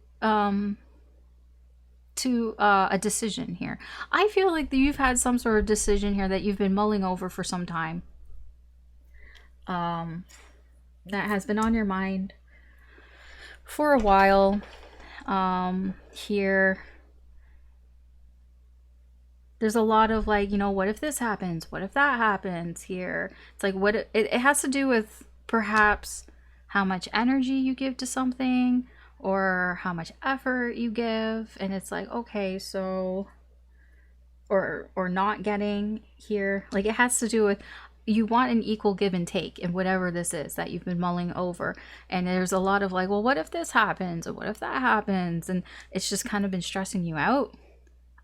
a decision here. I feel like you've had some sort of decision here that you've been mulling over for some time. That has been on your mind for a while. Here there's a lot of like, you know, what if this happens? What if that happens here? It's like, what it has to do with perhaps how much energy you give to something or how much effort you give. And it's like, okay, so, or not getting here. Like it has to do with, you want an equal give and take in whatever this is that you've been mulling over. And there's a lot of like, well, what if this happens? Or what if that happens? And it's just kind of been stressing you out.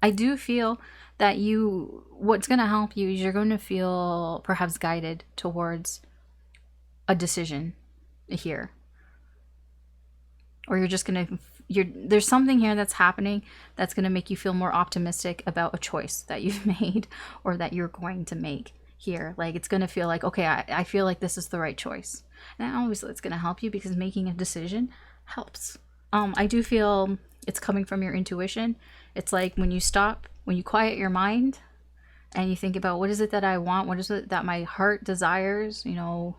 I do feel that what's going to help you is you're going to feel perhaps guided towards a decision here. Or you're just going to, there's something here that's happening that's going to make you feel more optimistic about a choice that you've made or that you're going to make here. Like it's going to feel like, okay, I feel like this is the right choice. And obviously it's going to help you because making a decision helps. I do feel it's coming from your intuition. It's like when you quiet your mind and you think about what is it that I want? What is it that my heart desires? You know,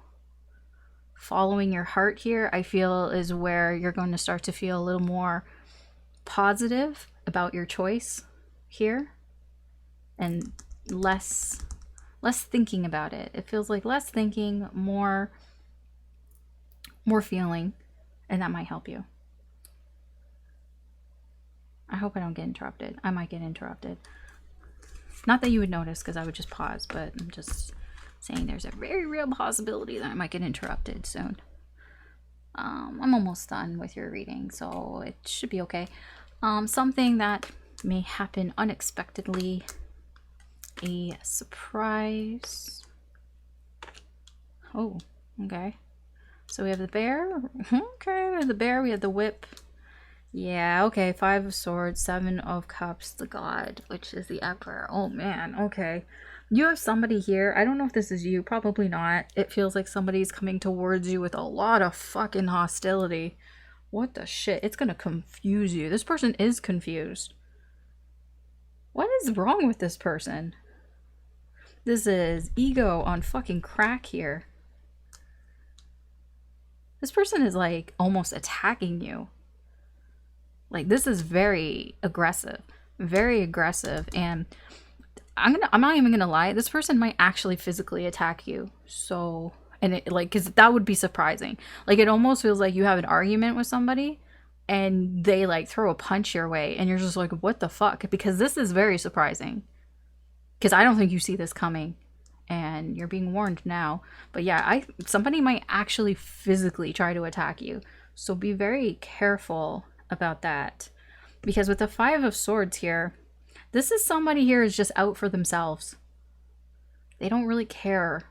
following your heart here, I feel is where you're going to start to feel a little more positive about your choice here and less thinking about it. It feels like less thinking, more feeling, and that might help you. I hope I don't get interrupted. I might get interrupted. Not that you would notice because I would just pause, but I'm just saying there's a very real possibility that I might get interrupted soon. I'm almost done with your reading, so it should be okay. Something that may happen unexpectedly. A surprise. Oh, okay. So we have the bear. Okay, we have the bear. We have the whip. Yeah, okay. 5 of Swords, 7 of Cups, the God, which is the Emperor. Oh, man. Okay. You have somebody here. I don't know if this is you. Probably not. It feels like somebody's coming towards you with a lot of fucking hostility. What the shit? It's gonna confuse you. This person is confused. What is wrong with this person? This is ego on fucking crack here. This person is like almost attacking you. Like this is very aggressive, and I'm not even gonna lie, this person might actually physically attack you. So, and it like, because that would be surprising. Like it almost feels like you have an argument with somebody and they like throw a punch your way and you're just like, what the fuck? Because this is very surprising, because I don't think you see this coming and you're being warned now. But yeah, somebody might actually physically try to attack you, so be very careful about that. Because with the 5 of Swords here, this is somebody here is just out for themselves. They don't really care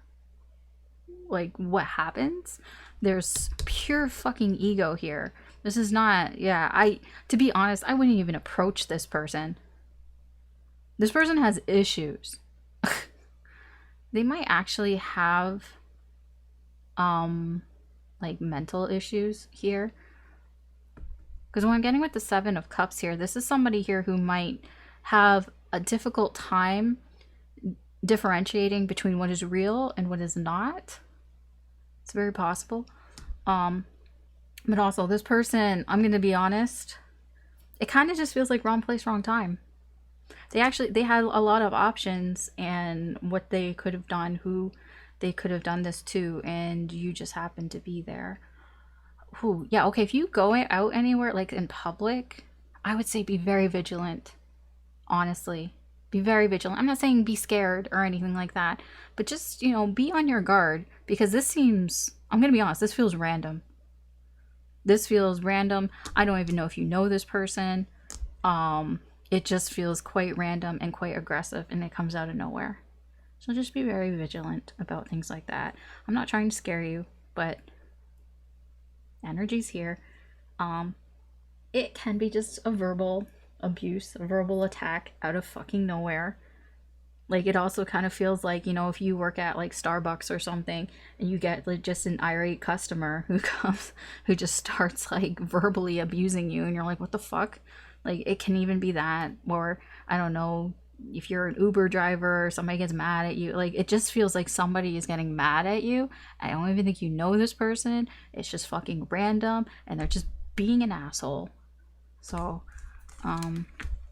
like what happens. There's pure fucking ego here. This is not, yeah, to be honest, I wouldn't even approach this person. This person has issues. They might actually have like mental issues here. Because when I'm getting with the 7 of Cups here, this is somebody here who might have a difficult time differentiating between what is real and what is not. It's very possible. But also this person, I'm going to be honest, it kind of just feels like wrong place, wrong time. They had a lot of options and what they could have done, who they could have done this to, and you just happened to be there. Ooh, yeah, okay, if you go out anywhere, like in public, I would say be very vigilant. Honestly, be very vigilant. I'm not saying be scared or anything like that, but just, you know, be on your guard, because this seems, I'm gonna be honest, this feels random. This feels random. I don't even know if you know this person. It just feels quite random and quite aggressive, and it comes out of nowhere. So just be very vigilant about things like that. I'm not trying to scare you. but energy's here. It can be just a verbal abuse, a verbal attack out of fucking nowhere. Like, it also kind of feels like, you know, if you work at like Starbucks or something and you get like just an irate customer who comes, who just starts like verbally abusing you, and you're like, what the fuck? Like, it can even be that. Or I don't know, if you're an Uber driver or somebody gets mad at you, like, it just feels like somebody is getting mad at you. I don't even think you know this person. It's just fucking random and they're just being an asshole. So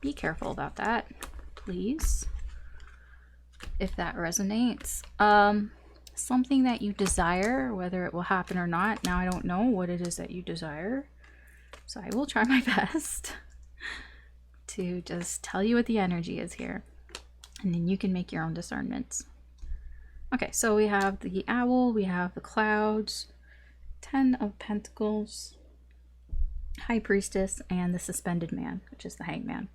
be careful about that, please, if that resonates. Something that you desire, whether it will happen or not. Now, I don't know what it is that you desire, so I will try my best to just tell you what the energy is here, and then you can make your own discernments. Okay, so we have the owl, we have the clouds, 10 of Pentacles, High Priestess, and the Suspended Man, which is the Hangman.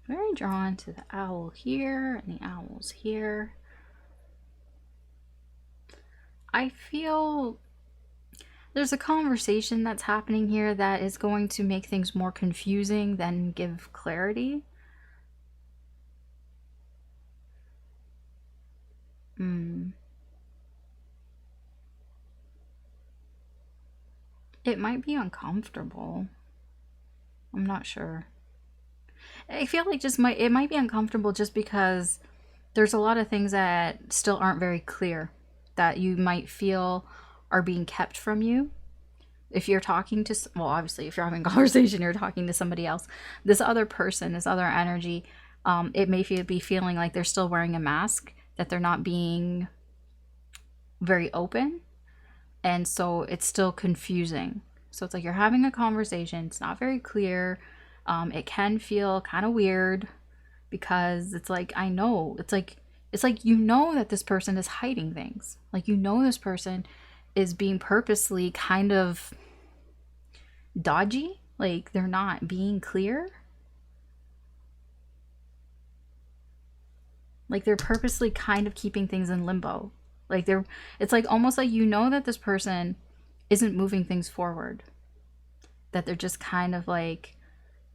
Very drawn to the owl here and the owls here. I feel there's a conversation that's happening here that is going to make things more confusing than give clarity. It might be uncomfortable. I'm not sure. I feel like it might be uncomfortable just because there's a lot of things that still aren't very clear that you might feel are being kept from you. If you're talking to, well, obviously, if you're having a conversation, you're talking to somebody else. This other person, this other energy, it may be feeling like they're still wearing a mask, that they're not being very open. And so it's still confusing. So it's like you're having a conversation. It's not very clear. It can feel kind of weird because it's like, I know, it's like you know that this person is hiding things. Like, you know, this person is being purposely kind of dodgy. Like, they're not being clear. Like, they're purposely kind of keeping things in limbo. Like, it's like almost like, you know, that this person isn't moving things forward. That they're just kind of like,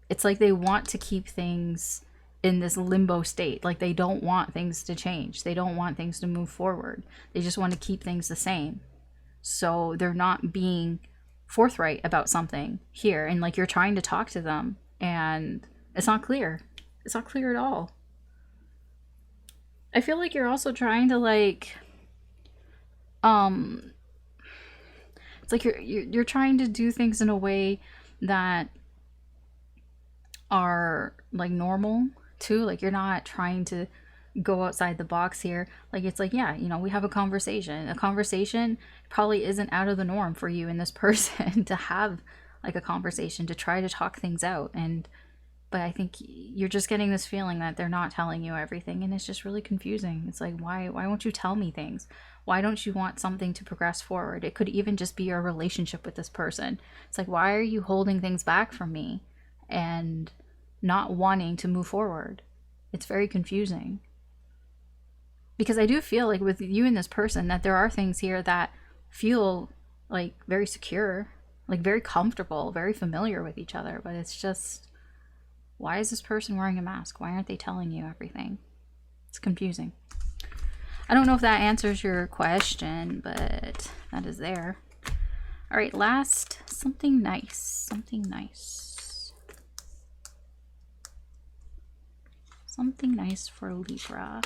it's like they want to keep things in this limbo state. Like, they don't want things to change. They don't want things to move forward. They just want to keep things the same. So they're not being forthright about something here. And like, you're trying to talk to them and it's not clear. It's not clear at all. I feel like you're also trying to like, it's like you're trying to do things in a way that are like normal too. Like, you're not trying to go outside the box here. Like, it's like, yeah, you know, we have a conversation probably isn't out of the norm for you and this person to have like a conversation, to try to talk things out. But I think you're just getting this feeling that they're not telling you everything, and it's just really confusing. It's like, why won't you tell me things? Why don't you want something to progress forward? It could even just be your relationship with this person. It's like, why are you holding things back from me and not wanting to move forward? It's very confusing. Because I do feel like with you and this person that there are things here that feel like very secure, like very comfortable, very familiar with each other. But it's just, why is this person wearing a mask? Why aren't they telling you everything? It's confusing. I don't know if that answers your question, but that is there. All right, last, something nice. Something nice. Something nice for Libra.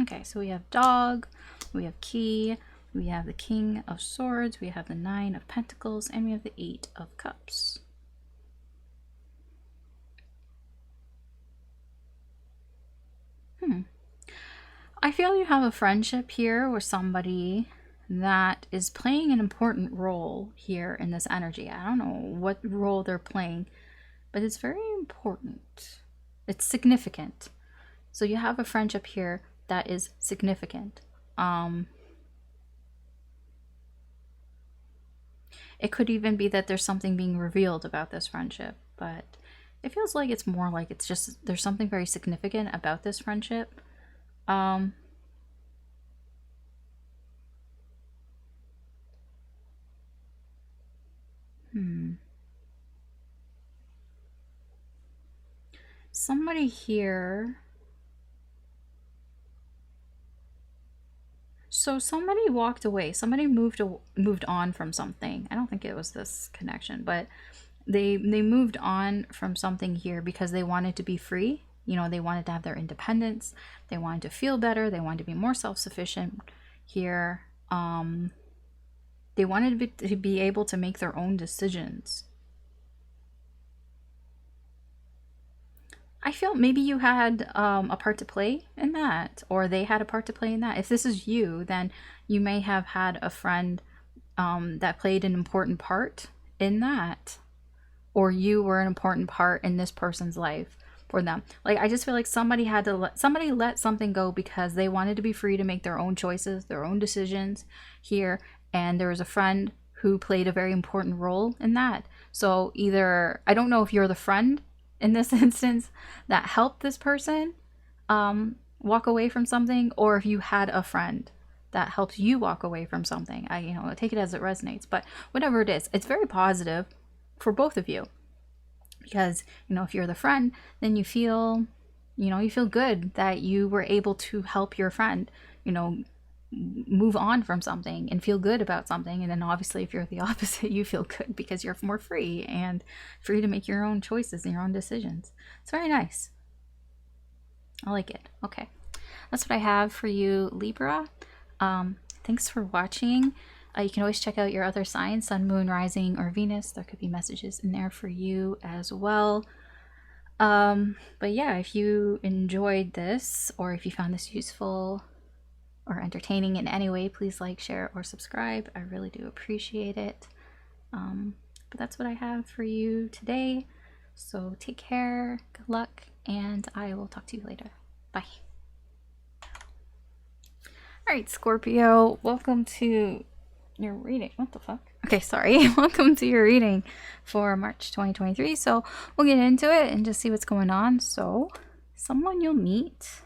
Okay, so we have dog, we have key, we have the King of Swords, we have the 9 of Pentacles, and we have the 8 of Cups. I feel you have a friendship here with somebody that is playing an important role here in this energy. I don't know what role they're playing, but it's very important. It's significant. So you have a friendship here that is significant. It could even be that there's something being revealed about this friendship, but it feels like it's more like it's just there's something very significant about this friendship. Somebody here. So somebody walked away. Somebody moved on from something. I don't think it was this connection, but they moved on from something here because they wanted to be free. You know, they wanted to have their independence. They wanted to feel better. They wanted to be more self-sufficient here. They wanted to be able to make their own decisions. I feel maybe you had a part to play in that, or they had a part to play in that. If this is you, then you may have had a friend that played an important part in that, or you were an important part in this person's life for them. Like, I just feel like somebody had to let something go because they wanted to be free to make their own choices, their own decisions here, and there was a friend who played a very important role in that. So either, I don't know if you're the friend in this instance that helped this person walk away from something, or if you had a friend that helps you walk away from something. I take it as it resonates, but whatever it is, it's very positive for both of you, because if you're the friend, then you feel good that you were able to help your friend move on from something and feel good about something. And then obviously if you're the opposite, you feel good because you're more free and free to make your own choices and your own decisions. It's very nice. I like it. Okay, that's what I have for you, Libra. Thanks for watching. You can always check out your other signs, Sun, Moon, Rising, or Venus. There could be messages in there for you as well. But yeah, if you enjoyed this, or if you found this useful or entertaining in any way, please like, share, or subscribe. I really do appreciate it. But that's what I have for you today. So take care, good luck, and I will talk to you later. Bye. All right, Scorpio, welcome to your reading. What the fuck? Okay, sorry. Welcome to your reading for March 2023. So we'll get into it and just see what's going on. So, someone you'll meet.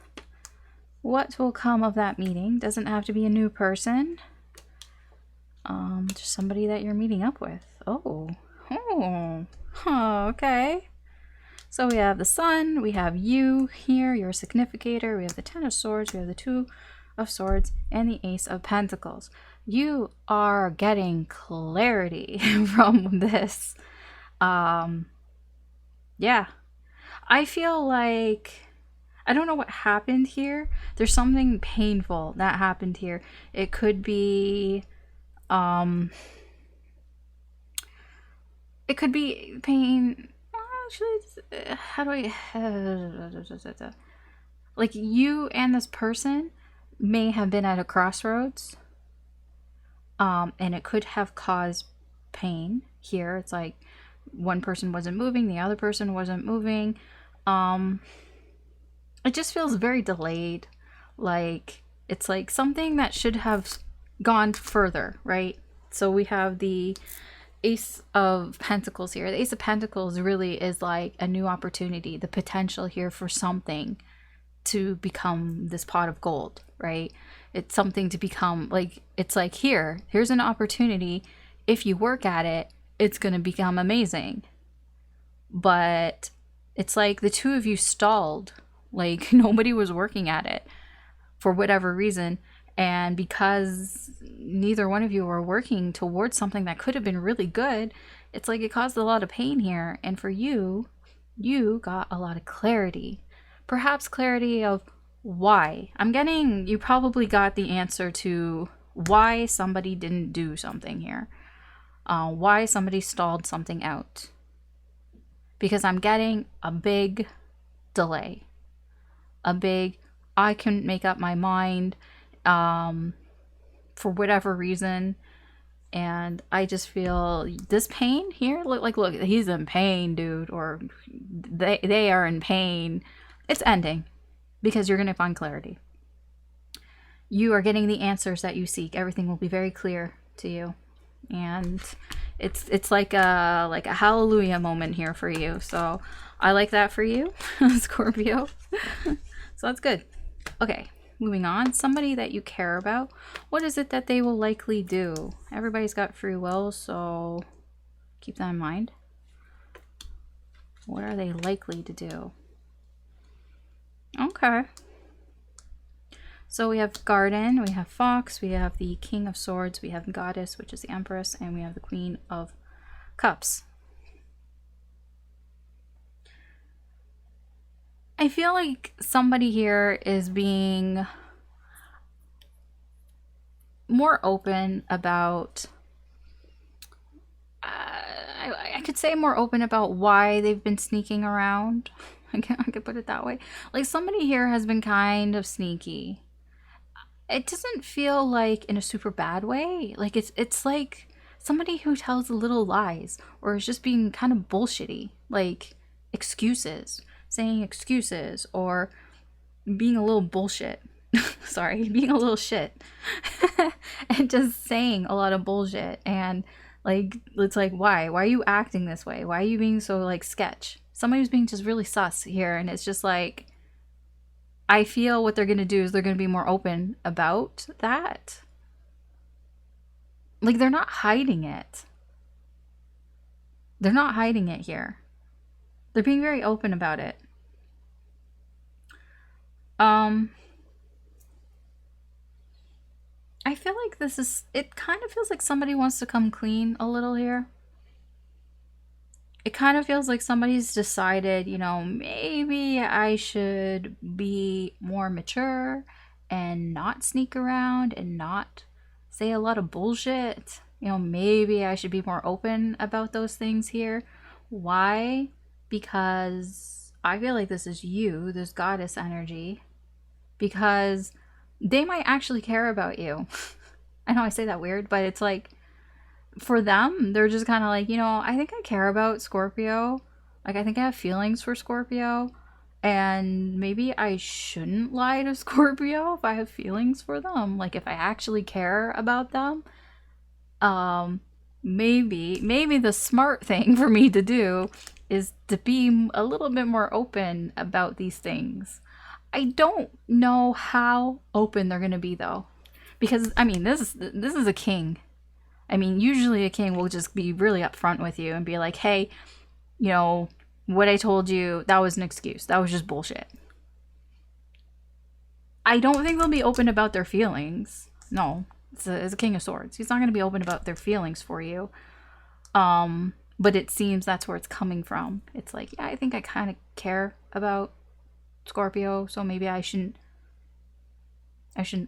What will come of that meeting? Doesn't have to be a new person. Just somebody that you're meeting up with. Oh, okay. So we have the Sun, we have you here, your significator, we have the Ten of Swords, we have the Two of Swords, and the Ace of Pentacles. You are getting clarity from this. Yeah. I feel like, I don't know what happened here. There's something painful that happened here. It could be pain. Actually, how do I like, you and this person may have been at a crossroads, and it could have caused pain here. It's like one person wasn't moving, the other person wasn't moving. It just feels very delayed. Like, it's like something that should have gone further, right? So we have the Ace of Pentacles here. The Ace of Pentacles really is like a new opportunity, the potential here for something to become this pot of gold, right? It's something to become, like, it's like, here's an opportunity. If you work at it, it's going to become amazing. But it's like the two of you stalled. Like, nobody was working at it for whatever reason. And because neither one of you were working towards something that could have been really good, it's like it caused a lot of pain here. And for you, you got a lot of clarity. Perhaps clarity of why. I'm getting, you probably got the answer to why somebody didn't do something here. Why somebody stalled something out. Because I'm getting a big delay. A big, I couldn't make up my mind for whatever reason. And I just feel this pain here. Look, he's in pain, dude. Or they are in pain. It's ending because you're going to find clarity. You are getting the answers that you seek. Everything will be very clear to you. And It's like a hallelujah moment here for you. So I like that for you, Scorpio. So that's good. Okay, moving on. Somebody that you care about. What is it that they will likely do? Everybody's got free will, so keep that in mind. What are they likely to do? Okay. So we have Garden, we have Fox, we have the King of Swords, we have Goddess, which is the Empress, and we have the Queen of Cups. I feel like somebody here is being more open about, I could say more open about why they've been sneaking around. I could put it that way. Like somebody here has been kind of sneaky. It doesn't feel like in a super bad way. Like it's like somebody who tells little lies or is just being kind of bullshitty. Like excuses, saying excuses, or being a little bullshit. Sorry, being a little shit. And just saying a lot of bullshit. And like, it's like, why are you acting this way? Why are you being so like sketch? Somebody who's being just really sus here. And it's just like, I feel what they're going to do is they're going to be more open about that. Like, they're not hiding it. They're not hiding it here. They're being very open about it. I feel like this is, it kind of feels like somebody wants to come clean a little here. It kind of feels like somebody's decided, you know, maybe I should be more mature and not sneak around and not say a lot of bullshit. You know, maybe I should be more open about those things here. Why? Because I feel like this is you, this goddess energy. Because they might actually care about you. I know I say that weird, but it's like, for them, they're just kind of like, you know, I think I care about Scorpio. Like, I think I have feelings for Scorpio. And maybe I shouldn't lie to Scorpio if I have feelings for them. Like, if I actually care about them. Maybe the smart thing for me to do is to be a little bit more open about these things. I don't know how open they're going to be, though. Because, I mean, this is a king. I mean, usually a king will just be really upfront with you and be like, hey, you know, what I told you, that was an excuse. That was just bullshit. I don't think they'll be open about their feelings. No, it's a King of Swords. He's not going to be open about their feelings for you. But it seems that's where it's coming from. It's like, yeah, I think I kind of care about Scorpio, so maybe I shouldn't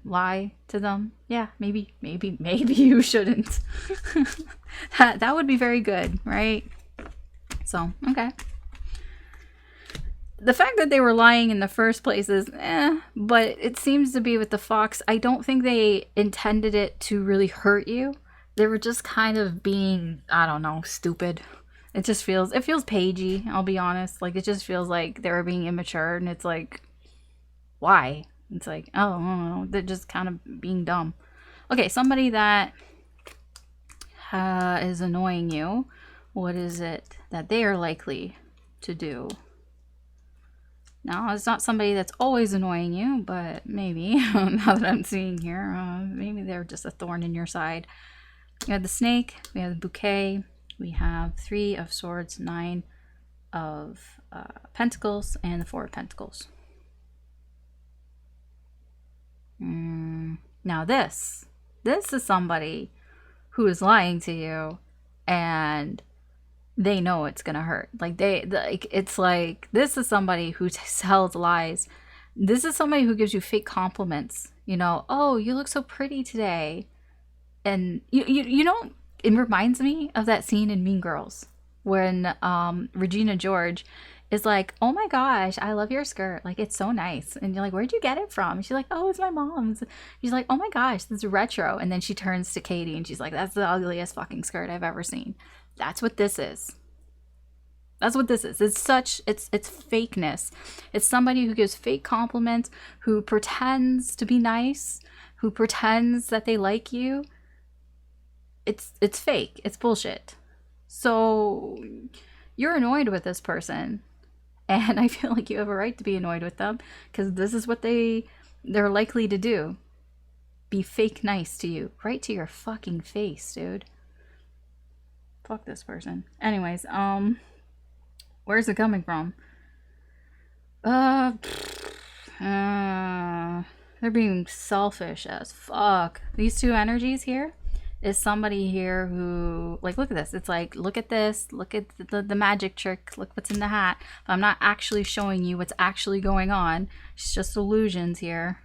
lie to them. Yeah, maybe you shouldn't. that would be very good, right? So, okay. The fact that they were lying in the first place is but it seems to be with the Fox. I don't think they intended it to really hurt you. They were just kind of being, I don't know, stupid. It feels pagey, I'll be honest. Like, it just feels like they were being immature, and it's like, why? It's like, oh, I don't know. They're just kind of being dumb. Okay, somebody that is annoying you. What is it that they are likely to do? Now, it's not somebody that's always annoying you, but maybe, now that I'm seeing here, maybe they're just a thorn in your side. We have the snake, we have the bouquet, we have 3 of Swords, 9 of Pentacles, and the 4 of Pentacles. Now this is somebody who is lying to you, and they know it's gonna hurt. Like, it's like, this is somebody who tells lies. This is somebody who gives you fake compliments. You know, oh, you look so pretty today. And you know, it reminds me of that scene in Mean Girls when Regina George is like, oh my gosh, I love your skirt. Like, it's so nice. And you're like, where'd you get it from? And she's like, oh, it's my mom's. She's like, oh my gosh, this is retro. And then she turns to Katie and she's like, that's the ugliest fucking skirt I've ever seen. That's what this is. That's what this is. It's fakeness. It's somebody who gives fake compliments, who pretends to be nice, who pretends that they like you. it's fake. It's bullshit. So you're annoyed with this person, and I feel like you have a right to be annoyed with them, because this is what they're likely to do. Be fake nice to you. Right to your fucking face, dude. Fuck this person. Anyways, where's it coming from? They're being selfish as fuck. These two energies here is somebody here who, like, look at this. It's like, look at this. Look at the magic trick. Look what's in the hat. But I'm not actually showing you what's actually going on. It's just illusions here.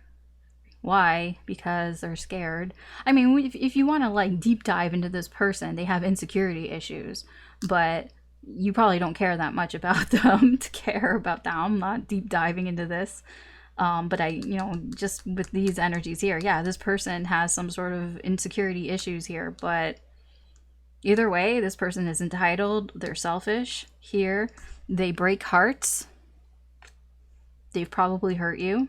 Why? Because they're scared. I mean, if you want to, like, deep dive into this person, they have insecurity issues. But you probably don't care that much about them to care about them. I'm not deep diving into this. But just with these energies here, yeah, this person has some sort of insecurity issues here. But either way, this person is entitled. They're selfish here. They break hearts. They've probably hurt you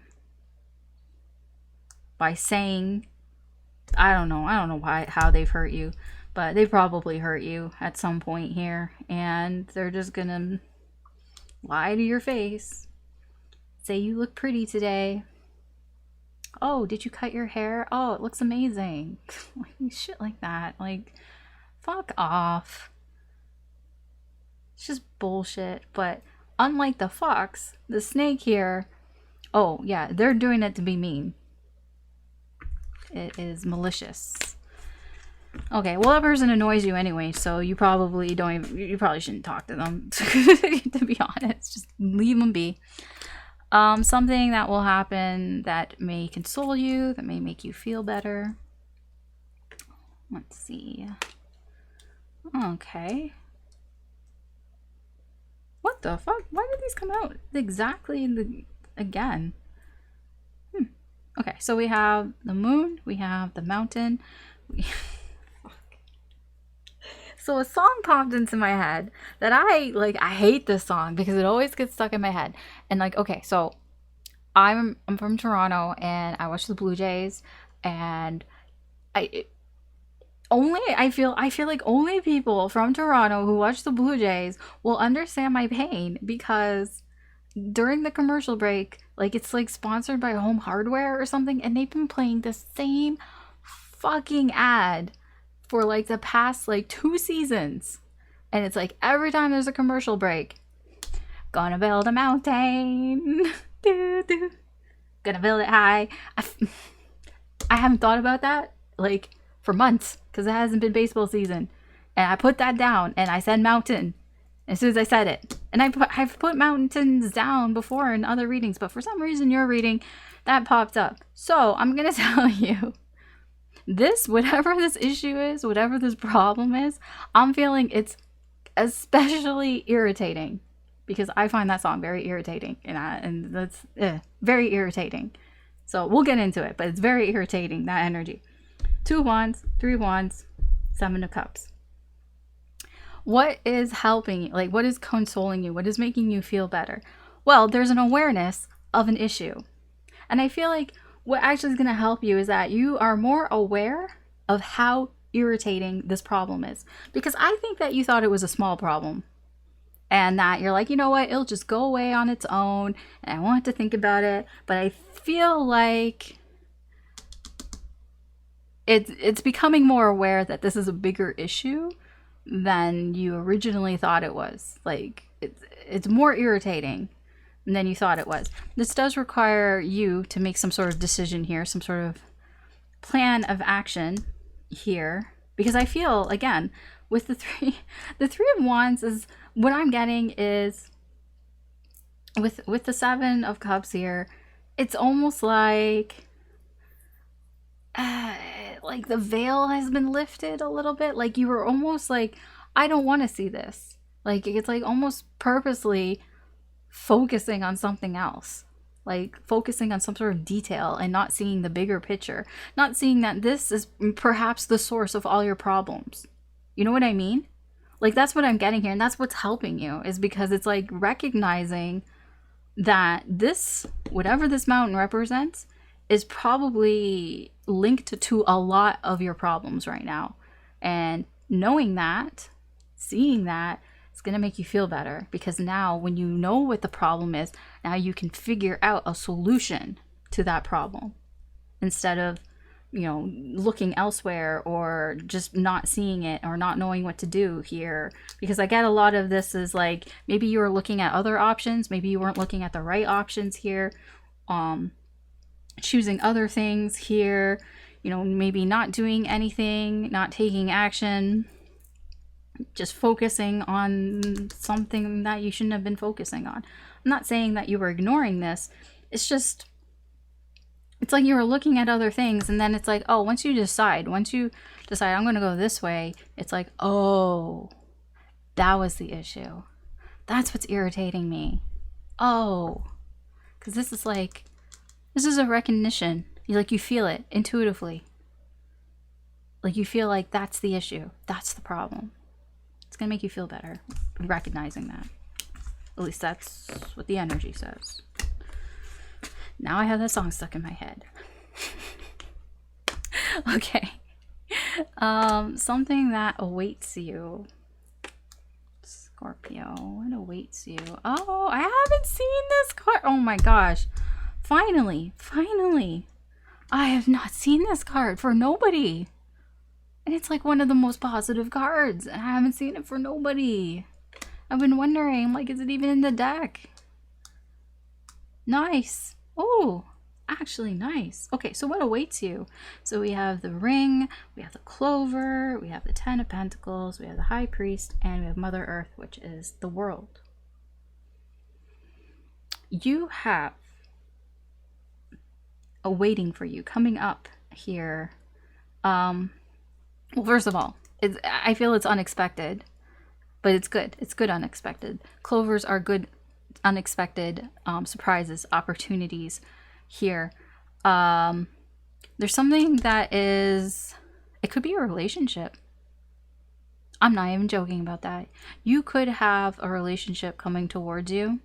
by saying, I don't know how they've hurt you, but they probably hurt you at some point here, and they're just gonna lie to your face. Say you look pretty today. Oh, did you cut your hair? Oh, it looks amazing. Like, shit like that. Like, fuck off. It's just bullshit. But unlike the fox, the snake here, oh yeah, they're doing it to be mean. It is malicious. Okay, well, that person annoys you anyway, so you probably shouldn't talk to them. To be honest, just leave them be. Something that will happen that may console you, that may make you feel better. Let's see. Okay. What the fuck? Why did these come out exactly again? Okay, so we have the moon, we have the mountain. So a song popped into my head that I hate this song because it always gets stuck in my head. And like, okay, so I'm from Toronto and I watch the Blue Jays, and I feel like only people from Toronto who watch the Blue Jays will understand my pain, because during the commercial break, like, it's like sponsored by Home Hardware or something, and they've been playing the same fucking ad for like the past like 2 seasons. And it's like every time there's a commercial break, gonna build a mountain, gonna build it high. I haven't thought about that like for months because it hasn't been baseball season, and I put that down and I said mountain as soon as I said it. And I've put mountains down before in other readings, but for some reason your reading that popped up. So I'm gonna tell you, whatever this issue is, whatever this problem is, I'm feeling it's especially irritating, because I find that song very irritating, and that's very irritating. So we'll get into it, but it's very irritating, that energy. 2 wands, 3 wands, 7 of cups. What is helping you? Like, what is consoling you? What is making you feel better? Well, there's an awareness of an issue. And I feel like what actually is going to help you is that you are more aware of how irritating this problem is. Because I think that you thought it was a small problem, and that you're like, you know what, it'll just go away on its own, and I won't have to think about it. But I feel like it's becoming more aware that this is a bigger issue than you originally thought it was. Like, it's more irritating than you thought it was. This does require you to make some sort of decision here, some sort of plan of action here, because I feel, again, with the three of wands, is what I'm getting is with the 7 of cups here, it's almost like the veil has been lifted a little bit. Like, you were almost like, I don't want to see this. Like, it's like almost purposely focusing on something else, like focusing on some sort of detail and not seeing the bigger picture, not seeing that this is perhaps the source of all your problems. You know what I mean? Like, that's what I'm getting here, and that's what's helping you, is because it's like recognizing that this, whatever this mountain represents, is probably linked to a lot of your problems right now. And knowing that, seeing that, it's going to make you feel better, because now when you know what the problem is, now you can figure out a solution to that problem instead of, you know, looking elsewhere or just not seeing it or not knowing what to do here. Because I get a lot of this is like, maybe you were looking at other options, maybe you weren't looking at the right options here, choosing other things here, you know, maybe not doing anything, not taking action, just focusing on something that you shouldn't have been focusing on. I'm not saying that you were ignoring this, it's just, it's like you were looking at other things, and then it's like, oh, once you decide I'm going to go this way, it's like, oh, that was the issue. That's what's irritating me. Oh, because this is a recognition. You feel it intuitively. Like you feel like that's the issue. That's the problem. It's going to make you feel better recognizing that. At least that's what the energy says. Now I have that song stuck in my head. Okay. Something that awaits you. Scorpio, what awaits you? Oh, I haven't seen this card. Oh my gosh. Finally. I have not seen this card for nobody. And it's like one of the most positive cards. And I haven't seen it for nobody. I've been wondering, like, is it even in the deck? Nice. Oh, actually nice. Okay, so what awaits you? So we have the ring, we have the clover, we have the 10 of Pentacles, we have the High Priest, and we have Mother Earth, which is the world. You have awaiting for you coming up here. Well, first of all, I feel it's unexpected, but it's good. It's good unexpected. Clovers are good unexpected surprises, opportunities here. There's something that is, it could be a relationship. I'm not even joking about that. You could have a relationship coming towards you.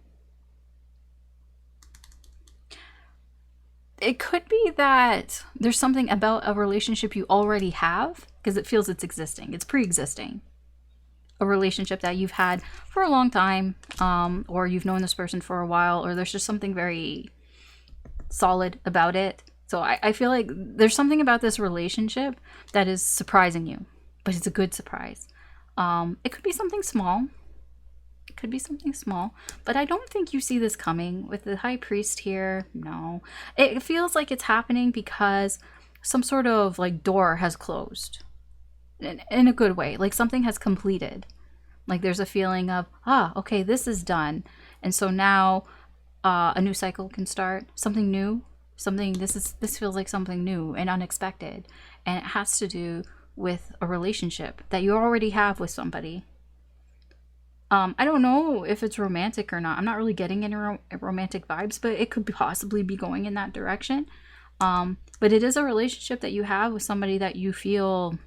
It could be that there's something about a relationship you already have, because it feels it's existing. It's pre-existing. A relationship that you've had for a long time, or you've known this person for a while, or there's just something very solid about it. So I feel like there's something about this relationship that is surprising you, but it's a good surprise. It could be something small. It could be something small, but I don't think you see this coming with the High Priest here. No, it feels like it's happening because some sort of like door has closed in a good way. Like something has completed. Like there's a feeling of, okay, this is done. And so now a new cycle can start. Something new, this feels like something new and unexpected. And it has to do with a relationship that you already have with somebody. I don't know if it's romantic or not. I'm not really getting any romantic vibes, but it could possibly be going in that direction. But it is a relationship that you have with somebody that you feel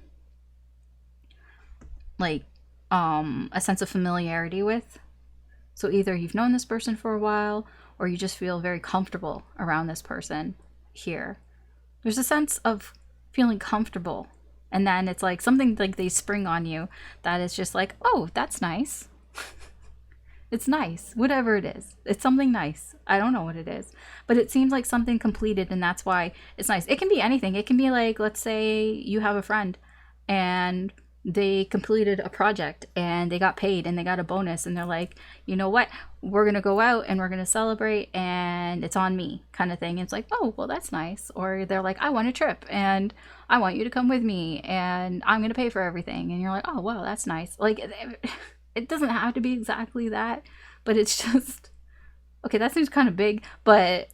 like a sense of familiarity with. So either you've known this person for a while, or you just feel very comfortable around this person here. There's a sense of feeling comfortable, and then it's like something like they spring on you that is just like, oh, that's nice. It's nice, whatever it is. It's something nice. I don't know what it is, but it seems like something completed, and that's why it's nice. It can be anything. It can be like, let's say you have a friend and they completed a project and they got paid and they got a bonus, and they're like, you know what, we're gonna go out and we're gonna celebrate and it's on me, kind of thing. It's like, oh, well, that's nice. Or they're like, I want a trip and I want you to come with me and I'm gonna pay for everything, and you're like, oh wow, that's nice. Like it doesn't have to be exactly that, but it's just, okay, that seems kind of big, but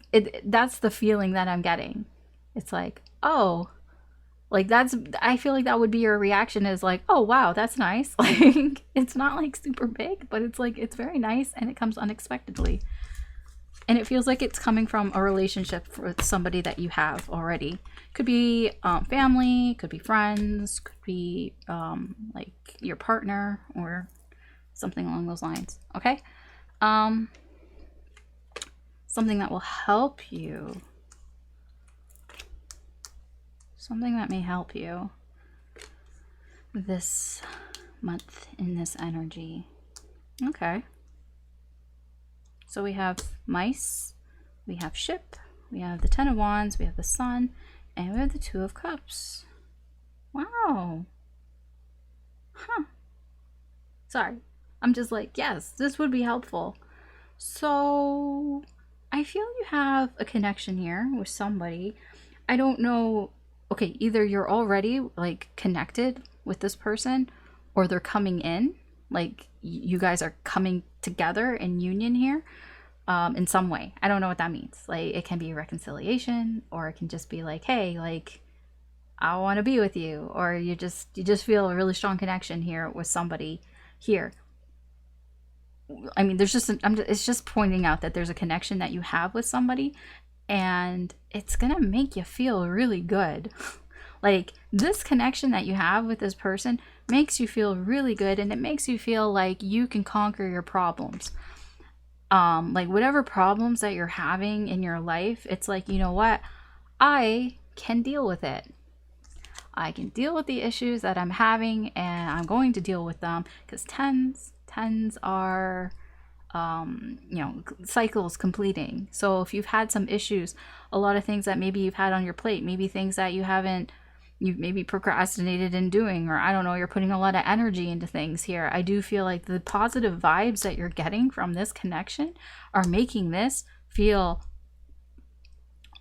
that's the feeling that I'm getting. It's like, oh, like I feel like that would be your reaction, is like, oh wow, that's nice. Like it's not like super big, but it's like, it's very nice, and it comes unexpectedly. And it feels like it's coming from a relationship with somebody that you have already. Could be family, could be friends, could be like your partner or something along those lines. Okay. Something that will help you. Something that may help you. this month in this energy. Okay. So we have mice, we have ship, we have the Ten of Wands, we have the Sun, and we have the Two of Cups. Wow. Huh. Sorry. I'm just like, yes, this would be helpful. So I feel you have a connection here with somebody. I don't know. Okay, either you're already like connected with this person, or they're coming in. Like you guys are coming together in union here in some way. I don't know what that means. Like it can be reconciliation, or it can just be like, hey, like I want to be with you, or you just feel a really strong connection here with somebody here. I mean, there's just it's just pointing out that there's a connection that you have with somebody, and it's gonna make you feel really good. Like this connection that you have with this person makes you feel really good, and it makes you feel like you can conquer your problems. Like whatever problems that you're having in your life, it's like, you know what, I can deal with it. I can deal with the issues that I'm having, and I'm going to deal with them, because tens are you know, cycles completing. So if you've had some issues, a lot of things that maybe you've had on your plate, maybe things that you've maybe procrastinated in doing, or I don't know, you're putting a lot of energy into things here. I do feel like the positive vibes that you're getting from this connection are making this feel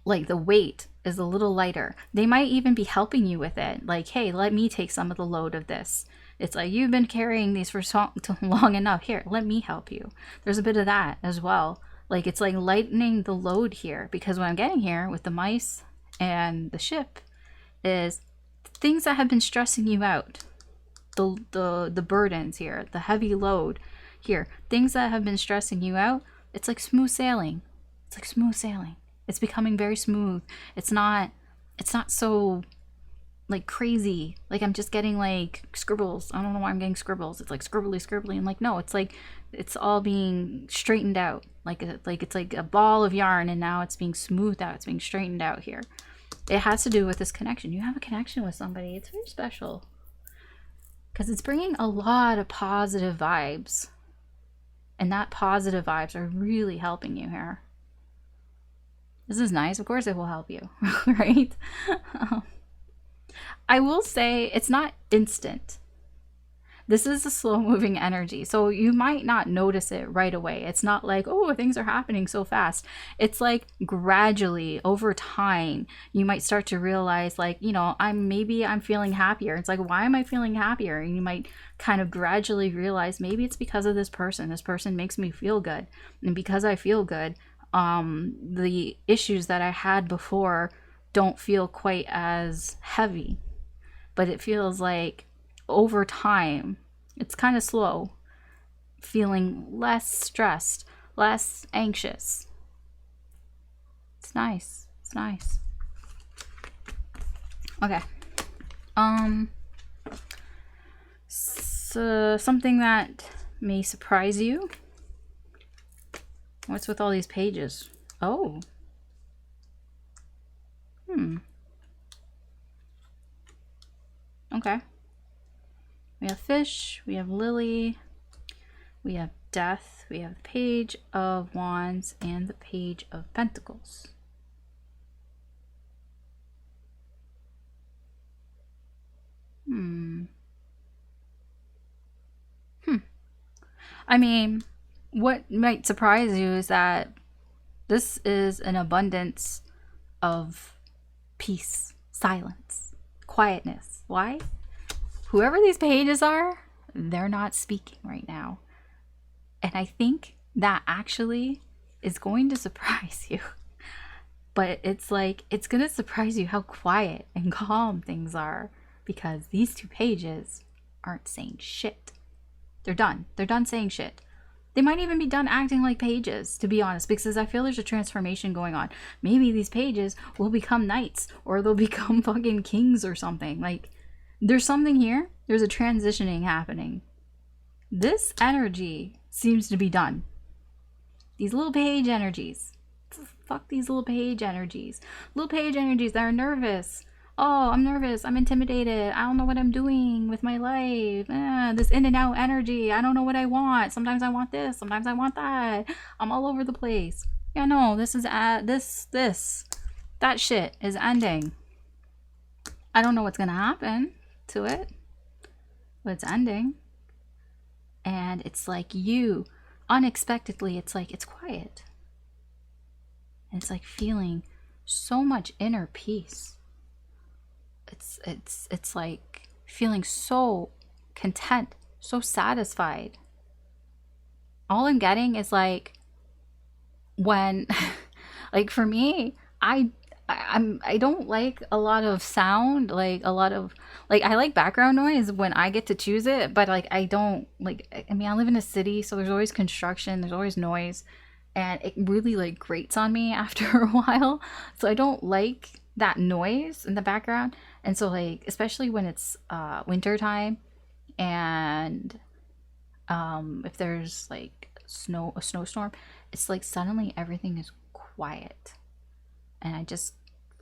like the weight is a little lighter. They might even be helping you with it. Like, hey, let me take some of the load of this. It's like, you've been carrying these for so long enough. Here, let me help you. There's a bit of that as well. Like, it's like lightening the load here, because what I'm getting here with the mice and the ship is things that have been stressing you out. The burdens here, the heavy load here, things that have been stressing you out. It's like smooth sailing. It's like smooth sailing. It's becoming very smooth. It's not so like crazy. Like I'm just getting like scribbles. I don't know why I'm getting scribbles. It's like scribbly. And like, no, it's like it's all being straightened out. Like it's like a ball of yarn, and now it's being smoothed out. It's being straightened out here. It has to do with this connection. You have a connection with somebody. It's very special, because it's bringing a lot of positive vibes, and that positive vibes are really helping you here. This is nice. Of course it will help you, right? I will say it's not instant. This is a slow moving energy, so you might not notice it right away. It's not like, oh, things are happening so fast. It's like gradually over time, you might start to realize, like, you know, I'm feeling happier. It's like, why am I feeling happier? And you might kind of gradually realize, maybe it's because of this person. This person makes me feel good. And because I feel good, the issues that I had before don't feel quite as heavy. But it feels like over time, it's kind of slow, feeling less stressed, less anxious. It's nice. It's nice. Okay. So something that may surprise you. What's with all these pages? Oh. Okay. We have fish, we have lily, we have death, we have the page of wands, and the page of pentacles. I mean, what might surprise you is that this is an abundance of peace, silence, quietness. Why? Whoever these pages are, they're not speaking right now. And I think that actually is going to surprise you. But it's like, it's going to surprise you how quiet and calm things are, because these two pages aren't saying shit. They're done. They're done saying shit. They might even be done acting like pages, to be honest, because I feel there's a transformation going on. Maybe these pages will become knights, or they'll become fucking kings or something. Like, there's something here. There's a transitioning happening. This energy seems to be done. These little page energies. Fuck these little page energies. Little page energies that are nervous oh, I'm nervous, I'm intimidated, I don't know what I'm doing with my life, this in and out energy, I don't know what I want, sometimes I want this, sometimes I want that, I'm all over the place. Yeah, no, this is that shit is ending. I don't know what's gonna happen to it, but it's ending. And it's like you unexpectedly, it's like it's quiet, and it's like feeling so much inner peace. It's like feeling so content, so satisfied. All I'm getting is like when like for me, I don't like a lot of sound, like a lot of like I like background noise when I get to choose it, but like I don't like, I mean, I live in a city, so there's always construction, there's always noise, and it really like grates on me after a while. So I don't like that noise in the background. And so like especially when it's winter time, and if there's like a snowstorm, it's like suddenly everything is quiet and I just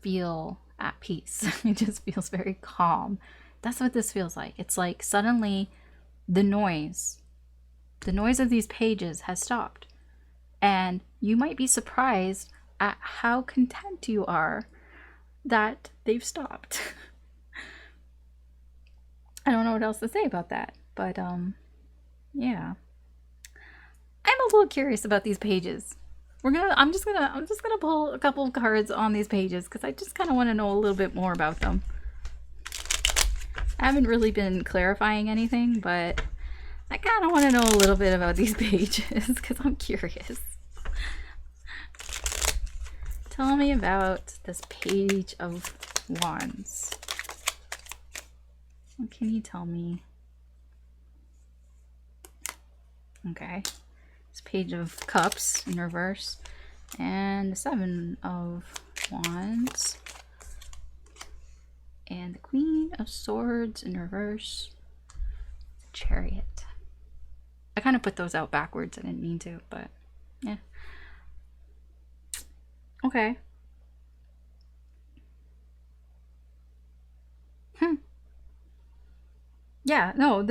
feel at peace. It just feels very calm. That's what this feels like. It's like suddenly the noise of these pages has stopped. And you might be surprised at how content you are that they've stopped. I don't know what else to say about that, but yeah. I'm a little curious about these pages. I'm just gonna pull a couple of cards on these pages because I just kind of want to know a little bit more about them. I haven't really been clarifying anything, but I kind of want to know a little bit about these pages because I'm curious. Tell me about this Page of Wands. What can you tell me? Okay. This Page of Cups in reverse. And the Seven of Wands. And the Queen of Swords in reverse. The Chariot. I kind of put those out backwards. I didn't mean to, but yeah. Okay. Yeah, no,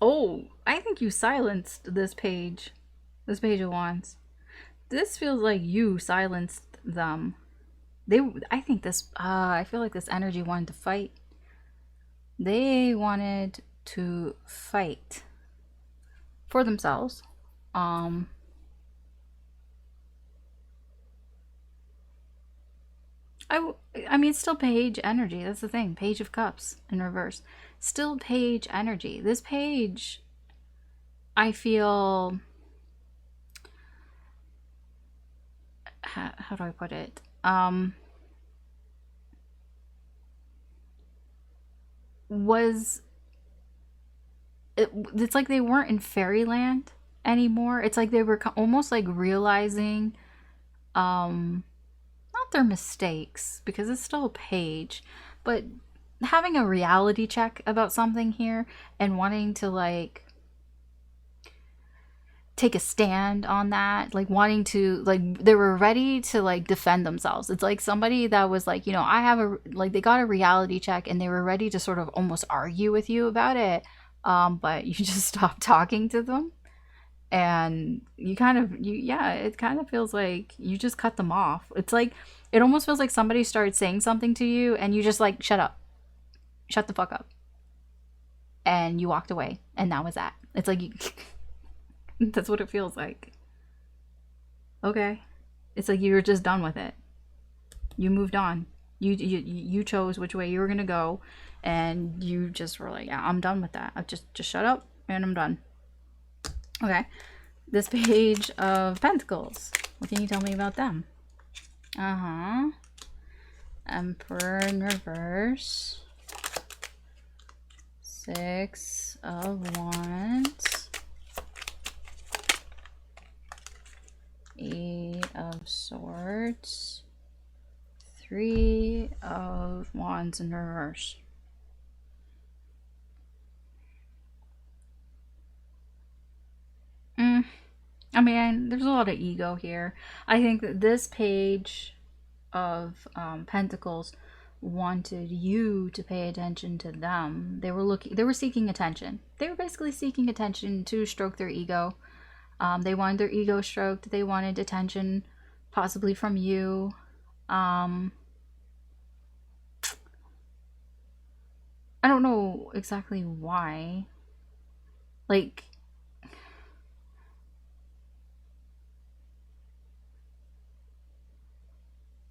oh, I think you silenced this Page of Wands. This feels like you silenced them. I think this, I feel like this energy wanted to fight. They wanted to fight for themselves. I mean, it's still Page energy. That's the thing. Page of Cups in reverse. Still Page energy. This page, I feel, how do I put it? It's like they weren't in fairyland anymore. It's like they were almost like realizing not their mistakes, because it's still a page, but having a reality check about something here and wanting to like take a stand on that, like wanting to, like they were ready to like defend themselves. It's like somebody that was like, you know, I have a, like they got a reality check and they were ready to sort of almost argue with you about it, but you just stopped talking to them, and you kind of, yeah, it kind of feels like you just cut them off. It's like it almost feels like somebody started saying something to you and you just like shut the fuck up, and you walked away, and that was that. It's like you that's what it feels like. Okay. It's like you were just done with it. You moved on. You chose which way you were gonna go, and you just were like, yeah, I'm done with that. I just shut up and I'm done. Okay. This Page of Pentacles. What can you tell me about them? Emperor in reverse. Six of Wands. Eight of Swords. Three of Wands in reverse. I mean, there's a lot of ego here. I think that this Page of Pentacles wanted you to pay attention to them. They were seeking attention. They were basically seeking attention to stroke their ego. They wanted their ego stroked. They wanted attention, possibly from you. I don't know exactly why. Like,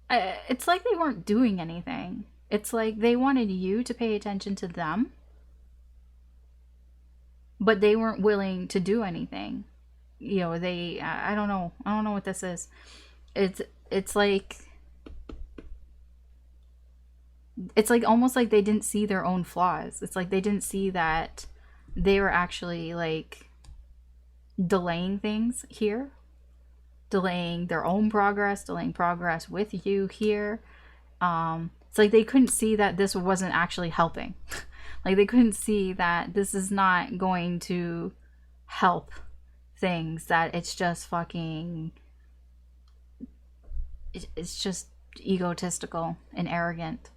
it's like they weren't doing anything. It's like they wanted you to pay attention to them, but they weren't willing to do anything. You know, I don't know. I don't know what this is. It's like almost like they didn't see their own flaws. It's like they didn't see that they were actually like delaying things here, delaying their own progress, delaying progress with you here. It's like they couldn't see that this wasn't actually helping. Like they couldn't see that this is not going to help things, that it's just fucking, it's just egotistical and arrogant.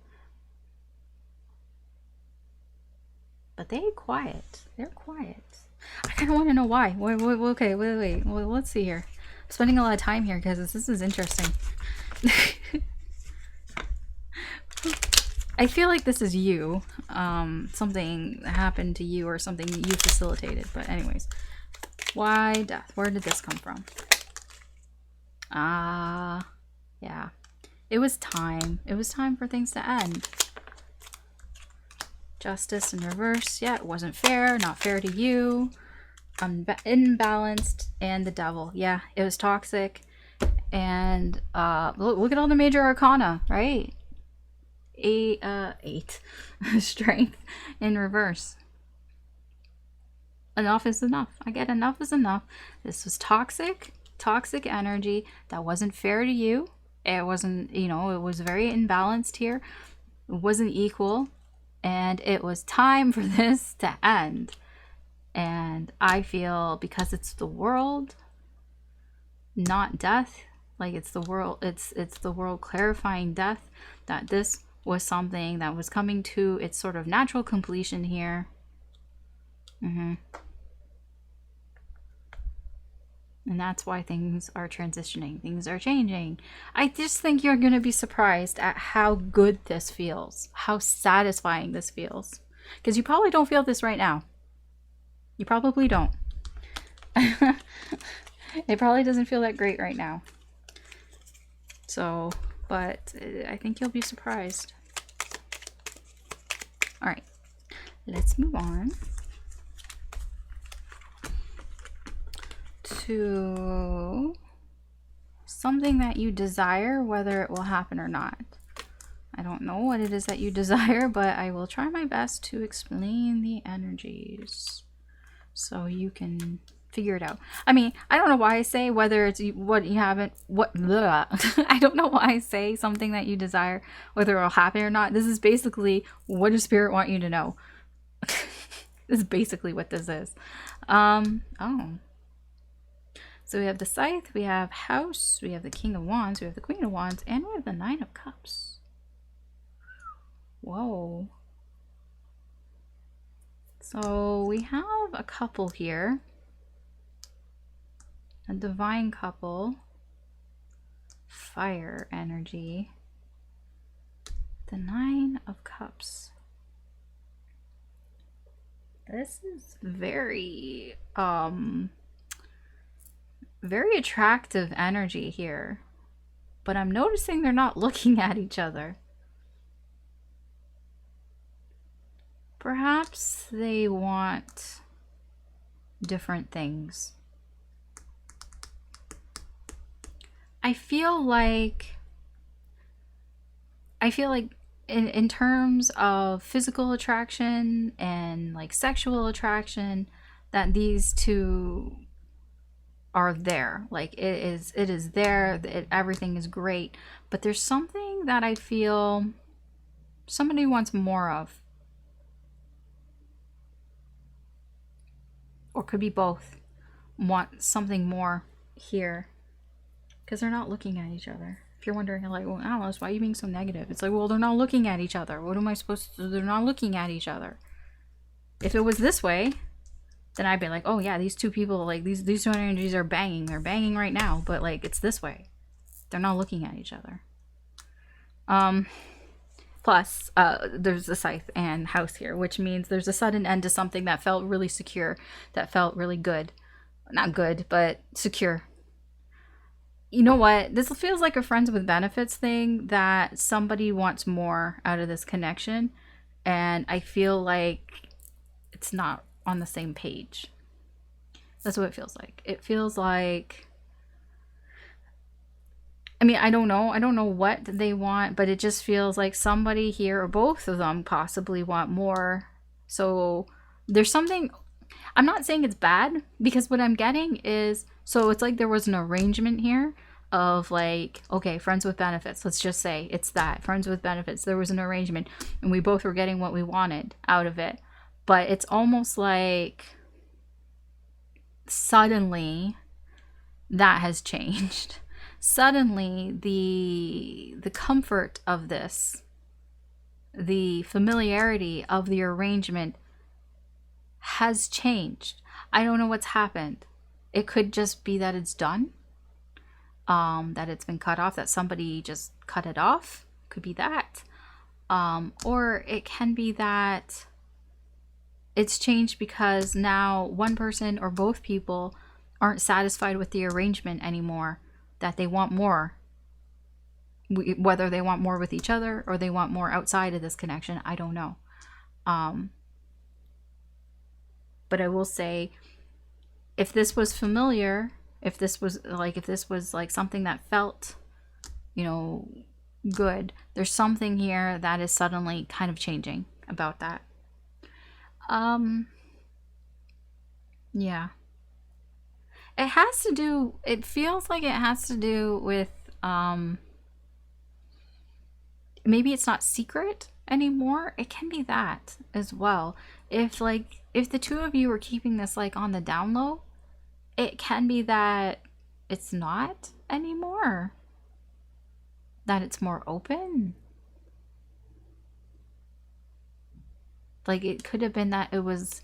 But they're quiet. They're quiet. I kind of want to know why. Okay, wait. Well, let's see here. I'm spending a lot of time here because this is interesting. I feel like this is you. Something happened to you or something you facilitated. But anyways, why death? Where did this come from? Yeah. It was time. It was time for things to end. Justice in reverse. Yeah, it wasn't fair. Not fair to you. Imbalanced. And the devil. Yeah, it was toxic. And look at all the major arcana, right? 8 strength in reverse. Enough is enough. I get enough is enough. This was toxic energy that wasn't fair to you. It wasn't, you know, it was very imbalanced here. It wasn't equal. And it was time for this to end. And I feel because it's the world, not death, like it's the world, it's the world clarifying death, that this was something that was coming to its sort of natural completion here. And that's why things are transitioning. Things are changing. I just think you're going to be surprised at how good this feels. How satisfying this feels. Because you probably don't feel this right now. You probably don't. It probably doesn't feel that great right now. So, but I think you'll be surprised. Alright. Let's move on to something that you desire, whether it will happen or not. I don't know what it is that you desire, but I will try my best to explain the energies so you can figure it out. I mean, I don't know why I say whether it's what you haven't, I don't know why I say something that you desire, whether it'll happen or not. This is basically what does spirit want you to know. This is basically what this is. So we have the Scythe, we have House, we have the King of Wands, we have the Queen of Wands, and we have the Nine of Cups. Whoa. So we have a couple here. A divine couple. Fire energy. The Nine of Cups. This is very attractive energy here, but I'm noticing they're not looking at each other. Perhaps they want different things. I feel like in terms of physical attraction and like sexual attraction, that these two are there. Like it is there. Everything is great, but there's something that I feel somebody wants more of, or could be both. Want something more here, because they're not looking at each other. If you're wondering, like, well, Alice, why are you being so negative? It's like, well, they're not looking at each other. What am I supposed to do? They're not looking at each other. If it was this way, then I'd be like, oh yeah, these two people, like, these two energies are banging. They're banging right now, but like, it's this way. They're not looking at each other. Plus, there's the scythe and house here, which means there's a sudden end to something that felt really secure, that felt really good. Not good, but secure. You know what? This feels like a friends with benefits thing, that somebody wants more out of this connection, and I feel like it's not on the same page. That's what it feels like. It feels like, I mean, I don't know what they want, but it just feels like somebody here, or both of them possibly, want more. So there's something, I'm not saying it's bad, because what I'm getting is, so it's like there was an arrangement here of like, okay, friends with benefits. Let's just say it's that, friends with benefits. There was an arrangement and we both were getting what we wanted out of it. But it's almost like suddenly that has changed. Suddenly the comfort of this, the familiarity of the arrangement has changed. I don't know what's happened. It could just be that it's done, that it's been cut off, that somebody just cut it off. Could be that. Or it can be that it's changed because now one person or both people aren't satisfied with the arrangement anymore, that they want more. Whether they want more with each other or they want more outside of this connection, I don't know. But I will say, if this was familiar, if this was like something that felt, you know, good, there's something here that is suddenly kind of changing about that. Yeah. It has to do, it feels like it has to do with, maybe it's not secret anymore. It can be that as well. If the two of you are keeping this like on the down low, it can be that it's not anymore. That it's more open. Like, it could have been that it was,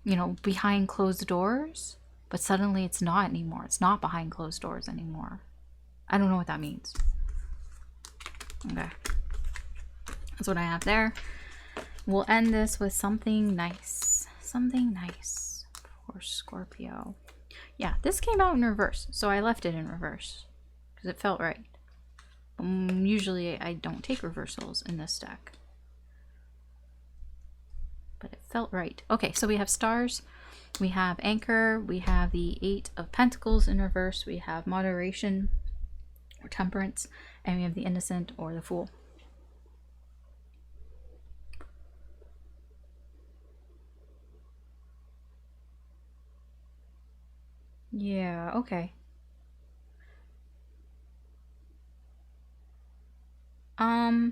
you know, behind closed doors, but suddenly it's not anymore. It's not behind closed doors anymore. I don't know what that means. Okay. That's what I have there. We'll end this with something nice. Something nice for Scorpio. Yeah, this came out in reverse, so I left it in reverse because it felt right. Usually I don't take reversals in this deck, but it felt right. Okay, so we have stars, we have anchor, we have the 8 of Pentacles in reverse, we have moderation or temperance, and we have the innocent or the fool. Yeah, okay. I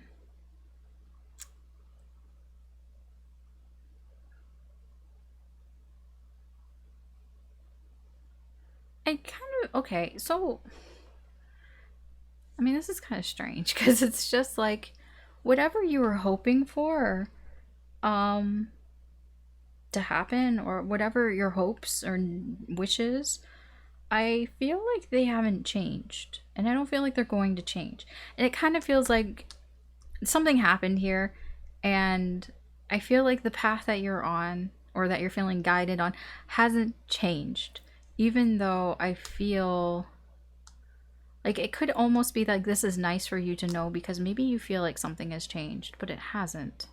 kind of, okay, so, I mean, this is kind of strange because it's just like, whatever you were hoping for, to happen, or whatever your hopes or wishes, I feel like they haven't changed, and I don't feel like they're going to change. And it kind of feels like something happened here, and I feel like the path that you're on, or that you're feeling guided on, hasn't changed. Even though I feel like it could almost be like this is nice for you to know, because maybe you feel like something has changed, but it hasn't.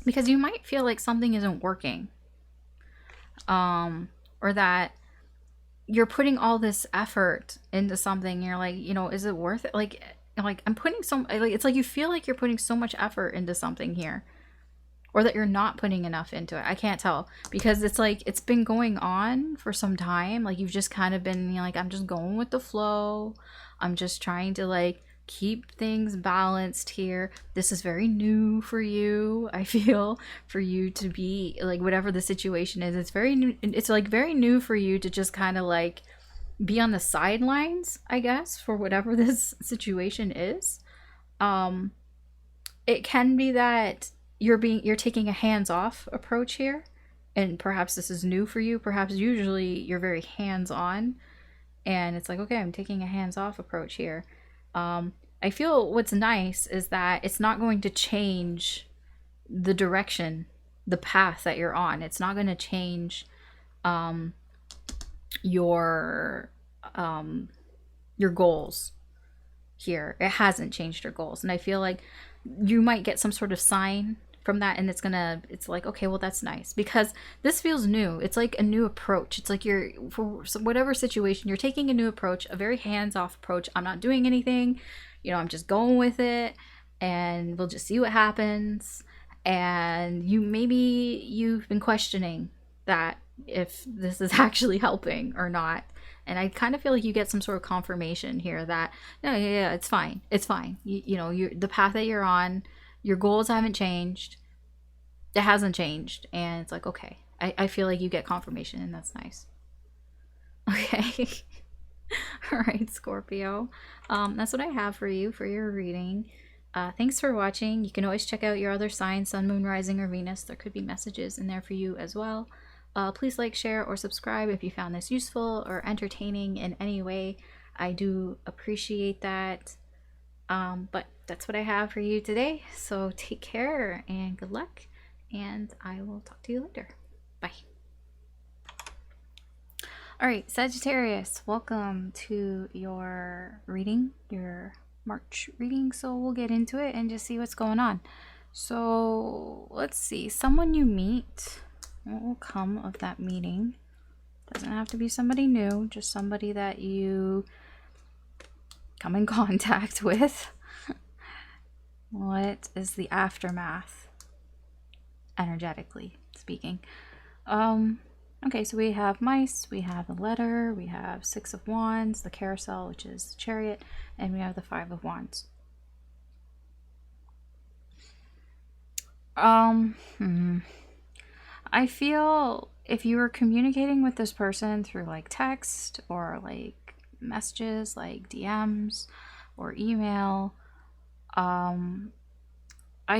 Because you might feel like something isn't working. Or that you're putting all this effort into something. You're like, you know, is it worth it? Like I'm putting it's like you feel like you're putting so much effort into something here, or that you're not putting enough into it. I can't tell, because it's like it's been going on for some time. Like you've just kind of been, you know, like, I'm just going with the flow. I'm just trying to like keep things balanced here. This is very new for you. I feel, for you to be like, whatever the situation is, it's very new. It's like very new for you to just kind of like be on the sidelines, I guess, for whatever this situation is. It can be that you're taking a hands-off approach here, and perhaps this is new for you. Perhaps usually you're very hands-on, and it's like, okay, I'm taking a hands-off approach here. I feel what's nice is that it's not going to change the direction, the path that you're on. It's not going to change your goals here. It hasn't changed your goals, and I feel like you might get some sort of sign from that, and it's like, okay, well, that's nice, because this feels new. It's like a new approach. It's like you're, for whatever situation, you're taking a new approach, a very hands-off approach. I'm not doing anything, I'm just going with it, and we'll just see what happens. And you've been questioning that, if this is actually helping or not. And I kind of feel like you get some sort of confirmation here that, no, yeah, it's fine. It's fine. You the path that you're on, your goals haven't changed. It hasn't changed. And it's like, okay. I feel like you get confirmation, and that's nice. Okay. All right, Scorpio. That's what I have for you for your reading. Thanks for watching. You can always check out your other signs, Sun, Moon, Rising, or Venus. There could be messages in there for you as well. Please like, share, or subscribe if you found this useful or entertaining in any way. I do appreciate that. But that's what I have for you today. So take care and good luck, and I will talk to you later. Bye. All right, Sagittarius, welcome to your reading, your March reading. So we'll get into it and just see what's going on. So let's see, someone you meet. What will come of that meeting? Doesn't have to be somebody new, just somebody that you come in contact with. What is the aftermath, energetically speaking? Okay, so we have mice, we have the letter, we have 6 of Wands, the carousel, which is chariot, and we have the 5 of Wands. I feel if you were communicating with this person through like text or like messages, like DMs or email, I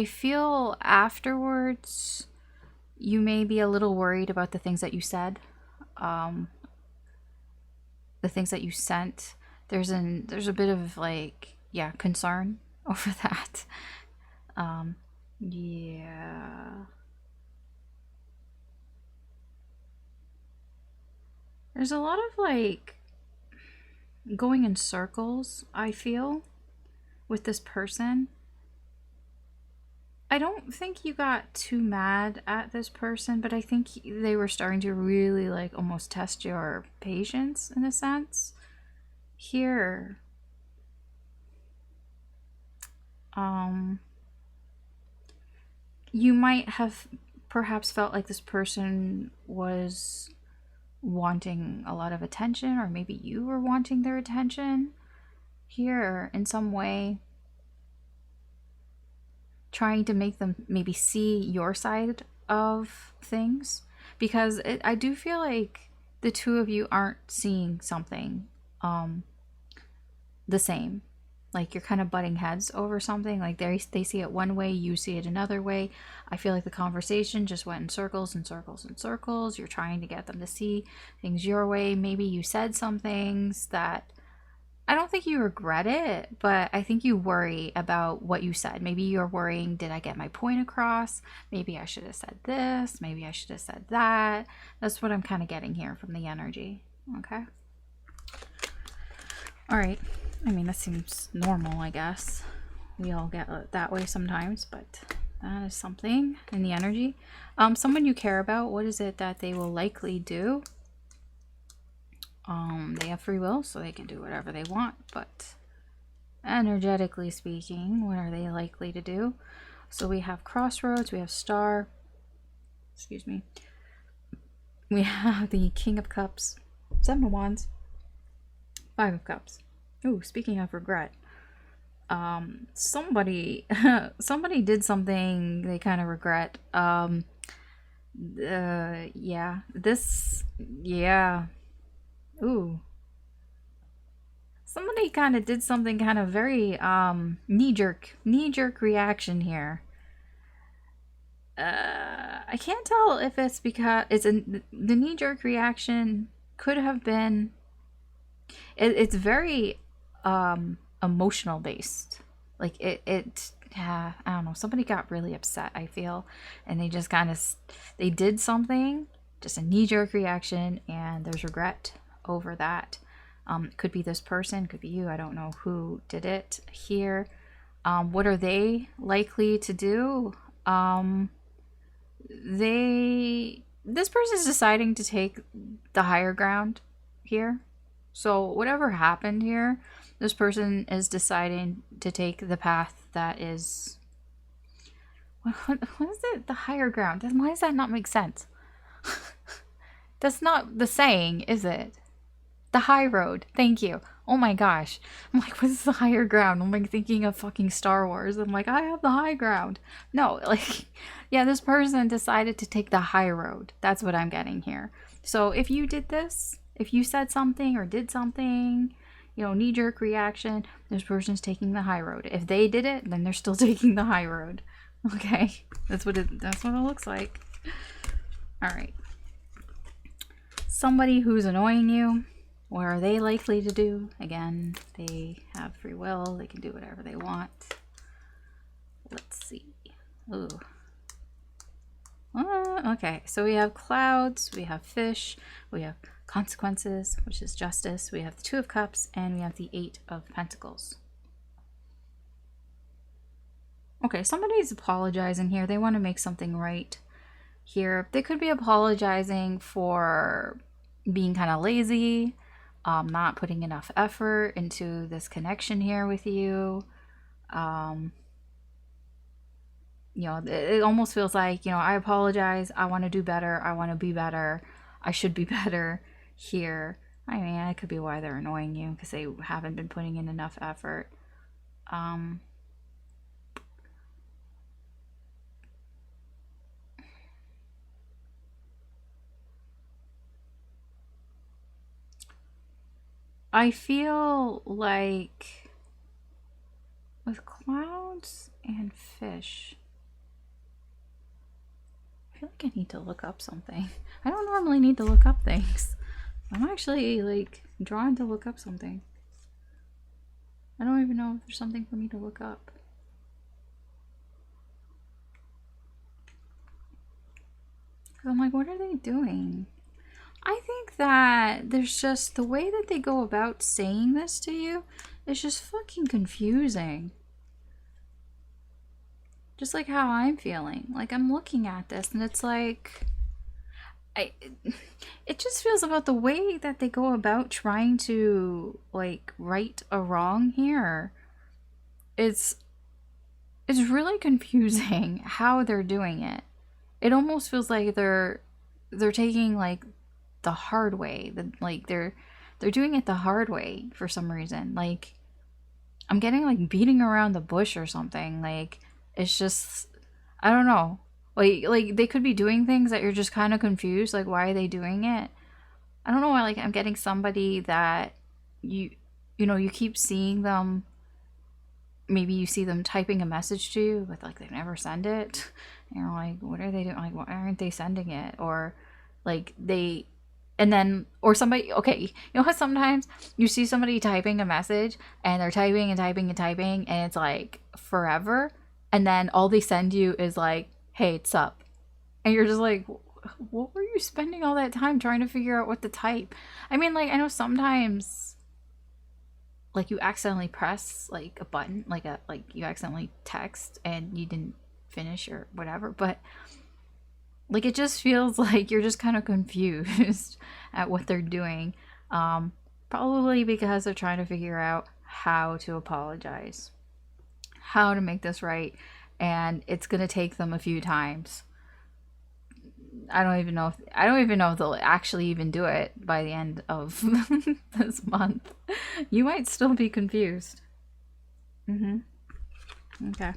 feel afterwards you may be a little worried about the things that you said, the things that you sent. There's a bit of like, yeah, concern over that. Yeah. There's a lot of like going in circles, I feel, with this person. I don't think you got too mad at this person, but I think they were starting to really like almost test your patience in a sense. Here, you might have perhaps felt like this person was wanting a lot of attention, or maybe you were wanting their attention here in some way, trying to make them maybe see your side of things, because I do feel like the two of you aren't seeing something the same. Like you're kind of butting heads over something. Like they see it one way, you see it another way. I feel like the conversation just went in circles and circles and circles. You're trying to get them to see things your way. Maybe you said some things that, I don't think you regret it, but I think you worry about what you said. Maybe you're worrying, did I get my point across? Maybe I should have said this. Maybe I should have said that. That's what I'm kind of getting here from the energy. Okay. All right. I mean, that seems normal, I guess. We all get that way sometimes, but that is something in the energy. Someone you care about, what is it that they will likely do? They have free will, so they can do whatever they want, but energetically speaking, what are they likely to do? So we have crossroads, we have star, excuse me. We have the King of Cups, 7 of Wands, 5 of Cups. Ooh, speaking of regret, somebody did something they kind of regret. Yeah, this, yeah. Ooh, Somebody kind of did something kind of very knee-jerk reaction here. I can't tell if it's because the knee-jerk reaction could have been. It's very emotional based. Like I don't know. Somebody got really upset, I feel, and they just kind of they did something, just a knee-jerk reaction, and there's regret over that. Could be this person, could be you. I don't know who did it here. What are they likely to do? This person is deciding to take the higher ground here. So whatever happened here, this person is deciding to take the path that is... What is it? The higher ground. Why does that not make sense? That's not the saying, is it? The high road. Thank you. Oh my gosh. I'm like, what is the higher ground? I'm like thinking of fucking Star Wars. I'm like, I have the high ground. No, like, yeah, this person decided to take the high road. That's what I'm getting here. So if you did this, if you said something or did something, you know, knee-jerk reaction, this person's taking the high road. If they did it, then they're still taking the high road. Okay, that's what it looks like. All right. Somebody who's annoying you. What are they likely to do? Again, they have free will. They can do whatever they want. Let's see. Ooh. Okay, so we have clouds, we have fish, we have consequences, which is justice. We have the 2 of Cups, and we have the 8 of Pentacles. Okay, somebody's apologizing here. They want to make something right here. They could be apologizing for being kind of lazy, not putting enough effort into this connection here with you. You know, it almost feels like, you know, I apologize. I want to do better. I want to be better. I should be better here. I mean, that could be why they're annoying you, because they haven't been putting in enough effort. I feel like with clouds and fish, I feel like I need to look up something. I don't normally need to look up things. I'm actually like drawn to look up something. I don't even know if there's something for me to look up. I'm like, what are they doing? I think that there's just the way that they go about saying this to you is just fucking confusing. Just like how I'm feeling. Like, I'm looking at this and it's like... it just feels about the way that they go about trying to, like, right a wrong here. It's really confusing how they're doing it. It almost feels like they're taking, like, the hard way. Like, they're doing it the hard way for some reason. Like, I'm getting, like, beating around the bush or something. Like, it's just, I don't know. Like they could be doing things that you're just kind of confused. Like, why are they doing it? I don't know why. Like, I'm getting somebody that you know, you keep seeing them. Maybe you see them typing a message to you, but like they never send it. And you're like, what are they doing? Like, why aren't they sending it? Or like or somebody, okay, you know how sometimes you see somebody typing a message and they're typing and typing and typing and it's like forever, and then all they send you is like, hey, it's up. And you're just like, what were you spending all that time trying to figure out what to type? I mean, like, I know sometimes like you accidentally press like a button, like you accidentally text and you didn't finish or whatever, but like it just feels like you're just kind of confused at what they're doing. Probably because they're trying to figure out how to apologize, how to make this right, and it's gonna take them a few times. I don't even know if they'll actually even do it by the end of this month. You might still be confused. Okay.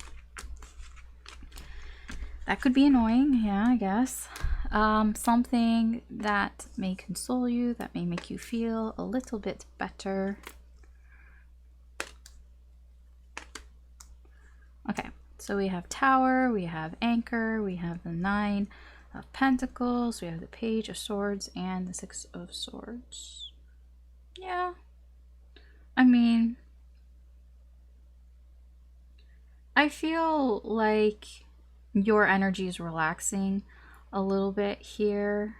That could be annoying, yeah, I guess. Something that may console you, that may make you feel a little bit better. Okay, so we have Tower, we have Anchor, we have the Nine of Pentacles, we have the Page of Swords, and the Six of Swords. Yeah, I mean, I feel like your energy is relaxing a little bit here.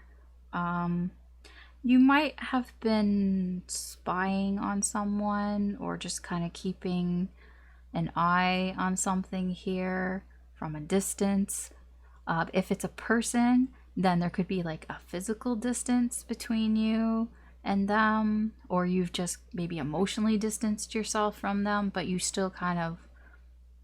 You might have been spying on someone or just kind of keeping an eye on something here from a distance. If it's a person, then there could be like a physical distance between you and them, or you've just maybe emotionally distanced yourself from them, but you still kind of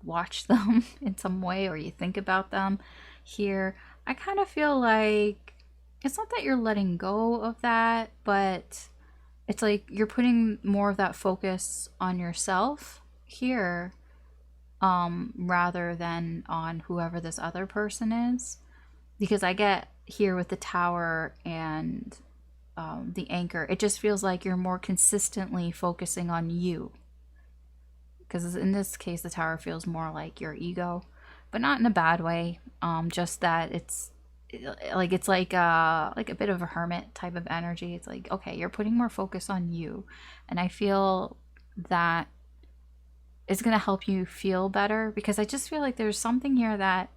watch them in some way, or you think about them here. I kind of feel like it's not that you're letting go of that, but it's like you're putting more of that focus on yourself here, rather than on whoever this other person is. Because I get here with the Tower and the Anchor, it just feels like you're more consistently focusing on you. Because in this case, the Tower feels more like your ego, but not in a bad way. Just that it's like a bit of a hermit type of energy. It's like, okay, you're putting more focus on you, and I feel that it's gonna help you feel better, because I just feel like there's something here that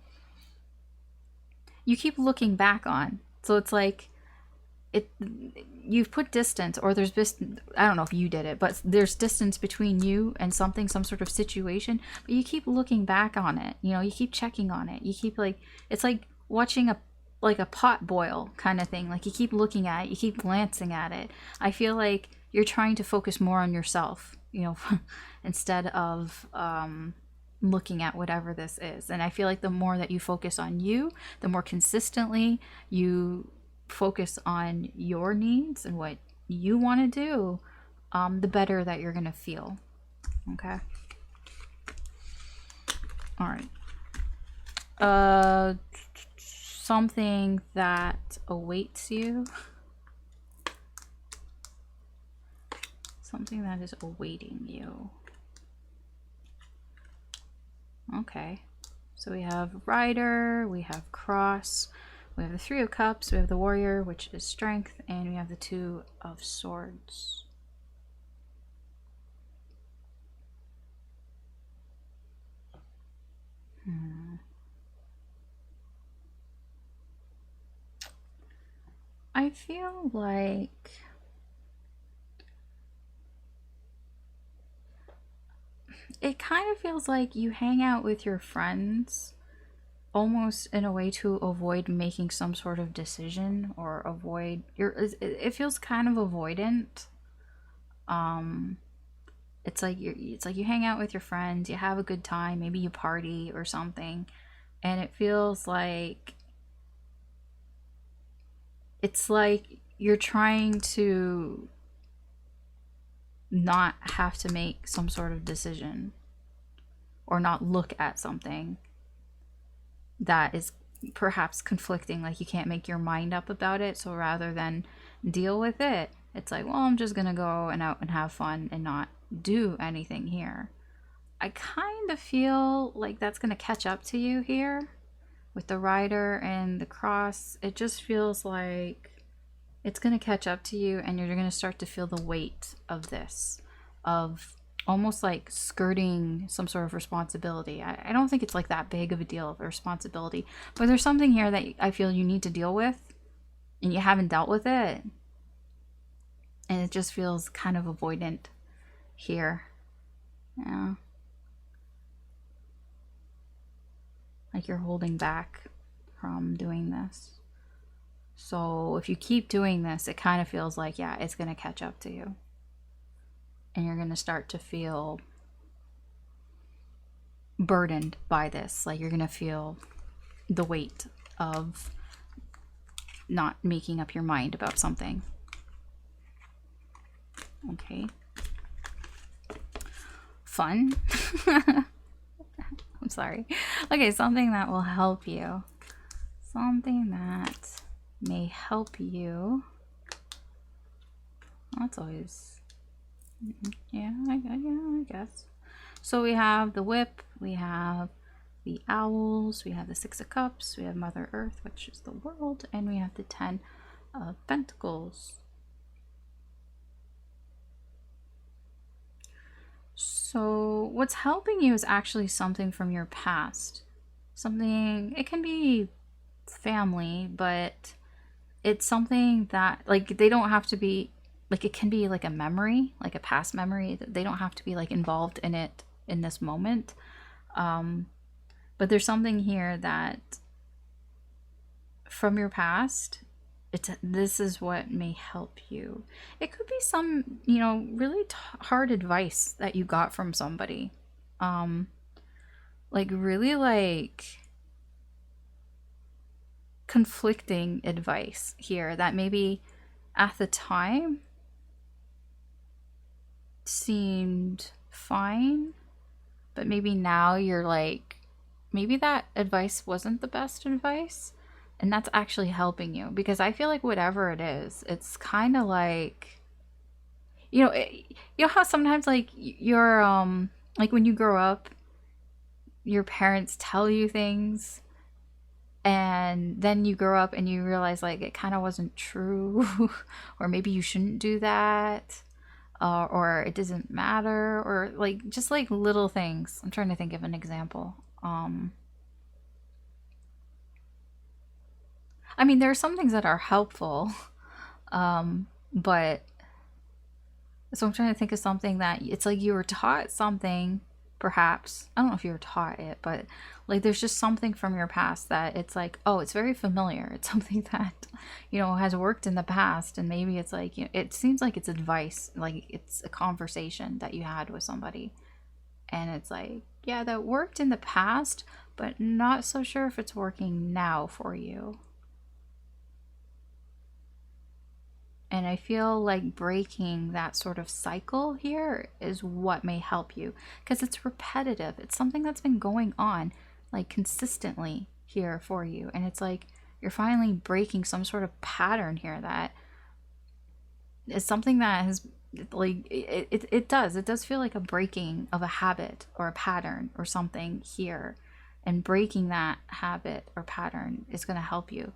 you keep looking back on. So it's like you've put distance, or there's this, I don't know if you did it, but there's distance between you and something, some sort of situation, but you keep looking back on it. You keep checking on it. You keep it's like watching a pot boil kind of thing. Like you keep looking at it, you keep glancing at it. I feel like you're trying to focus more on yourself, instead of looking at whatever this is. And I feel like the more that you focus on you, the more consistently you focus on your needs and what you want to do, the better that you're going to feel. Okay. All right. Something that awaits you. Something that is awaiting you. Okay. So we have Rider, we have Cross, we have the Three of Cups, we have the Warrior, which is Strength, and we have the Two of Swords. I feel like it kind of feels like you hang out with your friends almost in a way to avoid making some sort of decision, or avoid it feels kind of avoidant. It's like you hang out with your friends, you have a good time, maybe you party or something, and it feels like it's like you're trying to not have to make some sort of decision, or not look at something that is perhaps conflicting, like you can't make your mind up about it. So rather than deal with it, it's like, well, I'm just gonna go out and have fun and not do anything here. I kind of feel like that's gonna catch up to you here with the Rider and the Cross. It just feels like it's gonna catch up to you, and you're gonna start to feel the weight of this, of almost like skirting some sort of responsibility. I don't think it's like that big of a deal of a responsibility, but there's something here that I feel you need to deal with, and you haven't dealt with it, and it just feels kind of avoidant here. Yeah, like you're holding back from doing this. So if you keep doing this, it kind of feels like, yeah, it's going to catch up to you. And you're going to start to feel burdened by this. Like you're going to feel the weight of not making up your mind about something. Okay. Fun. I'm sorry. Okay, something that will help you. Something that may help you. That's always... Yeah, I guess. So we have the whip, we have the owls, we have the Six of Cups, we have Mother Earth, which is the world, and we have the 10 of Pentacles. So what's helping you is actually something from your past. Something, it can be family, but it's something that, like, they don't have to be, like, it can be like a memory, like a past memory. They don't have to be like involved in it in this moment. But there's something here that from your past, this is what may help you. It could be some, you know, really hard advice that you got from somebody. Like really like conflicting advice here that maybe at the time seemed fine, but maybe now you're like, maybe that advice wasn't the best advice, and that's actually helping you. Because I feel like whatever it is, it's kind of like, you know how sometimes like you're like when you grow up, your parents tell you things, and then you grow up and you realize like it kind of wasn't true, or maybe you shouldn't do that, or it doesn't matter, or like just like little things. I'm trying to think of an example. I mean, there are some things that are helpful, but so I'm trying to think of something that it's like you were taught something, perhaps. I don't know if you were taught it, but like there's just something from your past that it's like, oh, it's very familiar. It's something that, you know, has worked in the past, and maybe it's like, you know, it seems like it's advice, like it's a conversation that you had with somebody, and it's like, yeah, that worked in the past, but not so sure if it's working now for you. And I feel like breaking that sort of cycle here is what may help you, because it's repetitive. It's something that's been going on like consistently here for you. And it's like you're finally breaking some sort of pattern here that is something that has like it does feel like a breaking of a habit or a pattern or something here. And breaking that habit or pattern is going to help you.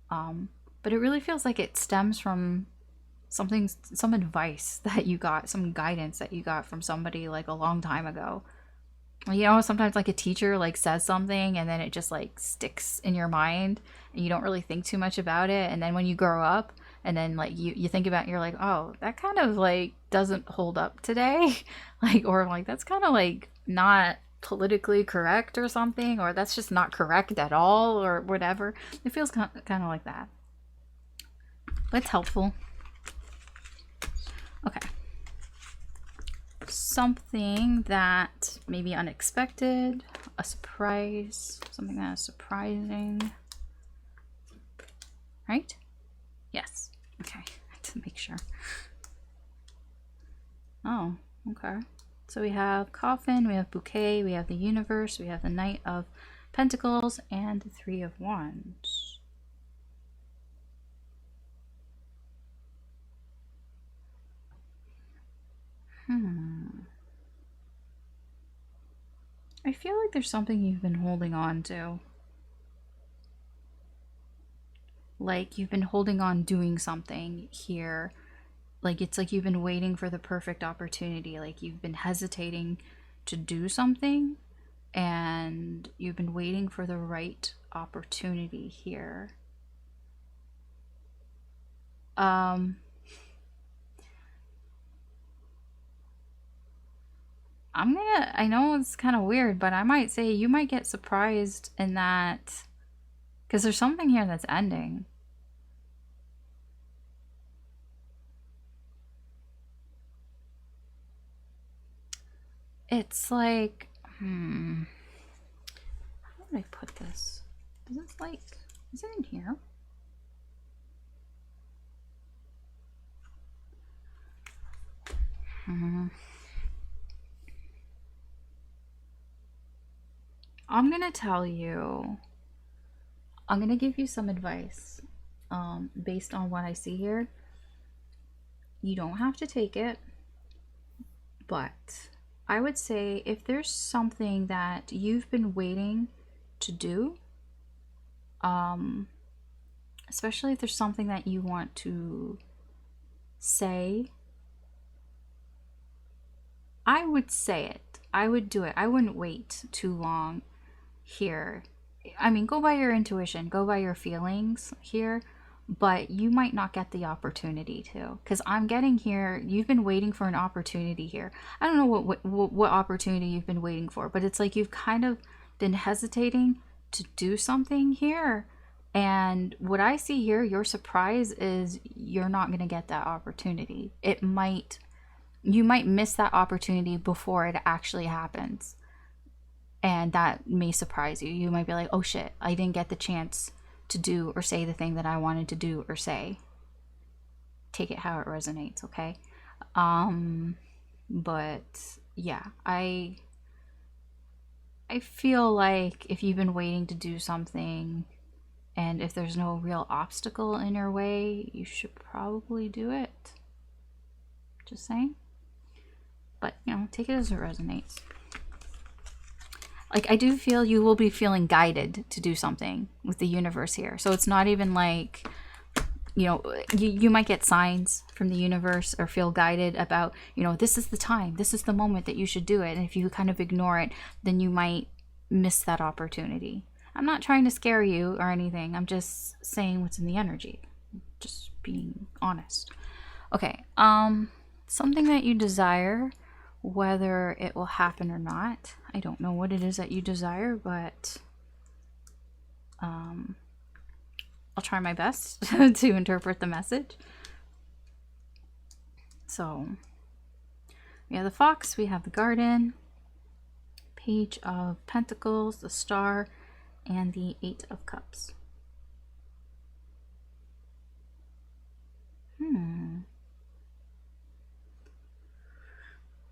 But it really feels like it stems from something, some advice that you got, some guidance that you got from somebody like a long time ago. You know, sometimes like a teacher like says something and then it just like sticks in your mind and you don't really think too much about it. And then when you grow up and then like you think about it, you're like, oh, that kind of like doesn't hold up today. Like, or like that's kind of like not politically correct or something, or that's just not correct at all, or whatever. It feels kind of like that. But it's helpful. Okay. Something that may be unexpected, a surprise, something that is surprising. Right? Yes. Okay. I have to make sure. Oh, okay. So we have Coffin, we have Bouquet, we have the Universe, we have the Knight of Pentacles, and the Three of Wands. I feel like there's something you've been holding on to. Like you've been holding on doing something here. Like it's like you've been waiting for the perfect opportunity. Like you've been hesitating to do something and you've been waiting for the right opportunity here. I know it's kind of weird, but I might say you might get surprised in that, because there's something here that's ending. It's like, how would I put this? Is it like, is it in here? I'm gonna tell you, I'm gonna give you some advice based on what I see here. You don't have to take it, but I would say if there's something that you've been waiting to do, especially if there's something that you want to say, I would say it. I would do it. I wouldn't wait too long here. I mean, go by your intuition, go by your feelings here, but you might not get the opportunity to, because I'm getting here, you've been waiting for an opportunity here. I don't know what opportunity you've been waiting for, but it's like you've kind of been hesitating to do something here. And what I see here, your surprise is you're not going to get that opportunity. You might miss that opportunity before it actually happens. And that may surprise you. You might be like, oh shit, I didn't get the chance to do or say the thing that I wanted to do or say. Take it how it resonates, okay? But yeah, I feel like if you've been waiting to do something and if there's no real obstacle in your way, you should probably do it. Just saying. But, you know, take it as it resonates. Like, I do feel you will be feeling guided to do something with the universe here. So it's not even like, you know, you might get signs from the universe or feel guided about, you know, this is the time, this is the moment that you should do it. And if you kind of ignore it, then you might miss that opportunity. I'm not trying to scare you or anything. I'm just saying what's in the energy. Just being honest. Okay. Something that you desire, whether it will happen or not. I don't know what it is that you desire, but I'll try my best to interpret the message. So we have the fox, we have the garden, page of pentacles, the star, and the 8 of cups.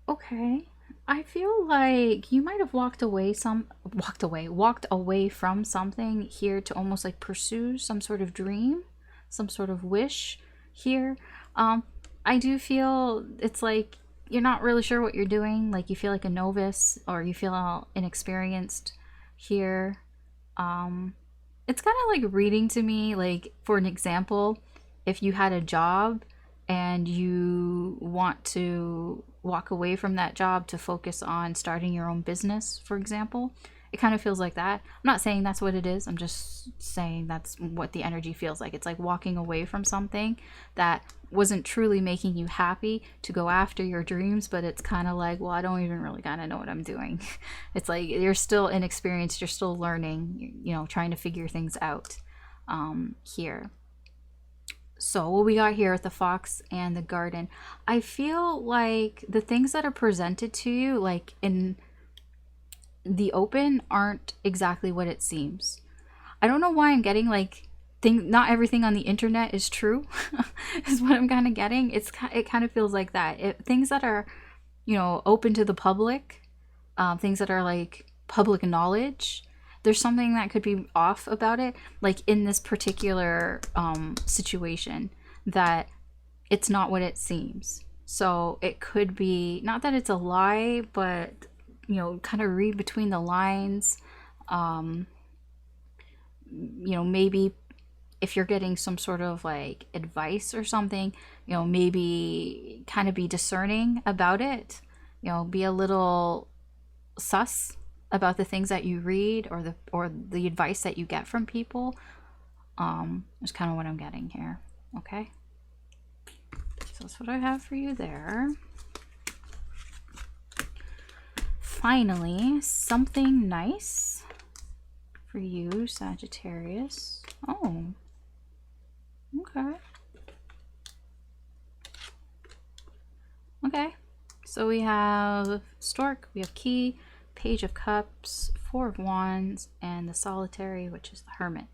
Okay. I feel like you might have walked away from something here to almost like pursue some sort of dream, some sort of wish here. I do feel it's like you're not really sure what you're doing. Like you feel like a novice or you feel inexperienced here. It's kind of like reading to me, like for an example, if you had a job and you want to walk away from that job to focus on starting your own business, for example, it kind of feels like that. I'm not saying that's what it is. I'm just saying that's what the energy feels like. It's like walking away from something that wasn't truly making you happy to go after your dreams, but it's kind of like, well, I don't even really kind of know what I'm doing. It's like you're still inexperienced, you're still learning, you know, trying to figure things out here. So what we got here with the fox and the garden, I feel like the things that are presented to you, like in the open, aren't exactly what it seems. I don't know why I'm getting like not everything on the internet is true is what I'm kind of getting. It kind of feels like that. Things that are, you know, open to the public, things that are like public knowledge, there's something that could be off about it, like in this particular situation, that it's not what it seems. So it could be, not that it's a lie, but, you know, kind of read between the lines. You know, maybe if you're getting some sort of like advice or something, you know, maybe kind of be discerning about it. You know, be a little sus about the things that you read or the advice that you get from people. Is kind of what I'm getting here. Okay, so that's what I have for you there. Finally, something nice for you, Sagittarius. Oh, okay. Okay, so we have stork, we have key, page of cups, 4 of wands, and the solitary, which is the hermit.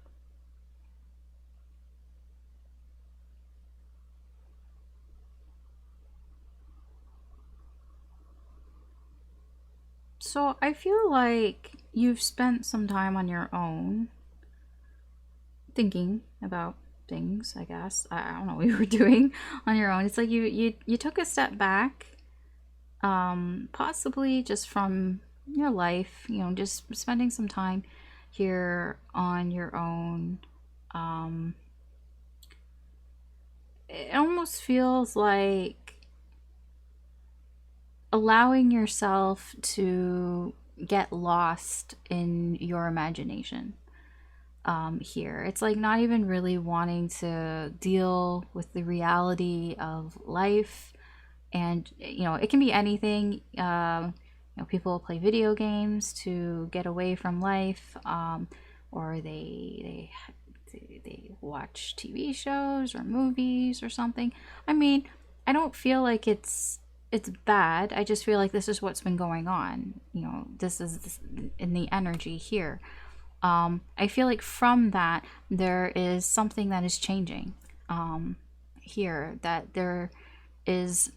So I feel like you've spent some time on your own thinking about things, I guess. I don't know what you were doing on your own. It's like you took a step back possibly just from your life, you know, just spending some time here on your own. It almost feels like allowing yourself to get lost in your imagination. Here, it's like not even really wanting to deal with the reality of life. And you know, it can be anything. You know, people play video games to get away from life, or they watch TV shows or movies or something. I mean, I don't feel like it's bad. I just feel like this is what's been going on. You know, this is in the energy here. I feel like from that there is something that is changing here, that there is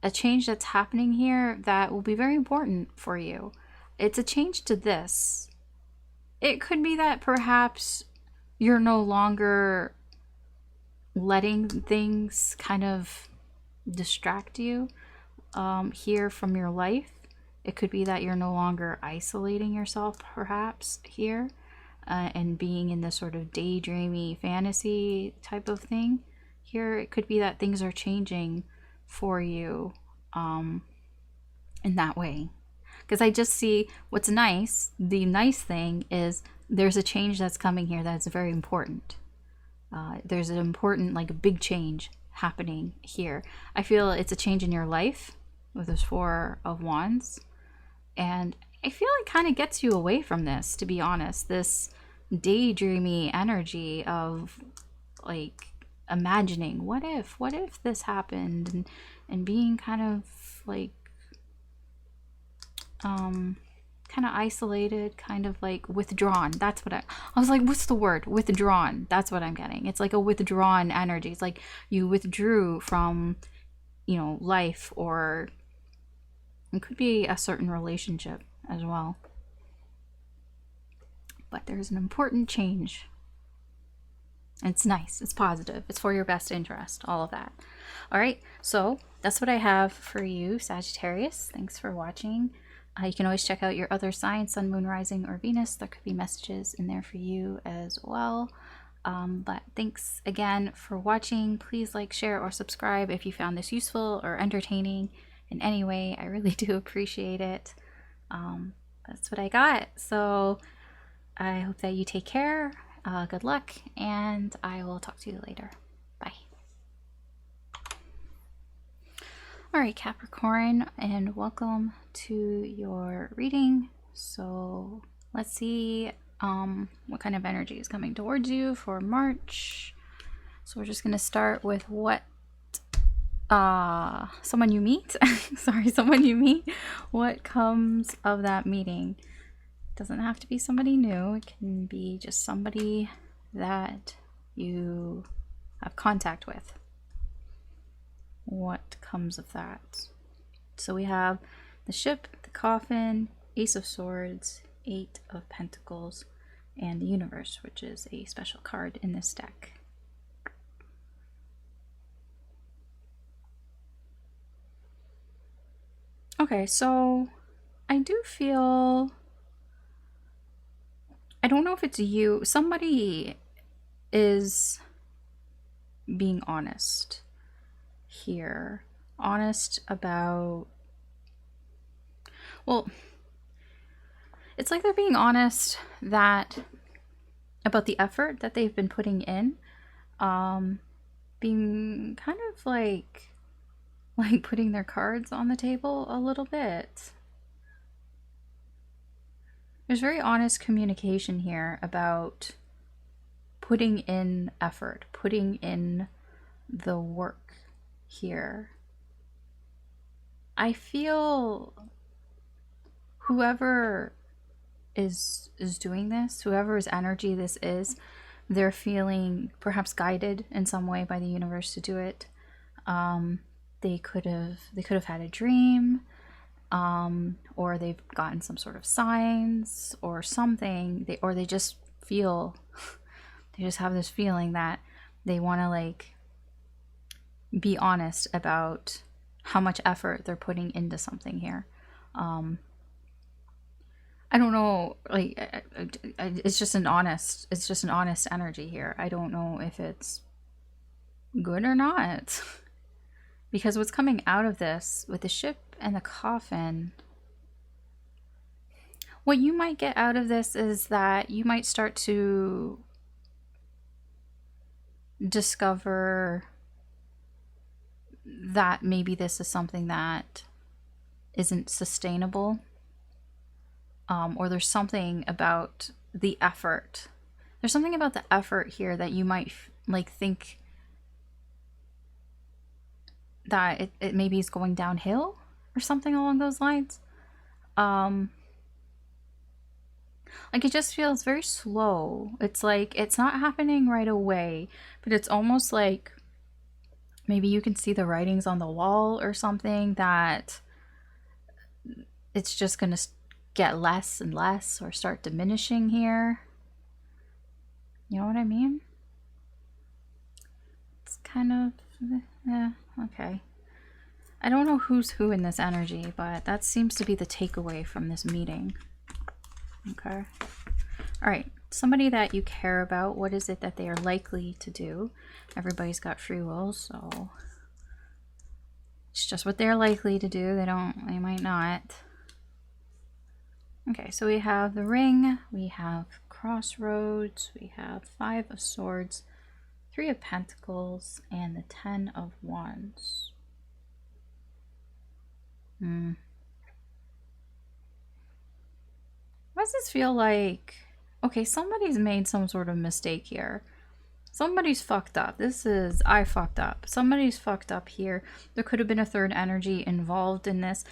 a change that's happening here that will be very important for you. It's a change to this. It could be that perhaps you're no longer letting things kind of distract you here from your life. It could be that you're no longer isolating yourself, perhaps, here, and being in this sort of daydreamy fantasy type of thing. Here, it could be that things are changing for you in that way. Because I just see what's nice. The nice thing is there's a change that's coming here that's very important. There's an important, like a big change happening here. I feel it's a change in your life with this Four of Wands. And I feel it kind of gets you away from this, to be honest. This daydreamy energy of like imagining what if this happened, and being kind of like kind of isolated, kind of like withdrawn. That's what I was like, what's the word? Withdrawn. That's what I'm getting. It's like a withdrawn energy. It's like you withdrew from, you know, life, or it could be a certain relationship as well. But there's an important change. It's nice. It's positive. It's for your best interest. All of that. All right. So that's what I have for you, Sagittarius. Thanks for watching. You can always check out your other signs, Sun, Moon, Rising, or Venus. There could be messages in there for you as well. But thanks again for watching. Please like, share, or subscribe if you found this useful or entertaining in any way. I really do appreciate it. That's what I got. So I hope that you take care. Good luck, and I will talk to you later. Bye. All right, Capricorn, and welcome to your reading. So let's see what kind of energy is coming towards you for March. So we're just going to start with what someone you meet. Sorry, someone you meet. What comes of that meeting? It doesn't have to be somebody new. It can be just somebody that you have contact with. What comes of that? So we have the Ship, the Coffin, Ace of Swords, Eight of Pentacles, and the Universe, which is a special card in this deck. Okay, so I do feel, I don't know if it's you, somebody is being honest here. Honest about, well, it's like they're being honest that about the effort that they've been putting in, being kind of like putting their cards on the table a little bit. There's very honest communication here about putting in effort, putting in the work here. I feel whoever is doing this, whoever's energy this is, they're feeling perhaps guided in some way by the universe to do it. They could have had a dream, or they've gotten some sort of signs or something. They just feel, they just have this feeling that they want to like be honest about how much effort they're putting into something here. I don't know, like, it's just an honest energy here. I don't know if it's good or not. Because what's coming out of this with the ship and the coffin, what you might get out of this is that you might start to discover that maybe this is something that isn't sustainable. Or there's something about the effort. There's something about the effort here that you might like think that it maybe is going downhill or something along those lines. Like it just feels very slow. It's like it's not happening right away, but it's almost like maybe you can see the writings on the wall or something, that it's just going to get less and less or start diminishing here. You know what I mean? It's kind of, yeah, okay. I don't know who's who in this energy, but that seems to be the takeaway from this meeting. Okay. All right. Somebody that you care about, what is it that they are likely to do? Everybody's got free will, so it's just what they're likely to do. They might not. Okay, so we have the Ring, we have Crossroads, we have 5 of Swords, 3 of Pentacles, and the 10 of Wands. Why does this feel like, okay, somebody's made some sort of mistake here. Somebody's fucked up. I fucked up. Somebody's fucked up here. There could have been a third energy involved in this.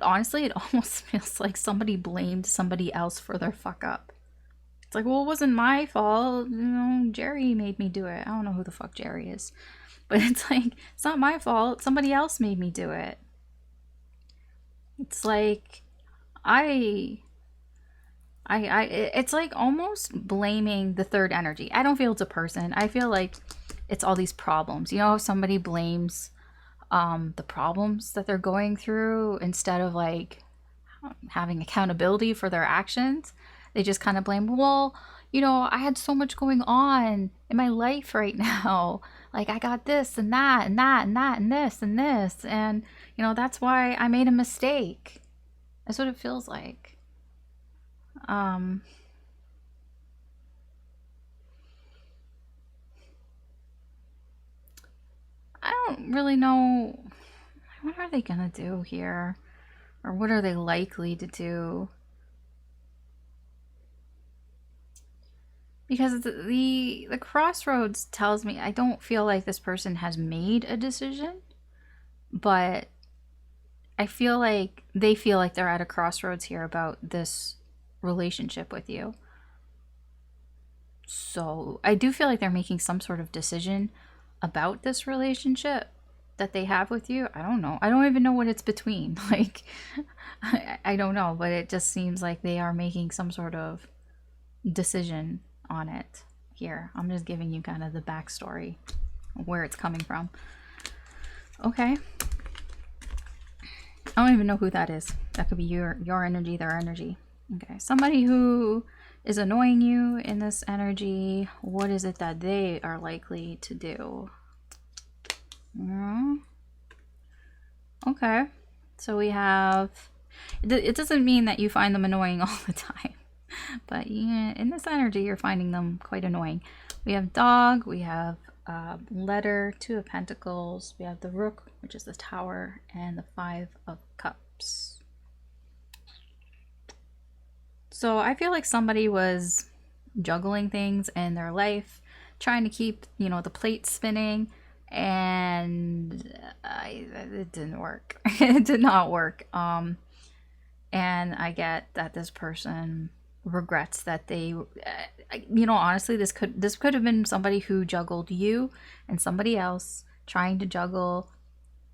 Honestly, it almost feels like somebody blamed somebody else for their fuck up. It's like, well, it wasn't my fault. You know, Jerry made me do it. I don't know who the fuck Jerry is. But it's like, it's not my fault. Somebody else made me do it. It's like, it's like almost blaming the third energy. I don't feel it's a person. I feel like it's all these problems. You know, if somebody blames the problems that they're going through instead of like having accountability for their actions, they just kind of blame, well, you know, I had so much going on in my life right now. Like I got this and that and that and that and this and this. And, you know, that's why I made a mistake. That's what it feels like. I don't really know. What are they gonna do here? Or what are they likely to do? Because the Crossroads tells me I don't feel like this person has made a decision, but I feel like they feel like they're at a crossroads here about this relationship with you. So I do feel like they're making some sort of decision about this relationship that they have with you. I don't know. I don't even know what it's between. Like, I don't know, but it just seems like they are making some sort of decision on it here. I'm just giving you kind of the backstory of where it's coming from. Okay. I don't even know who that is. That could be your energy, their energy. Okay, somebody who is annoying you in this energy, what is it that they are likely to do? Okay, so we have, it doesn't mean that you find them annoying all the time, but yeah, in this energy, you're finding them quite annoying. We have Dog, we have Letter, 2 of Pentacles, we have the Rook, which is the Tower, and the 5 of Cups. So I feel like somebody was juggling things in their life, trying to keep, you know, the plate spinning, and it didn't work. It did not work. And I get that this person regrets that they, you know, honestly, this could have been somebody who juggled you and somebody else, trying to juggle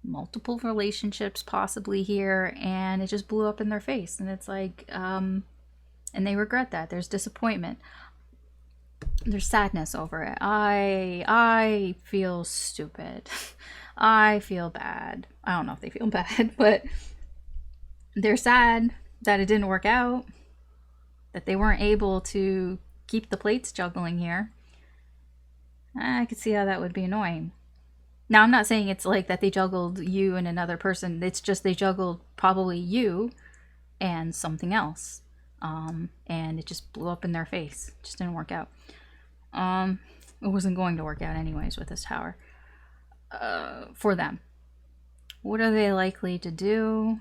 multiple relationships possibly here, and it just blew up in their face. And it's like, and they regret that. There's disappointment. There's sadness over it. I feel stupid. I feel bad. I don't know if they feel bad, but they're sad that it didn't work out, that they weren't able to keep the plates juggling here. I could see how that would be annoying. Now, I'm not saying it's like that they juggled you and another person. It's just they juggled probably you and something else. And it just blew up in their face. It just didn't work out. It wasn't going to work out anyways with this tower. For them. What are they likely to do?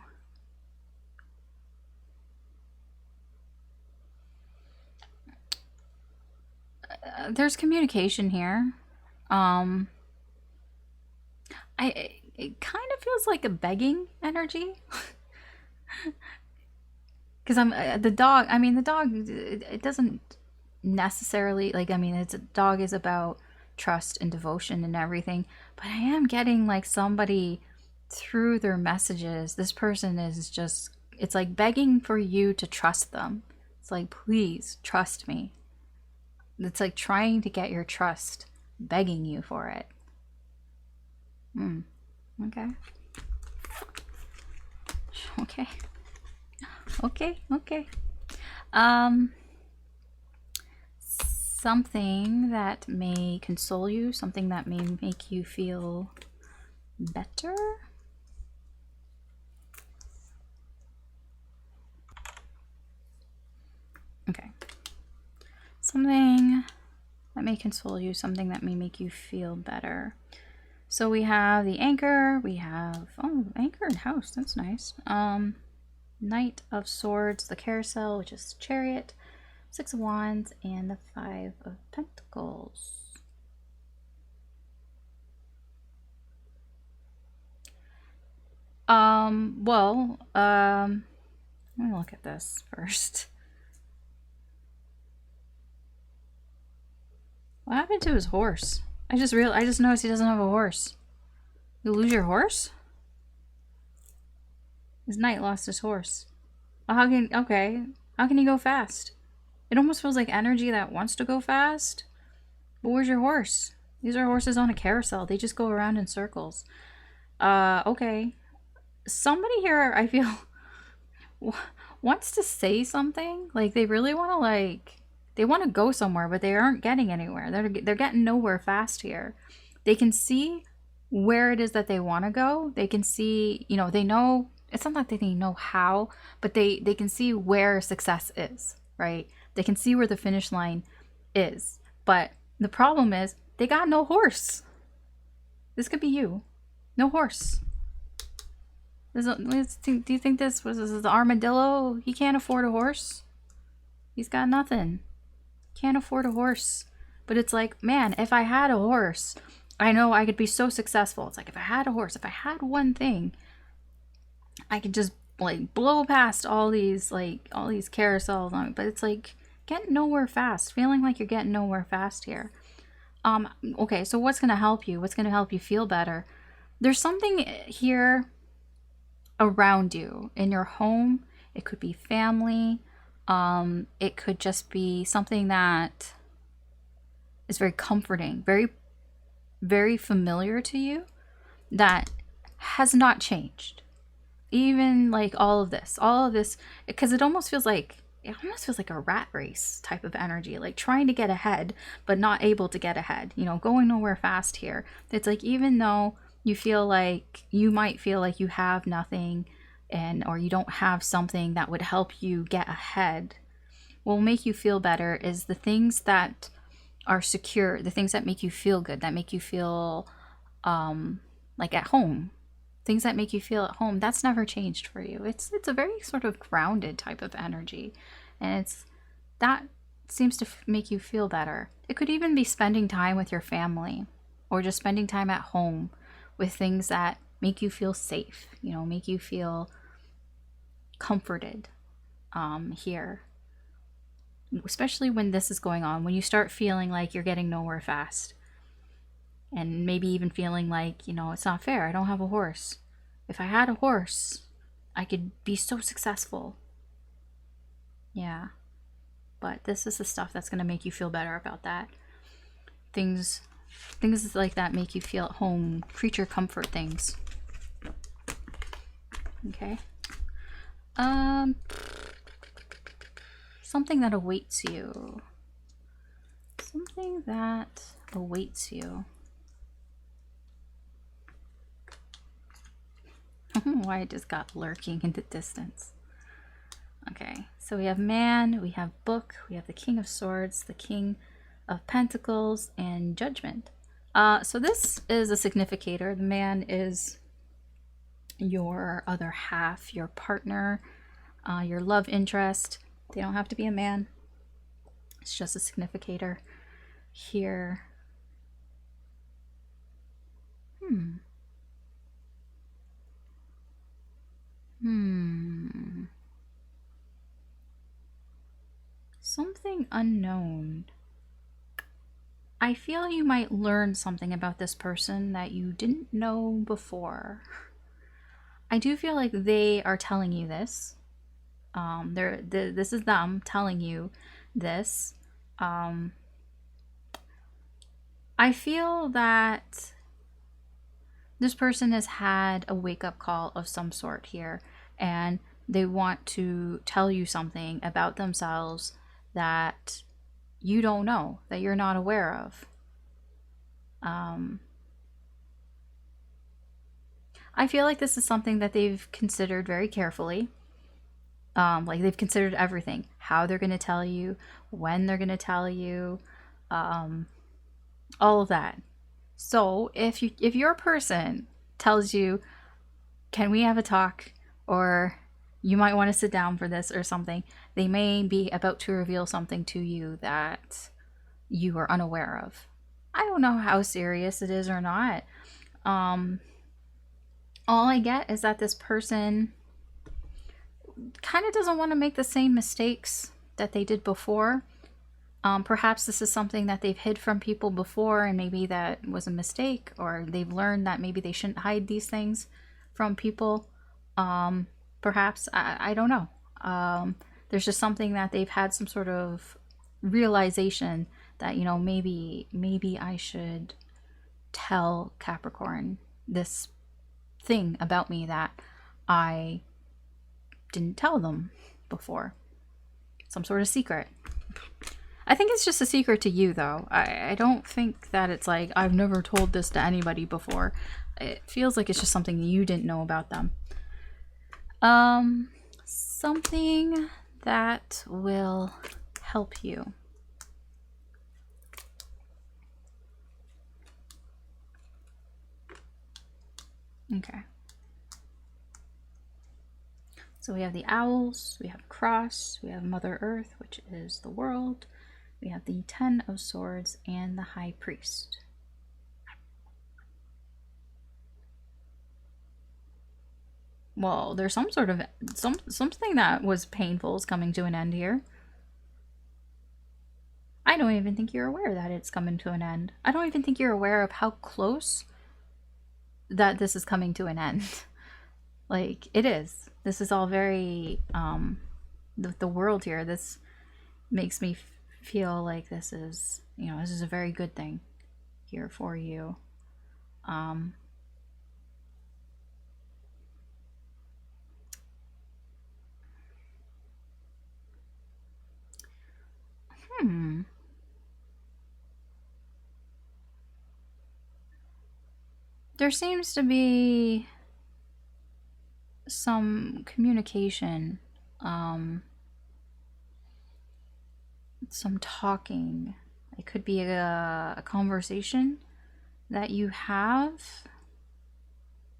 There's communication here. It kind of feels like a begging energy. Because the dog. I mean, the dog. It doesn't necessarily like. I mean, a dog is about trust and devotion and everything. But I am getting like somebody through their messages. This person is just. It's like begging for you to trust them. It's like, please trust me. It's like trying to get your trust, begging you for it. Okay. Okay. Okay. Something that may console you, something that may make you feel better. Okay. Something that may console you, something that may make you feel better. So we have the Anchor, we have, Anchor and House, that's nice. Knight of Swords, the Carousel, which is Chariot, Six of Wands, and the Five of Pentacles. Let me look at this first. What happened to his horse? I just noticed he doesn't have a horse. You lose your horse? His knight lost his horse. Well, how can he go fast? It almost feels like energy that wants to go fast. But where's your horse? These are horses on a carousel. They just go around in circles. Okay. Somebody here, I feel, wants to say something. Like, they really want to, they want to go somewhere, but they aren't getting anywhere. They're getting nowhere fast here. They can see where it is that they want to go. They can see, they know, it's not like they know how, but they can see where success is, right? They can see where the finish line is. But the problem is they got no horse. This could be you. No horse. Do you think this was the armadillo? He can't afford a horse. He's got nothing. Can't afford a horse. But it's like, man, if I had a horse, I know I could be so successful. It's like, if I had a horse, if I had one thing, I could just blow past all these carousels on it. But it's like getting nowhere fast, feeling like you're getting nowhere fast here. Okay, so what's going to help you? What's going to help you feel better? There's something here around you in your home. It could be family. It could just be something that is very comforting, very, very familiar to you, that has not changed. Even all of this, because it almost feels like a rat race type of energy, like trying to get ahead, but not able to get ahead, going nowhere fast here. It's like, even though you might feel like you have nothing or you don't have something that would help you get ahead, what will make you feel better is the things that are secure, the things that make you feel good, that make you feel like at home. Things that make you feel at home, that's never changed for you. It's a very sort of grounded type of energy. And that seems to make you feel better. It could even be spending time with your family, or just spending time at home with things that make you feel safe, make you feel comforted here. Especially when this is going on, when you start feeling like you're getting nowhere fast. And maybe even feeling like, it's not fair. I don't have a horse. If I had a horse, I could be so successful. Yeah. But this is the stuff that's going to make you feel better about that. Things Things like that make you feel at home, creature comfort things. Okay. Something that awaits you. Something that awaits you. I don't know why I just got lurking in the distance. Okay, so we have man, we have book, we have the King of Swords, the King of Pentacles, and Judgment. So this is a significator. The man is your other half, your partner, your love interest. They don't have to be a man. It's just a significator here. Something unknown. I feel you might learn something about this person that you didn't know before. I do feel like they are telling you this. This is them telling you this. I feel that this person has had a wake-up call of some sort here, and they want to tell you something about themselves that you don't know, that you're not aware of. I feel like this is something that they've considered very carefully. Like they've considered everything, how they're going to tell you, when they're going to tell you, all of that. So if your person tells you, can we have a talk, or you might want to sit down for this or something, they may be about to reveal something to you that you are unaware of. I don't know how serious it is or not. All I get is that this person kind of doesn't want to make the same mistakes that they did before. Perhaps this is something that they've hid from people before, and maybe that was a mistake, or they've learned that maybe they shouldn't hide these things from people. Perhaps, I don't know. There's just something that they've had some sort of realization that, you know, maybe I should tell Capricorn this thing about me that I didn't tell them before. Some sort of secret. I think it's just a secret to you, though. I don't think that it's like, I've never told this to anybody before. It feels like it's just something you didn't know about them. Something that will help you. Okay. So we have the owls, we have cross, we have Mother Earth, which is the world. We have the 10 of Swords and the High Priest. Well, there's some sort of something that was painful is coming to an end here. I don't even think you're aware that it's coming to an end. I don't even think you're aware of how close that this is coming to an end. Like, it is. This is all very the world here. This makes me feel like this is, you know, this is a very good thing here for you. There seems to be some communication, some talking. It could be a conversation that you have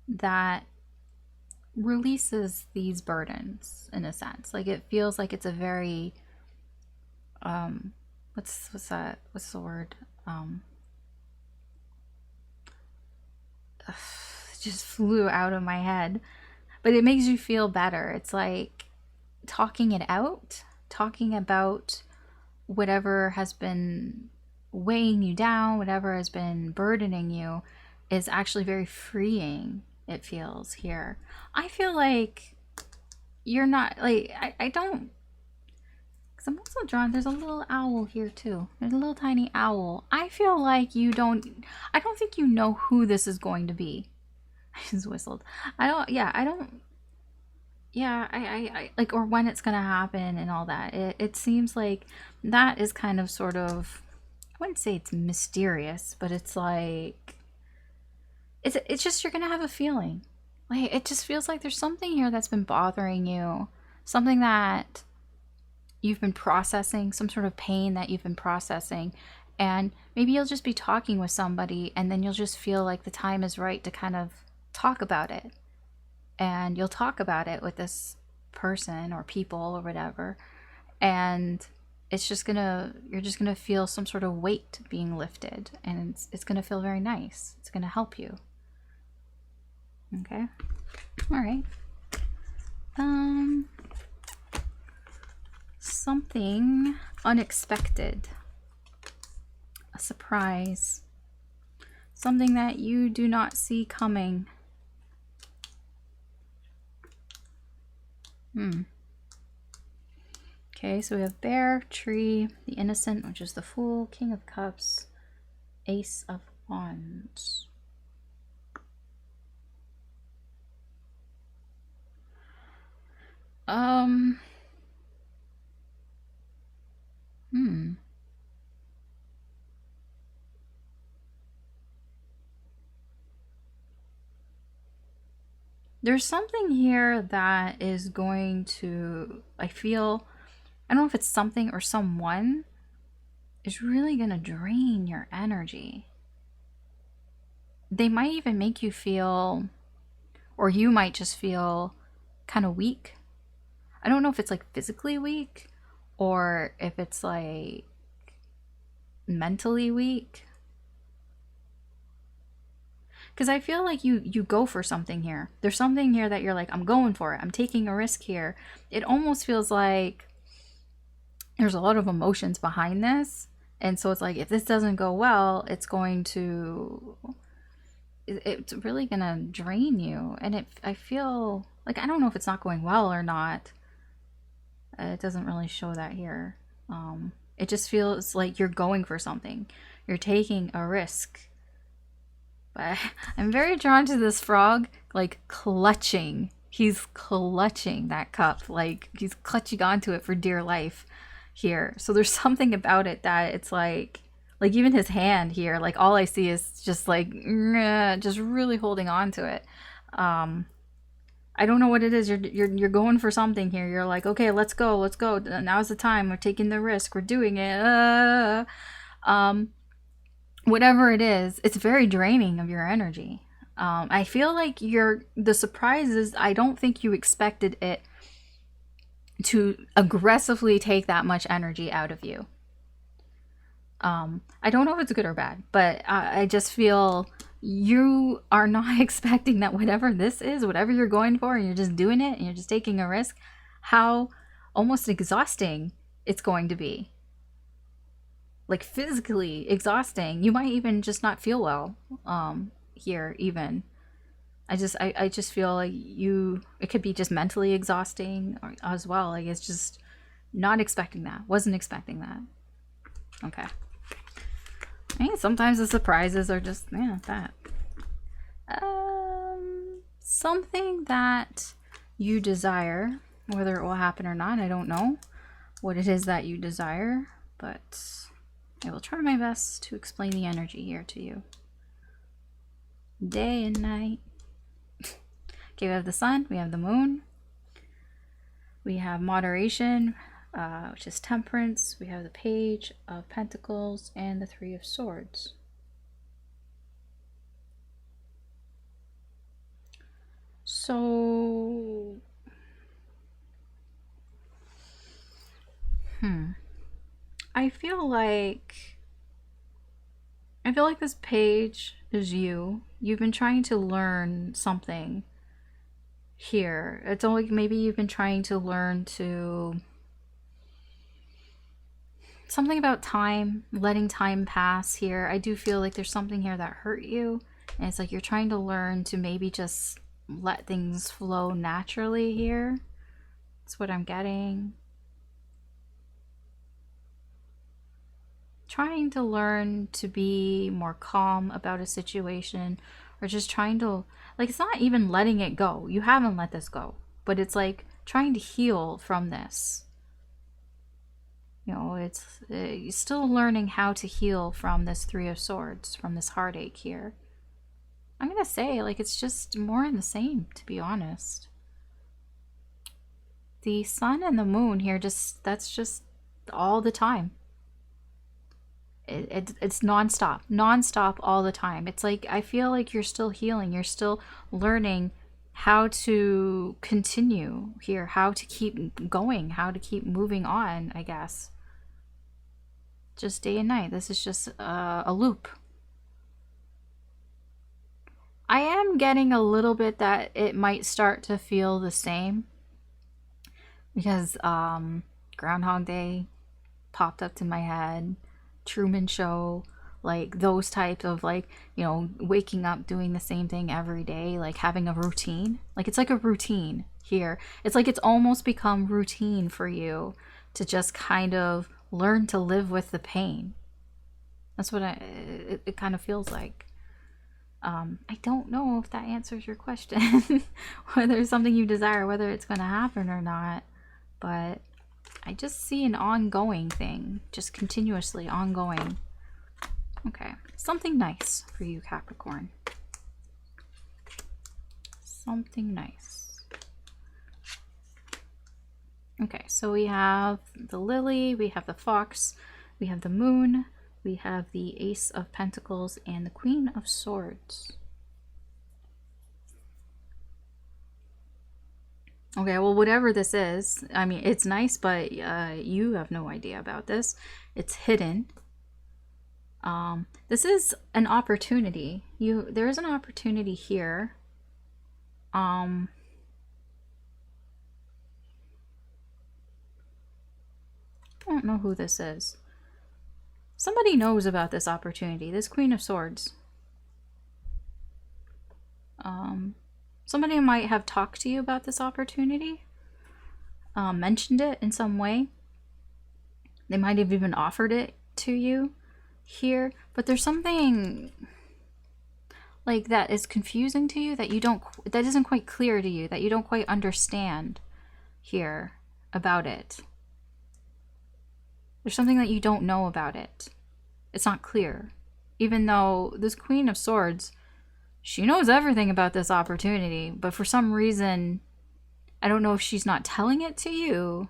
that releases these burdens in a sense. Like, it feels like it's a very what's the word, it just flew out of my head, but it makes you feel better. It's like talking it out, talking about whatever has been weighing you down, whatever has been burdening you, is actually very freeing, it feels here. I feel like you're not, like, I don't, because I'm also drawn, there's a little owl here too. There's a little tiny owl. I feel like I don't think you know who this is going to be. I just whistled. I like, or when it's gonna happen and all that. It seems like that is kind of sort of, I wouldn't say it's mysterious, but it's like, it's just, you're gonna have a feeling. Like, it just feels like there's something here that's been bothering you. Something that you've been processing, some sort of pain that you've been processing. And maybe you'll just be talking with somebody and then you'll just feel like the time is right to kind of talk about it. And you'll talk about it with this person or people or whatever. And it's just you're just gonna feel some sort of weight being lifted. And it's gonna feel very nice. It's gonna help you. Okay. All right. Something unexpected. A surprise. Something that you do not see coming. Okay, so we have bear, tree, the innocent, which is the fool, king of cups, ace of wands. There's something here that is going to, I don't know if it's something or someone is really going to drain your energy. They might even make you feel, or you might just feel kind of weak. I don't know if it's like physically weak or if it's like mentally weak. Because I feel like you go for something here. There's something here that you're like, I'm going for it. I'm taking a risk here. It almost feels like there's a lot of emotions behind this. And so it's like, if this doesn't go well, it's really going to drain you. And I feel like, I don't know if it's not going well or not. It doesn't really show that here. It just feels like you're going for something. You're taking a risk. But I'm very drawn to this frog, like clutching. He's clutching that cup. Like he's clutching onto it for dear life here. So there's something about it that it's like even his hand here, like all I see is just like, just really holding on to it. I don't know what it is. You're going for something here. You're like, okay, let's go. Now's the time. We're taking the risk. We're doing it. Whatever it is, it's very draining of your energy. I feel like the surprises, I don't think you expected it to aggressively take that much energy out of you. I don't know if it's good or bad, but I just feel you are not expecting that whatever this is, whatever you're going for, and you're just doing it and you're just taking a risk, how almost exhausting it's going to be. Like physically exhausting. You might even just not feel well here even. I just feel like it could be just mentally exhausting as well. Like it's just not expecting that. Wasn't expecting that. Okay. I mean, sometimes the surprises are just, that. Something that you desire, whether it will happen or not, I don't know what it is that you desire, but I will try my best to explain the energy here to you. Day and night. Okay, we have the sun, we have the moon, we have moderation, which is temperance, we have the page of pentacles, and the 3 of swords. So, I feel like this page is you. You've been trying to learn something here. It's only maybe you've been trying to learn something about time, letting time pass here. I do feel like there's something here that hurt you, and it's like you're trying to learn to maybe just let things flow naturally here. That's what I'm getting. trying to learn to be more calm about a situation, or just trying to, like, it's not even letting it go. You haven't let this go, but it's like trying to heal from this. You know, it's still learning how to heal from this Three of Swords, from this heartache here. I'm gonna say, like, it's just more in the same, to be honest. The sun and the moon here, that's just all the time. It's nonstop all the time. It's like, I feel like you're still healing. You're still learning how to continue here, how to keep going, how to keep moving on, I guess. Just day and night. This is just a loop. I am getting a little bit that it might start to feel the same, because Groundhog Day popped up to my head, Truman Show, like those types of, like, you know, waking up doing the same thing every day, like having a routine. Like, it's like a routine here. It's like it's almost become routine for you to just kind of learn to live with the pain. That's what it kind of feels like. I don't know if that answers your question, whether it's something you desire, whether it's going to happen or not, but I just see an ongoing thing, just continuously ongoing. Okay, something nice for you, Capricorn. Something nice. Okay, so we have the lily, we have the fox, we have the moon, we have the Ace of Pentacles, and the Queen of Swords. Okay, well, whatever this is, I mean, it's nice, but you have no idea about this. It's hidden. This is an opportunity. There is an opportunity here. I don't know who this is. Somebody knows about this opportunity. This Queen of Swords. Somebody might have talked to you about this opportunity. Mentioned it in some way. They might have even offered it to you here. But there's something like that is confusing to you, that that isn't quite clear to you, that you don't quite understand here about it. There's something that you don't know about it. It's not clear. Even though this Queen of Swords, she knows everything about this opportunity, but for some reason, I don't know if she's not telling it to you.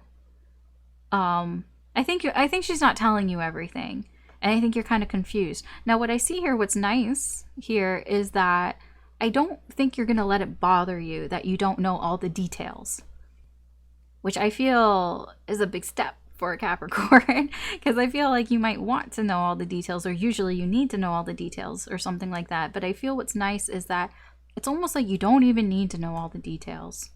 I think she's not telling you everything, and I think you're kind of confused. Now, what I see here, what's nice here, is that I don't think you're gonna let it bother you that you don't know all the details, which I feel is a big step for a Capricorn, because I feel like you might want to know all the details, or usually you need to know all the details or something like that. But I feel what's nice is that it's almost like you don't even need to know all the details.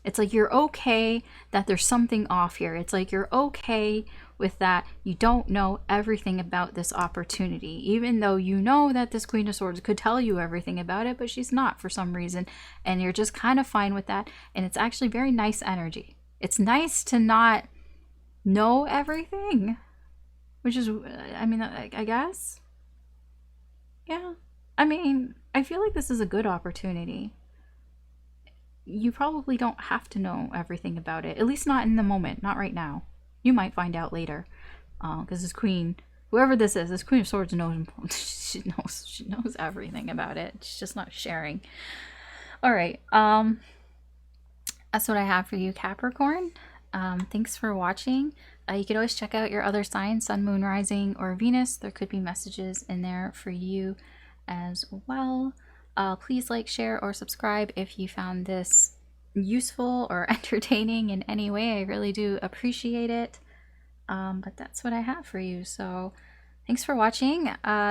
It's like you're okay that there's something off here. It's like you're okay with that. You don't know everything about this opportunity, even though you know that this Queen of Swords could tell you everything about it, but she's not for some reason. And you're just kind of fine with that. And it's actually very nice energy. It's nice to not know everything, which is, I mean, I guess. Yeah. I mean, I feel like this is a good opportunity. You probably don't have to know everything about it, at least not in the moment, not right now. You might find out later, because this Queen, whoever this is, this Queen of Swords knows she knows everything about it. She's just not sharing. All right, that's what I have for you, Capricorn. Thanks for watching. You could always check out your other signs, Sun, Moon, Rising, or Venus. There could be messages in there for you as well. Please like, share, or subscribe if you found this useful or entertaining in any way. I really do appreciate it. But that's what I have for you. So thanks for watching.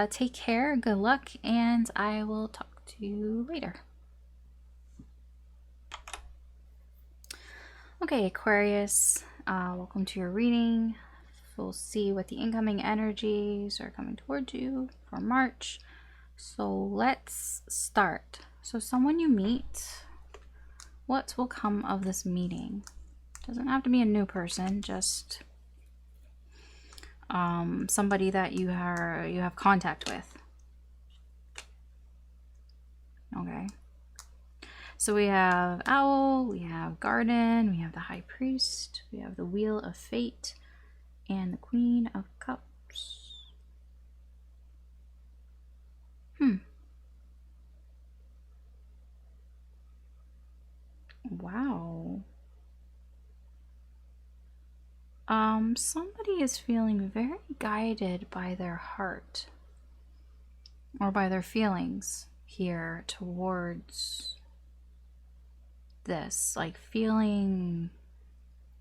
Take care, good luck, and I will talk to you later. Okay, Aquarius, welcome to your reading. We'll see what the incoming energies are coming towards you for March. So let's start. So someone you meet, what will come of this meeting? Doesn't have to be a new person, just somebody that you have contact with. Okay. So we have Owl, we have Garden, we have the High Priest, we have the Wheel of Fate, and the Queen of Cups. Wow. Somebody is feeling very guided by their heart or by their feelings here towards this, like feeling,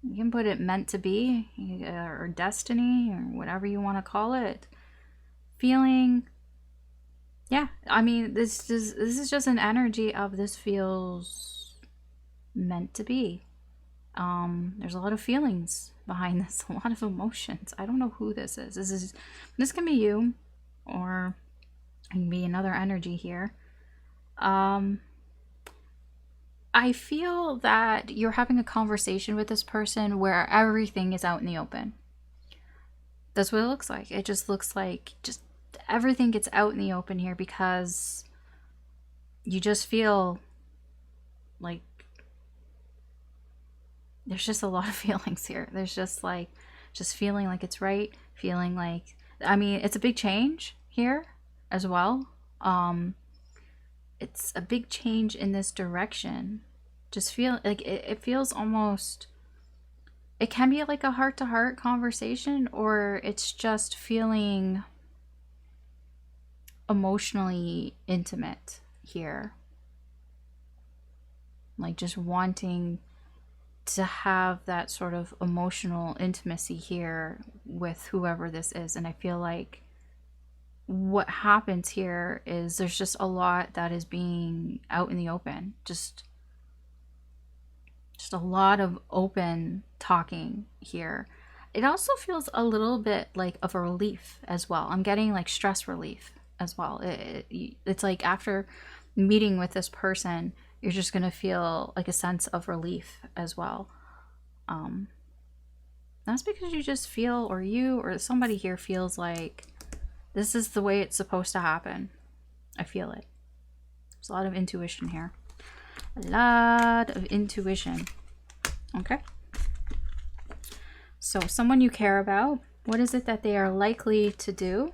you can put it meant to be or destiny or whatever you want to call it, feeling, yeah, I mean, this is just an energy of this feels meant to be. There's a lot of feelings behind this, a lot of emotions. I don't know who this is. This can be you, or it can be another energy here. I feel that you're having a conversation with this person where everything is out in the open. That's what it looks like. It just looks like just everything gets out in the open here because you just feel like there's just a lot of feelings here. There's just like, just feeling like it's right, feeling like, I mean, it's a big change here as well. It's a big change in this direction. Just feel like it feels almost, it can be like a heart-to-heart conversation, or it's just feeling emotionally intimate here. Like just wanting to have that sort of emotional intimacy here with whoever this is. And I feel like what happens here is there's just a lot that is being out in the open. Just a lot of open talking here. It also feels a little bit like of a relief as well. I'm getting like stress relief as well. It's like after meeting with this person, you're just going to feel like a sense of relief as well. That's because you just feel, or you or somebody here feels like this is the way it's supposed to happen. I feel it. There's a lot of intuition here. A lot of intuition. Okay. So someone you care about, what is it that they are likely to do?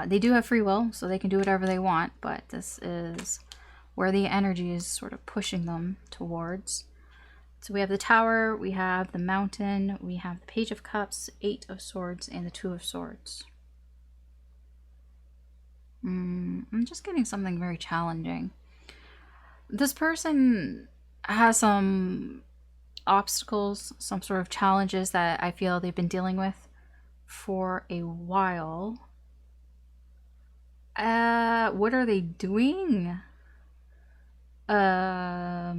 They do have free will, so they can do whatever they want, but this is where the energy is sort of pushing them towards. So we have the Tower, we have the Mountain, we have the Page of Cups, 8 of Swords, and the 2 of Swords. I'm just getting something very challenging. This person has some obstacles, some sort of challenges that I feel they've been dealing with for a while. What are they doing? I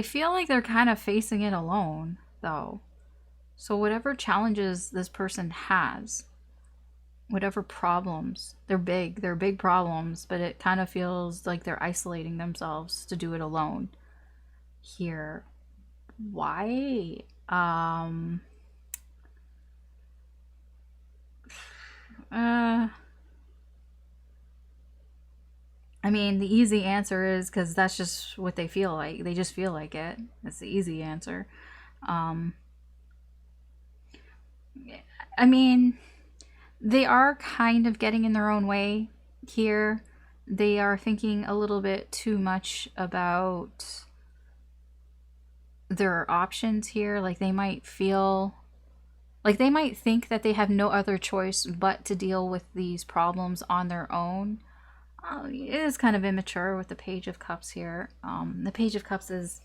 feel like they're kind of facing it alone, though. So whatever challenges this person has, whatever problems, they're big problems, but it kind of feels like they're isolating themselves to do it alone here. Why? I mean, the easy answer is because that's just what they feel like. They just feel like it. That's the easy answer. I mean, they are kind of getting in their own way here. They are thinking a little bit too much about their options here. Like they might feel like they might think that they have no other choice but to deal with these problems on their own. It is kind of immature with the Page of Cups here. The Page of Cups is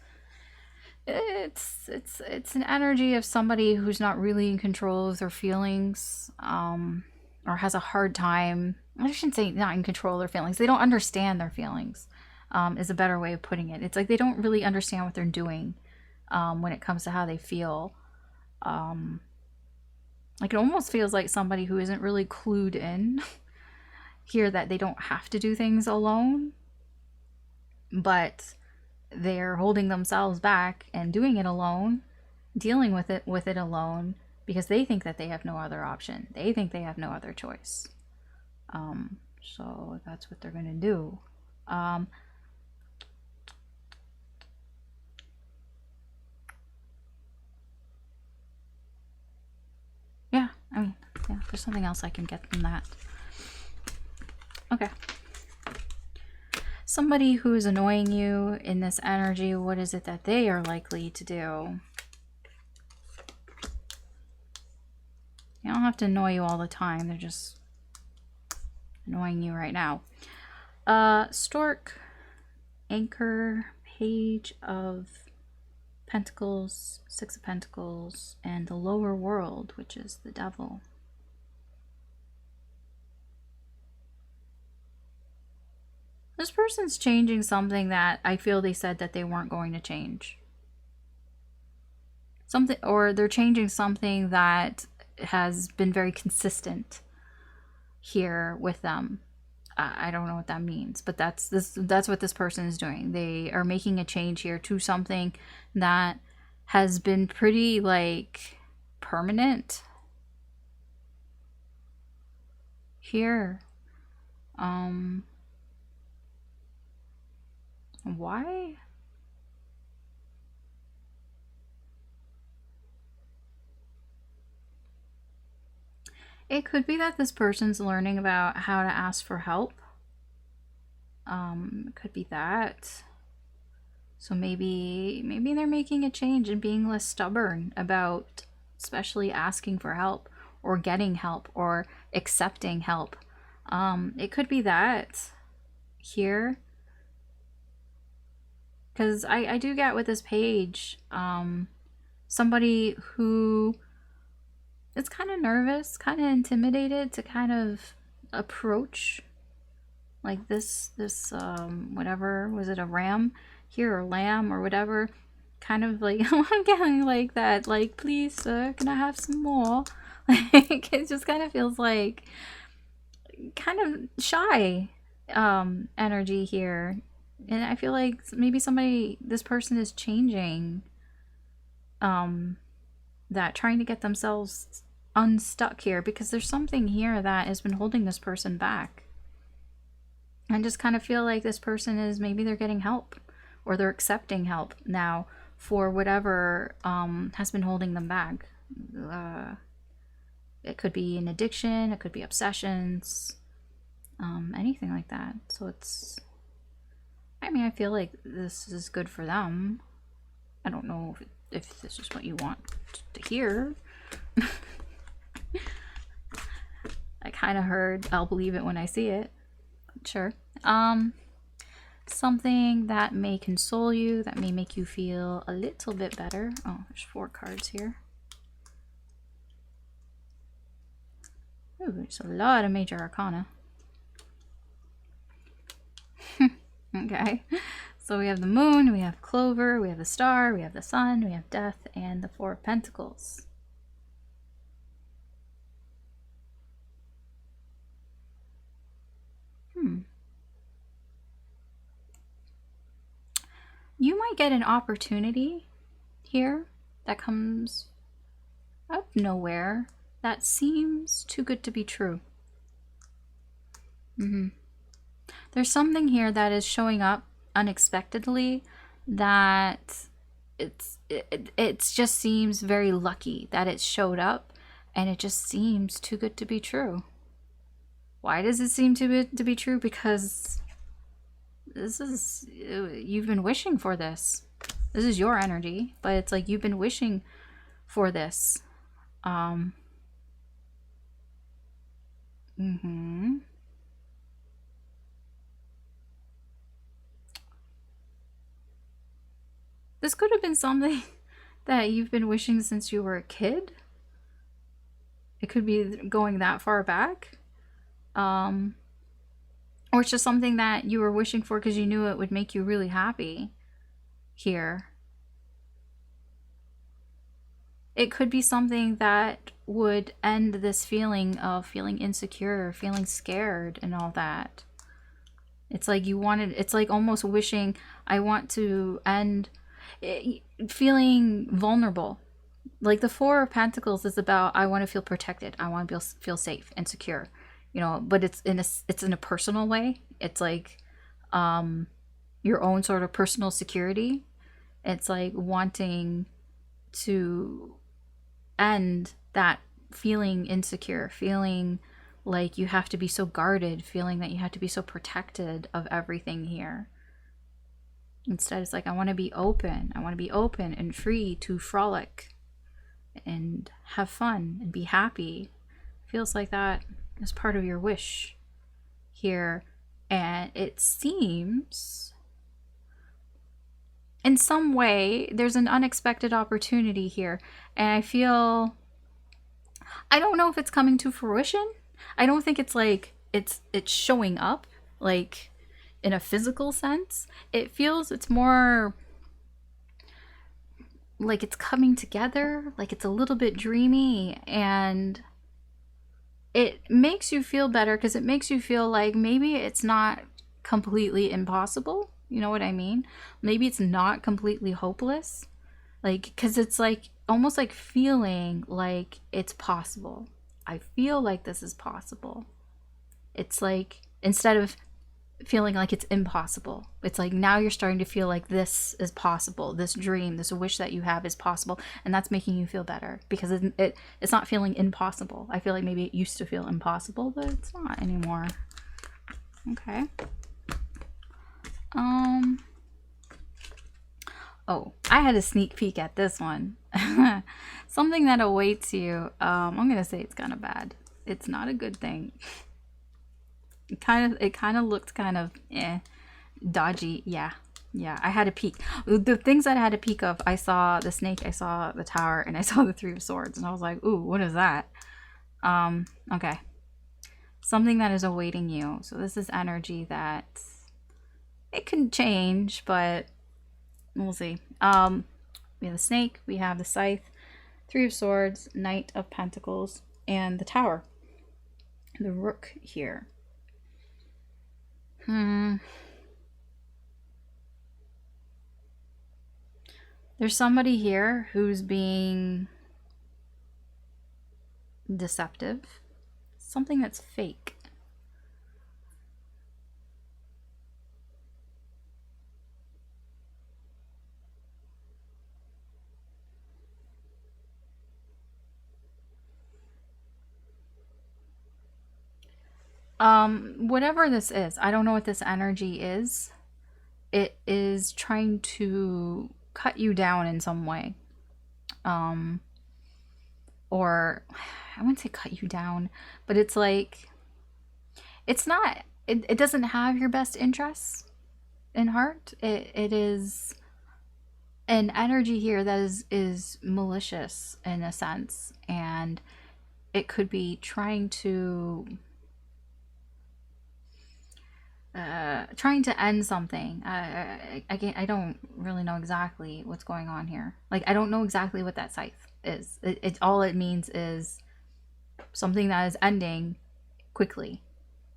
it's an energy of somebody who's not really in control of their feelings, or has a hard time. I shouldn't say not in control of their feelings. They don't understand their feelings, is a better way of putting it. It's like they don't really understand what they're doing when it comes to how they feel. Like it almost feels like somebody who isn't really clued in here, that they don't have to do things alone, but they're holding themselves back and doing it alone, dealing with it alone, because they think that they have no other option. They think they have no other choice. So that's what they're going to do. Yeah, I mean, yeah, there's something else I can get from that. Okay. Somebody who is annoying you in this energy, what is it that they are likely to do? They don't have to annoy you all the time. They're just annoying you right now. Stork, Anchor, Page of Pentacles, Six of Pentacles, and the lower world, which is the Devil. This person's changing something that I feel they said that they weren't going to change. Something, or they're changing something that has been very consistent here with them. I don't know what that means, but that's what this person is doing. They are making a change here to something that has been pretty like permanent here. Why? It could be that this person's learning about how to ask for help. It could be that. So maybe they're making a change and being less stubborn about especially asking for help or getting help or accepting help. It could be that here. Because I do get with this page, somebody who is kind of nervous, kind of intimidated to kind of approach like this whatever, was it a ram here or lamb or whatever, kind of like I'm getting like that, like, please sir, can I have some more? Like it just kind of feels like kind of shy energy here. And I feel like maybe this person is changing that, trying to get themselves unstuck here, because there's something here that has been holding this person back. I just kind of feel like this person is, maybe they're getting help or they're accepting help now for whatever has been holding them back. It could be an addiction, it could be obsessions, anything like that. So it's, I mean, I feel like this is good for them. I don't know if this is what you want to hear. I kind of heard, I'll believe it when I see it. Sure. Something that may console you, that may make you feel a little bit better. Oh, there's 4 cards here. Ooh, there's a lot of major arcana. Okay. So we have the moon, we have clover, we have the star, we have the sun, we have death, and the 4 of pentacles. You might get an opportunity here that comes out of nowhere that seems too good to be true. There's something here that is showing up unexpectedly that it just seems very lucky that it showed up, and it just seems too good to be true. Why does it seem too good to be true? Because this is, you've been wishing for this. This is your energy, but it's like you've been wishing for this. This could have been something that you've been wishing since you were a kid. It could be going that far back. Or it's just something that you were wishing for because you knew it would make you really happy here. It could be something that would end this feeling of feeling insecure, feeling scared, and all that. It's like you wanted, it's like almost wishing, I want to end feeling vulnerable. Like the Four of Pentacles is about, I want to feel protected. I want to feel safe and secure, you know, but it's in a personal way. It's like your own sort of personal security. It's like wanting to end that feeling insecure, feeling like you have to be so guarded, feeling that you have to be so protected of everything here. Instead, it's like, I want to be open. I want to be open and free to frolic and have fun and be happy. Feels like that is part of your wish here. And it seems in some way there's an unexpected opportunity here. And I feel, I don't know if it's coming to fruition. I don't think it's like it's showing up like in a physical sense. It feels, it's more like it's coming together, like it's a little bit dreamy, and it makes you feel better because it makes you feel like maybe it's not completely impossible. You know what I mean? Maybe it's not completely hopeless. Like, because it's like almost like feeling like it's possible. I feel like this is possible. It's like, instead of feeling like it's impossible, it's like now you're starting to feel like this is possible. This dream, this wish that you have is possible. And that's making you feel better because it's not feeling impossible. I feel like maybe it used to feel impossible, but it's not anymore. Okay. Oh, I had a sneak peek at this one. Something that awaits you. I'm gonna say it's kind of bad. It's not a good thing. It kind of looked kind of dodgy. Yeah. I had a peek. The things that I had a peek of, I saw the snake, I saw the tower, and I saw the Three of Swords, and I was like, ooh, what is that? Okay. Something that is awaiting you. So this is energy that it can change, but we'll see. We have the snake, we have the scythe, Three of Swords, Knight of Pentacles, and the tower. The rook here. There's somebody here who's being deceptive. Something that's fake. Whatever this is, I don't know what this energy is. It is trying to cut you down in some way. Or I wouldn't say cut you down, but it's like, it's not, it doesn't have your best interests in heart. It is an energy here that is malicious in a sense, and it could be trying to end something. I don't really know exactly what's going on here. Like, I don't know exactly what that scythe is. It all it means is something that is ending quickly.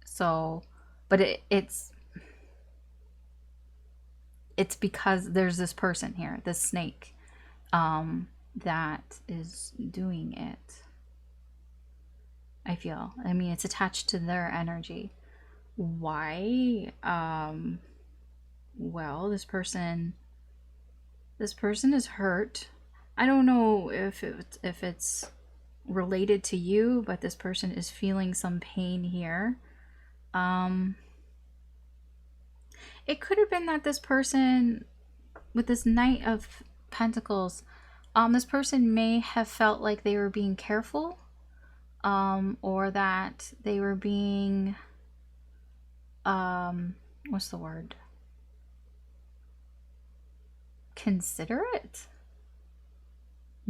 So, but it's because there's this person here, this snake, that is doing it. I feel. I mean, it's attached to their energy. Why? Well, this person is hurt. I don't know if it's related to you, but this person is feeling some pain here. It could have been that this person, with this Knight of Pentacles, this person may have felt like they were being careful, or that they were being, what's the word? Considerate?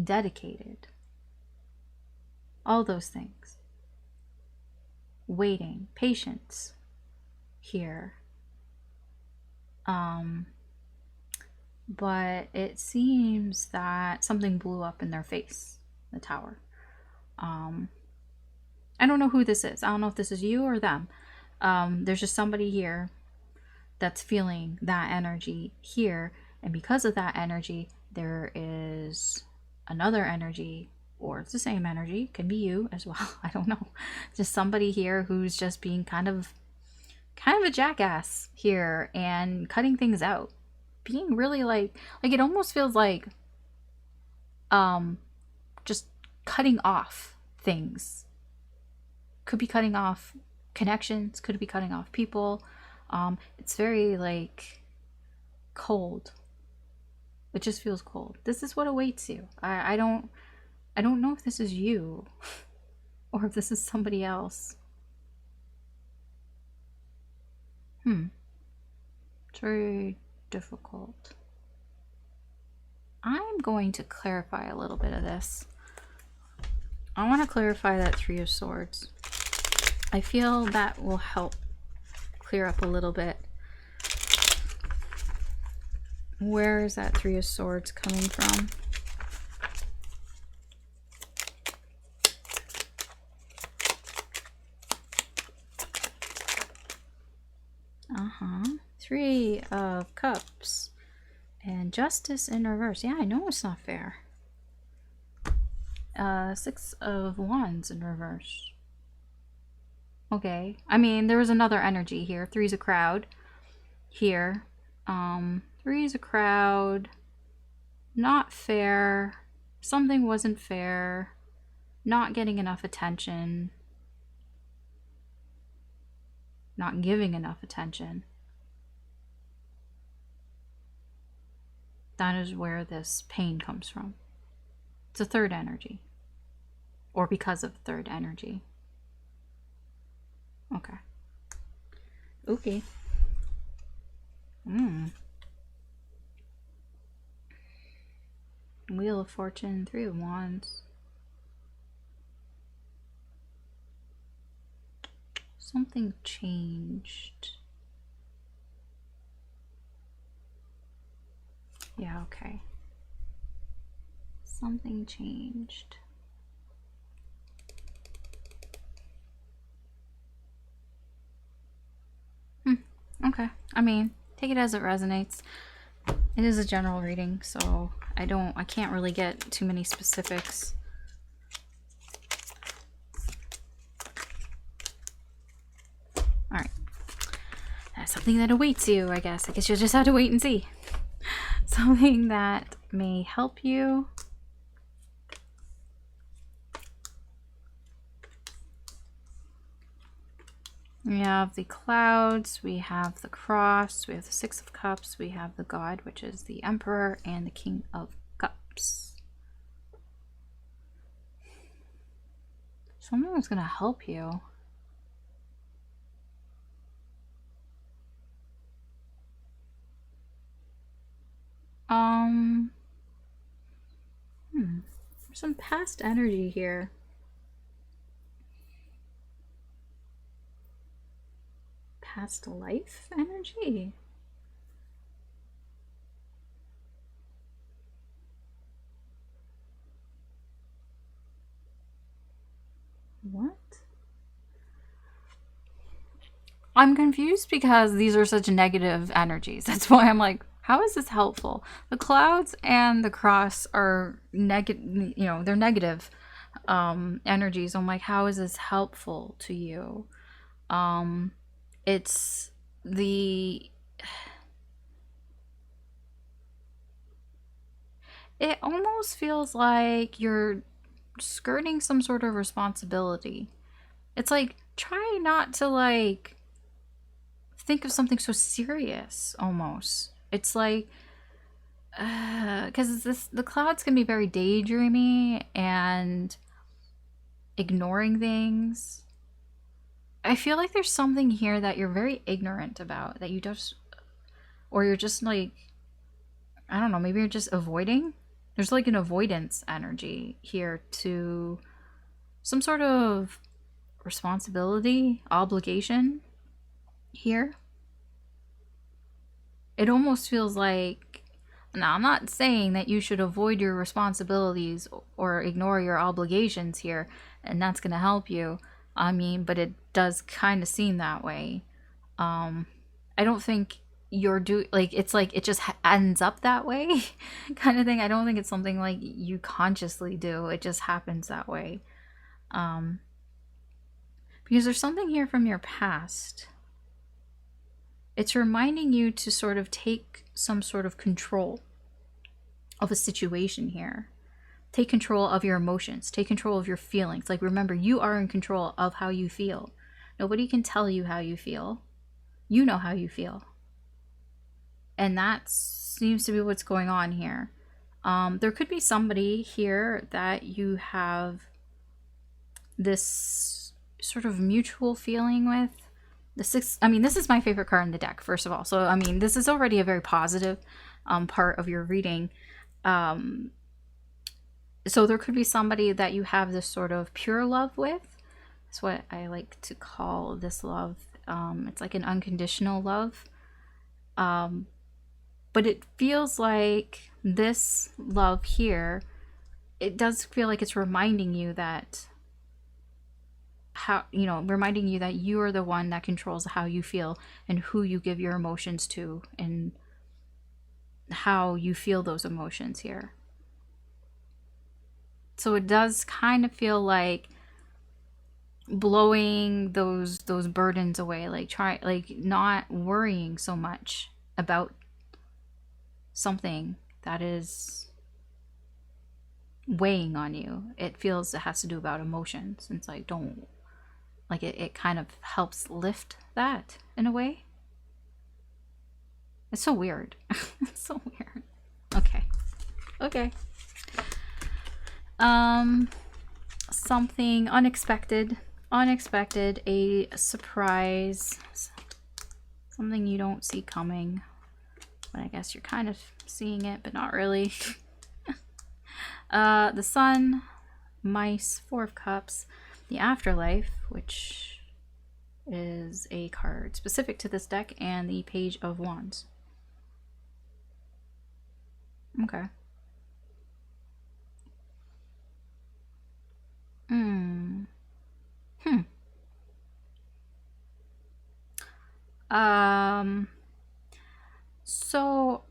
Dedicated. All those things. Waiting. Patience. Here. But it seems that something blew up in their face. The tower. I don't know who this is. I don't know if this is you or them. There's just somebody here that's feeling that energy here. And because of that energy, there is another energy, or it's the same energy, could be you as well. I don't know. Just somebody here who's just being kind of a jackass here and cutting things out. Being really like it almost feels like just cutting off things. Could be cutting off connections, could be cutting off people. It's very like cold. It just feels cold. This is what awaits you. I don't know if this is you or if this is somebody else. It's very difficult. I'm going to clarify a little bit of this. I want to clarify that Three of Swords. I feel that will help clear up a little bit. Where is that Three of Swords coming from? Three of Cups and Justice in reverse. Yeah, I know it's not fair. Six of Wands in reverse. Okay, I mean, there was another energy here. Three's a crowd here. Three's a crowd. Not fair. Something wasn't fair. Not getting enough attention. Not giving enough attention. That is where this pain comes from. It's a third energy. Or because of third energy. Okay. Okay. Wheel of Fortune, Three of Wands. Something changed. Yeah, okay. Something changed. Okay. I mean, take it as it resonates. It is a general reading, so I can't really get too many specifics. Alright. That's something that awaits you, I guess. I guess you'll just have to wait and see. Something that may help you. We have the clouds, we have the cross, we have the Six of Cups, we have the God, which is the Emperor, and the King of Cups. Someone was going to help you. There's some past energy here. Past life energy? What? I'm confused because these are such negative energies. That's why I'm like, how is this helpful? The clouds and the cross are negative, you know, they're negative energies. I'm like, how is this helpful to you? It's the... It almost feels like you're skirting some sort of responsibility. It's like, try not to like think of something so serious almost. It's like, because the clouds can be very daydreamy and ignoring things. I feel like there's something here that you're very ignorant about, that you just, or you're just like, I don't know, maybe you're just avoiding. There's like an avoidance energy here to some sort of responsibility, obligation here. It almost feels like, now I'm not saying that you should avoid your responsibilities or ignore your obligations here, and that's going to help you. I mean, but it does kind of seem that way. I don't think it's like it just ends up that way kind of thing. I don't think it's something like you consciously do. It just happens that way. Because there's something here from your past. It's reminding you to sort of take some sort of control of a situation here. Take control of your emotions. Take control of your feelings. Like, remember, you are in control of how you feel. Nobody can tell you how you feel. You know how you feel. And that seems to be what's going on here. There could be somebody here that you have this sort of mutual feeling with. The six, I mean, this is my favorite card in the deck, first of all. So, I mean, this is already a very positive part of your reading. So there could be somebody that you have this sort of pure love with. That's what I like to call this love. It's like an unconditional love. But it feels like this love here, it does feel like it's reminding you that reminding you that you are the one that controls how you feel and who you give your emotions to and how you feel those emotions here. So it does kind of feel like blowing those burdens away, like not worrying so much about something that is weighing on you. It feels it has to do about emotions. It's like, don't, like, it kind of helps lift that in a way. It's so weird. It's so weird. Okay. Something unexpected, a surprise, something you don't see coming, but I guess you're kind of seeing it, but not really. The Sun, Mice, Four of Cups, the Afterlife, which is a card specific to this deck, and the Page of Wands. Okay. So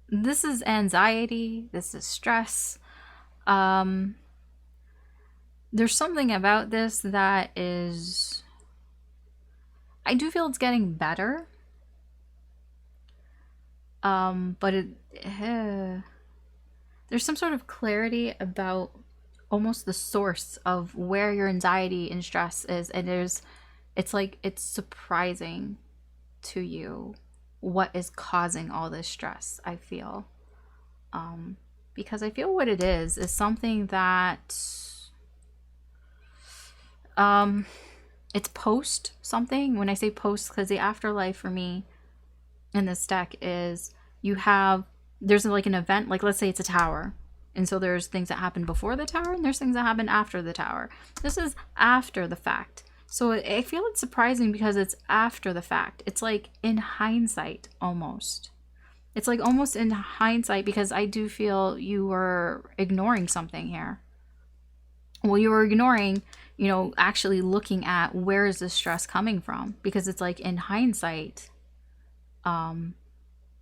this is anxiety, this is stress. There's something about this that is, I do feel it's getting better. But there's some sort of clarity about almost the source of where your anxiety and stress is, and it's like it's surprising to you what is causing all this stress. I feel because I feel what it is something that it's post something. When I say post, because the afterlife for me in this deck is there's like an event, like let's say it's a tower, and so there's things that happen before the tower and there's things that happen after the tower. This is after the fact, so I feel it's surprising because it's after the fact. It's like in hindsight almost. It's like almost in hindsight, because I do feel you were ignoring something here. Well, you were ignoring, actually looking at where is this stress coming from, because it's like in hindsight,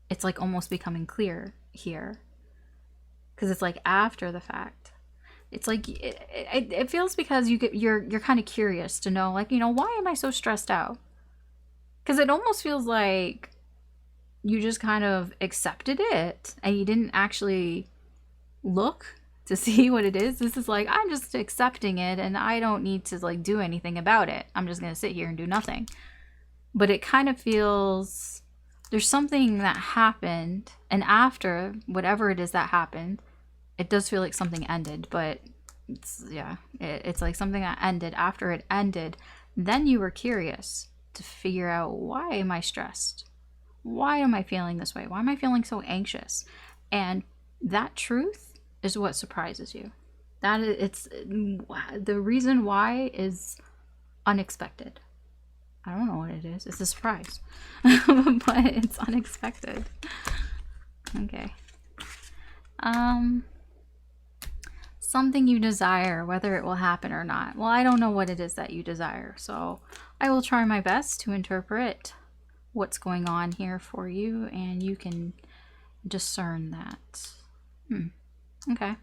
it's like almost becoming clear here, because it's like after the fact. It's like it feels because you're kind of curious to know, like, why am I so stressed out? Because it almost feels like you just kind of accepted it and you didn't actually look to see what it is. This is like, I'm just accepting it and I don't need to like do anything about it. I'm just gonna sit here and do nothing. But it kind of feels there's something that happened, and after whatever it is that happened, it does feel like something ended. But it's like something that ended. After it ended, then you were curious to figure out, why am I stressed? Why am I feeling this way? Why am I feeling so anxious? And that truth is what surprises you. It's the reason why is unexpected. I don't know what it is. It's a surprise. But it's unexpected. Okay. something you desire, whether it will happen or not. Well, I don't know what it is that you desire, so I will try my best to interpret what's going on here for you, and you can discern that. Okay.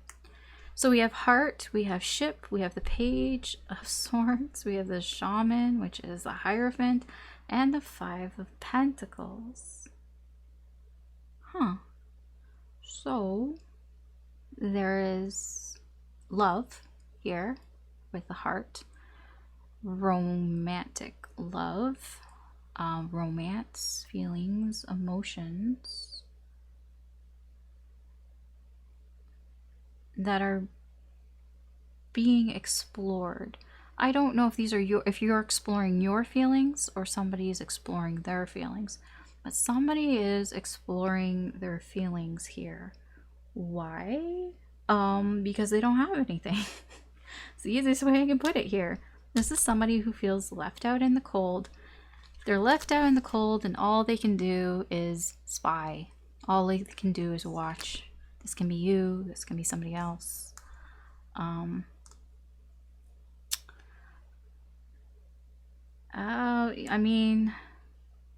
So we have heart, we have ship, we have the page of swords, we have the shaman, which is the Hierophant, and the 5 of Pentacles. So there is love here with the heart, romantic love, romance, feelings, emotions that are being explored. I don't know if these are if you're exploring your feelings or somebody is exploring their feelings, but somebody is exploring their feelings here. Why? Because they don't have anything. It's the easiest way I can put it here. This is somebody who feels left out in the cold. They're left out in the cold, and all they can do is spy. All they can do is watch. This can be you, this can be somebody else. I mean,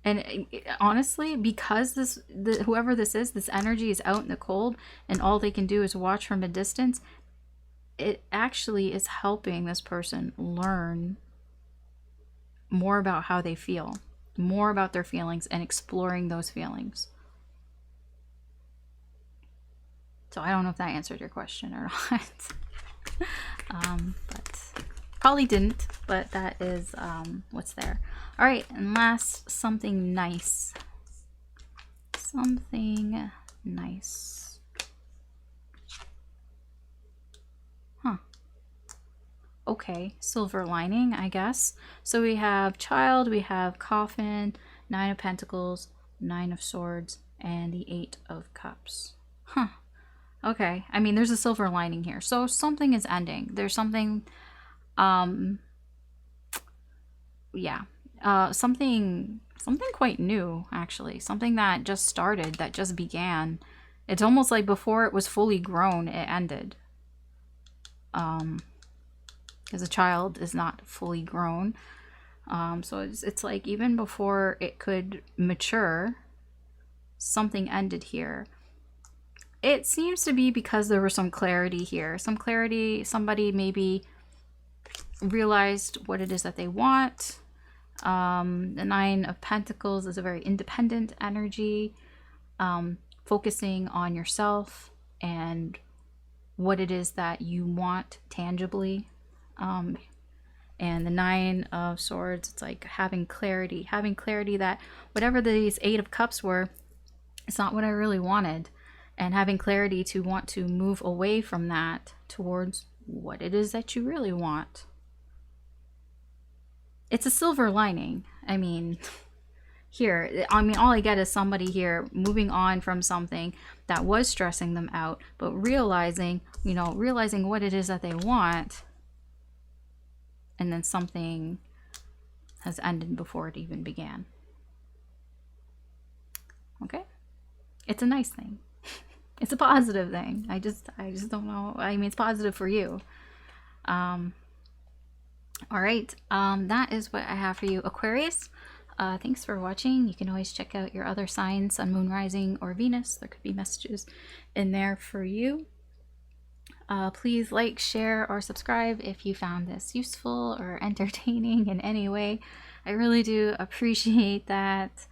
and honestly, because whoever this is, this energy is out in the cold, and all they can do is watch from a distance, it actually is helping this person learn more about how they feel, more about their feelings, and exploring those feelings. So I don't know if that answered your question or not. But probably didn't, but that is what's there. All right, and last, something nice. Something nice. Okay, silver lining, I guess. So we have child, we have coffin, 9 of Pentacles, 9 of Swords, and the 8 of Cups. Okay, I mean, there's a silver lining here. So something is ending. There's something, something quite new, actually. Something that just started, that just began. It's almost like before it was fully grown, it ended. Because a child is not fully grown. So it's like even before it could mature, something ended here. It seems to be because there was some clarity here. Some clarity, somebody maybe realized what it is that they want. The 9 of Pentacles is a very independent energy, focusing on yourself and what it is that you want tangibly. And the 9 of Swords, it's like having clarity that whatever these 8 of Cups were, it's not what I really wanted. And having clarity to want to move away from that towards what it is that you really want. It's a silver lining. I mean, here, all I get is somebody here moving on from something that was stressing them out, but realizing what it is that they want. And then something has ended before it even began. Okay? It's a nice thing. It's a positive thing. I just don't know. I mean, it's positive for you. All right. That is what I have for you, Aquarius. Thanks for watching. You can always check out your other signs, Sun, Moon, Rising, or Venus. There could be messages in there for you. Please like, share, or subscribe if you found this useful or entertaining in any way. I really do appreciate that.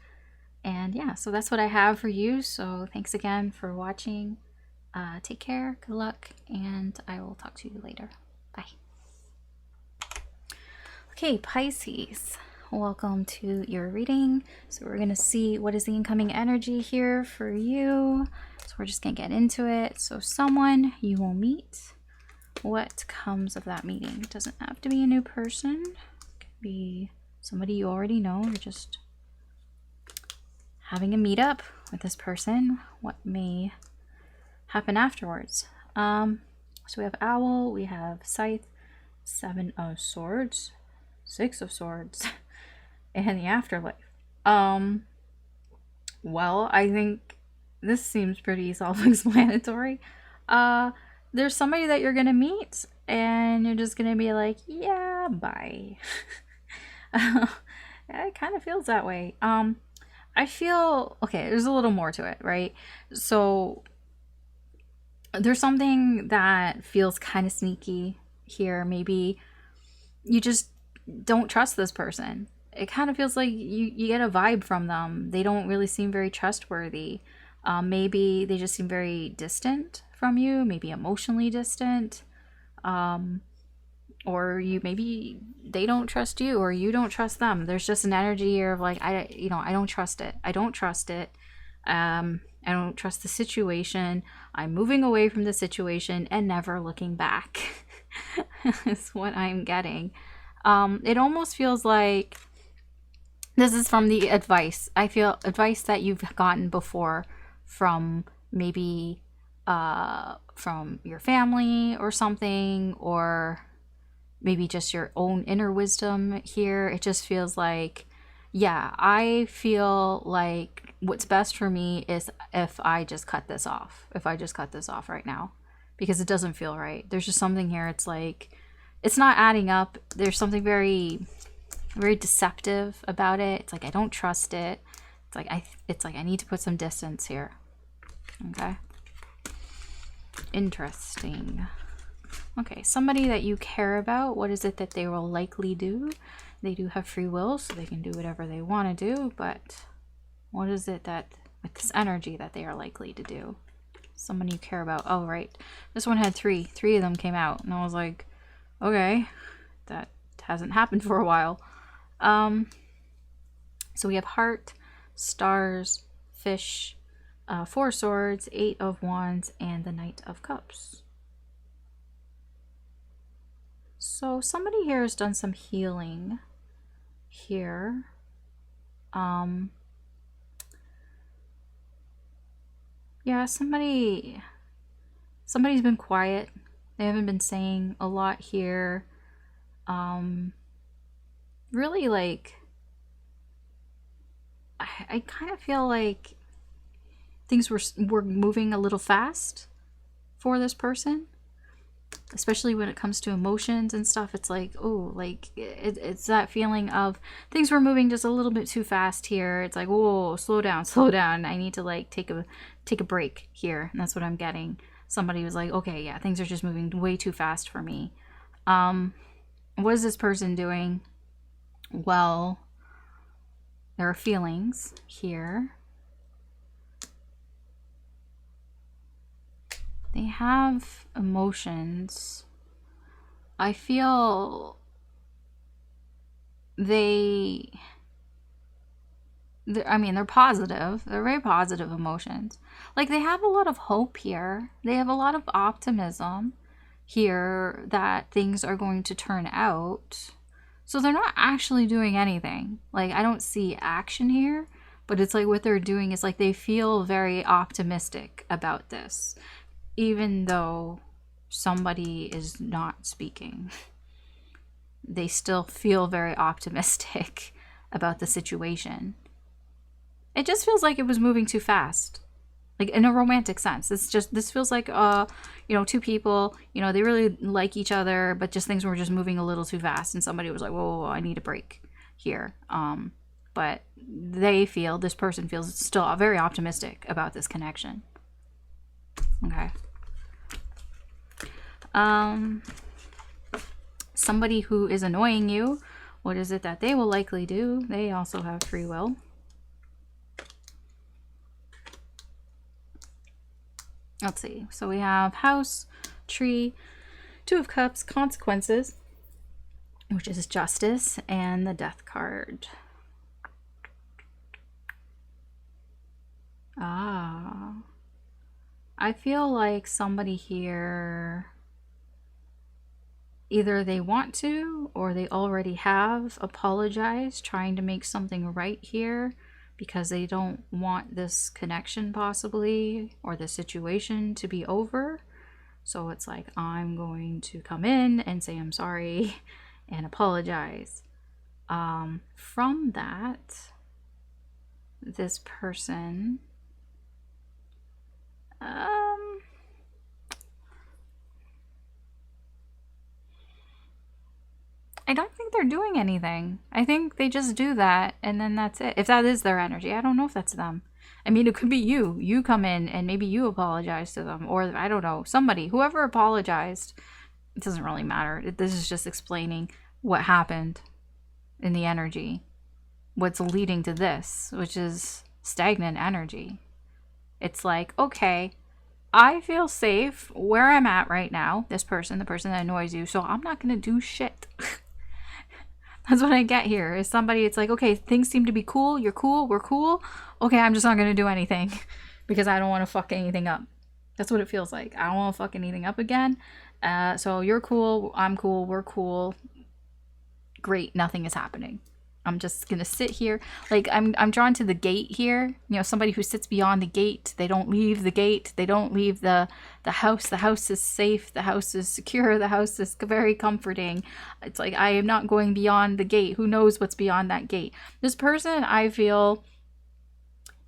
And yeah, so that's what I have for you. So thanks again for watching. Take care, good luck, and I will talk to you later. Bye. Okay, Pisces, welcome to your reading. So we're going to see what is the incoming energy here for you. So we're just going to get into it. So someone you will meet, what comes of that meeting? It doesn't have to be a new person. It could be somebody you already know. You're just having a meetup with this person. What may happen afterwards? So we have Owl, we have Scythe, 7 of Swords, 6 of Swords, and the Afterlife. Well, I think this seems pretty self-explanatory. there's somebody that you're gonna meet and you're just gonna be like, yeah, bye. It kind of feels that way. I feel, okay, there's a little more to it, right? So there's something that feels kind of sneaky here. Maybe you just don't trust this person. It kind of feels like you get a vibe from them. They don't really seem very trustworthy. Maybe they just seem very distant from you, maybe emotionally distant. Or maybe they don't trust you or you don't trust them. There's just an energy here of like, I don't trust it. I don't trust it. I don't trust the situation. I'm moving away from the situation and never looking back. Is what I'm getting. It almost feels like this is from the advice. I feel advice that you've gotten before from maybe from your family or something, or maybe just your own inner wisdom here. It just feels like, yeah, I feel like what's best for me is if I just cut this off. If I just cut this off right now. Because it doesn't feel right. There's just something here. It's like, it's not adding up. There's something very, very deceptive about it. It's like, I don't trust it. It's like I need to put some distance here. Okay. Interesting. Okay, somebody that you care about, what is it that they will likely do? They do have free will, so they can do whatever they want to do, but what is it that, with this energy, that they are likely to do? Someone you care about. Oh, right. This one had three. Three of them came out, and I was like, okay, that hasn't happened for a while. So we have heart, stars, fish, 4 swords, 8 of wands, and the Knight of Cups. So somebody here has done some healing here. Yeah, somebody's been quiet. They haven't been saying a lot here. Really, like, I kind of feel like things were moving a little fast for this person. Especially when it comes to emotions and stuff, it's like, oh, like it's that feeling of things were moving just a little bit too fast here. It's like, whoa, slow down, slow down. I need to like take a break here, and that's what I'm getting. Somebody was like, okay, yeah, things are just moving way too fast for me. What is this person doing? Well, there are feelings here. They have emotions. I feel they're positive. They're very positive emotions. Like, they have a lot of hope here. They have a lot of optimism here that things are going to turn out. So they're not actually doing anything. Like, I don't see action here, but it's like what they're doing is like they feel very optimistic about this. Even though somebody is not speaking, they still feel very optimistic about the situation. It just feels like it was moving too fast, like in a romantic sense. This feels like, two people, they really like each other, but just things were just moving a little too fast, and somebody was like, whoa, I need a break here. But this person feels still very optimistic about this connection. Okay. Somebody who is annoying you, what is it that they will likely do? They also have free will. Let's see. So we have house, tree, 2 of cups, consequences, which is justice, and the death card. I feel like somebody here, either they want to or they already have apologized, trying to make something right here because they don't want this connection possibly or the situation to be over. So it's like, I'm going to come in and say I'm sorry and apologize. From that, this person, I don't think they're doing anything. I think they just do that and then that's it. If that is their energy, I don't know if that's them. I mean, it could be you. You come in and maybe you apologize to them, or I don't know, somebody, whoever apologized. It doesn't really matter. This is just explaining what happened in the energy, what's leading to this, which is stagnant energy. It's like, okay, I feel safe where I'm at right now, this person, the person that annoys you, so I'm not going to do shit. That's what I get here, is somebody, it's like, okay, things seem to be cool, you're cool, we're cool, okay, I'm just not going to do anything because I don't want to fuck anything up. That's what it feels like. I don't want to fuck anything up again. So you're cool, I'm cool, we're cool. Great, nothing is happening. I'm just gonna sit here. Like I'm drawn to the gate here. You know, somebody who sits beyond the gate. They don't leave the gate. They don't leave the house. The house is safe. The house is secure. The house is very comforting. It's like I am not going beyond the gate. Who knows what's beyond that gate? This person, I feel,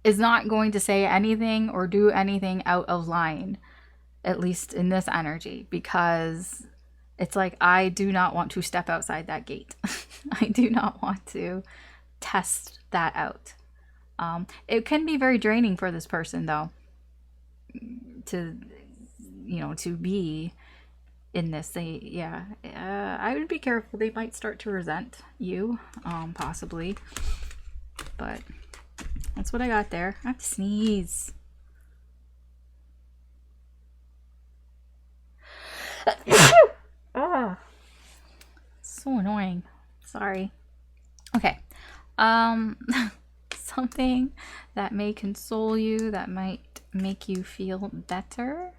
is not going to say anything or do anything out of line, at least in this energy, because it's like I do not want to step outside that gate. I do not want to test that out. It can be very draining for this person, though, to, you know, to be in this. I would be careful. They might start to resent you, possibly. But that's what I got there. I have to sneeze. Ah, so annoying. Sorry. Okay. Something that may console you, that might make you feel better.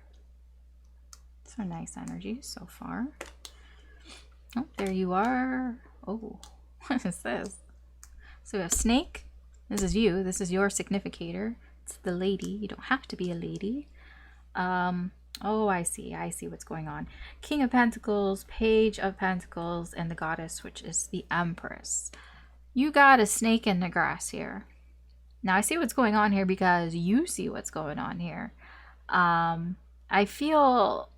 So nice energy so far. Oh, there you are. Oh, what is this? So we have snake. This is you. This is your significator. It's the lady. You don't have to be a lady. Oh, I see what's going on. King of Pentacles, Page of Pentacles, and the Goddess, which is the Empress. You got a snake in the grass here. Now, I see what's going on here because you see what's going on here. I feel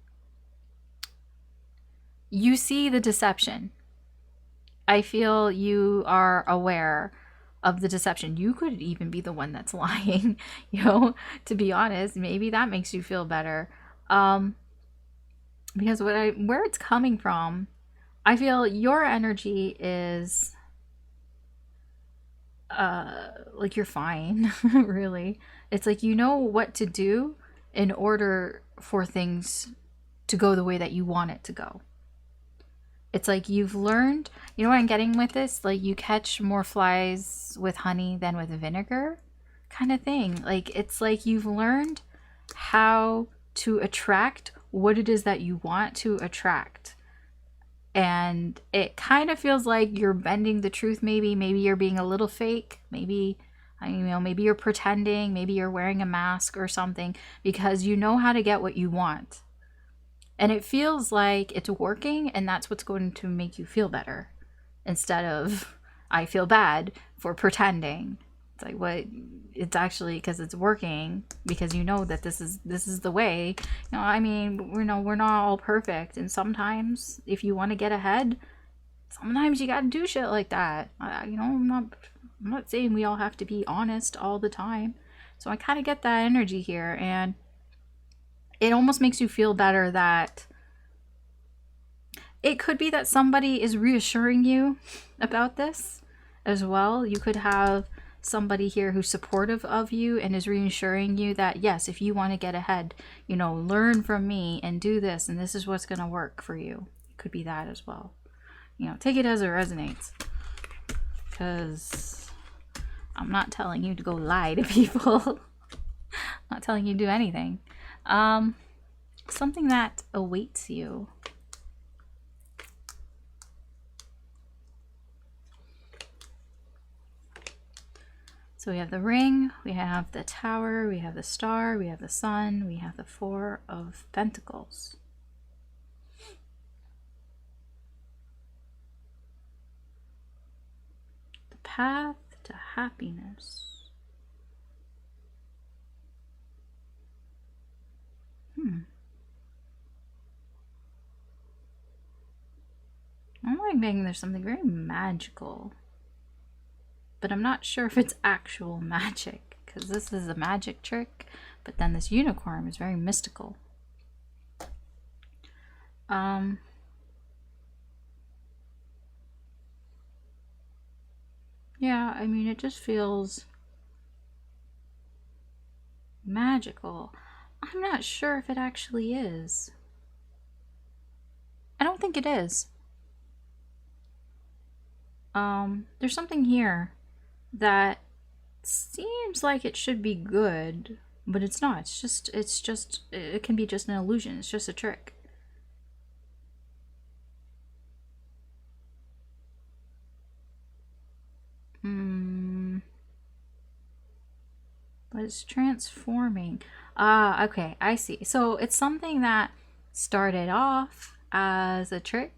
you see the deception. I feel you are aware of the deception. You could even be the one that's lying, you know, to be honest. Maybe that makes you feel better. Because where it's coming from, I feel your energy is like you're fine. Really, it's like you know what to do in order for things to go the way that you want it to go. It's like you've learned, you know what I'm getting with this, like you catch more flies with honey than with vinegar kind of thing. Like it's like you've learned how to attract what it is that you want to attract. And it kind of feels like you're bending the truth. Maybe you're being a little fake. Maybe, I don't know, maybe you're pretending. Maybe you're wearing a mask or something because you know how to get what you want. And it feels like it's working, and that's what's going to make you feel better. Instead of, I feel bad for pretending. It's like, what? It's actually because it's working, because you know that this is the way. You know, I mean, we're not all perfect, and sometimes if you want to get ahead, sometimes you got to do shit like that. You know, I'm not saying we all have to be honest all the time. So I kind of get that energy here, and it almost makes you feel better that it could be that somebody is reassuring you about this as well. You could have somebody here who's supportive of you and is reassuring you that, yes, if you want to get ahead, you know, learn from me and do this, and this is what's going to work for you. It could be that as well. You know, take it as it resonates. Because I'm not telling you to go lie to people. I'm not telling you to do anything. Something that awaits you. So we have the ring, we have the tower, we have the star, we have the sun, we have the Four of Pentacles. The path to happiness. I don't I'm getting there's something very magical. But I'm not sure if it's actual magic, because this is a magic trick, but then this unicorn is very mystical. Yeah, I mean, it just feels magical. I'm not sure if it actually is. I don't think it is. There's something here that seems like it should be good, but it's not. It can be just an illusion. It's just a trick. But it's transforming. Ah, okay, I see. So it's something that started off as a trick,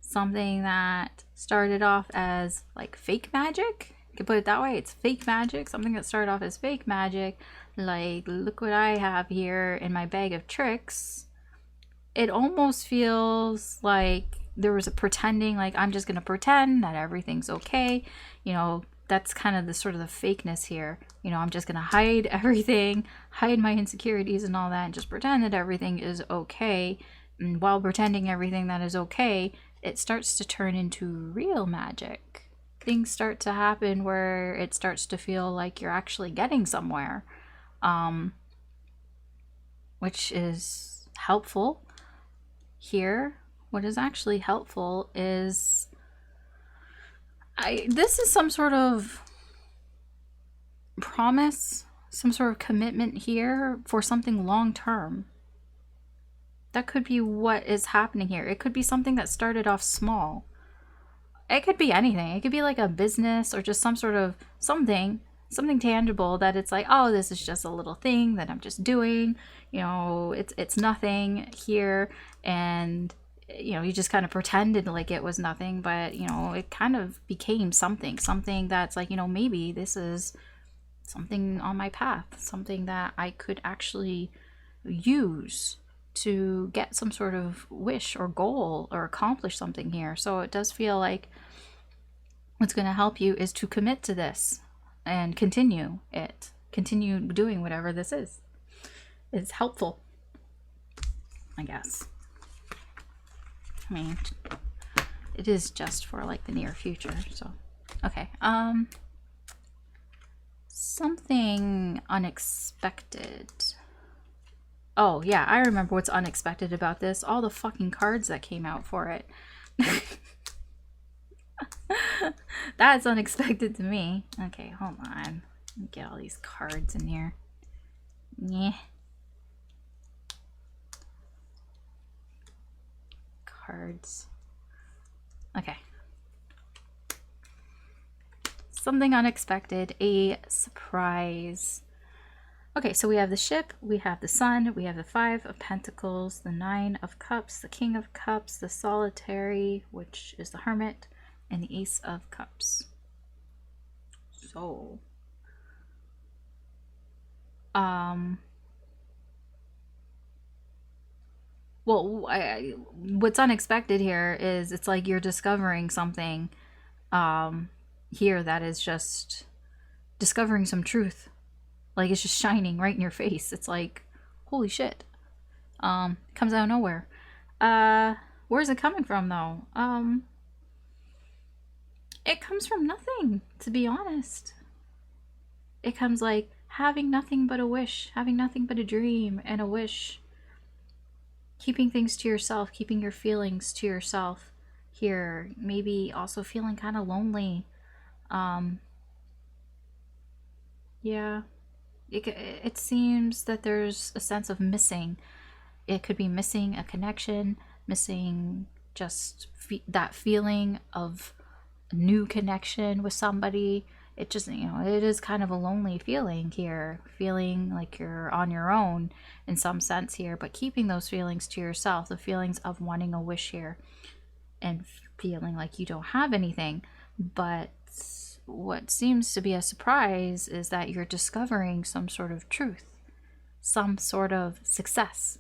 something that started off as like fake magic. You can put it that way. It's fake magic. Something that started off as fake magic. Like, look what I have here in my bag of tricks. It almost feels like there was a pretending, like, I'm just gonna pretend that everything's okay. You know, that's kind of the sort of the fakeness here. You know, I'm just gonna hide everything, hide my insecurities and all that, and just pretend that everything is okay. And while pretending everything that is okay, it starts to turn into real magic. Things start to happen where it starts to feel like you're actually getting somewhere, which is helpful. Here, what is actually helpful is this is some sort of promise, some sort of commitment here for something long term. That could be what is happening here. It could be something that started off small. It could be anything. It could be like a business or just some sort of something tangible that it's like, oh, this is just a little thing that I'm just doing. You know, it's nothing here. And, you know, you just kind of pretended like it was nothing. But, you know, it kind of became something that's like, you know, maybe this is something on my path. Something that I could actually use to get some sort of wish or goal or accomplish something here. So it does feel like what's going to help you is to commit to this and continue doing whatever this is. It's helpful, I guess. I mean, it is just for like the near future. So, okay. Something unexpected. Oh, yeah, I remember what's unexpected about this. All the fucking cards that came out for it. That's unexpected to me. Okay, hold on. Let me get all these cards in here. Yeah. Cards. Okay. Something unexpected. A surprise. Okay, so we have the ship, we have the sun, we have the 5 of Pentacles, the 9 of Cups, the King of Cups, the Solitary, which is the Hermit, and the Ace of Cups. So, well, what's unexpected here is it's like you're discovering something here that is just discovering some truth. Like, it's just shining right in your face. It's like, holy shit. Comes out of nowhere. Where's it coming from, though? It comes from nothing, to be honest. It comes like having nothing but a wish, having nothing but a dream and a wish. Keeping things to yourself, keeping your feelings to yourself here. Maybe also feeling kind of lonely. Yeah. It seems that there's a sense of missing. It could be missing a connection, missing just that feeling of a new connection with somebody. It just, you know, it is kind of a lonely feeling here, feeling like you're on your own in some sense here, but keeping those feelings to yourself, the feelings of wanting a wish here and feeling like you don't have anything. But what seems to be a surprise is that you're discovering some sort of truth, some sort of success.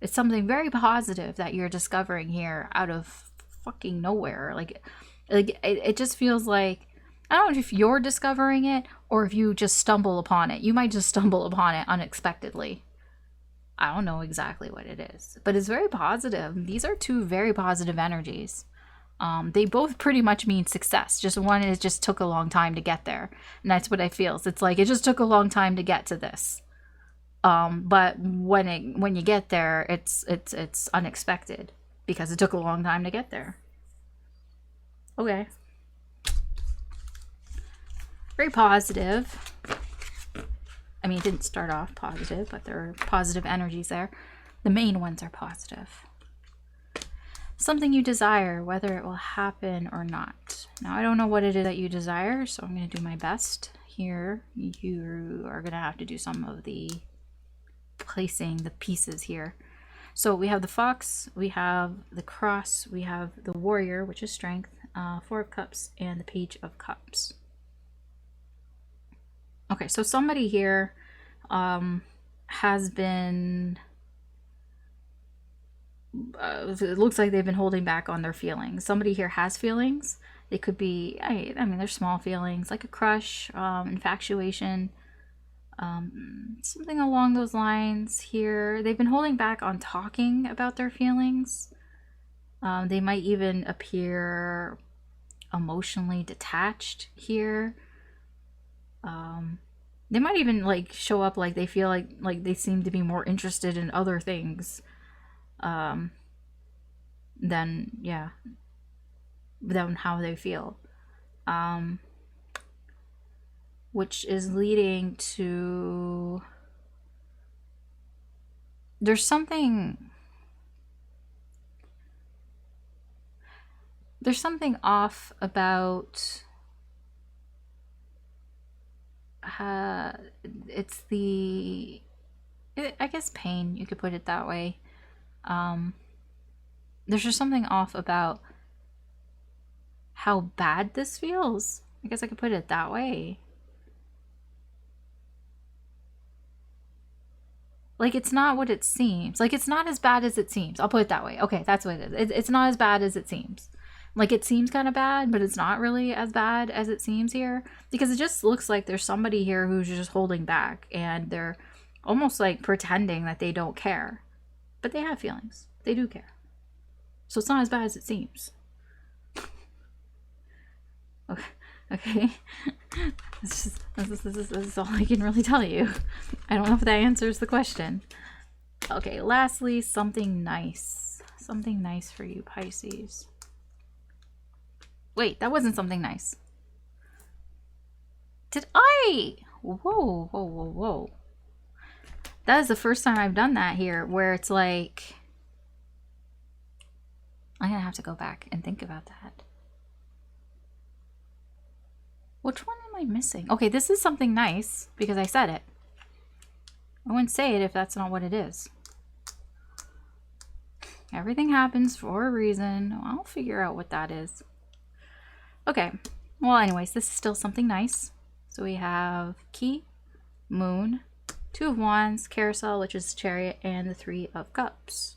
It's something very positive that you're discovering here out of fucking nowhere. Like it just feels like, I don't know if you're discovering it or if you just stumble upon it. You might just stumble upon it unexpectedly. I don't know exactly what it is, but it's very positive. These are two very positive energies. They both pretty much mean success. Just one is just took a long time to get there. And that's what I feel. It's like it just took a long time to get to this. But when you get there, it's unexpected because it took a long time to get there. Okay. Very positive. I mean, it didn't start off positive, but there are positive energies there. The main ones are positive. Something you desire, whether it will happen or not. Now, I don't know what it is that you desire, so I'm going to do my best here. You are going to have to do some of the placing the pieces here. So we have the fox, we have the cross, we have the warrior, which is strength, 4 of cups, and the page of cups. Okay, so somebody here has been, it looks like they've been holding back on their feelings. Somebody here has feelings. They could be, I mean, they're small feelings, like a crush, infatuation, something along those lines here. They've been holding back on talking about their feelings. They might even appear emotionally detached here. They might even like show up like they feel like they seem to be more interested in other things than how they feel, which is leading to, there's something off about it's the, I guess pain, you could put it that way. There's just something off about how bad this feels. I guess I could put it that way. Like, it's not what it seems. Like, it's not as bad as it seems. I'll put it that way. Okay, that's what it is. It's not as bad as it seems. Like, it seems kind of bad, but it's not really as bad as it seems here. Because it just looks like there's somebody here who's just holding back. And they're almost like pretending that they don't care. But they have feelings. They do care. So it's not as bad as it seems. Okay. This is all I can really tell you. I don't know if that answers the question. Okay, lastly, something nice. Something nice for you, Pisces. Wait, that wasn't something nice. Did I? Whoa. That is the first time I've done that here, where it's like, I'm gonna have to go back and think about that. Which one am I missing? Okay, this is something nice because I said it. I wouldn't say it if that's not what it is. Everything happens for a reason. I'll figure out what that is. Okay. Well, anyways, this is still something nice. So we have key, moon, 2 of wands, carousel, which is chariot, and the 3 of cups.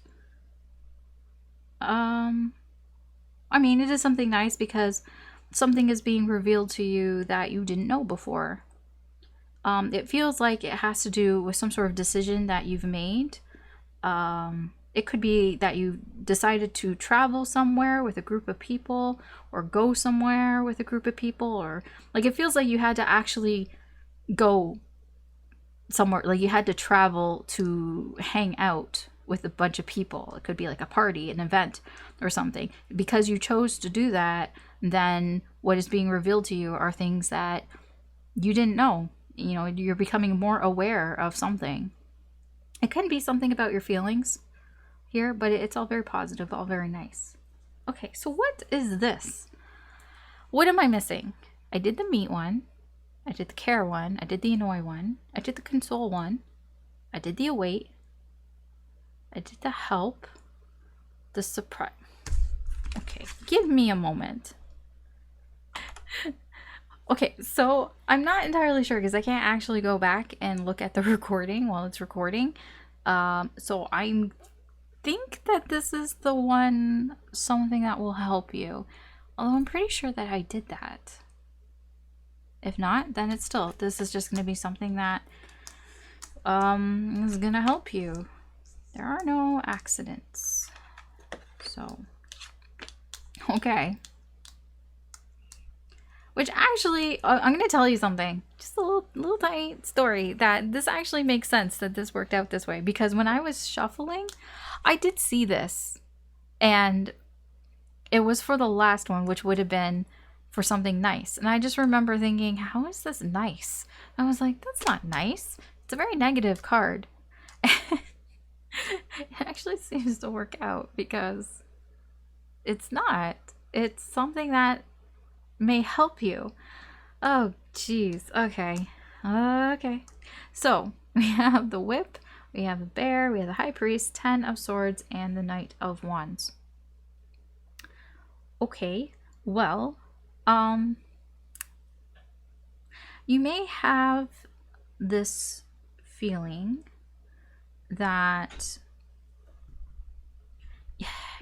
I mean, it is something nice because something is being revealed to you that you didn't know before. It feels like it has to do with some sort of decision that you've made. It could be that you decided to travel somewhere with a group of people, or go somewhere with a group of people, or like it feels like you had to actually go somewhere, like you had to travel to hang out with a bunch of people. It could be like a party, an event, or something. Because you chose to do that, then what is being revealed to you are things that you didn't know. You know, you're becoming more aware of something. It can be something about your feelings here, but it's all very positive, all very nice. Okay, so what is this? What am I missing? I did the meat one. I did the care one. I did the annoy one. I did the console one. I did the await. I did the help. The surprise. Okay, give me a moment. Okay, so I'm not entirely sure because I can't actually go back and look at the recording while it's recording. So I'm think that this is the one, something that will help you. Although I'm pretty sure that I did that. If not, then it's still, this is just going to be something that is going to help you. There are no accidents. So, okay. Which actually, I'm going to tell you something. Just a little tiny story that this actually makes sense that this worked out this way. Because when I was shuffling, I did see this. And it was for the last one, which would have been for something nice. And I just remember thinking, how is this nice? I was like, that's not nice. It's a very negative card. It actually seems to work out because it's not. It's something that may help you. Oh, geez. Okay. Okay. So we have the whip, we have the bear, we have the high priest, 10 of swords, and the knight of wands. Okay. Well, you may have this feeling that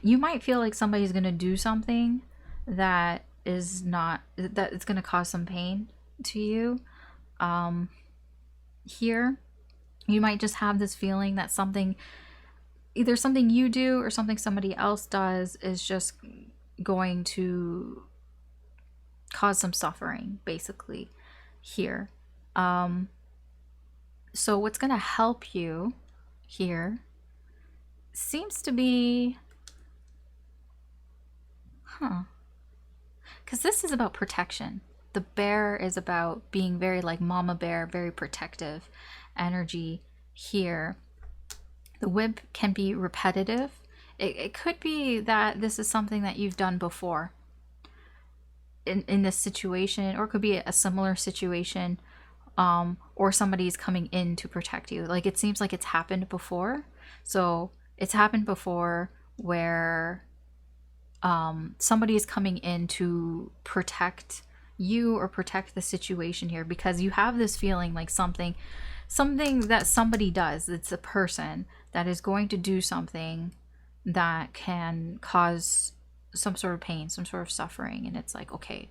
you might feel like somebody's going to do something that is not, that it's going to cause some pain to you. Here, you might just have this feeling that something, either something you do or something somebody else does is just going to cause some suffering, basically, here. So what's going to help you here seems to be, because this is about protection. The bear is about being very like mama bear, very protective energy here. The whip can be repetitive. It could be that this is something that you've done before in this situation, or it could be a similar situation, or somebody's coming in to protect you. Like, it seems like it's happened before. So it's happened before where somebody is coming in to protect you or protect the situation here, because you have this feeling like something that somebody does, it's a person that is going to do something that can cause some sort of pain, some sort of suffering. And it's like, okay,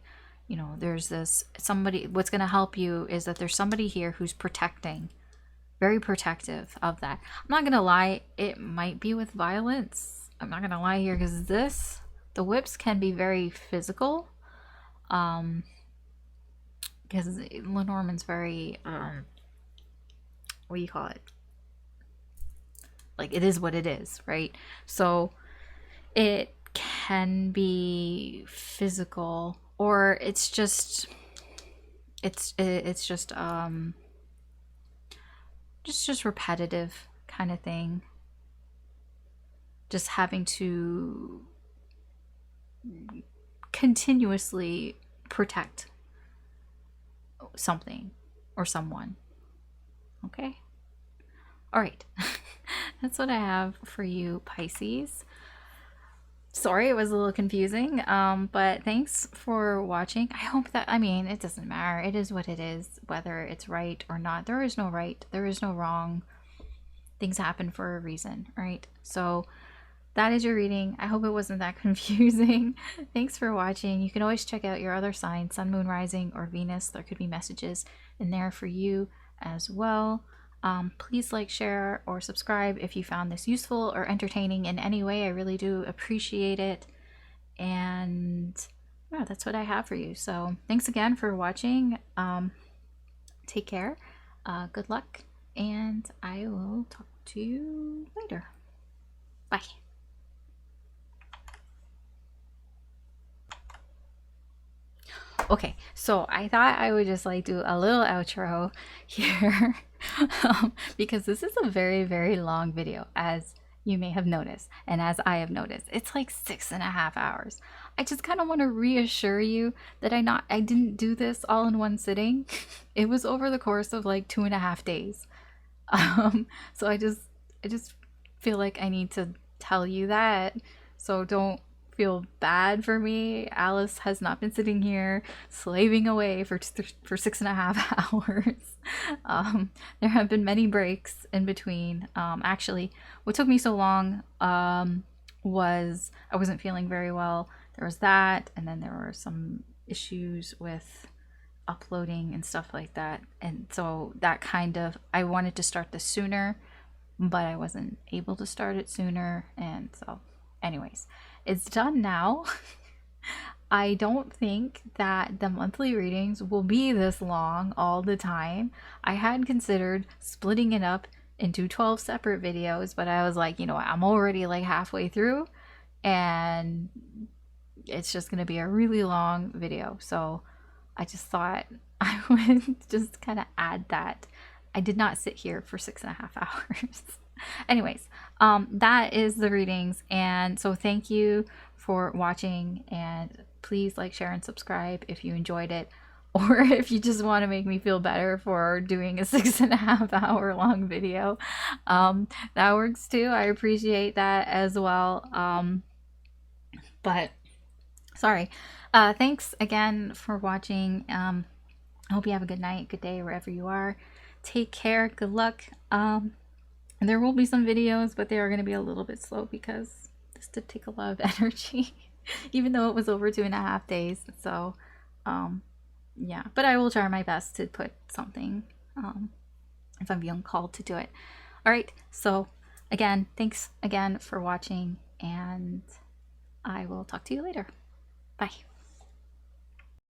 you know, there's this somebody, what's going to help you is that there's somebody here who's protecting, very protective of that. I'm not going to lie, it might be with violence. I'm not going to lie here, because the whips can be very physical. Because Lenormand's very, what do you call it? Like, it is what it is, right? So it can be physical, or it's just repetitive kind of thing. Just having to continuously protect something or someone. Okay? All right. That's what I have for you, Pisces. Sorry, it was a little confusing, but thanks for watching. I hope that, I mean, it doesn't matter. It is what it is, whether it's right or not. There is no right. There is no wrong. Things happen for a reason, right? So that is your reading. I hope it wasn't that confusing. Thanks for watching. You can always check out your other sign, Sun, Moon, Rising, or Venus. There could be messages in there for you as well. Please like, share, or subscribe if you found this useful or entertaining in any way. I really do appreciate it. And yeah, that's what I have for you. So thanks again for watching. Take care. Good luck. And I will talk to you later. Bye. Okay, so I thought I would just like do a little outro here because this is a very, very long video, as you may have noticed, and as I have noticed. It's like 6.5 hours. I just kind of want to reassure you that I didn't do this all in one sitting. It was over the course of like 2.5 days. So I just feel like I need to tell you that, so don't feel bad for me. Alice has not been sitting here slaving away for 6.5 hours. There have been many breaks in between. Actually, what took me so long was I wasn't feeling very well. There was that, and then there were some issues with uploading and stuff like that. And so that kind of, I wanted to start this sooner, but I wasn't able to start it sooner. And so anyways, it's done now. I don't think that the monthly readings will be this long all the time. I had considered splitting it up into 12 separate videos, but I was like, you know, I'm already like halfway through and it's just going to be a really long video. So I just thought I would just kind of add that. I did not sit here for 6.5 hours. Anyways, that is the readings. And so thank you for watching, and please like, share, and subscribe if you enjoyed it, or if you just want to make me feel better for doing a 6.5 hour long video. That works too. I appreciate that as well. But sorry. Thanks again for watching. I hope you have a good night, good day, wherever you are. Take care. Good luck. There will be some videos, but they are going to be a little bit slow because this did take a lot of energy, even though it was over 2.5 days. So, yeah, but I will try my best to put something, if I'm feeling called to do it. All right. So again, thanks again for watching, and I will talk to you later. Bye.